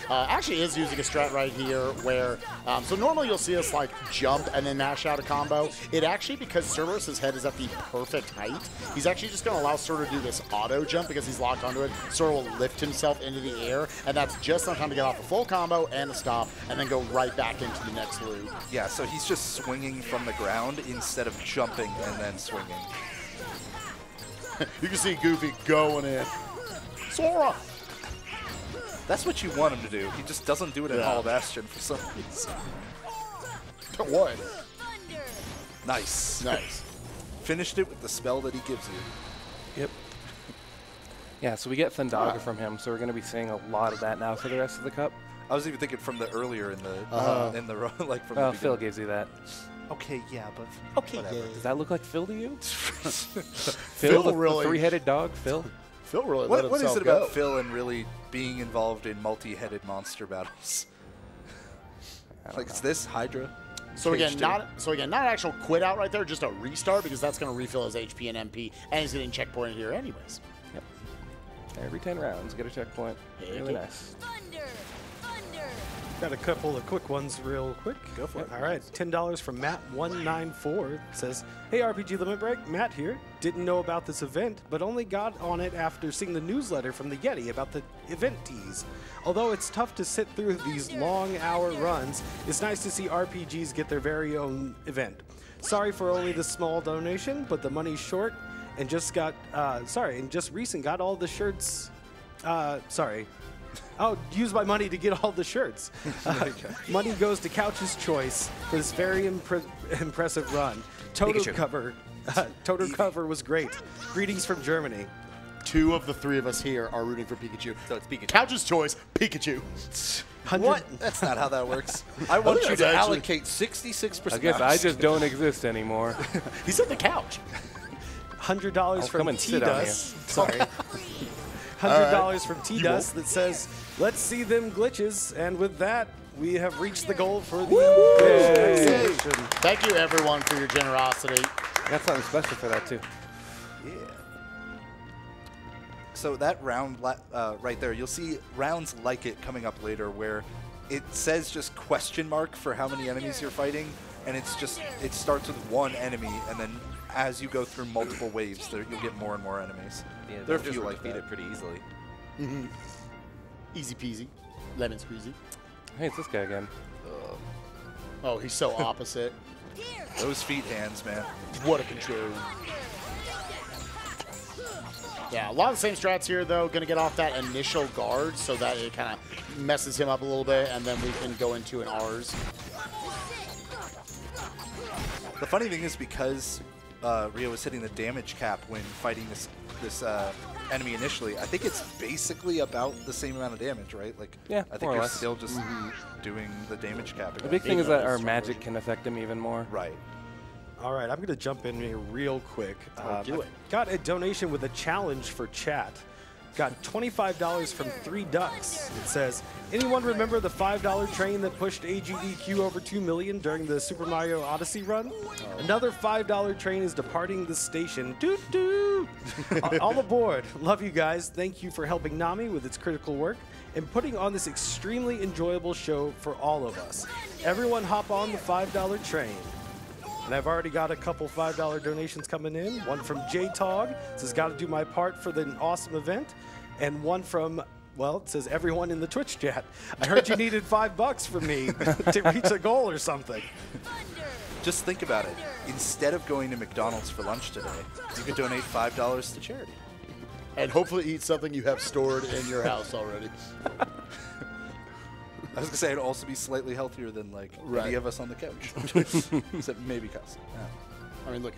Actually is using a strat right here where, so normally you'll see us like jump and then mash out a combo. It actually, because Cerberus' head is at the perfect height, he's actually just going to allow Sora to do this auto jump because he's locked onto it. Sora will lift himself into the air, and that's just enough time to get off a full combo and a stop, and then go right back into the next loop. Yeah, so he's just swinging from the ground instead of jumping and then swinging. You can see Goofy going in. Sora! That's what you want him to do. He just doesn't do it in Hall of Bastion for some reason. What? Nice. Nice. Finished it with the spell that he gives you. Yep. Yeah, so we get Thundaga from him, so we're going to be seeing a lot of that now for the rest of the cup. I was even thinking from the earlier in the like from well, the Phil gives you that. Okay, yeah, but whatever. Does that look like Phil to you? Phil the really three-headed dog, Phil. Phil really let what himself is it go. about Phil and really being involved in multi-headed monster battles? Like it's this Hydra. So again, not actual quit out right there, just a restart because that's going to refill his HP and MP, and he's getting checkpointed here anyways. Yep. Every 10 rounds, get a checkpoint. Really nice. Got a couple of quick ones real quick. Go for it. All right, $10 from Matt194 says, "Hey RPG Limit Break, Matt here. Didn't know about this event, but only got on it after seeing the newsletter from the Yeti about the event tease. Although it's tough to sit through these long hour runs, it's nice to see RPGs get their very own event. Sorry for only the small donation, but the money's short and just got, just recent got all the shirts, I'll use my money to get all the shirts. Money goes to Couch's Choice for this very impressive run. Toto cover was great. Greetings from Germany." 2 of the 3 of us here are rooting for Pikachu. So it's Pikachu. Couch's Choice, Pikachu. What? That's not how that works. I want you to allocate 66%. I guess I just don't exist anymore. He's on the couch. $100 from T-Dust. Sorry. $100 from T-Dust that says, "Let's see them glitches." And with that, we have reached the goal for the exhibition. Thank you, everyone, for your generosity. I got something special for that, too. Yeah. So that round right there, you'll see rounds like it coming up later where it says just question mark for how many enemies you're fighting, and it starts with 1 enemy, and then as you go through multiple waves, you'll get more and more enemies. Yeah, there are a just few like defeat that. it pretty easily. Easy peasy. Lemon squeezy. Hey, it's this guy again. Oh, he's so opposite. Those feet hands, man. What a control. Yeah, a lot of the same strats here, though. Going to get off that initial guard so that it kind of messes him up a little bit, and then we can go into an R's. The funny thing is because Rio was hitting the damage cap when fighting this enemy initially, I think it's basically about the same amount of damage, right? Like, Yeah, I think more or you're less. still just doing the damage cap. The big thing is that our magic can affect him even more. Right. All right, I'm going to jump in here real quick. Do it. Got a donation with a challenge for chat. Got $25 from 3 Ducks. It says, "Anyone remember the $5 train that pushed AGDQ over 2 million during the Super Mario Odyssey run? Another $5 train is departing the station. Doot doot! All aboard. Love you guys. Thank you for helping NAMI with its critical work and putting on this extremely enjoyable show for all of us. Everyone hop on the $5 train." And I've already got a couple $5 donations coming in. One from J-Tog, says, "Got to do my part for the awesome event." And one from, well, it says, "Everyone in the Twitch chat. I heard you needed $5 from me to reach a goal or something." Just think about it. Instead of going to McDonald's for lunch today, you could donate $5 to charity. And hopefully eat something you have stored in your house already. I was going to say it'd also be slightly healthier than, like, any of us on the couch. Except maybe Kelsey. I mean, look,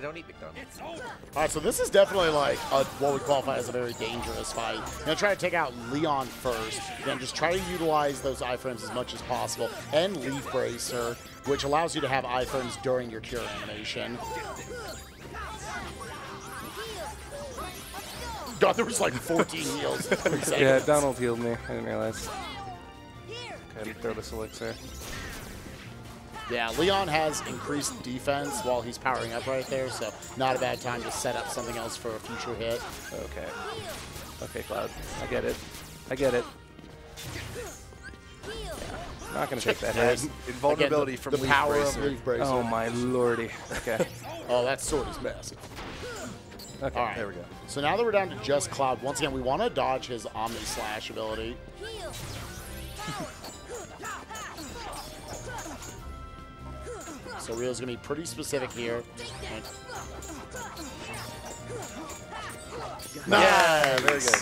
I don't eat McDonald's. All right, so this is definitely like what we qualify as a very dangerous fight. You're going to try to take out Leon first, then just try to utilize those iframes as much as possible, and Leaf Bracer, which allows you to have iframes during your cure animation. God, there was like 14 heals in 3 seconds. Yeah, Donald healed me. I didn't realize. Okay, throw this elixir. Yeah, Leon has increased defense while he's powering up right there, so not a bad time to set up something else for a future hit. Okay. Okay, Cloud. I get it. I get it. Yeah. I'm not going to take that hit. Invulnerability Again, from the Leaf power Bracer. of Leaf Bracer. Oh, my lordy. Okay. Oh, that sword is massive. Okay, All right. there we go. So now that we're down to just Cloud, once again, we want to dodge his Omni Slash ability. So Rio's going to be pretty specific here. Yeah, very good.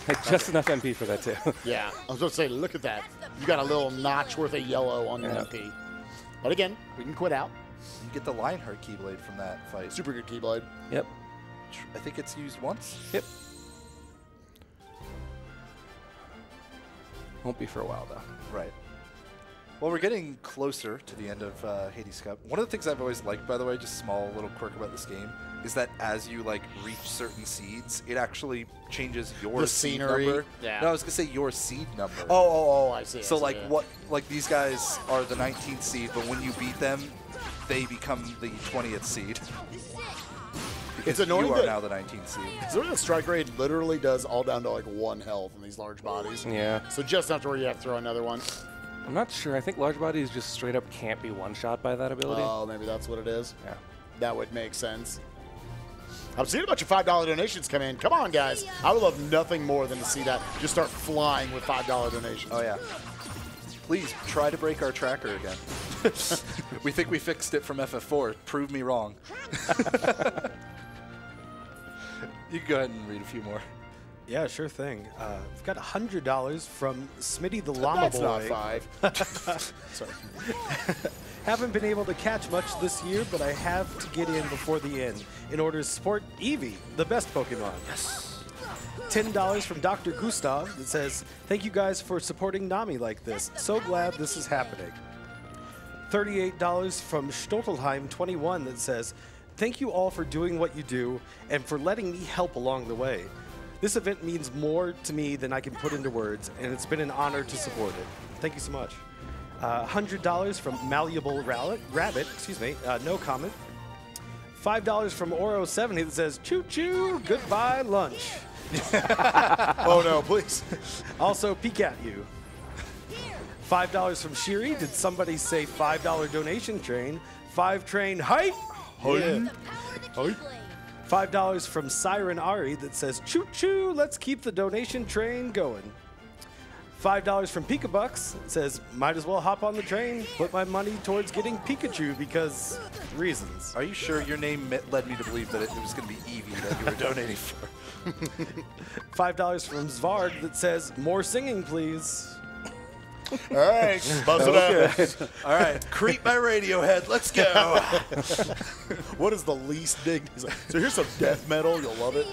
Like just enough MP for that, too. Yeah, I was going to say, look at that. You got a little notch worth of yellow on your MP. But again, we can quit out. You get the Lionheart Keyblade from that fight. Super good Keyblade. Yep. I think it's used once. Yep. Won't be for a while, though. Right. Well, we're getting closer to the end of Hades Cup. One of the things I've always liked, by the way, just small little quirk about this game, is that as you like reach certain seeds, it actually changes your The seed scenery. number. Yeah. No, I was gonna say your seed number. Oh, I see. So I see, like yeah. what? Like these guys are the 19th seed, but when you beat them, they become the 20th seed. It's annoying you are that- now the 19th seed. So the strike rate literally does all down to like 1 health in these large bodies. Yeah. So just after where you have to throw another one. I'm not sure. I think large bodies just straight up can't be one-shot by that ability. Oh, maybe that's what it is. Yeah. That would make sense. I'm seeing a bunch of $5 donations come in. Come on, guys. I would love nothing more than to see that just start flying with $5 donations. Oh, yeah. Please try to break our tracker again. We think we fixed it from FF4. Prove me wrong. You can go ahead and read a few more. Yeah, sure thing. We've got $100 from Smitty the Llama That's Boy. not 5. Sorry. Haven't been able to catch much this year, but I have to get in before the end in order to support Eevee, the best Pokemon. Yes. $10 from Dr. Gustav that says, thank you guys for supporting NAMI like this. So glad this is happening. $38 from Stottelheim21 that says, thank you all for doing what you do and for letting me help along the way. This event means more to me than I can put into words, and it's been an honor to support it. Thank you so much. $100 from Malleable Rabbit, no comment. $5 from Ouro70 that says, choo-choo, goodbye lunch. Oh, no, please. Also, peek at you. $5 from Shiri. Did somebody say $5 donation train? 5 train hype. Yeah. $5 from Siren Ari that says, choo-choo, let's keep the donation train going. $5 from Pikabucks says, might as well hop on the train, put my money towards getting Pikachu because reasons. Are you sure your name led me to believe that it was going to be Eevee that you were donating for? $5 from Svarg that says, more singing, please. All right, buzz it up. All right, creep my Radiohead. Let's go. What is the least dig? He's like, so here's some death metal. You'll love it.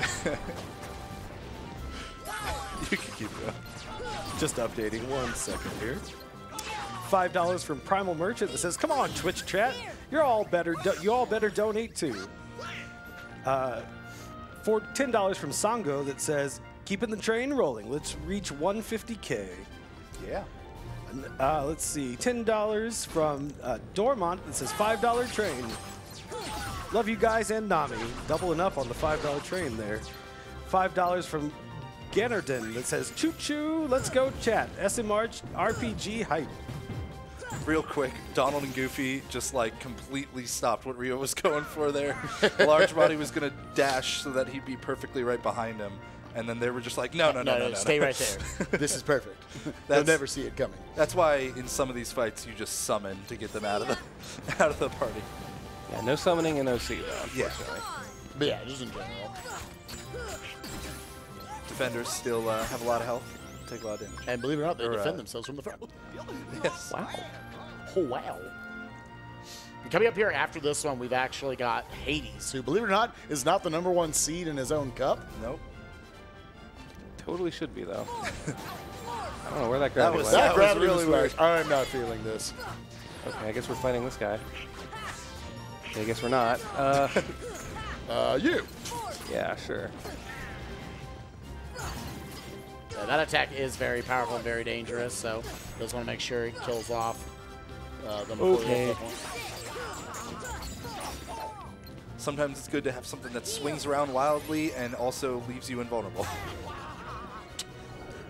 You can keep going. Just updating 1 second here. $5 from Primal Merchant that says, come on, Twitch chat. You all better donate too. For $10 from Sango that says, keeping the train rolling. Let's reach 150K. Yeah. Let's see, $10 from Dormont that says $5 train. Love you guys and Nami. Doubling up on the $5 train there. $5 from Gannerton that says, choo-choo, let's go chat. SMR RPG hype. Real quick, Donald and Goofy just like completely stopped what Rio was going for there. Large Body was going to dash so that he'd be perfectly right behind him. And then they were just like, no. Stay right there. This is perfect. They'll never see it coming. That's why in some of these fights you just summon to get them out of the party. Yeah, no summoning and OC though, unfortunately. But yeah, just in general. Defenders still have a lot of health, take a lot of damage. And believe it or not, they defend themselves from the front. Yes. Wow. Oh, wow. Coming up here after this one, we've actually got Hades, who, believe it or not, is not the #1 seed in his own cup. Nope. Totally should be, though. I don't know where that gravity was- went. That gravity really was weird. I'm not feeling this. Okay, I guess we're fighting this guy. Okay, I guess we're not. You. Yeah, sure. Yeah, that attack is very powerful and very dangerous, so just want to make sure it kills off them before they Okay. get that one. Sometimes it's good to have something that swings around wildly and also leaves you invulnerable.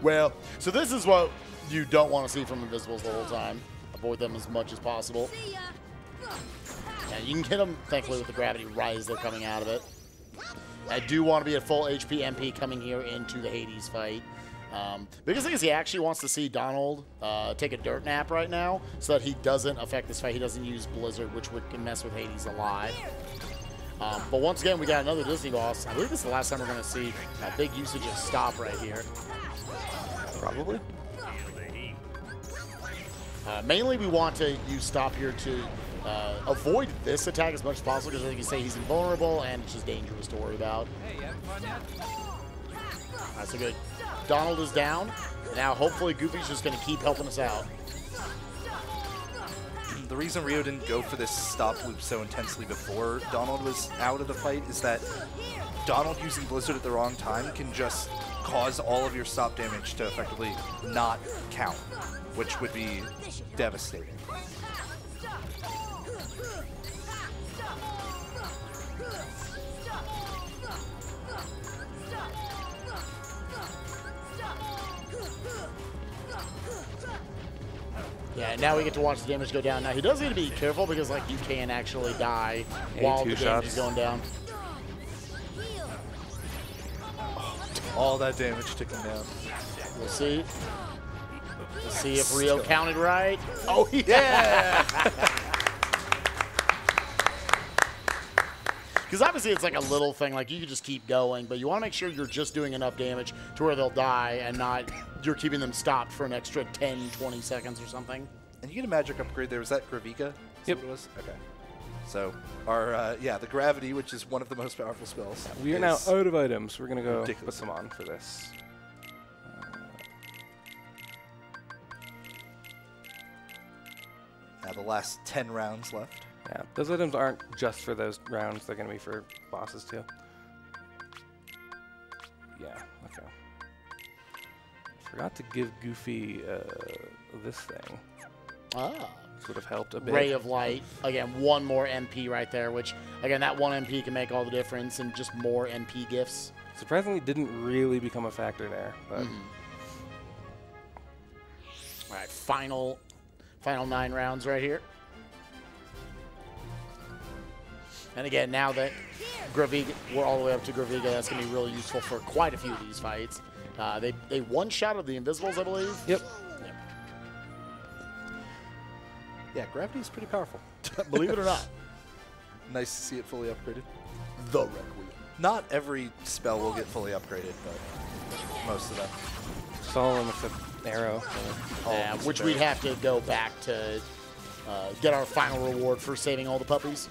Well, so this is what you don't want to see from Invisibles the whole time. Avoid them as much as possible. See ya. Yeah, you can hit them, thankfully, with the gravity right as they're coming out of it. I do want to be at full HP MP coming here into the Hades fight. Biggest thing is he actually wants to see Donald take a dirt nap right now so that he doesn't affect this fight. He doesn't use Blizzard, which can mess with Hades a lot. But once again, we got another Disney boss. I believe this is the last time we're going to see a big usage of Stop right here. Probably. Mainly, we want to use Stop here to avoid this attack as much as possible because, like you say, he's invulnerable and it's just dangerous to worry about. That's so good. Donald is down. And now, hopefully, Goofy's just going to keep helping us out. The reason Rio didn't go for this stop loop so intensely before Donald was out of the fight is that Donald using Blizzard at the wrong time can just cause all of your stop damage to effectively not count, which would be devastating. Yeah, now we get to watch the damage go down. Now, he does need to be careful because, like, you can actually die while the damage is going down. All that damage took him down. We'll see. Let's see if Rio counted right. Oh, yeah! Because obviously it's like a little thing, like you could just keep going, but you want to make sure you're just doing enough damage to where they'll die and not you're keeping them stopped for an extra 10, 20 seconds or something. And you get a magic upgrade there. Was that Gravika? Is Yep. that what it was? Okay. So, our, yeah, the Gravity, which is one of the most powerful spells. We are now is out of items. We're going to go ridiculous. put some on for this. Now the last 10 rounds left. Yeah, those items aren't just for those rounds. They're going to be for bosses, too. Yeah, okay. Forgot to give Goofy this thing. Ah. This would have helped a bit. Ray of Light. Again, one more MP right there, which, again, that one MP can make all the difference and just more MP gifts. Surprisingly, didn't really become a factor there, but All right, final 9 rounds right here. And again, now that Gravika, we're all the way up to Gravika, that's going to be really useful for quite a few of these fights. They one-shotted the Invisibles, I believe. Yep. Yeah, Gravity is pretty powerful. Believe it or not. Nice to see it fully upgraded. The Requiem. Not every spell will get fully upgraded, but most of them. Solid except Arrow. Yeah, which we'd have to go back to get our final reward for saving all the puppies.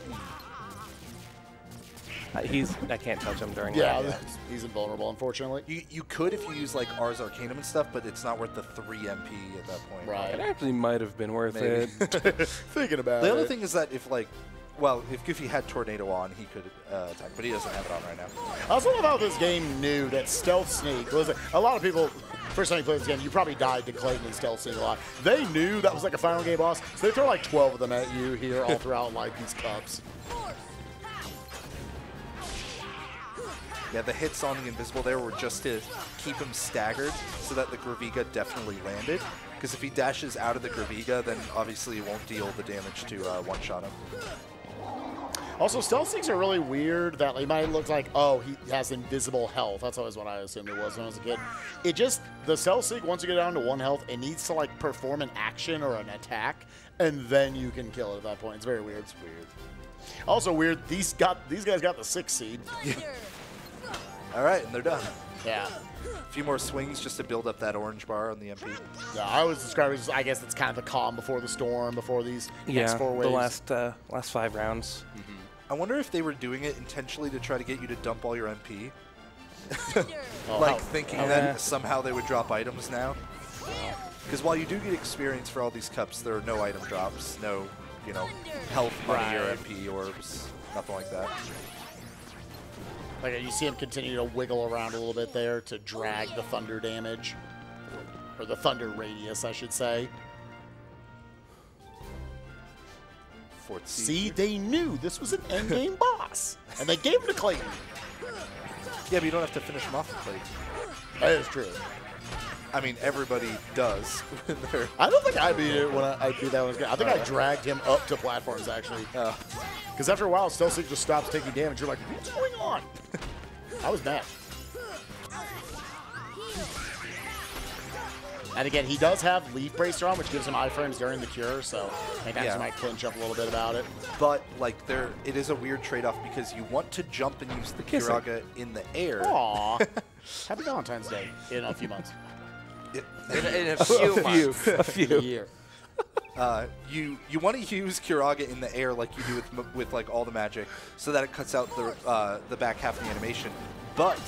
I can't touch him during Yeah, that. he's invulnerable, unfortunately. You could if you use like Ars Arcanum and stuff, but it's not worth the 3 MP at that point. Right. It actually might have been worth Maybe. it. Thinking about The it. other thing is that if like, well, if Goofy had Tornado on, he could attack, but he doesn't have it on right now. I also love how this game knew that Stealth Sneak was a lot of people. First time you play this game, you probably died to Clayton and Stealth Sneak a lot. They knew that was like a final game boss, so they throw like 12 of them at you here all throughout like these cups. Yeah, the hits on the Invisible there were just to keep him staggered so that the Gravika definitely landed. Because if he dashes out of the Gravika, then obviously it won't deal the damage to one-shot him. Also, Stealth Sneaks are really weird that it might look like, oh, he has invisible health. That's always what I assumed it was when I was a kid. It just, the Stealth Sneak, once you get down to 1 health, it needs to like perform an action or an attack, and then you can kill it at that point. It's very weird. It's weird. Also weird, these guys got the 6th seed. All right, and they're done. Yeah. A few more swings just to build up that orange bar on the MP. Yeah, I always describe it as, I guess it's kind of the calm before the storm, before these next 4 waves. The last 5 rounds. I wonder if they were doing it intentionally to try to get you to dump all your MP. Thinking that somehow they would drop items now. Because while you do get experience for all these cups, there are no item drops, no, health, money, or MP orbs, nothing like that. Like you see him continue to wiggle around a little bit there to drag the thunder damage. Or the thunder radius, I should say. See, they knew this was an endgame boss. And they gave him to Clayton. Yeah, but you don't have to finish him off with Clayton. That is true. I mean, everybody does. I don't think I beat it when I beat that one. I think I dragged him up to platforms, actually. Because after a while, Stealth just stops taking damage. You're like, what's going on? I was mad. And again, he does have Leaf Bracer on, which gives him iframes during the cure, so maybe that might clinch up a little bit about it. But, it is a weird trade-off because you want to jump and use the Kiraga in the air. Aww. Happy Valentine's Day in a few months. In a few months. A few. A year. You want to use Kiraga in the air like you do with all the magic, so that it cuts out the back half of the animation. But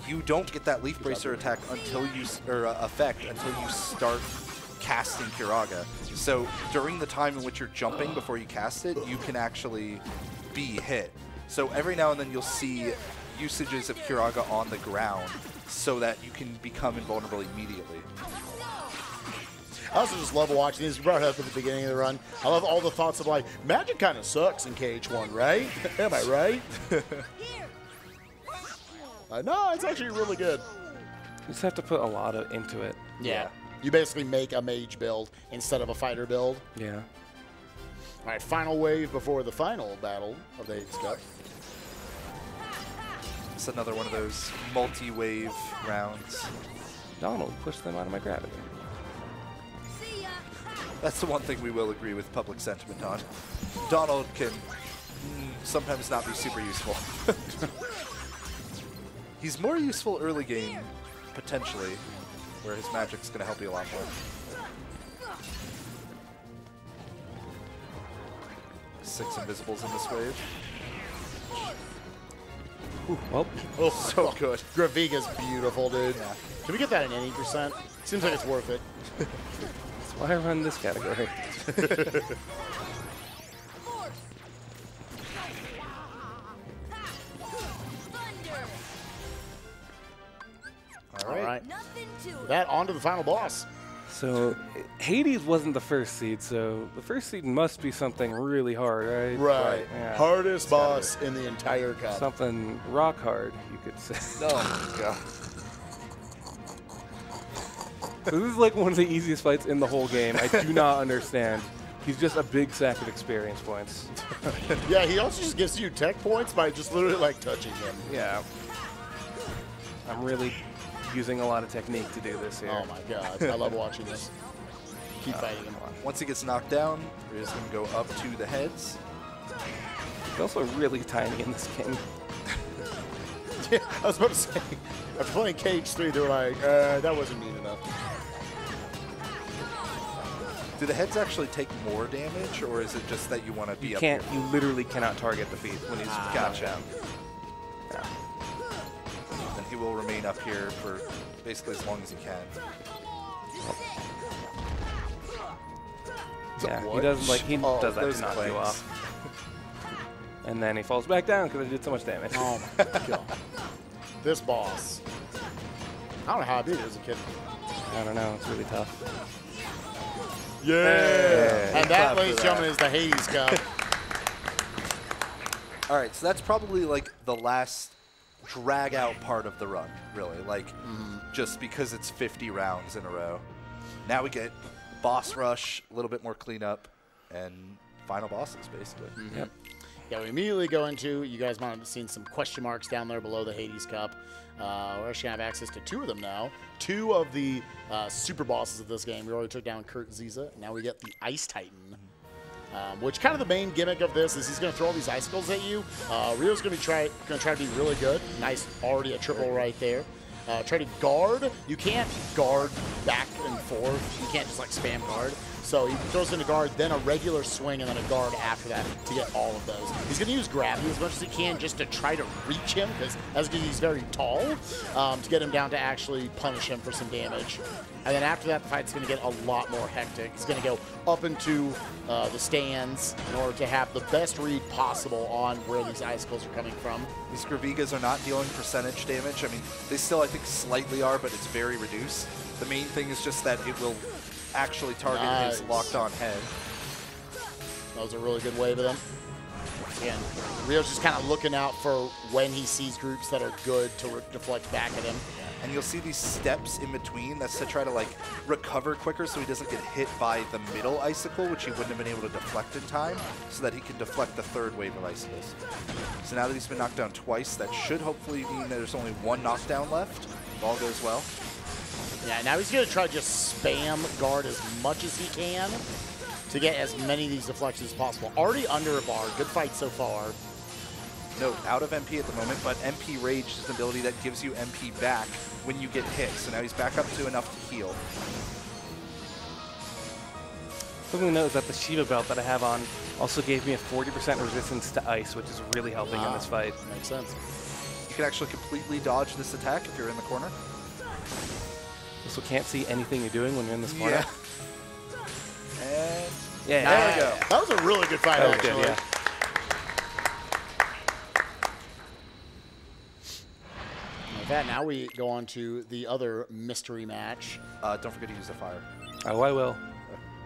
you don't get that Leaf Bracer attack until you effect until you start casting Kiraga. So during the time in which you're jumping before you cast it, you can actually be hit. So every now and then you'll see usages of Kiraga on the ground so that you can become invulnerable immediately. I also just love watching this. You brought it up at the beginning of the run. I love all the thoughts of magic kind of sucks in KH1, right? Am I right? No, it's actually really good. You just have to put a lot into it. Yeah. You basically make a mage build instead of a fighter build. Yeah. All right, final wave before the final battle of the Hades Cup. It's another one of those multi-wave rounds. Donald, push them out of my gravity. That's the one thing we will agree with public sentiment on. Donald can sometimes not be super useful. He's more useful early game, potentially, where his magic's going to help you a lot more. 6 invisibles in this wave. Ooh, well, so good. Graviga's beautiful, dude. Yeah. Can we get that in any %? Seems like it's worth it. That's why I run this category. All right. That on to the final boss. So Hades wasn't the first seed, so the first seed must be something really hard, right? Right. Yeah. Hardest boss in the entire cup. Something rock hard, you could say. Oh, God. So this is like one of the easiest fights in the whole game. I do not understand. He's just a big sack of experience points. Yeah, he also just gives you tech points by just literally touching him. Yeah. I'm really using a lot of technique to do this here. Oh my God, I love watching this. Keep fighting him. Once he gets knocked down, we're just going to go up to the heads. He's also really tiny in this game. Yeah, I was about to say, after playing KH3, they were like, that wasn't neat enough. Do the heads actually take more damage, or is it just that you want to be up here? You literally cannot target the feet when he's Gotcha. Yeah. And he will remain up here for basically as long as he can. Yeah, What? he does does that those to knock you claims. off. And then he falls back down because I did so much damage. Oh my God. This boss. I don't know how I beat it as a kid. I don't know, it's really tough. Yeah. And that, ladies and gentlemen, is the Hades Cup. All right, so that's probably the last drag out part of the run, really. Just because it's 50 rounds in a row. Now we get boss rush, a little bit more cleanup, and final bosses, basically. Yep. Yeah, we immediately go into, you guys might have seen some question marks down there below the Hades Cup. We're actually going to have access to 2 of them now. 2 of the super bosses of this game. We already took down Kurt Ziza. Now we get the Ice Titan, which kind of the main gimmick of this is he's going to throw all these icicles at you. Rio's going to try to be really good. Nice, already a triple right there. try to guard. You can't guard back and forth. You can't just like spam guard. So he throws in a guard, then a regular swing, and then a guard after that to get all of those. He's going to use gravity as much as he can just to try to reach him, because he's very tall, to get him down to actually punish him for some damage. And then after that, the fight's going to get a lot more hectic. He's going to go up into the stands in order to have the best read possible on where these icicles are coming from. These Gravigas are not dealing percentage damage. I mean, they still, I think, slightly are, but it's very reduced. The main thing is just that it will actually target his locked-on head. That was a really good wave of them. Again, Rio's just kind of looking out for when he sees groups that are good to deflect back at him. And you'll see these steps in between. That's to try to like recover quicker so he doesn't get hit by the middle icicle, which he wouldn't have been able to deflect in time, so that he can deflect the third wave of icicles. So now that he's been knocked down twice, that should hopefully mean that there's only one knockdown left, if all goes well. Yeah, now he's going to try to just spam guard as much as he can to get as many of these deflections as possible. Already under a bar. Good fight so far. No, out of MP at the moment, but MP Rage is an ability that gives you MP back when you get hit. So now he's back up to enough to heal. Something to note is that the Shiva belt that I have on also gave me a 40% resistance to ice, which is really helping in this fight. Makes sense. You can actually completely dodge this attack if you're in the corner. So can't see anything you're doing when you're in this corner. Yeah. And yeah, there we go. That was a really good fight, actually. Good, yeah. Like that, now we go on to the other mystery match. Don't forget to use the fire. Oh, I will.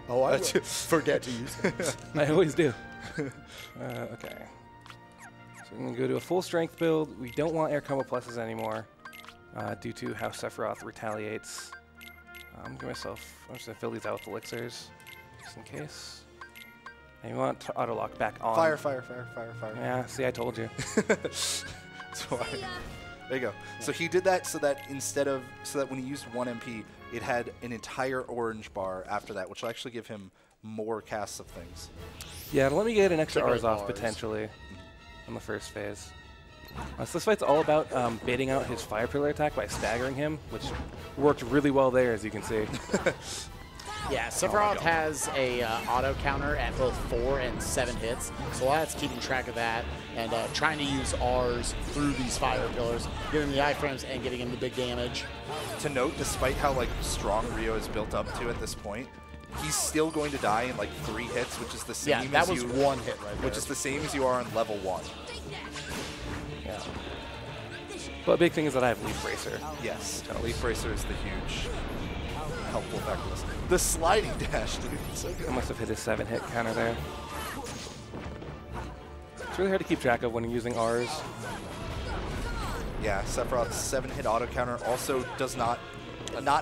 Oh, I forget to use it. I always do. Okay. So we're going to go to a full strength build. We don't want air combo pluses anymore due to how Sephiroth retaliates. I'm just going to fill these out with elixirs just in case. And you want to auto lock back on. Fire, fire, fire, fire, fire. Yeah, see, I told you. That's why. There you go. So he did that so that when he used 1 MP, it had an entire orange bar after that, which will actually give him more casts of things. Yeah, let me get an extra Particularly R's off bars. potentially on the first phase. So this fight's all about baiting out his fire pillar attack by staggering him, which worked really well there, as you can see. Yeah, Sephiroth has a auto counter at both 4 and 7 hits, so that's keeping track of that and trying to use R's through these fire pillars, giving him the iframes and getting him the big damage. To note, despite how like strong Rio is built up to at this point, he's still going to die in like 3 hits, which is the same Yeah, that as was you, 1 hit right there. which is the same as you are on level 1. Yeah. But big thing is that I have Leaf Racer. Yes, Leaf Racer is the huge helpful factor of this. The sliding dash, dude. So good. I must have hit his 7-hit counter there. It's really hard to keep track of when you're using R's. Yeah, Sephiroth's 7-hit auto counter also does not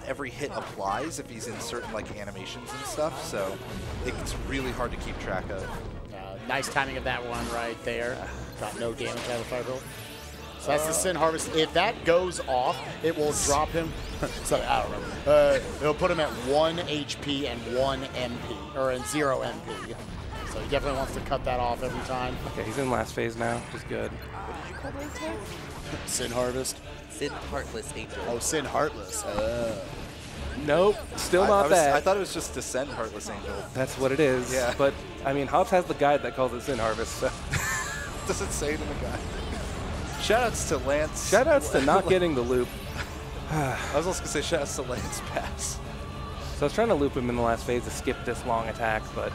every hit applies if he's in certain like animations and stuff, so it's really hard to keep track of. Nice timing of that one right there. Got no damage out of the fire pillar. So that's the Sin Harvest. If that goes off, it will drop him. Sorry, I don't remember. It'll put him at 1 HP and 1 MP, or in 0 MP. So he definitely wants to cut that off every time. Okay, he's in last phase now, which is good. What did you call that attack? Sin Harvest. Sin Heartless Angel. Oh, Sin Heartless. Nope, still not that. I thought it was just Descend Heartless Angel. That's what it is. Yeah. But, I mean, Hobbs has the guide that calls it Sin Harvest, so. Does it say it in the guide? Shoutouts to Lance. Shoutouts to not getting the loop. I was also going to say shoutouts to Lance Pass. So I was trying to loop him in the last phase to skip this long attack, but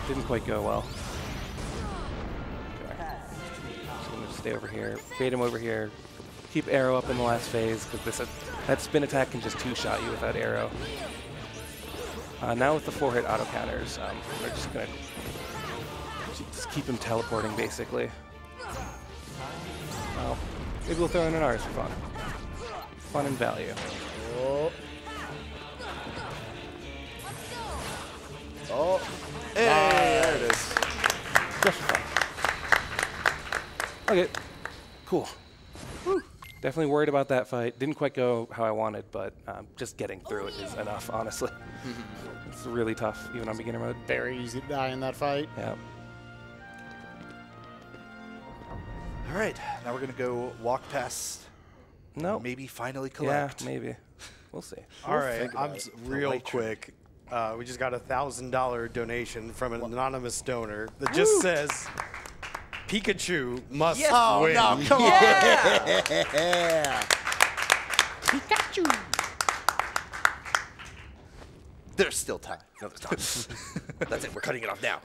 didn't quite go well. Okay. So I'm going to stay over here, bait him over here, keep Arrow up in the last phase, because that spin attack can just 2-shot you without Arrow. Now with the 4-hit auto counters, we're just going to just keep him teleporting, basically. Well, maybe we'll throw in an R's for fun. Fun and value. Oh. Oh. Hey, there it is. Just for fun. Okay, cool. Whew. Definitely worried about that fight. Didn't quite go how I wanted, but just getting through it is enough, honestly. It's really tough, even on beginner mode. Very easy to die in that fight. Yeah. All right, now we're going to go walk past No. Maybe finally collect. Yeah, maybe. We'll see. All right, real quick. We just got a $1,000 donation from an anonymous donor that just says Pikachu must win. Oh, no, come on. Yeah. Pikachu. There's still time. No, there's not. That's it. We're cutting it off now.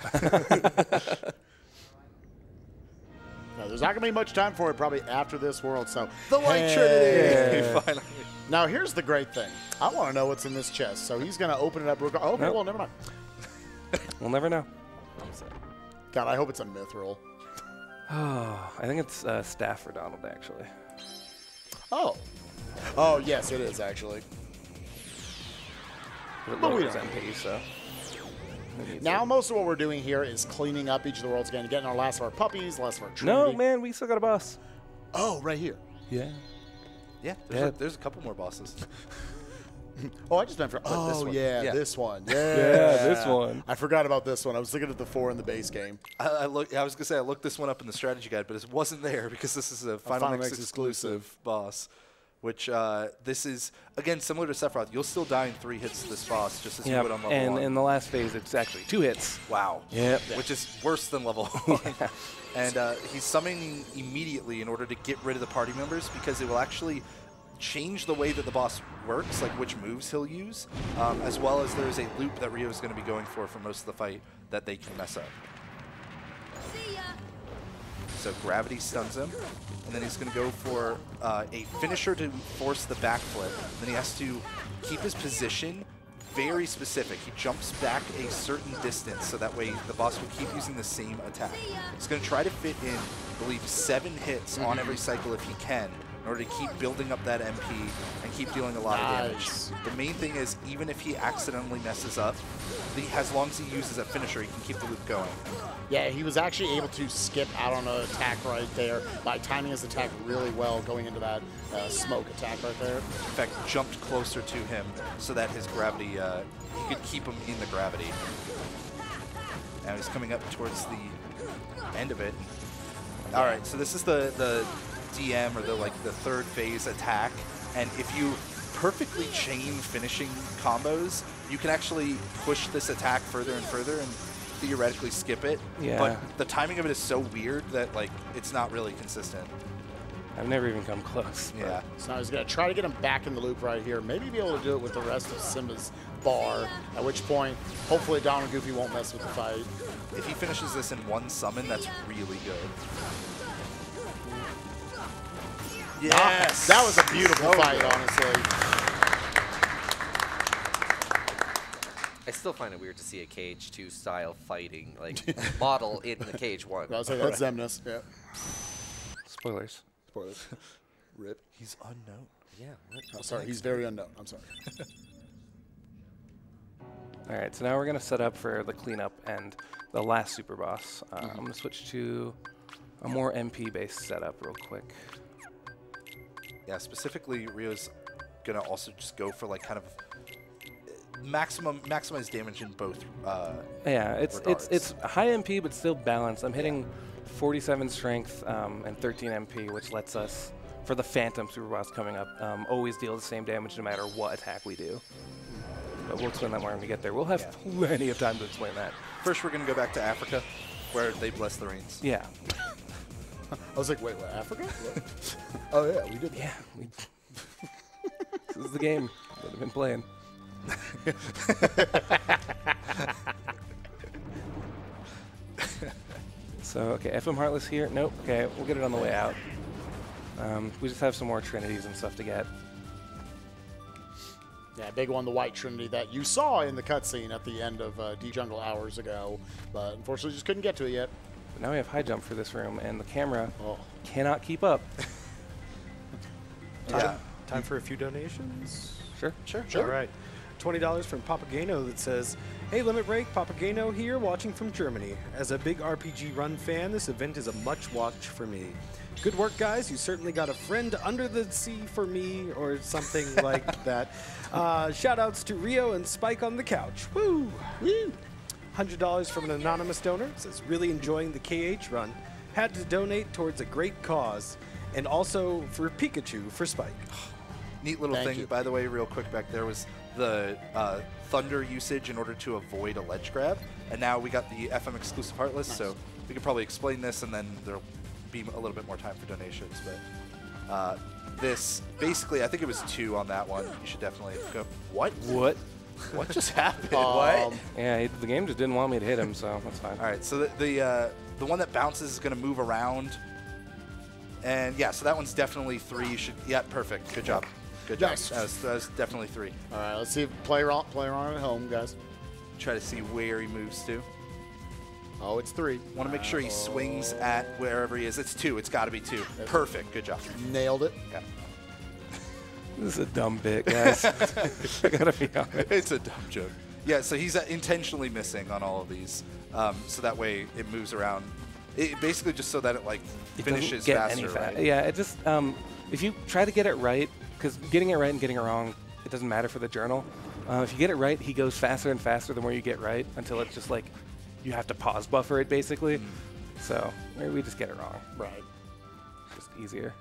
No, there's not going to be much time for it probably after this world. So The White Trinity. Finally. Now, here's the great thing. I want to know what's in this chest. So he's going to open it up. Okay, Nope. well, never mind. We'll never know. God, I hope it's a mithril. Oh, I think it's staff for Donald, actually. Oh. Oh, yes, it is, actually. But it But we lowers don't. MP, so. Now, most of what we're doing here is cleaning up each of the worlds again, getting our last of our puppies, last of our Trinity. No, man, we still got a boss. Oh, right here. Yeah. Yeah, there's a couple more bosses. Oh, I just meant for. this Oh, one. yeah, Yeah. this one. Yeah. Yeah, this one. I forgot about this one. I was looking at the 4 in the base game. I was gonna say I looked this one up in the strategy guide, but it wasn't there because this is a Final Final Mix Mix exclusive boss. Which this is again similar to Sephiroth. You'll still die in 3 hits to this boss, just as you would on level 1. And in the last phase, it's actually 2 hits. Wow. Yep. Which is worse than level 1. And he's summoning immediately in order to get rid of the party members because it will actually change the way that the boss works, like which moves he'll use, as well as there's a loop that Ryo is going to be going for most of the fight that they can mess up. See ya. So gravity stuns him, and then he's going to go for a finisher to force the backflip. Then he has to keep his position very specific. He jumps back a certain distance, so that way the boss will keep using the same attack. He's going to try to fit in, I believe, 7 hits on every cycle if he can, in order to keep building up that MP and keep dealing a lot of damage. The main thing is, even if he accidentally messes up, as long as he uses a finisher, he can keep the loop going. Yeah, he was actually able to skip out on an attack right there by timing his attack really well, going into that smoke attack right there. In fact, jumped closer to him so that his gravity, he could keep him in the gravity. Now he's coming up towards the end of it. All right, so this is the DM, or the 3rd phase attack, and if you perfectly chain finishing combos, you can actually push this attack further and further and theoretically skip it. Yeah. But the timing of it is so weird that it's not really consistent. I've never even come close. Yeah. So now he's going to try to get him back in the loop right here. Maybe be able to do it with the rest of Simba's bar, at which point, hopefully Donald and Goofy won't mess with the fight. If he finishes this in 1 summon, that's really good. Yes! That was a beautiful fight, honestly. I still find it weird to see a Cage 2 style fighting model in the Cage 1. I was saying that's Xemnas. Yeah. Spoilers. Spoilers. Rip. He's unknown. Yeah. Oh, sorry, he's very unknown. I'm sorry. All right, so now we're going to set up for the cleanup and the last super boss. I'm going to switch to a more MP-based setup real quick. Yeah, specifically, Ryo's going to also just go for kind of maximize damage in both Yeah, regards. it's high MP, but still balanced. I'm hitting 47 strength and 13 MP, which lets us, for the Phantom super boss coming up, always deal the same damage no matter what attack we do. But we'll explain that more when we get there. We'll have plenty of time to explain that. First, we're going to go back to Africa, where they bless the rains. Yeah. I was like, wait, what, Africa? What? Oh, yeah, we did that. Yeah. This is the game that I've been playing. So, okay, FM Heartless here. Nope. Okay, we'll get it on the way out. We just have some more Trinities and stuff to get. Yeah, big one, the White Trinity that you saw in the cutscene at the end of D-Jungle hours ago, but unfortunately just couldn't get to it yet. But now we have high jump for this room, and the camera cannot keep up. Time for a few donations? Sure. All right. $20 from Papageno that says, "Hey, Limit Break, Papageno here, watching from Germany. As a big RPG Run fan, this event is a much watch for me. Good work, guys. You certainly got a friend under the sea for me," or something like that. Shout outs to Rio and Spike on the couch. Woo! Woo! $100 from an anonymous donor. It says, "Really enjoying the KH run. Had to donate towards a great cause. And also for Pikachu for Spike. Neat little thing, by the way, real quick back there was the thunder usage in order to avoid a ledge grab. And now we got the FM exclusive Heartless, so we could probably explain this and then there'll be a little bit more time for donations. But this, basically, I think it was 2 on that one. You should definitely go. What? What just happened? What? Yeah, the game just didn't want me to hit him, so that's fine. All right, so the one that bounces is going to move around. And yeah, so that one's definitely 3. You should, yeah, perfect. Good job. Good job. Nice. That was definitely 3. All right, let's see if player on at home, guys. Try to see where he moves to. Oh, it's 3. Want to make sure he swings at wherever he is. It's 2. It's got to be 2. Perfect. Good job. Nailed it. Yeah. This is a dumb bit, guys. I gotta be honest. It's a dumb joke. Yeah, so he's intentionally missing on all of these, so that way it moves around. It basically just so that it like finishes faster. Right? Yeah, it just if you try to get it right, because getting it right and getting it wrong, it doesn't matter for the journal. If you get it right, he goes faster and faster the more you get right, until it's just like you have to pause buffer it basically. So maybe we just get it wrong. Right. Just easier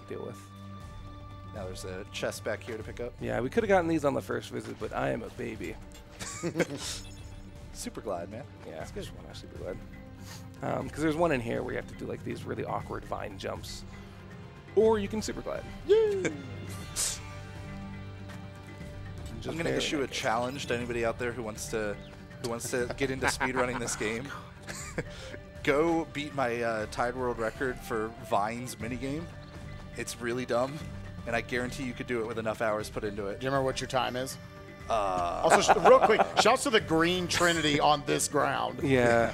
to deal with. Now there's a chest back here to pick up. Yeah, we could have gotten these on the first visit, but I am a baby. Super glad, man. Yeah, I just want to super glad. Because there's one in here where you have to do like these really awkward vine jumps. Or you can super glide. Yay! I'm going to issue a challenge to anybody out there who wants to get into speedrunning this game. Go beat my tied world record for Vines minigame. It's really dumb, and I guarantee you could do it with enough hours put into it. Do you remember what your time is? Also, real quick, shouts to the Green Trinity on this ground. Yeah.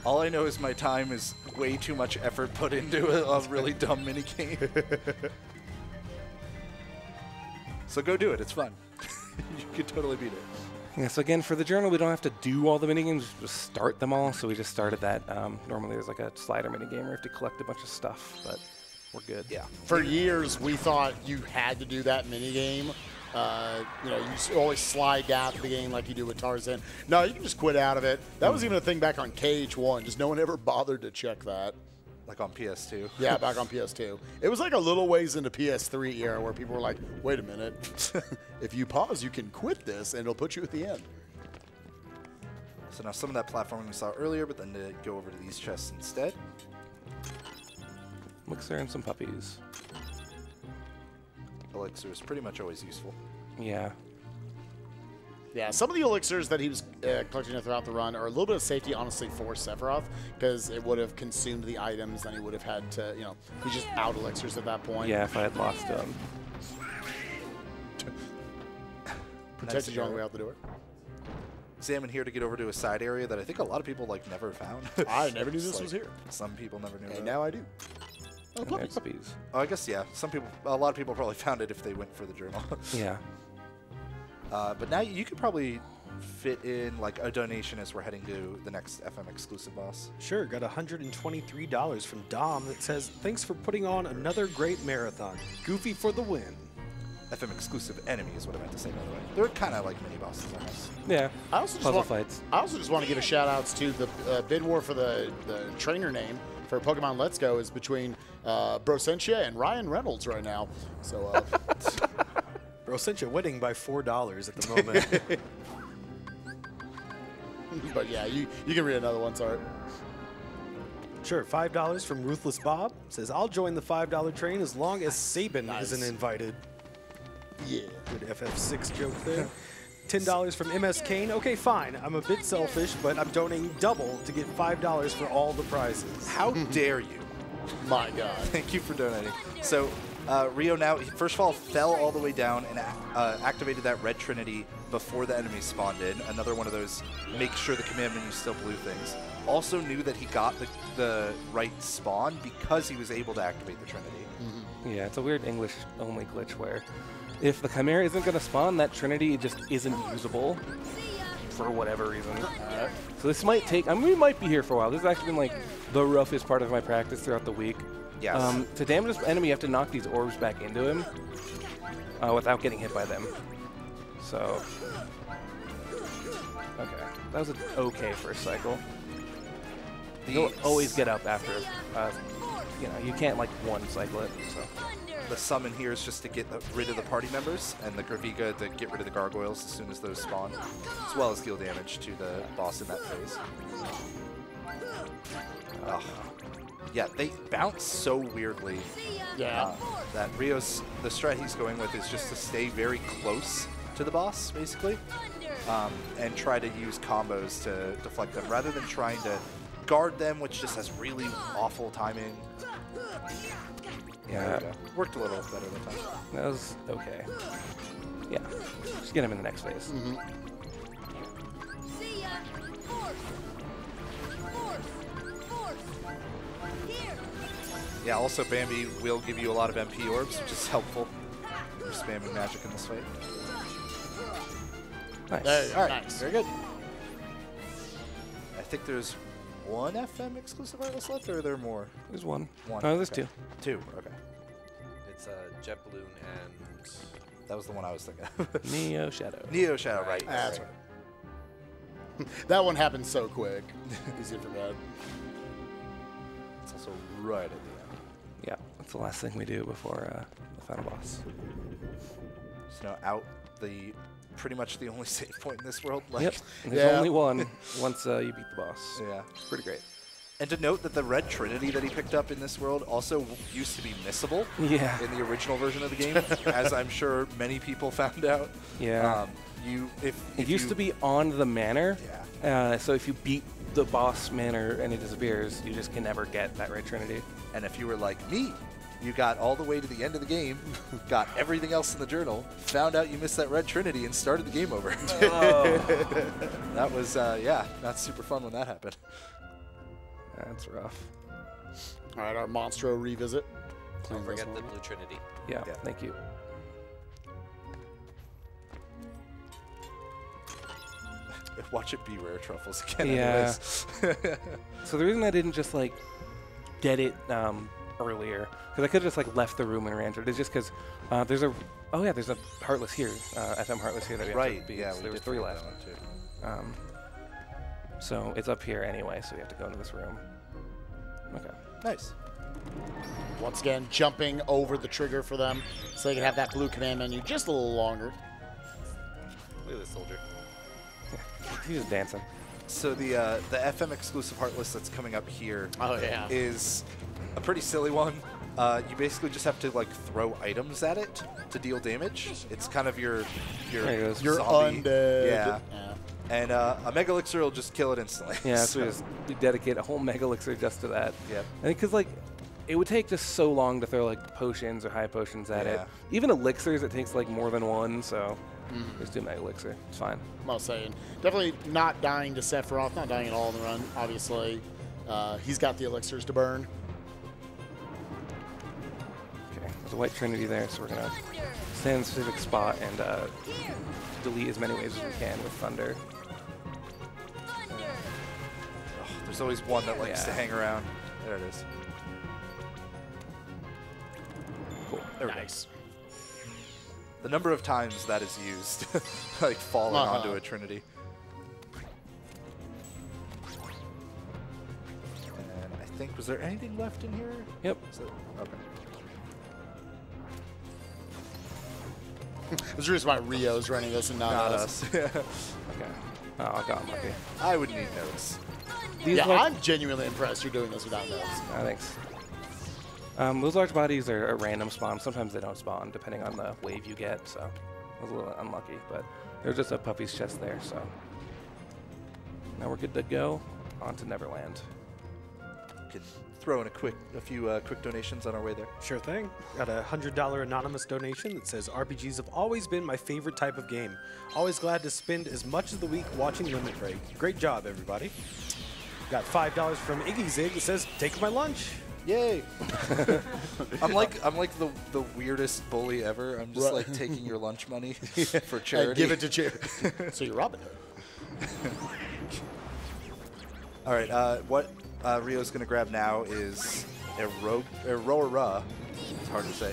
All I know is my time is way too much effort put into a really dumb minigame. So go do it. It's fun. You can totally beat it. Yeah, so again, for the journal, we don't have to do all the minigames, just start them all. So we just started that. Normally there's like a slider minigame where you have to collect a bunch of stuff, but we're good. Yeah. For years, we thought you had to do that minigame. You always slide down to the game like you do with Tarzan. No, you can just quit out of it. That was even a thing back on KH1. Just no one ever bothered to check that. Like on PS2. Yeah, back on PS2. It was like a little ways into PS3 era where people were like, wait a minute. If you pause, you can quit this, and it'll put you at the end. So now some of that platforming we saw earlier, but then to go over to these chests instead. Elixir and some puppies. Elixir is pretty much always useful. Yeah. Yeah, some of the elixirs that he was collecting throughout the run are a little bit of safety, honestly, for Sephiroth, because it would have consumed the items, then he would have had to, he's just out elixirs at that point. Yeah, if I had lost them. Protected you on the way out the door. Examine here to get over to a side area that I think a lot of people never found. I never knew this was here. Some people never knew. And now I do. Oh, puppies. Oh, I guess, yeah. A lot of people probably found it if they went for the journal. Yeah. But now you could probably fit in like a donation as we're heading to the next FM exclusive boss. Sure, got $123 from Dom that says, thanks for putting on another great marathon. Goofy for the win. FM exclusive enemy is what I meant to say, by the way. They're kind of like mini bosses almost. Yeah. I also just want to give a shout outs to the bid war for the trainer name for Pokemon Let's Go is between Brosentia and Ryan Reynolds right now. So. Brosentia winning by $4 at the moment. But yeah, you can read another one, sorry. Sure, $5 from Ruthless Bob. Says, I'll join the $5 train as long as Sabin isn't invited. Yeah. Good FF6 joke there. $10 from MS Kane. Okay, fine. I'm a bit selfish, but I'm donating double to get $5 for all the prizes. How dare you? My God. Thank you for donating. So, Rio now, first of all, fell all the way down and activated that red trinity before the enemy spawned in. Another one of those make sure the command menu still blue things. Also knew that he got the right spawn because he was able to activate the trinity. Mm-hmm. Yeah, it's a weird English-only glitch where if the Chimera isn't going to spawn, that trinity just isn't usable for whatever reason. So this might take, we might be here for a while. This has actually been like the roughest part of my practice throughout the week. Yes. To damage this enemy, you have to knock these orbs back into him without getting hit by them. So, okay. That was an okay first cycle. You'll always get up after you know, you can't like one cycle it. So The summon here is just to get rid of the party members, and the Graviga to get rid of the gargoyles as soon as those spawn, as well as deal damage to the boss in that phase. Oh. Yeah, they bounce so weirdly. Yeah. That Rio's, the strat he's going with is just to stay very close to the boss, basically, and try to use combos to deflect them, rather than trying to guard them, which just has really awful timing. yeah, Worked a little better than time. that was okay. Yeah, just get him in the next phase. See ya. Force. Here. Yeah, also Bambi will give you a lot of MP orbs, which is helpful. You're spamming magic in this fight. Nice. There you go. All right, Nice. very good. I think there's one FM exclusive artist left, or are there more? There's one. One. Oh, there's Okay. two. Two, okay. It's Jet Balloon and That was the one I was thinking of. Neo Shadow. Neo Shadow, right. That's right. That one happened so quick. Easy to forget. It's also right at the end. Yeah, that's the last thing we do before the final boss. So now out the pretty much the only save point in this world. Like, Yep. There's Yeah. only one once you beat the boss. Yeah. Pretty great. And to note that the red Trinity that he picked up in this world also used to be missable Yeah. in the original version of the game, as I'm sure many people found out. Yeah. If It used you- to be on the manor. Yeah. So if you beat the boss manor and it disappears, you just can never get that red trinity. And if you were like me, you got all the way to the end of the game, got everything else in the journal, found out you missed that red Trinity, and started the game over. That was, yeah, not super fun when that happened. That's rough. All right, our Monstro revisit. don't Clean this forget the one. Blue Trinity. Yeah, Yeah. thank you. Watch it be rare truffles again. Yeah. Anyways. So the reason I didn't just like get it earlier, because I could have just like left the room and ran to it, is just because there's a Heartless here, FM Heartless here that we have Right, to beat. yeah, So we there was did 3 forget left. that one too. So it's up here anyway, so we have to go into this room. Okay. Nice. Once again, jumping over the trigger for them so they can have that blue command menu just a little longer. Look at this soldier. He's just dancing. So the FM exclusive Heartless that's coming up here Oh, yeah. is a pretty silly one. You basically just have to like throw items at it to deal damage. It's kind of your There he goes. You're zombie. undead. Yeah. And a Mega Elixir will just kill it instantly. Yeah, so we dedicate a whole Mega Elixir just to that. Yep. I think because like it would take just so long to throw like potions or high potions at it. Yeah. Even elixirs, it takes like more than one, so just do Mega Elixir. It's fine. I'm saying. Definitely not dying to Sephiroth, not dying at all in the run, obviously. He's got the elixirs to burn. Okay, there's a white trinity there, so we're gonna stand in a specific spot and delete as many waves as we can with thunder. There's always one that likes to Yeah. hang around. There it is. Cool. There we go. Nice. The number of times that is used, like falling onto a Trinity. And I think, was there anything left in here? Yep. Okay. There's a reason why Rio's running this and not us. Yeah. Okay. Oh, I got lucky. I would need notes. These Yeah, large- I'm genuinely impressed you're doing this without notes. Thanks. Those large bodies are a random spawn. Sometimes they don't spawn, depending on the wave you get, so I was a little unlucky, but there's just a puppy's chest there, so. Now we're good to go. On to Neverland. Could throw in a few quick donations on our way there. Sure thing. Got a $100 anonymous donation that says RPGs have always been my favorite type of game. Always glad to spend as much of the week watching Limit Break. Great job, everybody. Got $5 from Iggy Zig that says, take my lunch. Yay! I'm like the weirdest bully ever. I'm just like taking your lunch money for charity. Give it to charity. So you're Robin Hood. All right, what Rio's gonna grab now is Aurora. It's hard to say.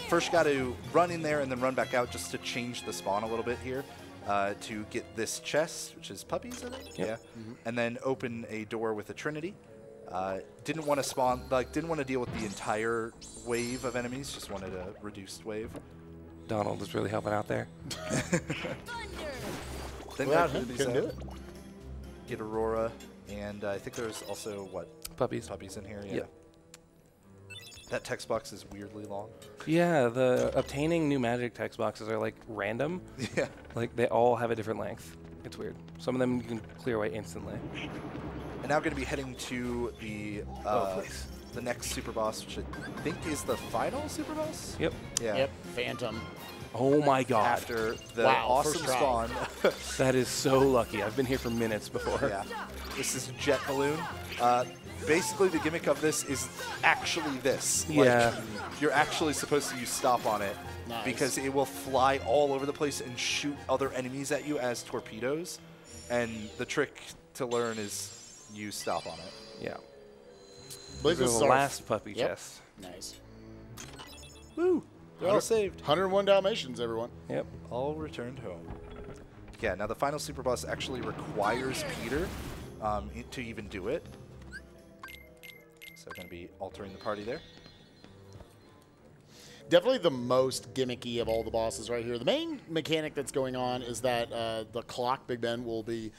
First, got to run in there and then run back out just to change the spawn a little bit here to get this chest, which is puppies, I think. Yep. Yeah. And then open a door with a Trinity. Didn't want to spawn, like, didn't want to deal with the entire wave of enemies, just wanted a reduced wave. Donald is really helping out there. Then Without him, couldn't do it. Get Aurora, and I think there's also, what? Puppies. Puppies in here, yeah. Yep. That text box is weirdly long. Yeah, the obtaining new magic text boxes are like random. Yeah. Like they all have a different length. It's weird. Some of them you can clear away instantly. And now going to be heading to the the next super boss, which I think is the final super boss. Yep. Yeah. Yep, Phantom. Oh my god. After the Wow, awesome first try. spawn. That is so lucky. I've been here for minutes before. Yeah. This is Jet Balloon. Basically, the gimmick of this is actually this. Yeah. Like, you're actually supposed to use stop on it because it will fly all over the place and shoot other enemies at you as torpedoes. And the trick to learn is use stop on it. Yeah. Believe This this is is the our last puppy chest. Nice. Woo! They're all saved. 101 Dalmatians, everyone. Yep. All returned home. Yeah, now the final super boss actually requires Peter to even do it. So going to be altering the party there. Definitely the most gimmicky of all the bosses right here. The main mechanic that's going on is that the clock, Big Ben, will be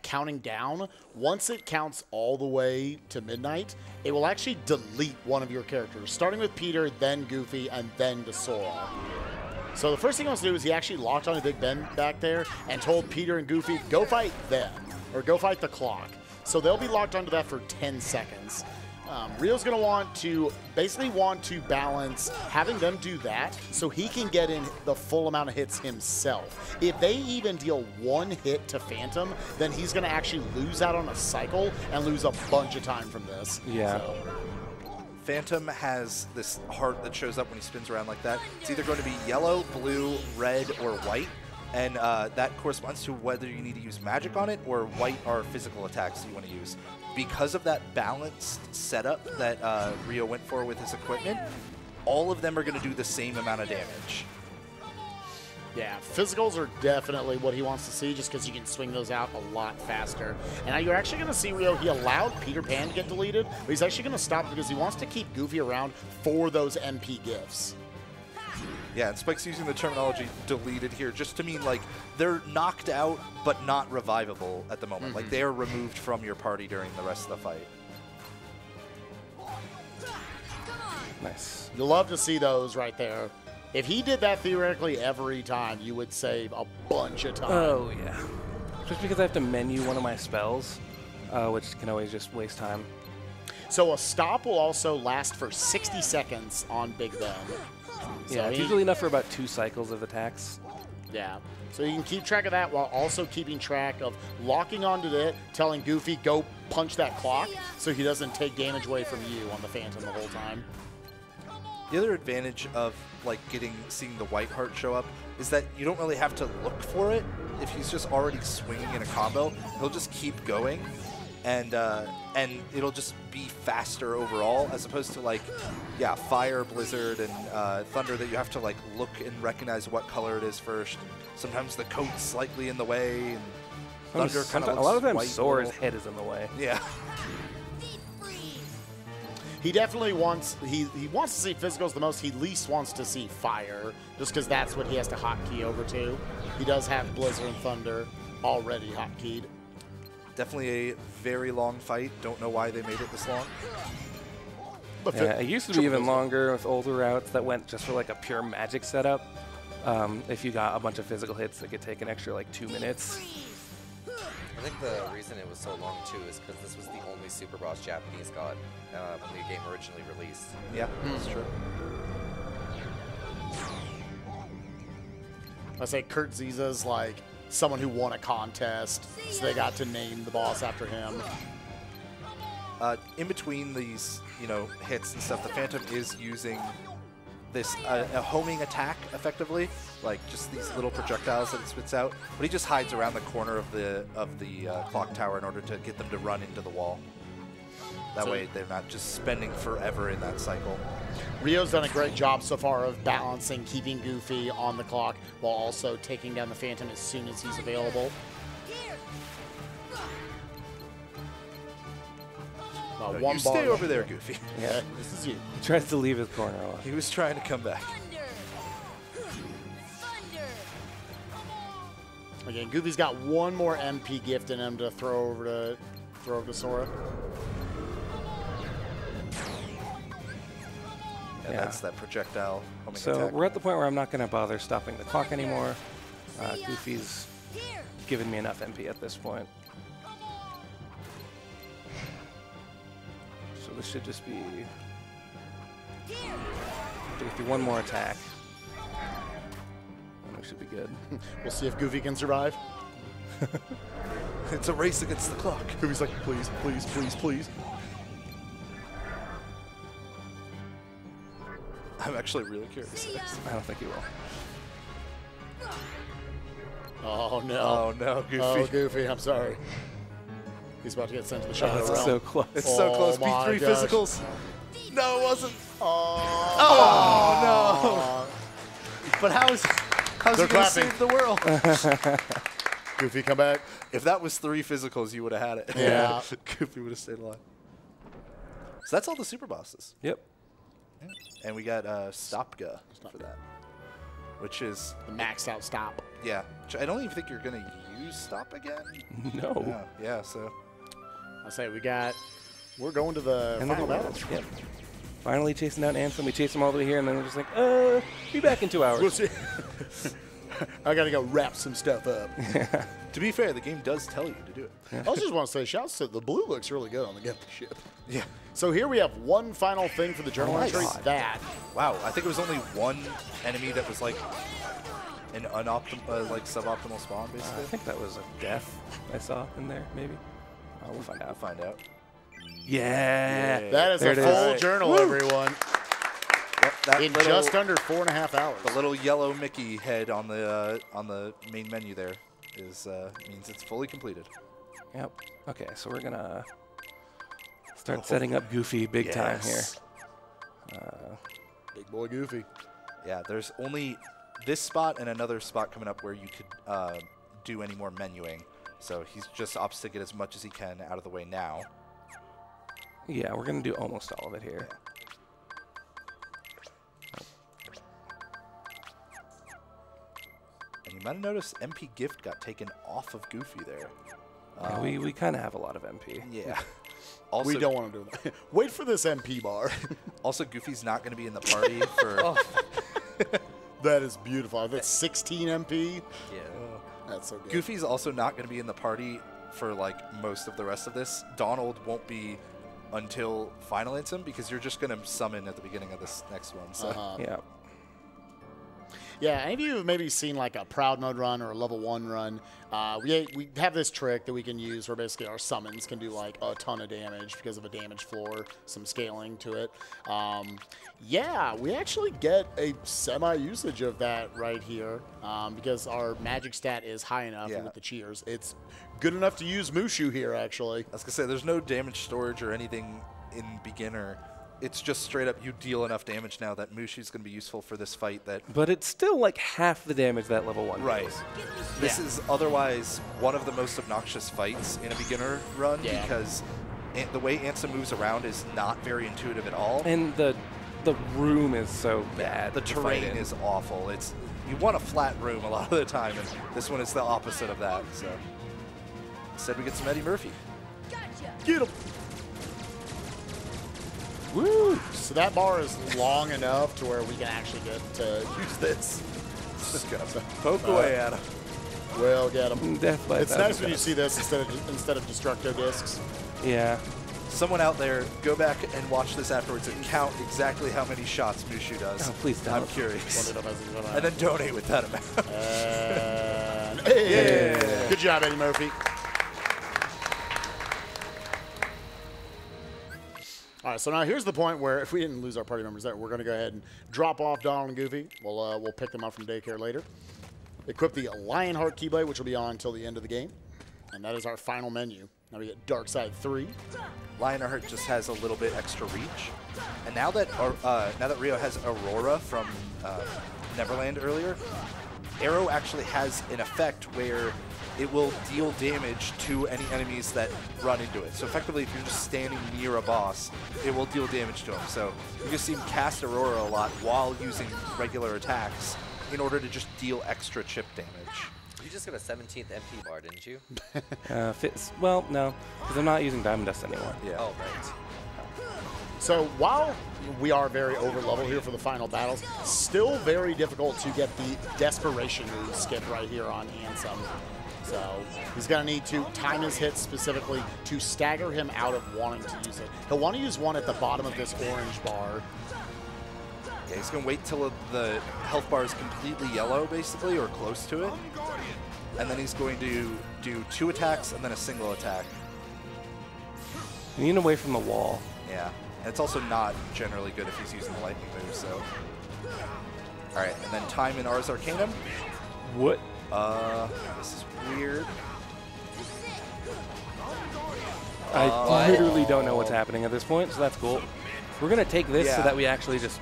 counting down. Once it counts all the way to midnight, it will actually delete one of your characters, starting with Peter, then Goofy, and then to Sora. So the first thing he wants to do is he actually locked on to Big Ben back there and told Peter and Goofy, go fight them, or go fight the clock. So they'll be locked onto that for 10 seconds. Rio's going to basically want to balance having them do that so he can get in the full amount of hits himself. If they even deal one hit to Phantom, then he's going to actually lose out on a cycle and lose a bunch of time from this. Yeah. So. Phantom has this heart that shows up when he spins around like that. It's either going to be yellow, blue, red, or white. And that corresponds to whether you need to use magic on it or white are physical attacks you want to use. Because of that balanced setup that Rio went for with his equipment, all of them are going to do the same amount of damage. Yeah, physicals are definitely what he wants to see just because you can swing those out a lot faster. And now you're actually going to see Rio, he allowed Peter Pan to get deleted, but he's actually going to stop because he wants to keep Goofy around for those MP gifts. Yeah, and Spike's using the terminology deleted here just to mean, like, they're knocked out but not revivable at the moment. Like, they are removed from your party during the rest of the fight. Nice. You'll love to see those right there. If he did that theoretically every time, you would save a bunch of time. Oh, yeah. Just because I have to menu one of my spells, which can always just waste time. So a stop will also last for 60 seconds on Big Ben. So Yeah, it's usually enough for about 2 cycles of attacks. Yeah. So you can keep track of that while also keeping track of locking onto it, telling Goofy, go punch that clock so he doesn't take damage away from you on the Phantom the whole time. The other advantage of like seeing the white heart show up is that you don't really have to look for it. If he's just already swinging in a combo, he'll just keep going, and it'll just be faster overall, as opposed to like, yeah, fire, blizzard, and thunder that you have to like look and recognize what color it is first. Sometimes the coat's slightly in the way, and thunder kind of a lot of times white Sora's little. head is in the way. Yeah. He definitely wants he wants to see physicals the most. He least wants to see fire, just because that's what he has to hotkey over to. He does have Blizzard and Thunder already hotkeyed. Definitely a very long fight. Don't know why they made it this long. Yeah, it used to be even longer with older routes that went just for like a pure magic setup. If you got a bunch of physical hits, it could take an extra like 2 minutes. I think the reason it was so long too is because this was the only Super Boss Japanese got when the game originally released. Yeah, that's true. I say Kurt Ziza's like someone who won a contest, so they got to name the boss after him. In between these, hits and stuff, the Phantom is using this a homing attack, effectively, like just these little projectiles that it spits out. But he just hides around the corner of the clock tower in order to get them to run into the wall. That way, they're not just spending forever in that cycle. Rio's done a great job so far of balancing, keeping Goofy on the clock while also taking down the Phantom as soon as he's available. One you bar. stay over there, Goofy. Yeah. This is you. He tries to leave his corner. He was trying to come back. Thunder. Thunder. Again, Goofy's got one more MP gift in him to throw over to Sora. And Yeah. that's that projectile homing So attack. we're at the point where I'm not going to bother stopping the clock anymore. Goofy's Here. given me enough MP at this point. So this should just be Here. Goofy one more attack. And we should be good. We'll see if Goofy can survive. It's a race against the clock. Goofy's like, please, please, please, please. I'm actually really curious. See ya. I don't think he will. Oh, no. Oh, no, Goofy. Oh, Goofy, I'm sorry. He's about to get sent to the shadow That's realm. so close. It's so close. my P3 gosh. physicals. No, it wasn't. Oh, no. But how's They're he going to clapping. save the world? Goofy, come back. If that was 3 physicals, you would have had it. Yeah. Goofy would have stayed alive. So that's all the super bosses. Yep. And we got Stopga for that. Which is, The maxed out stop. yeah. Which I don't even think you're going to use Stop again. No. Yeah, so. I'll say we're going to the And final then- battle. Yep. Finally chasing down Ansem. We chase him all the way here, and then we're just like, be back in 2 hours. We'll see. I got to go wrap some stuff up. To be fair, the game does tell you to do it. I also just want to say, shouts to the blue looks really good on the Gimp ship. Yeah. So here we have one final thing for the journal Oh my entry. God. That. Wow, I think it was only one enemy that was like an suboptimal spawn, I basically. think that was a death I saw in there, maybe. We'll find We'll out. find out. Yeah. That is There a it full is. journal, everyone. Yep, that In little, just under 4.5 hours. the little yellow Mickey head on the main menu there is means it's fully completed. Yep. Okay, so we're gonna start setting up Goofy big time here. Yes. Big boy Goofy. Yeah, there's only this spot and another spot coming up where you could do any more menuing. So he's just opts to get as much as he can out of the way now. Yeah, we're gonna do almost all of it here. And you might have noticed MP Gift got taken off of Goofy there. Yeah, we kind of have a lot of MP. Yeah. Also, We don't want to do that. Wait for this MP bar. Also, Goofy's not going to be in the party for. That is beautiful. That's 16 MP. Yeah. That's so good. Goofy's also not going to be in the party for like most of the rest of this. Donald won't be until Final Ansem because you're just going to summon at the beginning of this next one. So Yeah. Yeah, any of you have maybe seen like a Proud Mode run or a level 1 run, we have this trick that we can use where basically our summons can do like a ton of damage because of a damage floor, some scaling to it. Yeah, we actually get a semi-usage of that right here because our magic stat is high enough Yeah. with the cheers. It's good enough to use Mushu here, actually. I was going to say, there's no damage storage or anything in beginner. It's just straight up you deal enough damage now that Mushu's going to be useful for this fight that. But it's still like half the damage that level 1 Right. does. This is otherwise one of the most obnoxious fights in a beginner run because the way Ansem moves around is not very intuitive at all. And the room is so bad. The to fight terrain in. is awful. It's you want a flat room a lot of the time, and this one is the opposite of that. So instead, we get some Eddie Murphy. Gotcha. Get him! Woo! So that bar is long enough to where we can actually get to use this. Just gonna poke away at him. We'll get him. Death by It's thousand nice when you cuts. see this instead of Destructo discs. Yeah. Someone out there, go back and watch this afterwards and count exactly how many shots Mushu does. Oh, please don't. I'm curious. And And then donate with that amount. hey, good job, Eddie Murphy. All right, so now here's the point where if we didn't lose our party members there, we're going to go ahead and drop off Donald and Goofy. We'll pick them up from daycare later. Equip the Lionheart Keyblade, which will be on until the end of the game. And that is our final menu. Now we get Dark Side 3. Lionheart just has a little bit extra reach. And now that Rio has Aurora from Neverland earlier, Ouro actually has an effect where it will deal damage to any enemies that run into it. So effectively, if you're just standing near a boss, it will deal damage to him. So you can see him cast Aurora a lot while using regular attacks in order to just deal extra chip damage. You just got a 17th MP bar, didn't you? Well, no, because I'm not using Diamond Dust anymore. Yeah. Oh, right. So while we are very over level here for the final battles, still very difficult to get the desperation move skip right here on Ansem. So he's going to need to time his hits specifically to stagger him out of wanting to use it. He'll want to use one at the bottom of this orange bar. Yeah, he's going to wait till the health bar is completely yellow, basically, or close to it. And then he's going to do 2 attacks and then a single attack. You need him away from the wall. Yeah. And it's also not generally good if he's using the lightning move, so. All right, and then time in Ars Arcanum. What? This is weird. I literally don't know what's happening at this point, so that's cool. We're going to take this so that we actually just,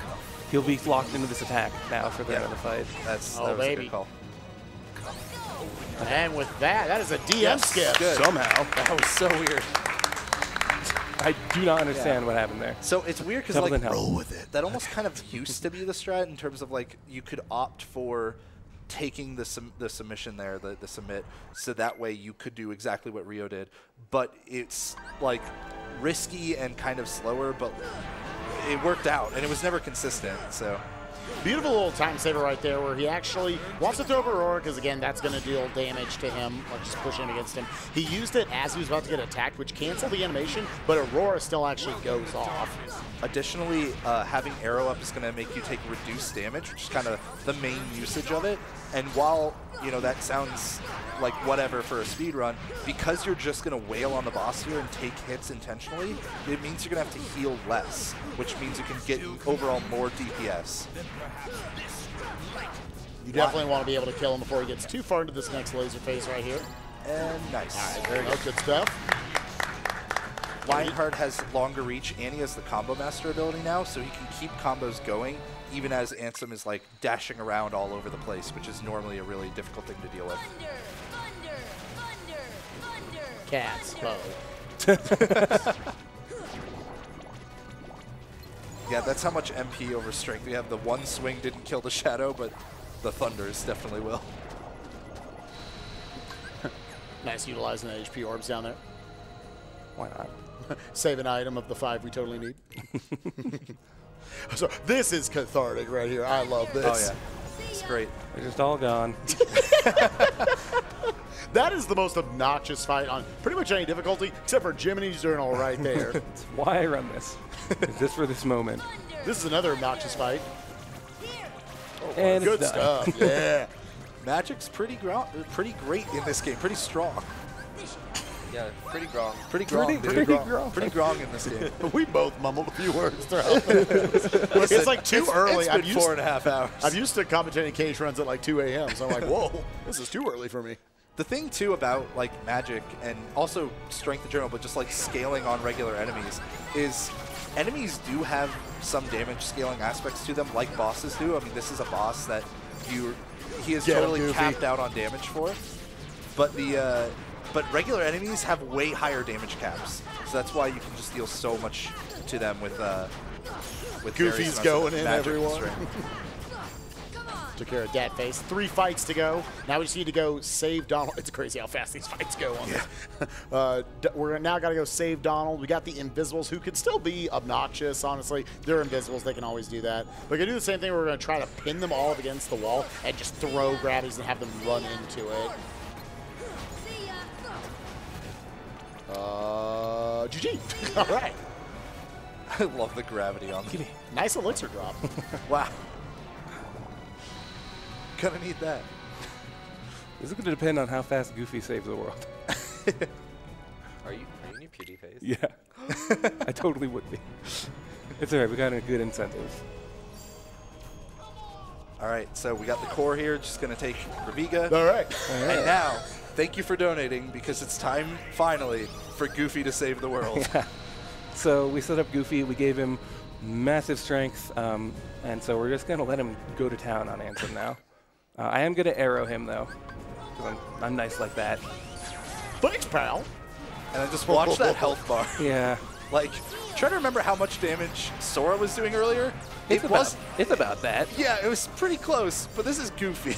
he'll be locked into this attack now for the end of the fight. That was a good call. And with that is a DM skip. Good. Somehow. That was so weird. I do not understand what happened there. So it's weird because like roll with it. That almost kind of used to be the strat in terms of like you could opt for taking the submission there, the submit, so that way you could do exactly what Rio did. But it's like risky and kind of slower, but it worked out and it was never consistent. So. Beautiful little time saver right there where he actually wants to throw up Aurora because, again, that's going to deal damage to him, or just pushing against him. He used it as he was about to get attacked, which canceled the animation, but Aurora still actually goes off. Additionally, having Arrow up is going to make you take reduced damage, which is kind of the main usage of it. And while, you know, that sounds like whatever for a speed run, because you're just going to wail on the boss here and take hits intentionally, it means you're going to have to heal less, which means you can get overall more DPS. You definitely want to be able to kill him before he gets too far into this next laser phase right here. And nice. All right, there you go. Good stuff. Lionheart has longer reach, and he has the Combo Master ability now, so he can keep combos going, even as Ansem is like dashing around all over the place, which is normally a really difficult thing to deal with. Cats. Yeah, that's how much MP over strength we have. The one swing didn't kill the Shadow, but the Thunders definitely will. Nice utilizing the HP orbs down there. Why not? Save an item of the 5 we totally need. So this is cathartic right here. I love this. Oh, yeah. It's great. They're just all gone. That is the most obnoxious fight on pretty much any difficulty, except for Jiminy's Journal right there. That's why I run this. It's just for this moment. This is another obnoxious fight. And Good it's done. stuff. Yeah. Magic's pretty great in this game. Pretty strong. Yeah, pretty grong. Pretty grong in this game. We both mumbled a few words throughout this. It's like too early. It's been 4.5 hours. I'm used to commentating cage runs at like 2 a.m., so I'm like, whoa, this is too early for me. The thing, too, about like Magic and also Strength of Journal, but just like scaling on regular enemies, is enemies do have some damage scaling aspects to them, like bosses do. I mean, this is a boss that he is totally capped out on damage for, but but regular enemies have way higher damage caps, so that's why you can just deal so much to them with Goofy's going in, Magic everyone. Took care of that face. 3 fights to go. Now we just need to go save Donald. It's crazy how fast these fights go on this. We're now got to go save Donald. We got the Invisibles, who could still be obnoxious, honestly. They're Invisibles. They can always do that. We're going to do the same thing. We're going to try to pin them all up against the wall and just throw grabbies and have them run into it. GG. All right. I love the gravity on them. Nice elixir drop. Wow. Gonna need that. This is going to depend on how fast Goofy saves the world. Are you in your beauty phase? Yeah. I totally would be. It's all right. We got a good incentive. All right, so we got the core here. Just going to take Raviga. All right. And now, thank you for donating, because it's time, finally, for Goofy to save the world. Yeah. So we set up Goofy. We gave him massive strength, and so we're just going to let him go to town on Ansem now. I am going to arrow him, though. because I'm nice like that. Thanks, pal. And I just watched that health bar. Yeah. Like, try to remember how much damage Sora was doing earlier. It's about that. Yeah, it was pretty close, but this is Goofy.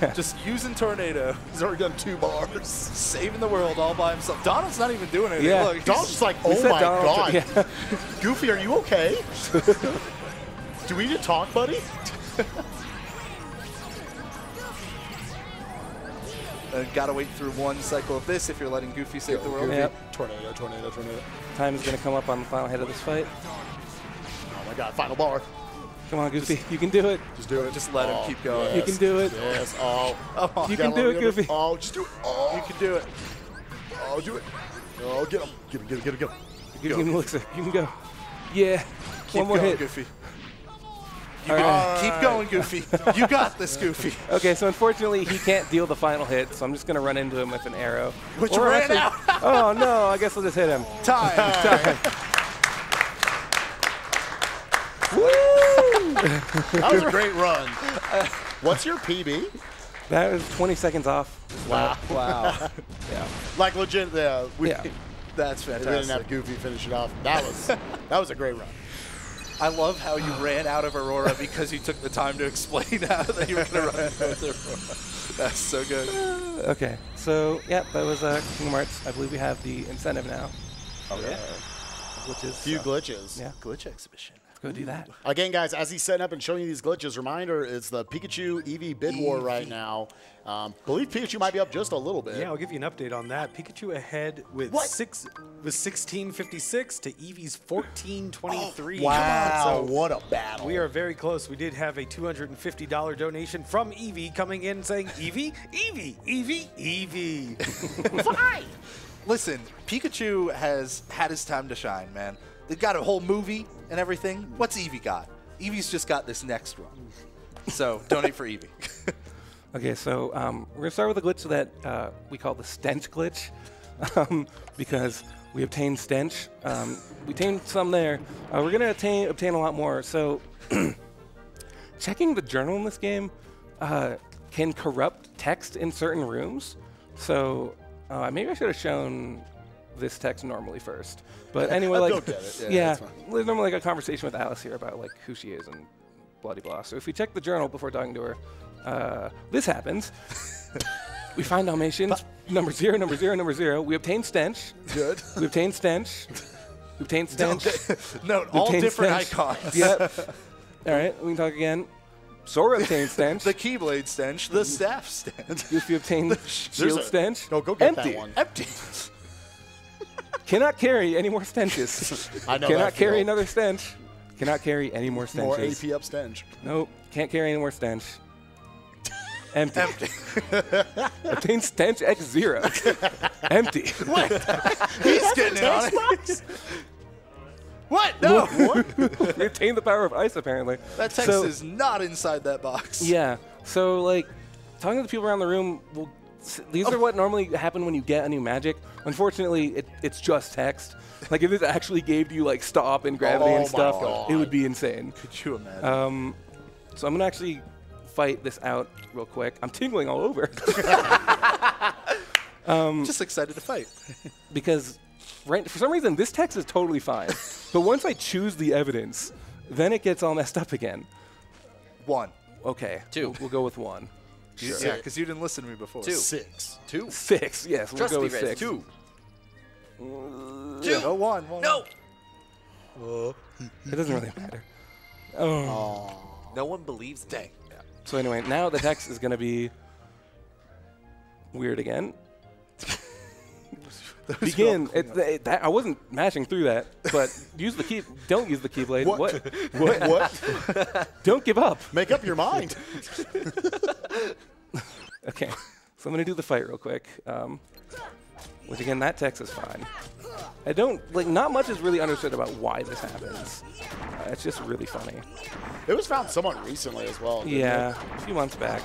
Yeah. Just using Tornado. He's already done 2 bars. Saving the world all by himself. Donald's not even doing anything. Yeah. Look, Donald's just like, oh my God. Yeah. Goofy, are you okay? Do we need to talk, buddy? Gotta wait through 1 cycle of this if you're letting Goofy save the world. Yep. Tornado. Time is going to come up on the final hit of this fight. Oh my God, final bar. Come on, Goofy. You can do it. Just do it. Just let him keep going. Yes, You can do it. Yes. Oh. You can do it, Goofy. Oh, just do it. Oh. You can do it. Oh, do it. Oh, get him. Get him. You can look, sir. You can go. Yeah. Keep One more going, hit. Goofy. All right. Keep going, Goofy. You got this, Goofy. Okay, so unfortunately he can't deal the final hit, so I'm just going to run into him with an arrow. Which Or ran out. Oh, no. I guess I'll just hit him. Time. That was a great run. What's your PB? That was 20 seconds off. Wow. Yeah. Like legit, yeah. That's We didn't fantastic. have Goofy finish it off. That was a great run. I love how you ran out of Aurora because you took the time to explain how that you were going to run out of Aurora. That's so good. Okay, so, yeah, that was Kingdom Hearts. I believe we have the incentive now. Oh, yeah. Glitches. Few glitches. Yeah, Glitch exhibition. let's go do that. Again, guys, as he's setting up and showing you these glitches, reminder, it's the Pikachu Eevee bid war right now. Believe Pikachu might be up just a little bit. Yeah, I'll give you an update on that. Pikachu ahead with 1656 to Eevee's 1423. Wow, So what a battle. we are very close. We did have a $250 donation from Eevee coming in saying, Eevee. Listen, Pikachu has had his time to shine, man. They've got a whole movie and everything. What's Eevee got? Eevee's just got this next run. So donate for Eevee. Okay, so we're going to start with a glitch that we call the stench glitch because we obtained stench. We obtained some there. We're going to obtain a lot more. So checking the journal in this game can corrupt text in certain rooms. So maybe I should have shown this text normally first. But anyway, Go like, get it. yeah, that's fine. there's normally like a conversation with Alice here about like who she is and blah blah. So if we check the journal before talking to her, this happens. We find Dalmatians, number 0. We obtain stench. Good. We obtain stench. We obtain stench. Note, We all obtain different stench. icons. Yep. All right, we can talk again. Sora obtains stench. The Keyblade stench, the staff stench. Goofy obtained shield a- stench. Go get Empty. that one. Empty. Cannot carry any more stenches. I know Cannot that carry feel. another stench. Cannot carry any more More stenches. AP up stench. Nope. Can't carry any more stench. Empty. Empty. Obtain stench X0. Empty. He's getting in on it. What? No. We obtain the power of ice, apparently. That text So- is not inside that box. Yeah. So, like, talking to the people around the room, these are what normally happen when you get a new magic. Unfortunately, it's just text. Like, if this actually gave you, like, stop and gravity Oh and my stuff, God. it would be insane. Could you imagine? So I'm going to actually fight this out real quick. I'm tingling all over. Just excited to fight. Because for some reason, this text is totally fine. But once I choose the evidence, then it gets all messed up again. 1. Okay. 2. We'll go with 1. Yeah, because you didn't listen to me before. 2. 6. 2. 6. Yes, we'll Trust go me, with Riz. 6. 2. Yeah, no, 1. No. It doesn't really matter. Oh. No one believes me. So anyway, now the text is going to be weird again. Begin. I wasn't mashing through that, but use the key. Don't use the keyblade. What? What? Don't give up. Make up your mind. Okay. So I'm going to do the fight real quick. Which again, that text is fine. I don't, not much is really understood about why this happens. It's just really funny. It was found somewhat recently as well. didn't Yeah, it? a few months back.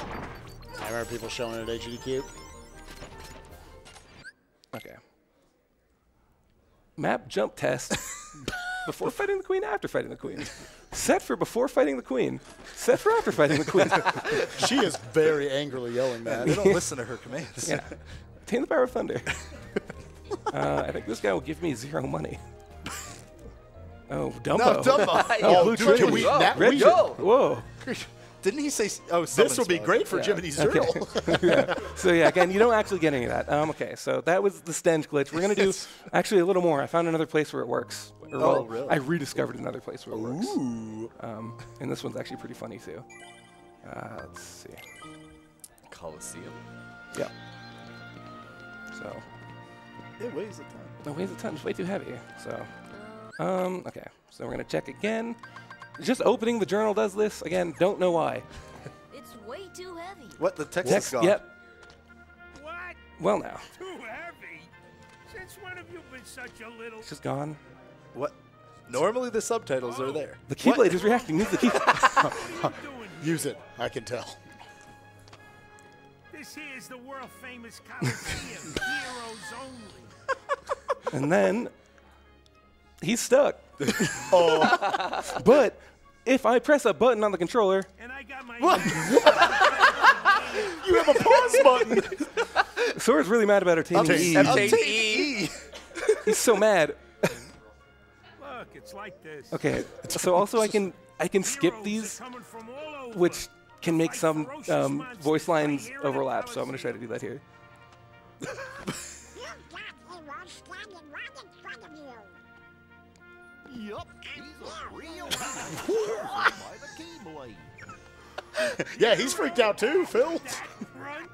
I remember people showing it at HDQ. Okay. Map jump test. before fighting the queen, after fighting the queen. Set for before fighting the queen. Set for after fighting the queen. She is very angrily yelling that. They don't listen to her commands. Yeah. Attain the power of thunder. I think this guy will give me 0 money. Oh, Dumbo. No, Dumbo. Oh, dude, can we, Red Go. Whoa. Didn't he say? Oh, this will be great for Jiminy's journal. Yeah. So yeah, again, you don't actually get any of that. Okay, so that was the stench glitch. We're gonna do actually a little more. I found another place where it works. Or, well, really? I rediscovered another place where it works. Ooh. And this one's actually pretty funny too. Let's see. Coliseum. Yeah. So. It weighs a ton. It weighs a ton. It's way too heavy. So. Okay. So we're gonna check again. Just opening the journal does this again. Don't know why. It's way too heavy. What? The text is gone. Yep. What? Well now. Too heavy? Since when have you been such a little... It's just gone. What? Normally the subtitles are there. The Keyblade is reacting. Use the key. What are you doing? Use it. I can tell. This here is the world-famous Coliseum. Heroes only. And then he's stuck. Oh. But if I press a button on the controller, And I got my... You have a pause button. Sora's really mad about her team. Take E. He's so mad. Look, it's like this. Okay, so also I can skip Heroes these, are coming from all over. which can make Fight some ferocious monsters voice lines right here in the overlap. So I'm gonna try to do that here. Yup, he's a real by the Keyblade. Yeah, he's freaked out too, Phil. Run.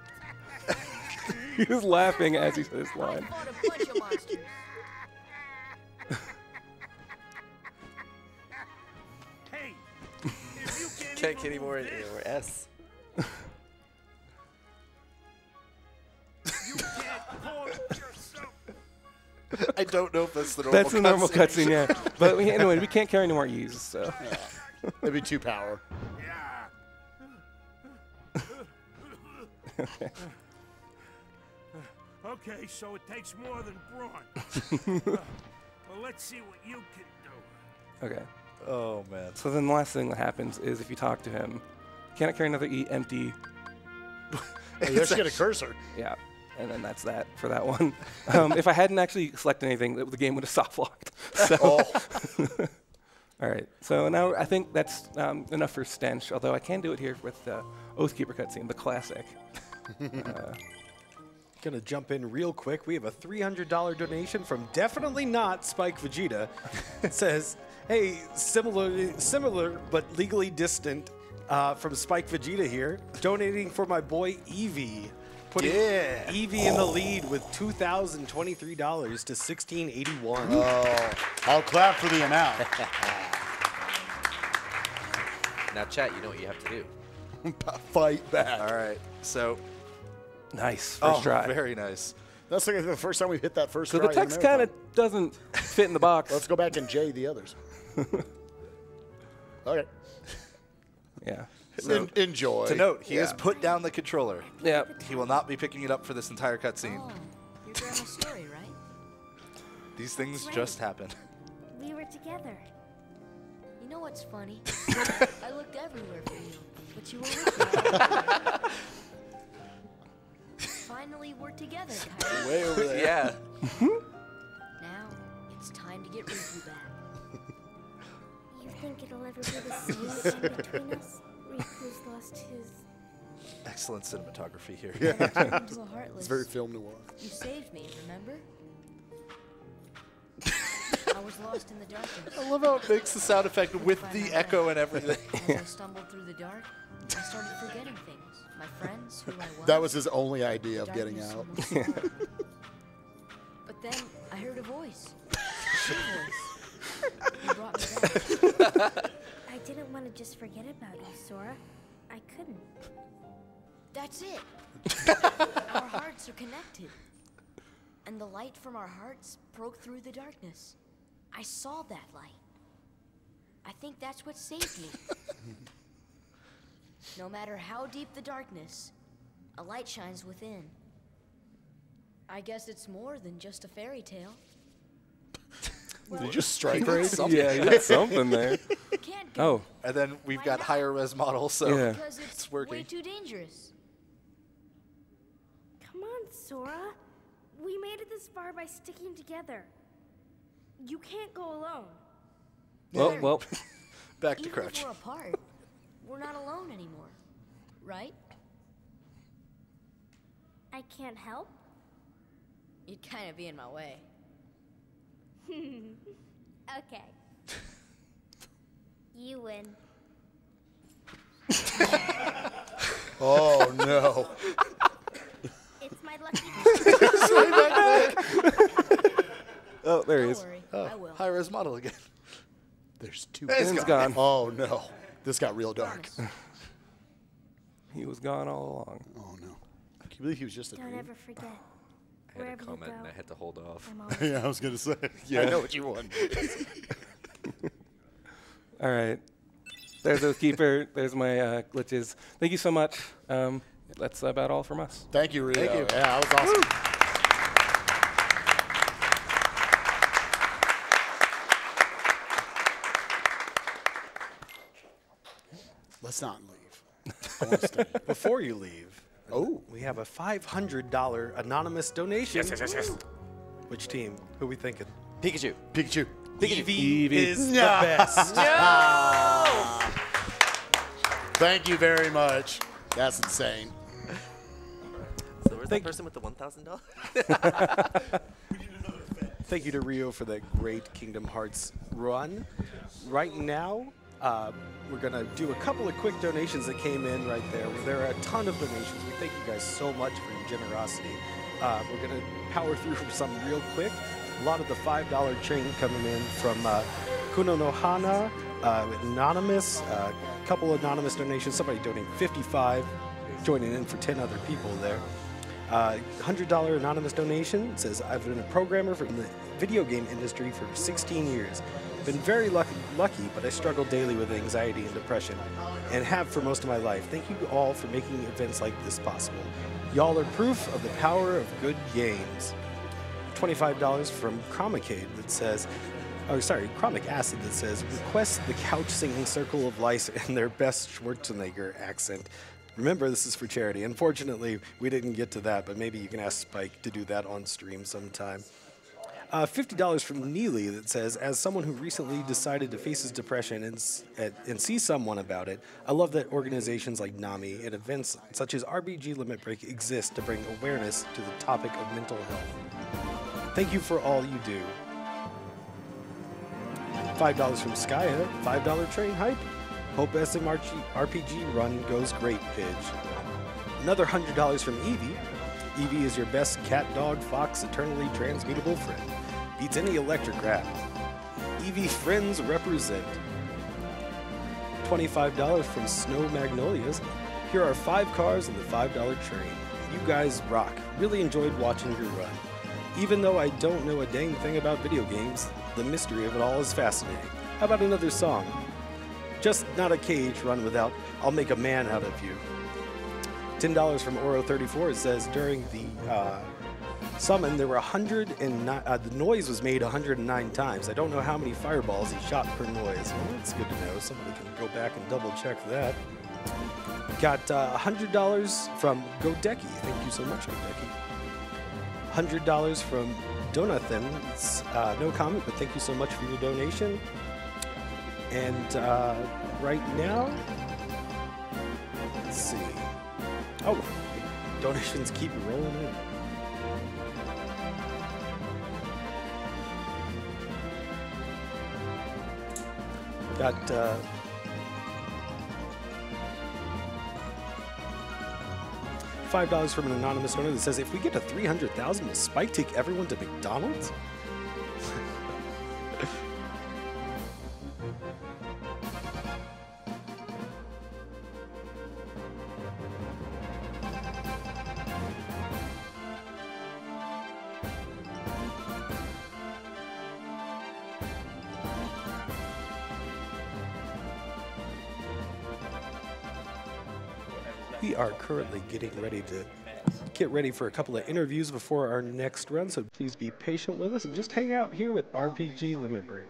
He was laughing as he said his line. Fought a bunch of monsters. Hey, if you Can't get any more S. you can't call it yourself. I don't know if that's the normal. That's the normal cutscene, yeah. But anyway, we can't carry any more E's. So It'd be 2 power. Yeah. Okay, so it takes more than brawn. Well, let's see what you can do. okay. Oh man. So then the last thing that happens is if you talk to him, cannot carry another E, empty. You just get a cursor. Yeah. And then that's that for that one. If I hadn't actually selected anything, the game would have soft locked. So. All right. So now I think that's enough for stench. Although I can do it here with the Oathkeeper cutscene, the classic. Gonna jump in real quick. We have a $300 donation from definitely not Spike Vegeta. It says, "Hey, similar but legally distant from Spike Vegeta here, donating for my boy Eevee." Putting Eevee in the lead with $2,023 to $1,681. Oh, I'll clap for the amount. Now, chat, you know what you have to do. Fight back. All right. So. Nice. First try. Very nice. That's like the first time we hit that first So try. the text kind of doesn't fit in the box. Let's go back and J the others. Okay. Yeah. So, enjoy. To note, he has put down the controller. Yeah. He will not be picking it up for this entire cutscene. Oh, your grandma's story, right? These things Right. just happen. We were together. You know what's funny? I looked everywhere for you, but you were with me. Finally, we're together, Kylie. Way over there. Yeah. Now, it's time to get Riku back. You think it'll ever be the same again between us? Riku's lost his... Excellent cinematography here. I turned into a heartless. It's very film noir. You saved me, remember? I was lost in the darkness. I love how it makes the sound effect with the echo and everything. As I stumbled through the dark, I started forgetting things. My friends, who I was. That was his only idea of getting darkness out. almost swallowed me. But then I heard a voice. Your voice. You brought me back. I didn't want to just forget about you, Sora. I couldn't. That's it. Our hearts are connected. And the light from our hearts broke through the darkness. I saw that light. I think that's what saved me. No matter how deep the darkness, a light shines within. I guess it's more than just a fairy tale. Did you just strike her? Yeah, you got something there. Oh. And then we've got higher res models, so Yeah. Because it's working. way too dangerous. Come on, Sora. We made it this far by sticking together. You can't go alone. Well. Back to Even Crouch. if we're apart, we're not alone anymore, right? I can't help. You'd kind of be in my way. Okay. You win. Oh, no. It's my lucky Oh, there he Don't is. worry, I will. High res model again. There's two. Ben's gone. Oh, no. This got real dark. He was gone all along. Oh, no. Can you believe he was just a Don't dream? ever forget. I had a Wherever you comment go, and I had to hold off. I'm always Yeah, I was going to say. Yeah. I know what you want. All right. There's Oathkeeper. There's my glitches. Thank you so much. That's about all from us. Thank you, Rio. Thank you. Yeah, that was awesome. Let's not leave. I want to stay. Before you leave, we have a $500 anonymous donation. Yes. Which team? Who we thinking? Pikachu. Pikachu. Eevee is the best. Thank you very much. That's insane. So where's that person with the $1,000? Thank you to Rio for that great Kingdom Hearts run. Right now, we're going to do a couple of quick donations that came in right there. There are a ton of donations. We thank you guys so much for your generosity. We're going to power through some real quick. A lot of the $5 train coming in from Kuno no Hana, Anonymous, a couple anonymous donations. Somebody donated 55, joining in for 10 other people there. $100 anonymous donation. It says, I've been a programmer in the video game industry for 16 years. Been very lucky, but I struggle daily with anxiety and depression, and have for most of my life. Thank you all for making events like this possible. Y'all are proof of the power of good games. $25 from Chromicade that says, Chromic Acid that says, request the couch singing Circle of Lice in their best Schwarzenegger accent. Remember, this is for charity. Unfortunately, we didn't get to that, but maybe you can ask Spike to do that on stream sometime. $50 from Neely that says, as someone who recently decided to face his depression and see someone about it, I love that organizations like NAMI and events such as RBG Limit Break exist to bring awareness to the topic of mental health. Thank you for all you do. $5 from Skya, $5 train hype. Hope SMRPG run goes great, Pidge. Another $100 from Eevee. Eevee is your best cat, dog, fox, eternally transmutable friend. Beats any electric rap. Eevee friends represent. $25 from Snow Magnolias. Here are 5 cars and the $5 train. You guys rock. Really enjoyed watching your run. Even though I don't know a dang thing about video games, the mystery of it all is fascinating. How about another song? Just not a cage run without I'll make a man out of you. $10 from Ouro 34. It says during the summon there were 109. The noise was made 109 times. I don't know how many fireballs he shot per noise. Well, that's good to know. Somebody can go back and double check that. Got $100 from Godeki. Thank you so much, Godeki. $100 from Donathan. It's, no comment, but thank you so much for your donation. And right now, let's see. Oh, donations keep rolling in. Got $5 from an anonymous donor that says, if we get to 300,000, will Spike take everyone to McDonald's? We are currently getting ready to get ready for a couple of interviews before our next run, so please be patient with us and just hang out here with RPG Limit Break.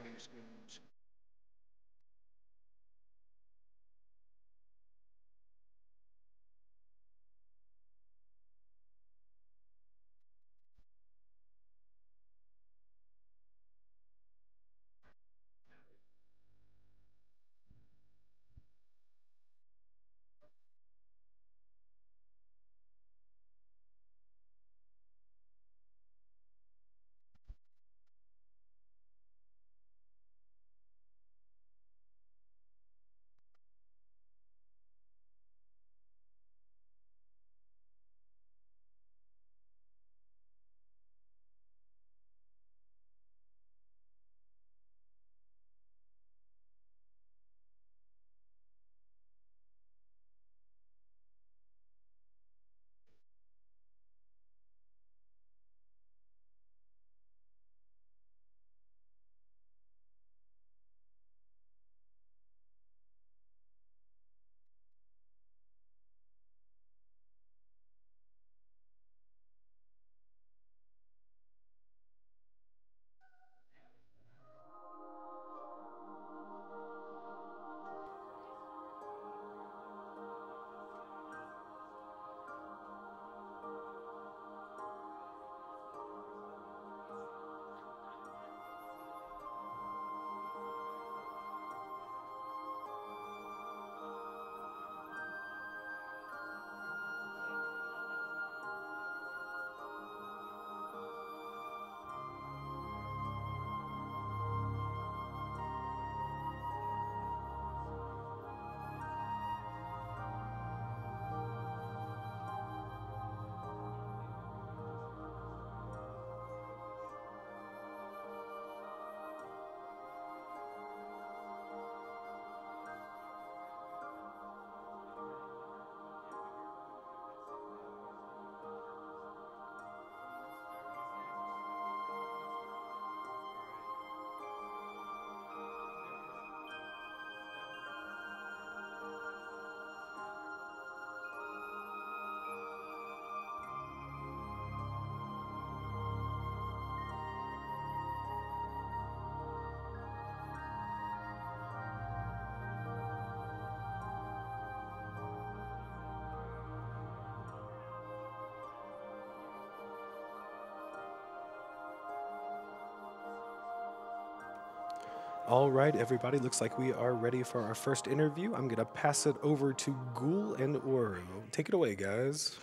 All right, everybody, looks like we are ready for our first interview. I'm going to pass it over to Ghoul and Ouro. Take it away, guys.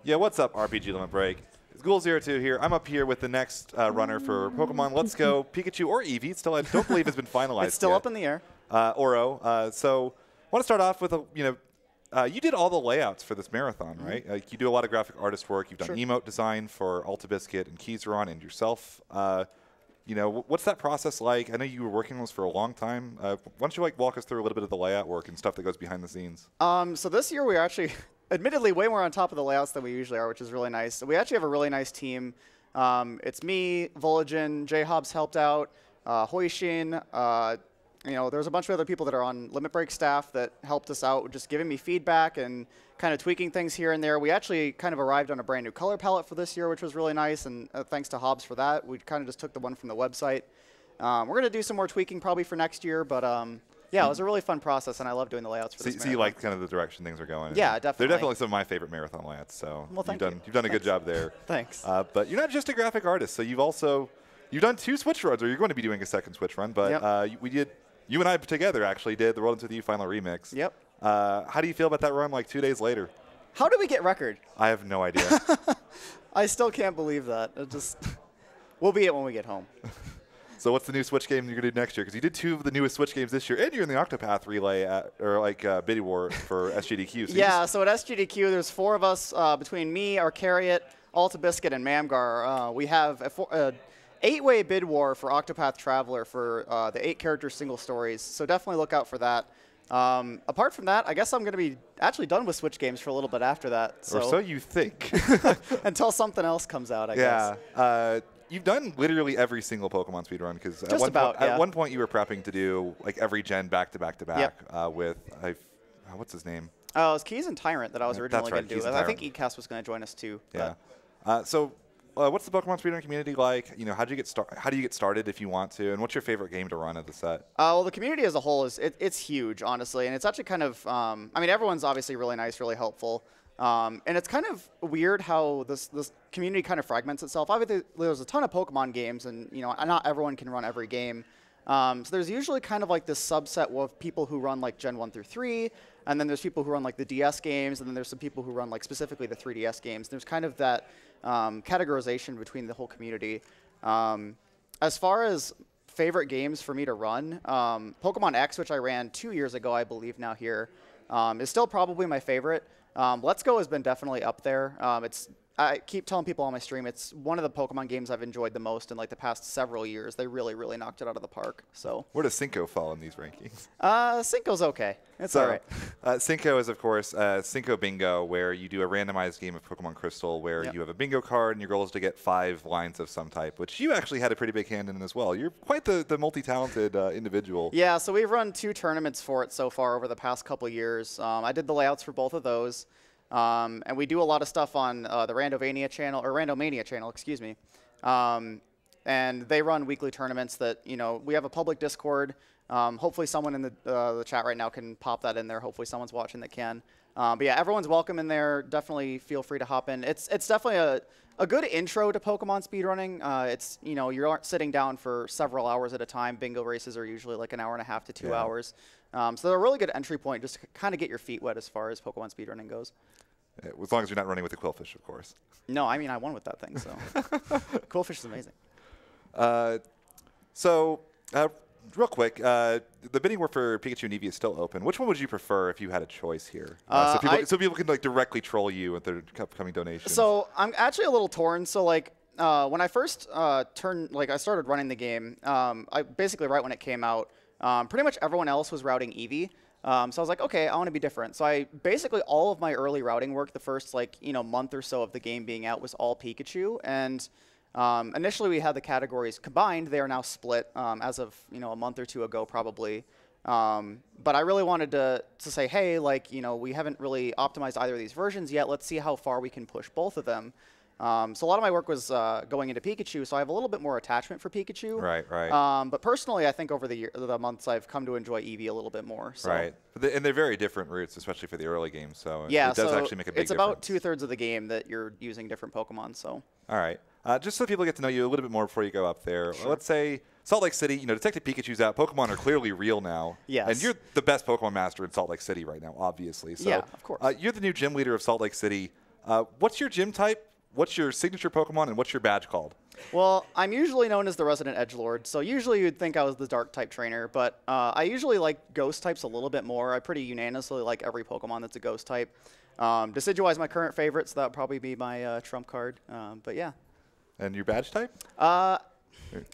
Yeah, what's up, RPG Limit Break? It's Ghoul02 here. I'm up here with the next runner for Pokemon Let's Go Pikachu or Eevee. Still, I don't believe it's been finalized It's still yet. up in the air. Ouro. So I want to start off with, you did all the layouts for this marathon, right? You do a lot of graphic artist work. You've done emote design for Alta Biscuit and Keyzeron and yourself. What's that process like? I know you were working on this for a long time. Why don't you walk us through a little bit of the layout work and stuff that goes behind the scenes? So this year we are actually, admittedly, way more on top of the layouts than we usually are, which is really nice. We actually have a really nice team. It's me, Voligen, J Hobbs helped out, Hoishin. There's a bunch of other people that are on Limit Break staff that helped us out, just giving me feedback and kind of tweaking things here and there. We actually kind of arrived on a brand new color palette for this year, which was really nice, and thanks to Hobbs for that. We kind of just took the one from the website. We're going to do some more tweaking probably for next year, but yeah, it was a really fun process, and I love doing the layouts for this So you like kind of the direction things are going? Yeah, definitely. They're definitely some of my favorite marathon layouts, so well, you've done a good job there. Thanks. But you're not just a graphic artist, so you've done 2 Switch runs, or you're going to be doing a second Switch run, but you and I together actually did the Roll Into the U Final Remix. Yep. How do you feel about that run 2 days later? How did we get record? I have no idea. I still can't believe that. We'll be it when we get home. So what's the new Switch game you're going to do next year? Because you did 2 of the newest Switch games this year, and you're in the Octopath relay, Biddy War for SGDQ. So yeah, so at SGDQ, there's 4 of us between me, Arcariot, Alta Biscuit, and Mamgar. We have a 8-way bid war for Octopath Traveler for the 8-character single stories, so definitely look out for that. Apart from that, I guess I'm going to be actually done with Switch games for a little bit after that. So. Or so you think. Until something else comes out, I guess. Yeah. You've done literally every single Pokemon speedrun, because at one point you were prepping to do every gen back to back to back with, what's his name? Oh, it was Keys and Tyrant that I was originally going to do. I think ECAS was going to join us too. Yeah. So, what's the Pokemon speedrunning community like? You know, how do you get started if you want to? And what's your favorite game to run of the set? Well, the community as a whole it's huge, honestly, and it's actually kind of. I mean, everyone's obviously really nice, really helpful. And it's kind of weird how this community kind of fragments itself. Obviously, there's a ton of Pokemon games, and not everyone can run every game. So there's usually kind of like this subset of people who run like Gen 1 through 3, and then there's people who run like the DS games, and then there's some people who run like specifically the 3DS games. There's kind of that categorization between the whole community. As far as favorite games for me to run, Pokemon X, which I ran 2 years ago, I believe now here, is still probably my favorite. Let's Go has been definitely up there. I keep telling people on my stream, it's one of the Pokemon games I've enjoyed the most in like the past several years. They really, really knocked it out of the park. So where does Cinco fall in these rankings? Cinco's okay. It's all right. Cinco is, of course, Cinco Bingo, where you do a randomized game of Pokemon Crystal, where you have a bingo card, and your goal is to get 5 lines of some type, which you actually had a pretty big hand in as well. You're quite the multi-talented individual. Yeah, so we've run 2 tournaments for it so far over the past couple years. I did the layouts for both of those. And we do a lot of stuff on the Randomania channel, excuse me. And they run weekly tournaments that, we have a public Discord. Hopefully someone in the chat right now can pop that in there. Hopefully someone's watching that can. But yeah, everyone's welcome in there. Definitely feel free to hop in. It's definitely a good intro to Pokemon speedrunning. It's, you aren't sitting down for several hours at a time. Bingo races are usually like an hour and a half to 2 hours. So they're a really good entry point just to kind of get your feet wet as far as Pokemon speedrunning goes. As long as you're not running with the Quillfish, of course. No, I mean, I won with that thing, so. Quillfish is amazing. Real quick, the bidding war for Pikachu and Eevee is still open. Which one would you prefer if you had a choice here? So people can like directly troll you with their upcoming donations. So I'm actually a little torn. So like when I first I started running the game, I basically right when it came out, pretty much everyone else was routing Eevee. So I was like, okay, I want to be different. So I basically all of my early routing work, the first month or so of the game being out, was all Pikachu. And initially we had the categories combined. They are now split as of a month or two ago probably. But I really wanted to say, hey, we haven't really optimized either of these versions yet. Let's see how far we can push both of them. So a lot of my work was going into Pikachu, so I have a little bit more attachment for Pikachu. Right. But personally, I think over the months, I've come to enjoy Eevee a little bit more. So. Right. And they're very different routes, especially for the early games. So yeah, it does actually make a big difference. It's about 2/3 of the game that you're using different Pokemon. So. All right. Just so people get to know you a little bit more before you go up there, let's say Salt Lake City, Detective Pikachu's out. Pokemon are clearly real now. Yes. And you're the best Pokemon master in Salt Lake City right now, obviously. So, yeah, of course. You're the new gym leader of Salt Lake City. What's your gym type? What's your signature Pokemon, and what's your badge called? Well, I'm usually known as the resident edgelord, so usually you'd think I was the dark type trainer, but I usually like ghost types a little bit more. I pretty unanimously like every Pokemon that's a ghost type. Decidueye is my current favorite, so that would probably be my trump card. But yeah. And your badge type? I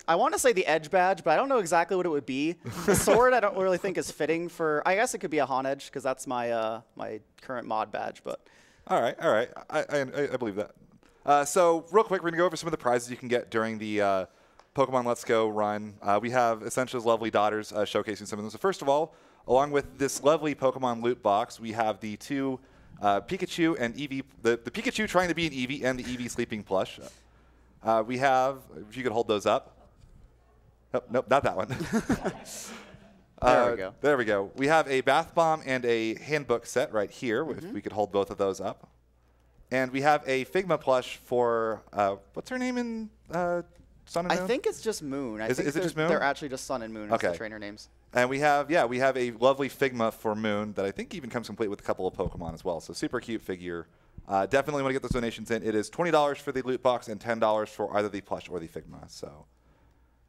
want to say the edge badge, but I don't know exactly what it would be. The sword I don't really think is fitting for. I guess it could be a Honedge because that's my my current mod badge. But all right. I believe that. So real quick, we're going to go over some of the prizes you can get during the Pokemon Let's Go run. We have Essential's lovely daughters showcasing some of them. So first of all, along with this lovely Pokemon loot box, we have the 2 Pikachu and Eevee, the Pikachu trying to be an Eevee and the Eevee sleeping plush. We have, if you could hold those up. Nope, not that one. There we go. There we go. We have a bath bomb and a handbook set right here, if we could hold both of those up. And we have a Figma plush for, what's her name in Sun and Moon? I think it's just Moon. Is it just Moon? They're actually just Sun and Moon as the trainer names. And we have a lovely Figma for Moon that I think even comes complete with a couple of Pokemon as well. So super cute figure. Definitely want to get those donations in. It is $20 for the loot box and $10 for either the plush or the Figma. So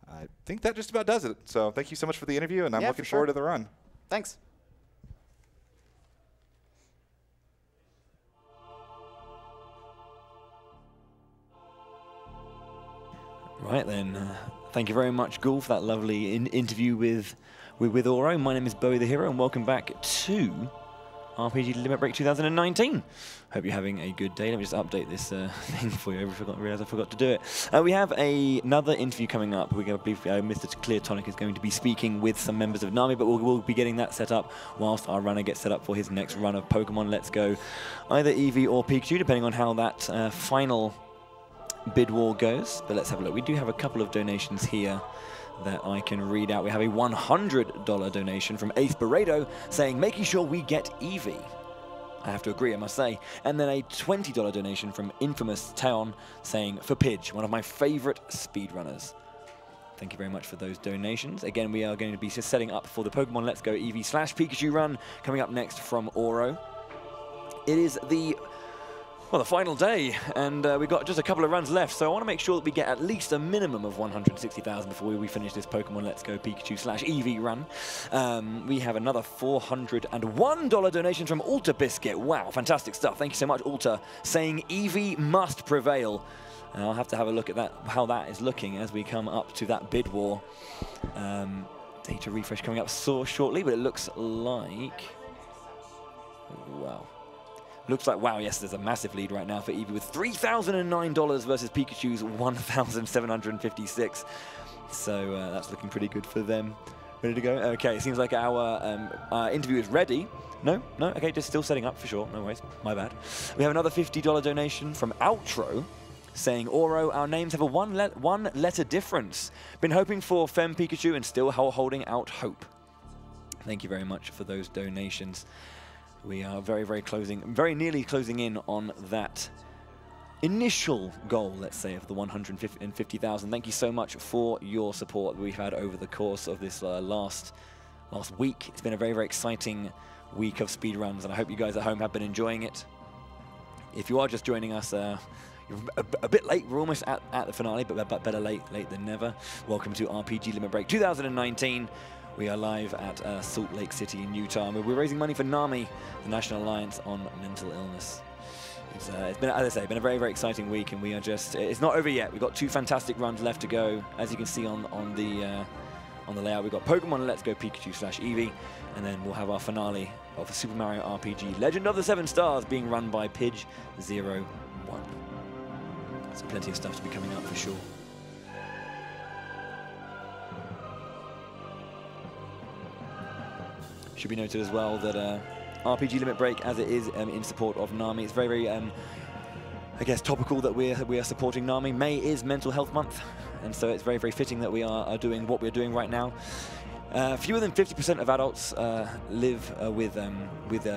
I think that just about does it. So thank you so much for the interview, and I'm looking forward to the run. Thanks. Right then, thank you very much, Ghoul, for that lovely interview with Ouro. My name is Bowie the Hero, and welcome back to RPG Limit Break 2019. Hope you're having a good day. Let me just update this thing for you. I realized I forgot to do it. We have another interview coming up. We're going to believe Mr. Clear Tonic is going to be speaking with some members of NAMI, but we'll be getting that set up whilst our runner gets set up for his next run of Pokemon Let's Go, either Eevee or Pikachu, depending on how that final bid war goes. But let's have a look. We do have a couple of donations here that I can read out. We have a $100 donation from Ace Barredo saying, making sure we get Eevee. I have to agree, I must say. And then a $20 donation from Infamous Teon saying, for Pidge, one of my favorite speedrunners. Thank you very much for those donations. Again, we are going to be setting up for the Pokemon Let's Go Eevee/Pikachu run coming up next from Ouro. It is the final day, and we've got just a couple of runs left, so I want to make sure that we get at least a minimum of 160,000 before we finish this Pokemon Let's Go Pikachu/Eevee run. We have another $401 donation from Alta Biscuit. Wow, fantastic stuff. Thank you so much, Alta, saying Eevee must prevail. And I'll have to have a look at that, how that is looking as we come up to that bid war. Data refresh coming up so shortly, but it looks like... Wow. Looks like, wow, yes, there's a massive lead right now for Eevee with $3,009 versus Pikachu's $1,756. So that's looking pretty good for them. Ready to go? Okay, it seems like our interview is ready. No? Okay, just still setting up for sure. No worries, my bad. We have another $50 donation from Outro saying, Ouro, our names have a one letter difference. Been hoping for Fem Pikachu and still holding out hope. Thank you very much for those donations. We are very nearly closing in on that initial goal, let's say, of the 150,000. Thank you so much for your support that we've had over the course of this last week. It's been a very exciting week of speedruns, and I hope you guys at home have been enjoying it. If you are just joining us, you're a bit late. We're almost at the finale, but better late than never. Welcome to RPG Limit Break 2019. We are live at Salt Lake City in Utah. We're raising money for NAMI, the National Alliance on Mental Illness. It's been, as I say, been a very exciting week, and we are just—it's not over yet. We've got 2 fantastic runs left to go. As you can see on the layout, we've got Pokemon Let's Go Pikachu/Eevee, and then we'll have our finale of Super Mario RPG Legend of the 7 Stars being run by Pidge01. So plenty of stuff to be coming up for sure. Should be noted as well that RPG Limit Break, as it is in support of NAMI, it's very I guess, topical that we are supporting NAMI. May is Mental Health Month, and so it's very fitting that we are doing what we're doing right now. Fewer than 50% of adults live with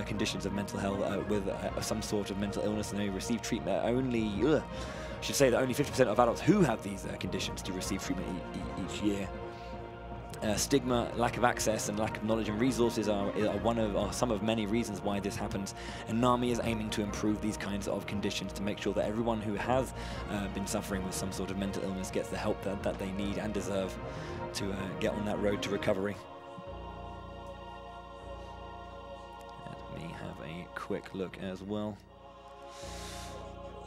conditions of mental health, with some sort of mental illness, and they receive treatment. I should say that only 50% of adults who have these conditions do receive treatment each year. Stigma, lack of access, and lack of knowledge and resources are some of many reasons why this happens. And NAMI is aiming to improve these kinds of conditions to make sure that everyone who has been suffering with some sort of mental illness gets the help that they need and deserve to get on that road to recovery. Let me have a quick look as well.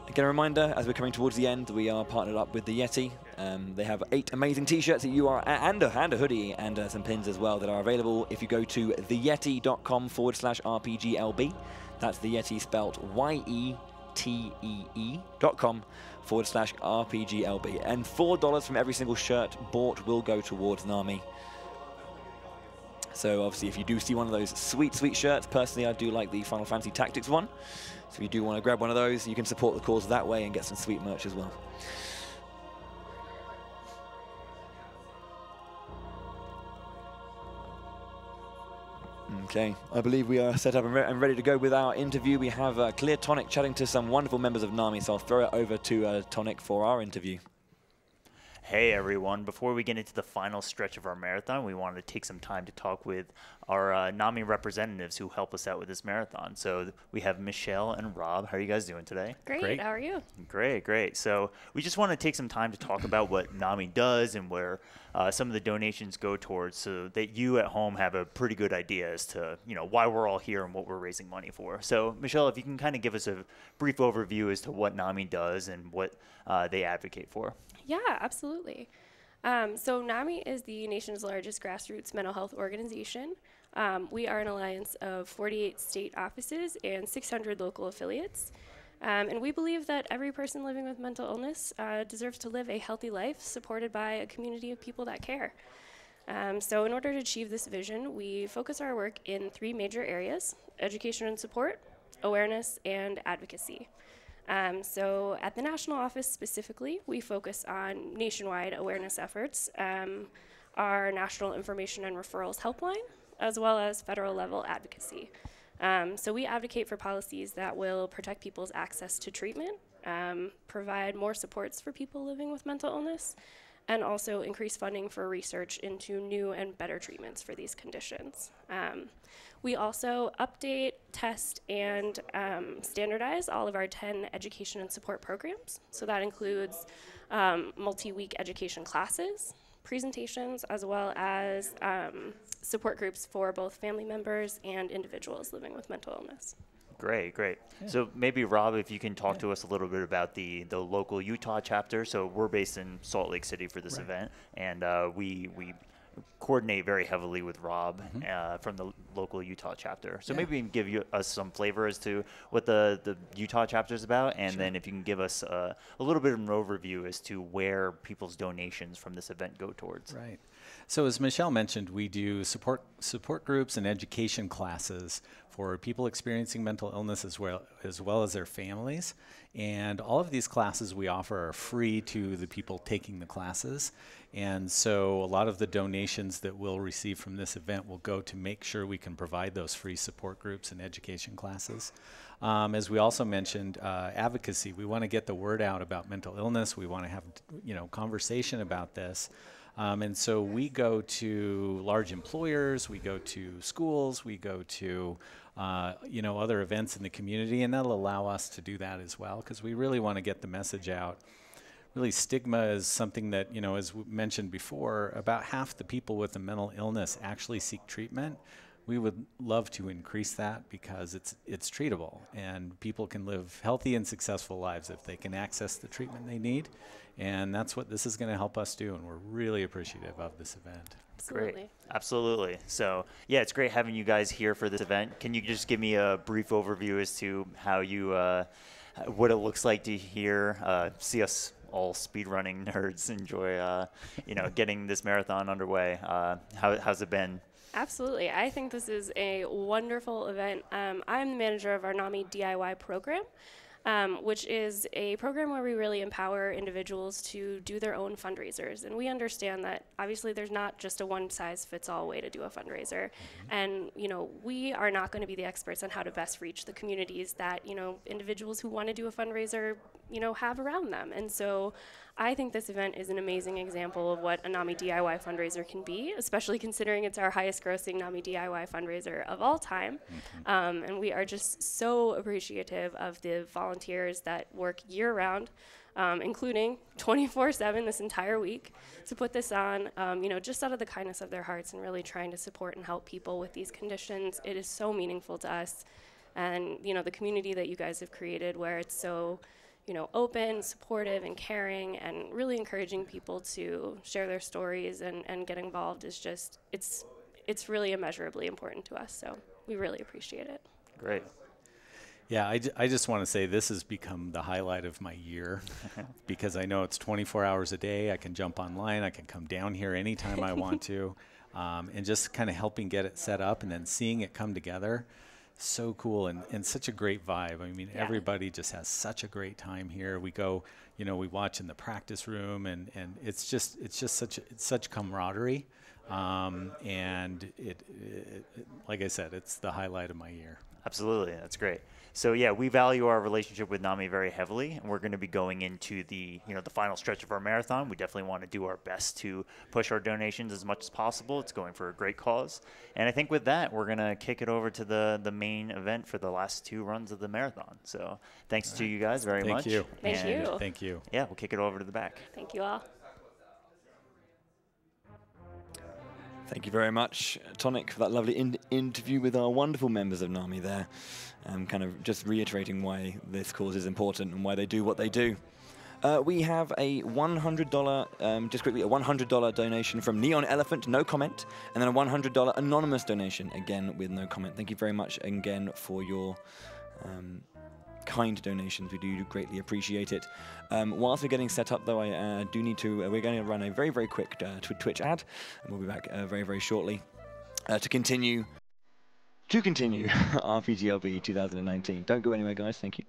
Again, a reminder, as we're coming towards the end, we are partnered up with the Yeti. They have 8 amazing t-shirts that you are, and a hoodie, and some pins as well that are available if you go to theyeti.com/RPGLB. That's the Yeti spelt YETEE.com/RPGLB. And $4 from every single shirt bought will go towards NAMI. So obviously, if you do see one of those sweet shirts, personally, I do like the Final Fantasy Tactics one. So if you do want to grab one of those, you can support the cause that way and get some sweet merch as well. Okay, I believe we are set up and ready to go with our interview. We have Clear Tonic chatting to some wonderful members of NAMI, so I'll throw it over to Tonic for our interview. Hey everyone, before we get into the final stretch of our marathon, we wanted to take some time to talk with our NAMI representatives who help us out with this marathon. So we have Michelle and Rob. How are you guys doing today? Great. How are you? Great. So we just want to take some time to talk about what NAMI does and where some of the donations go towards, so that you at home have a pretty good idea as to, why we're all here and what we're raising money for. So Michelle, if you can kind of give us a brief overview as to what NAMI does and what they advocate for. Yeah, absolutely. So NAMI is the nation's largest grassroots mental health organization. We are an alliance of 48 state offices and 600 local affiliates. And we believe that every person living with mental illness deserves to live a healthy life supported by a community of people that care. So in order to achieve this vision, we focus our work in 3 major areas: education and support, awareness, and advocacy. So at the national office specifically, we focus on nationwide awareness efforts, our national information and referrals helpline, as well as federal level advocacy. So we advocate for policies that will protect people's access to treatment, provide more supports for people living with mental illness, and also increase funding for research into new and better treatments for these conditions. We also update, test, and standardize all of our 10 education and support programs. So that includes multi-week education classes, presentations, as well as support groups for both family members and individuals living with mental illness. Great, great. Yeah. So maybe, Rob, if you can talk to us a little bit about the local Utah chapter. So we're based in Salt Lake City for this event, and we coordinate very heavily with Rob from the local Utah chapter. So maybe you can give us some flavor as to what the Utah chapter is about, and then if you can give us a little bit of an overview as to where people's donations from this event go towards. Right. So as Michelle mentioned, we do support groups and education classes for people experiencing mental illness as well as their families. And all of these classes we offer are free to the people taking the classes. And so a lot of the donations that we'll receive from this event will go to make sure we can provide those free support groups and education classes. As we also mentioned, advocacy. We want to get the word out about mental illness. We want to have conversation about this. And so we go to large employers, we go to schools, we go to other events in the community, and that'll allow us to do that as well, because we really want to get the message out. Really, stigma is something that, as we mentioned before, about half the people with a mental illness actually seek treatment. We would love to increase that because it's treatable, and people can live healthy and successful lives if they can access the treatment they need. And that's what this is going to help us do, and we're really appreciative of this event. Great. Absolutely. So, yeah, it's great having you guys here for this event. Can you just give me a brief overview as to how you, what it looks like to see us all speedrunning nerds enjoy, getting this marathon underway? How's it been? Absolutely. I think this is a wonderful event. I'm the manager of our NAMI DIY program, which is a program where we really empower individuals to do their own fundraisers. And we understand that obviously there's not just a one-size-fits-all way to do a fundraiser. And, we are not going to be the experts on how to best reach the communities that, individuals who want to do a fundraiser, have around them. And so I think this event is an amazing example of what a NAMI DIY fundraiser can be, especially considering it's our highest grossing NAMI DIY fundraiser of all time. And we are just so appreciative of the volunteers that work year-round, including 24/7 this entire week, to put this on, just out of the kindness of their hearts and really trying to support and help people with these conditions. It is so meaningful to us. And, the community that you guys have created where it's so open, supportive, and caring, and really encouraging people to share their stories and get involved is just, it's really immeasurably important to us. So we really appreciate it. Great. Yeah, I just want to say this has become the highlight of my year because I know it's 24 hours a day. I can jump online. I can come down here anytime I want to. And just kind of helping get it set up and then seeing it come together. So cool and such a great vibe. I mean, everybody just has such a great time here. We go, we watch in the practice room, and it's just such camaraderie. And it, like I said, it's the highlight of my year. Absolutely, that's great. So yeah, we value our relationship with NAMI very heavily, and we're going to be going into the the final stretch of our marathon. We definitely want to do our best to push our donations as much as possible. It's going for a great cause, and I think with that, we're going to kick it over to the main event for the last 2 runs of the marathon. So thanks to you guys very much. Thank you. Thank you. Thank you. Yeah, we'll kick it over to the back. Thank you all. Thank you very much, Tonic, for that lovely interview with our wonderful members of NAMI there, kind of just reiterating why this cause is important and why they do what they do. We have a $100, just quickly, a $100 donation from Neon Elephant, no comment, and then a $100 anonymous donation, again with no comment. Thank you very much again for your kind donations. We do greatly appreciate it. Whilst we're getting set up, though, I do need to. We're going to run a very, very quick Twitch ad, and we'll be back very, very shortly to continue. RPGLB 2019. Don't go anywhere, guys. Thank you.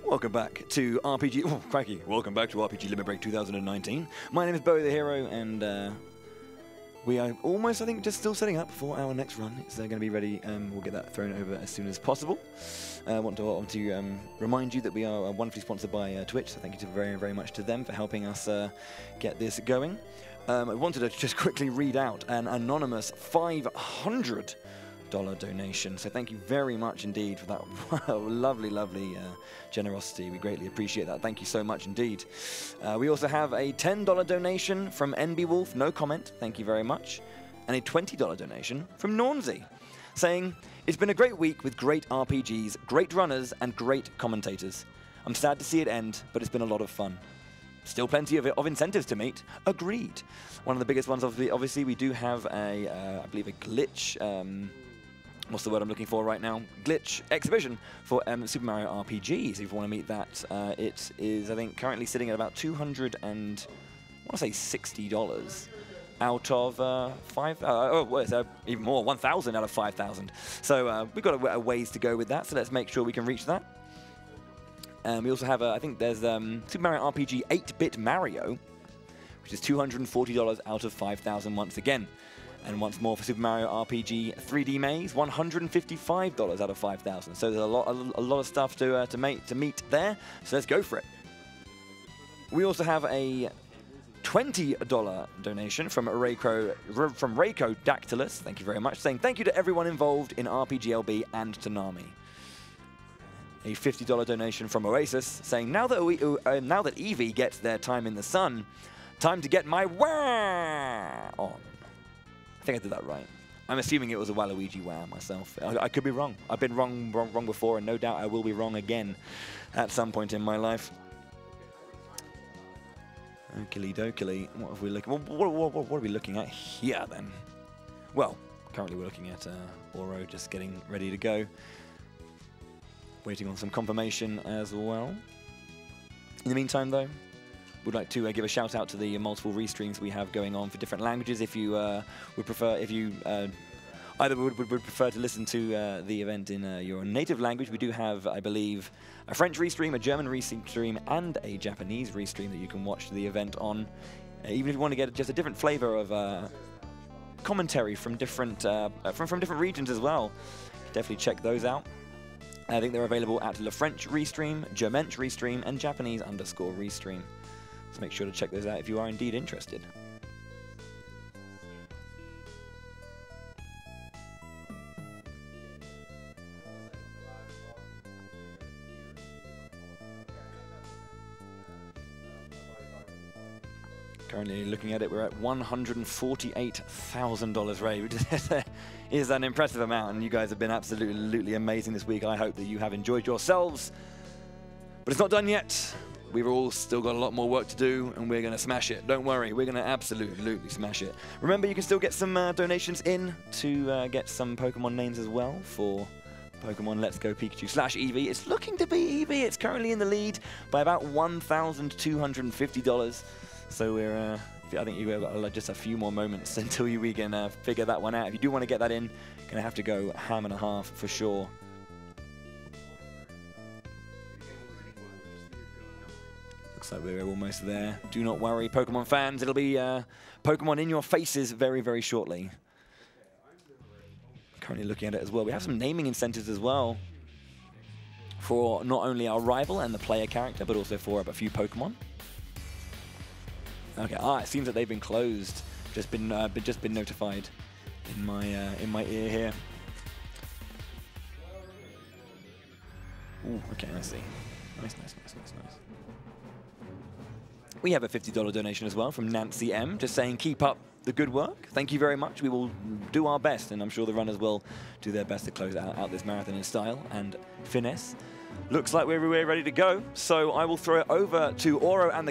Welcome back to RPG. Oh, crikey! Welcome back to RPG Limit Break 2019. My name is Bowie the Hero, and we are almost, I think, just still setting up for our next run. It's going to be ready. We'll get that thrown over as soon as possible. I want to remind you that we are wonderfully sponsored by Twitch, so thank you very, very much to them for helping us get this going. I wanted to just quickly read out an anonymous $500 donation. So thank you very much indeed for that lovely, lovely generosity. We greatly appreciate that. Thank you so much indeed. We also have a $10 donation from NB Wolf, no comment. Thank you very much. And a $20 donation from Nornsey, saying, "It's been a great week with great RPGs, great runners, and great commentators. I'm sad to see it end, but it's been a lot of fun. Still plenty of incentives to meet. Agreed." One of the biggest ones, obviously, we do have I believe a glitch. What's the word I'm looking for right now? Glitch exhibition for Super Mario RPG. So if you want to meet that, it is, I think, currently sitting at about $260 out of even more, 1,000 out of 5,000. So we've got a ways to go with that. So let's make sure we can reach that. We also have, I think there's Super Mario RPG 8-Bit Mario, which is $240 out of 5,000 once again. And once more for Super Mario RPG 3D Maze, $155 out of 5,000. So there's a lot of stuff to meet there. So let's go for it. We also have a $20 donation from Reiko Dactylus. Thank you very much. Saying thank you to everyone involved in RPGLB and to NAMI. A $50 donation from Oasis, saying now that Eevee gets their time in the sun, time to get my wah on. I think I did that right. I'm assuming it was a Waluigi wah myself. I could be wrong. I've been wrong before, and no doubt I will be wrong again at some point in my life. Okey dokey. What are we looking? What are we looking at here then? Well, currently we're looking at Ouro just getting ready to go. Waiting on some confirmation as well. In the meantime, though, we'd like to give a shout out to the multiple restreams we have going on for different languages. If you would prefer, either would prefer to listen to the event in your native language, we do have, I believe, a French restream, a German restream, and a Japanese restream that you can watch the event on. Even if you want to get just a different flavor of commentary from different from different regions as well, definitely check those out. I think they're available at Le French Restream, Germench Restream, and Japanese_Restream. So make sure to check those out if you are indeed interested. Currently looking at it, we're at $148,000 raised. It is an impressive amount, and you guys have been absolutely amazing this week. I hope that you have enjoyed yourselves. But it's not done yet. We've all still got a lot more work to do, and we're going to smash it. Don't worry, we're going to absolutely smash it. Remember, you can still get some donations in to get some Pokemon names as well for Pokemon Let's Go Pikachu /Eevee. It's looking to be Eevee. It's currently in the lead by about $1,250. So we're, I think you've got just a few more moments until we can figure that one out. If you do want to get that in, going to have to go ham and a half for sure. Looks like we're almost there. Do not worry, Pokemon fans. It'll be Pokemon in your faces very shortly. Currently looking at it as well. We have some naming incentives as well for not only our rival and the player character, but also for a few Pokemon. Okay, it seems that they've been closed. Just been notified in my ear here. Ooh, okay, I see. Nice. We have a $50 donation as well from Nancy M, just saying keep up the good work. Thank you very much. We will do our best, and I'm sure the runners will do their best to close out this marathon in style and finesse. Looks like we're ready to go, so I will throw it over to Ouro and the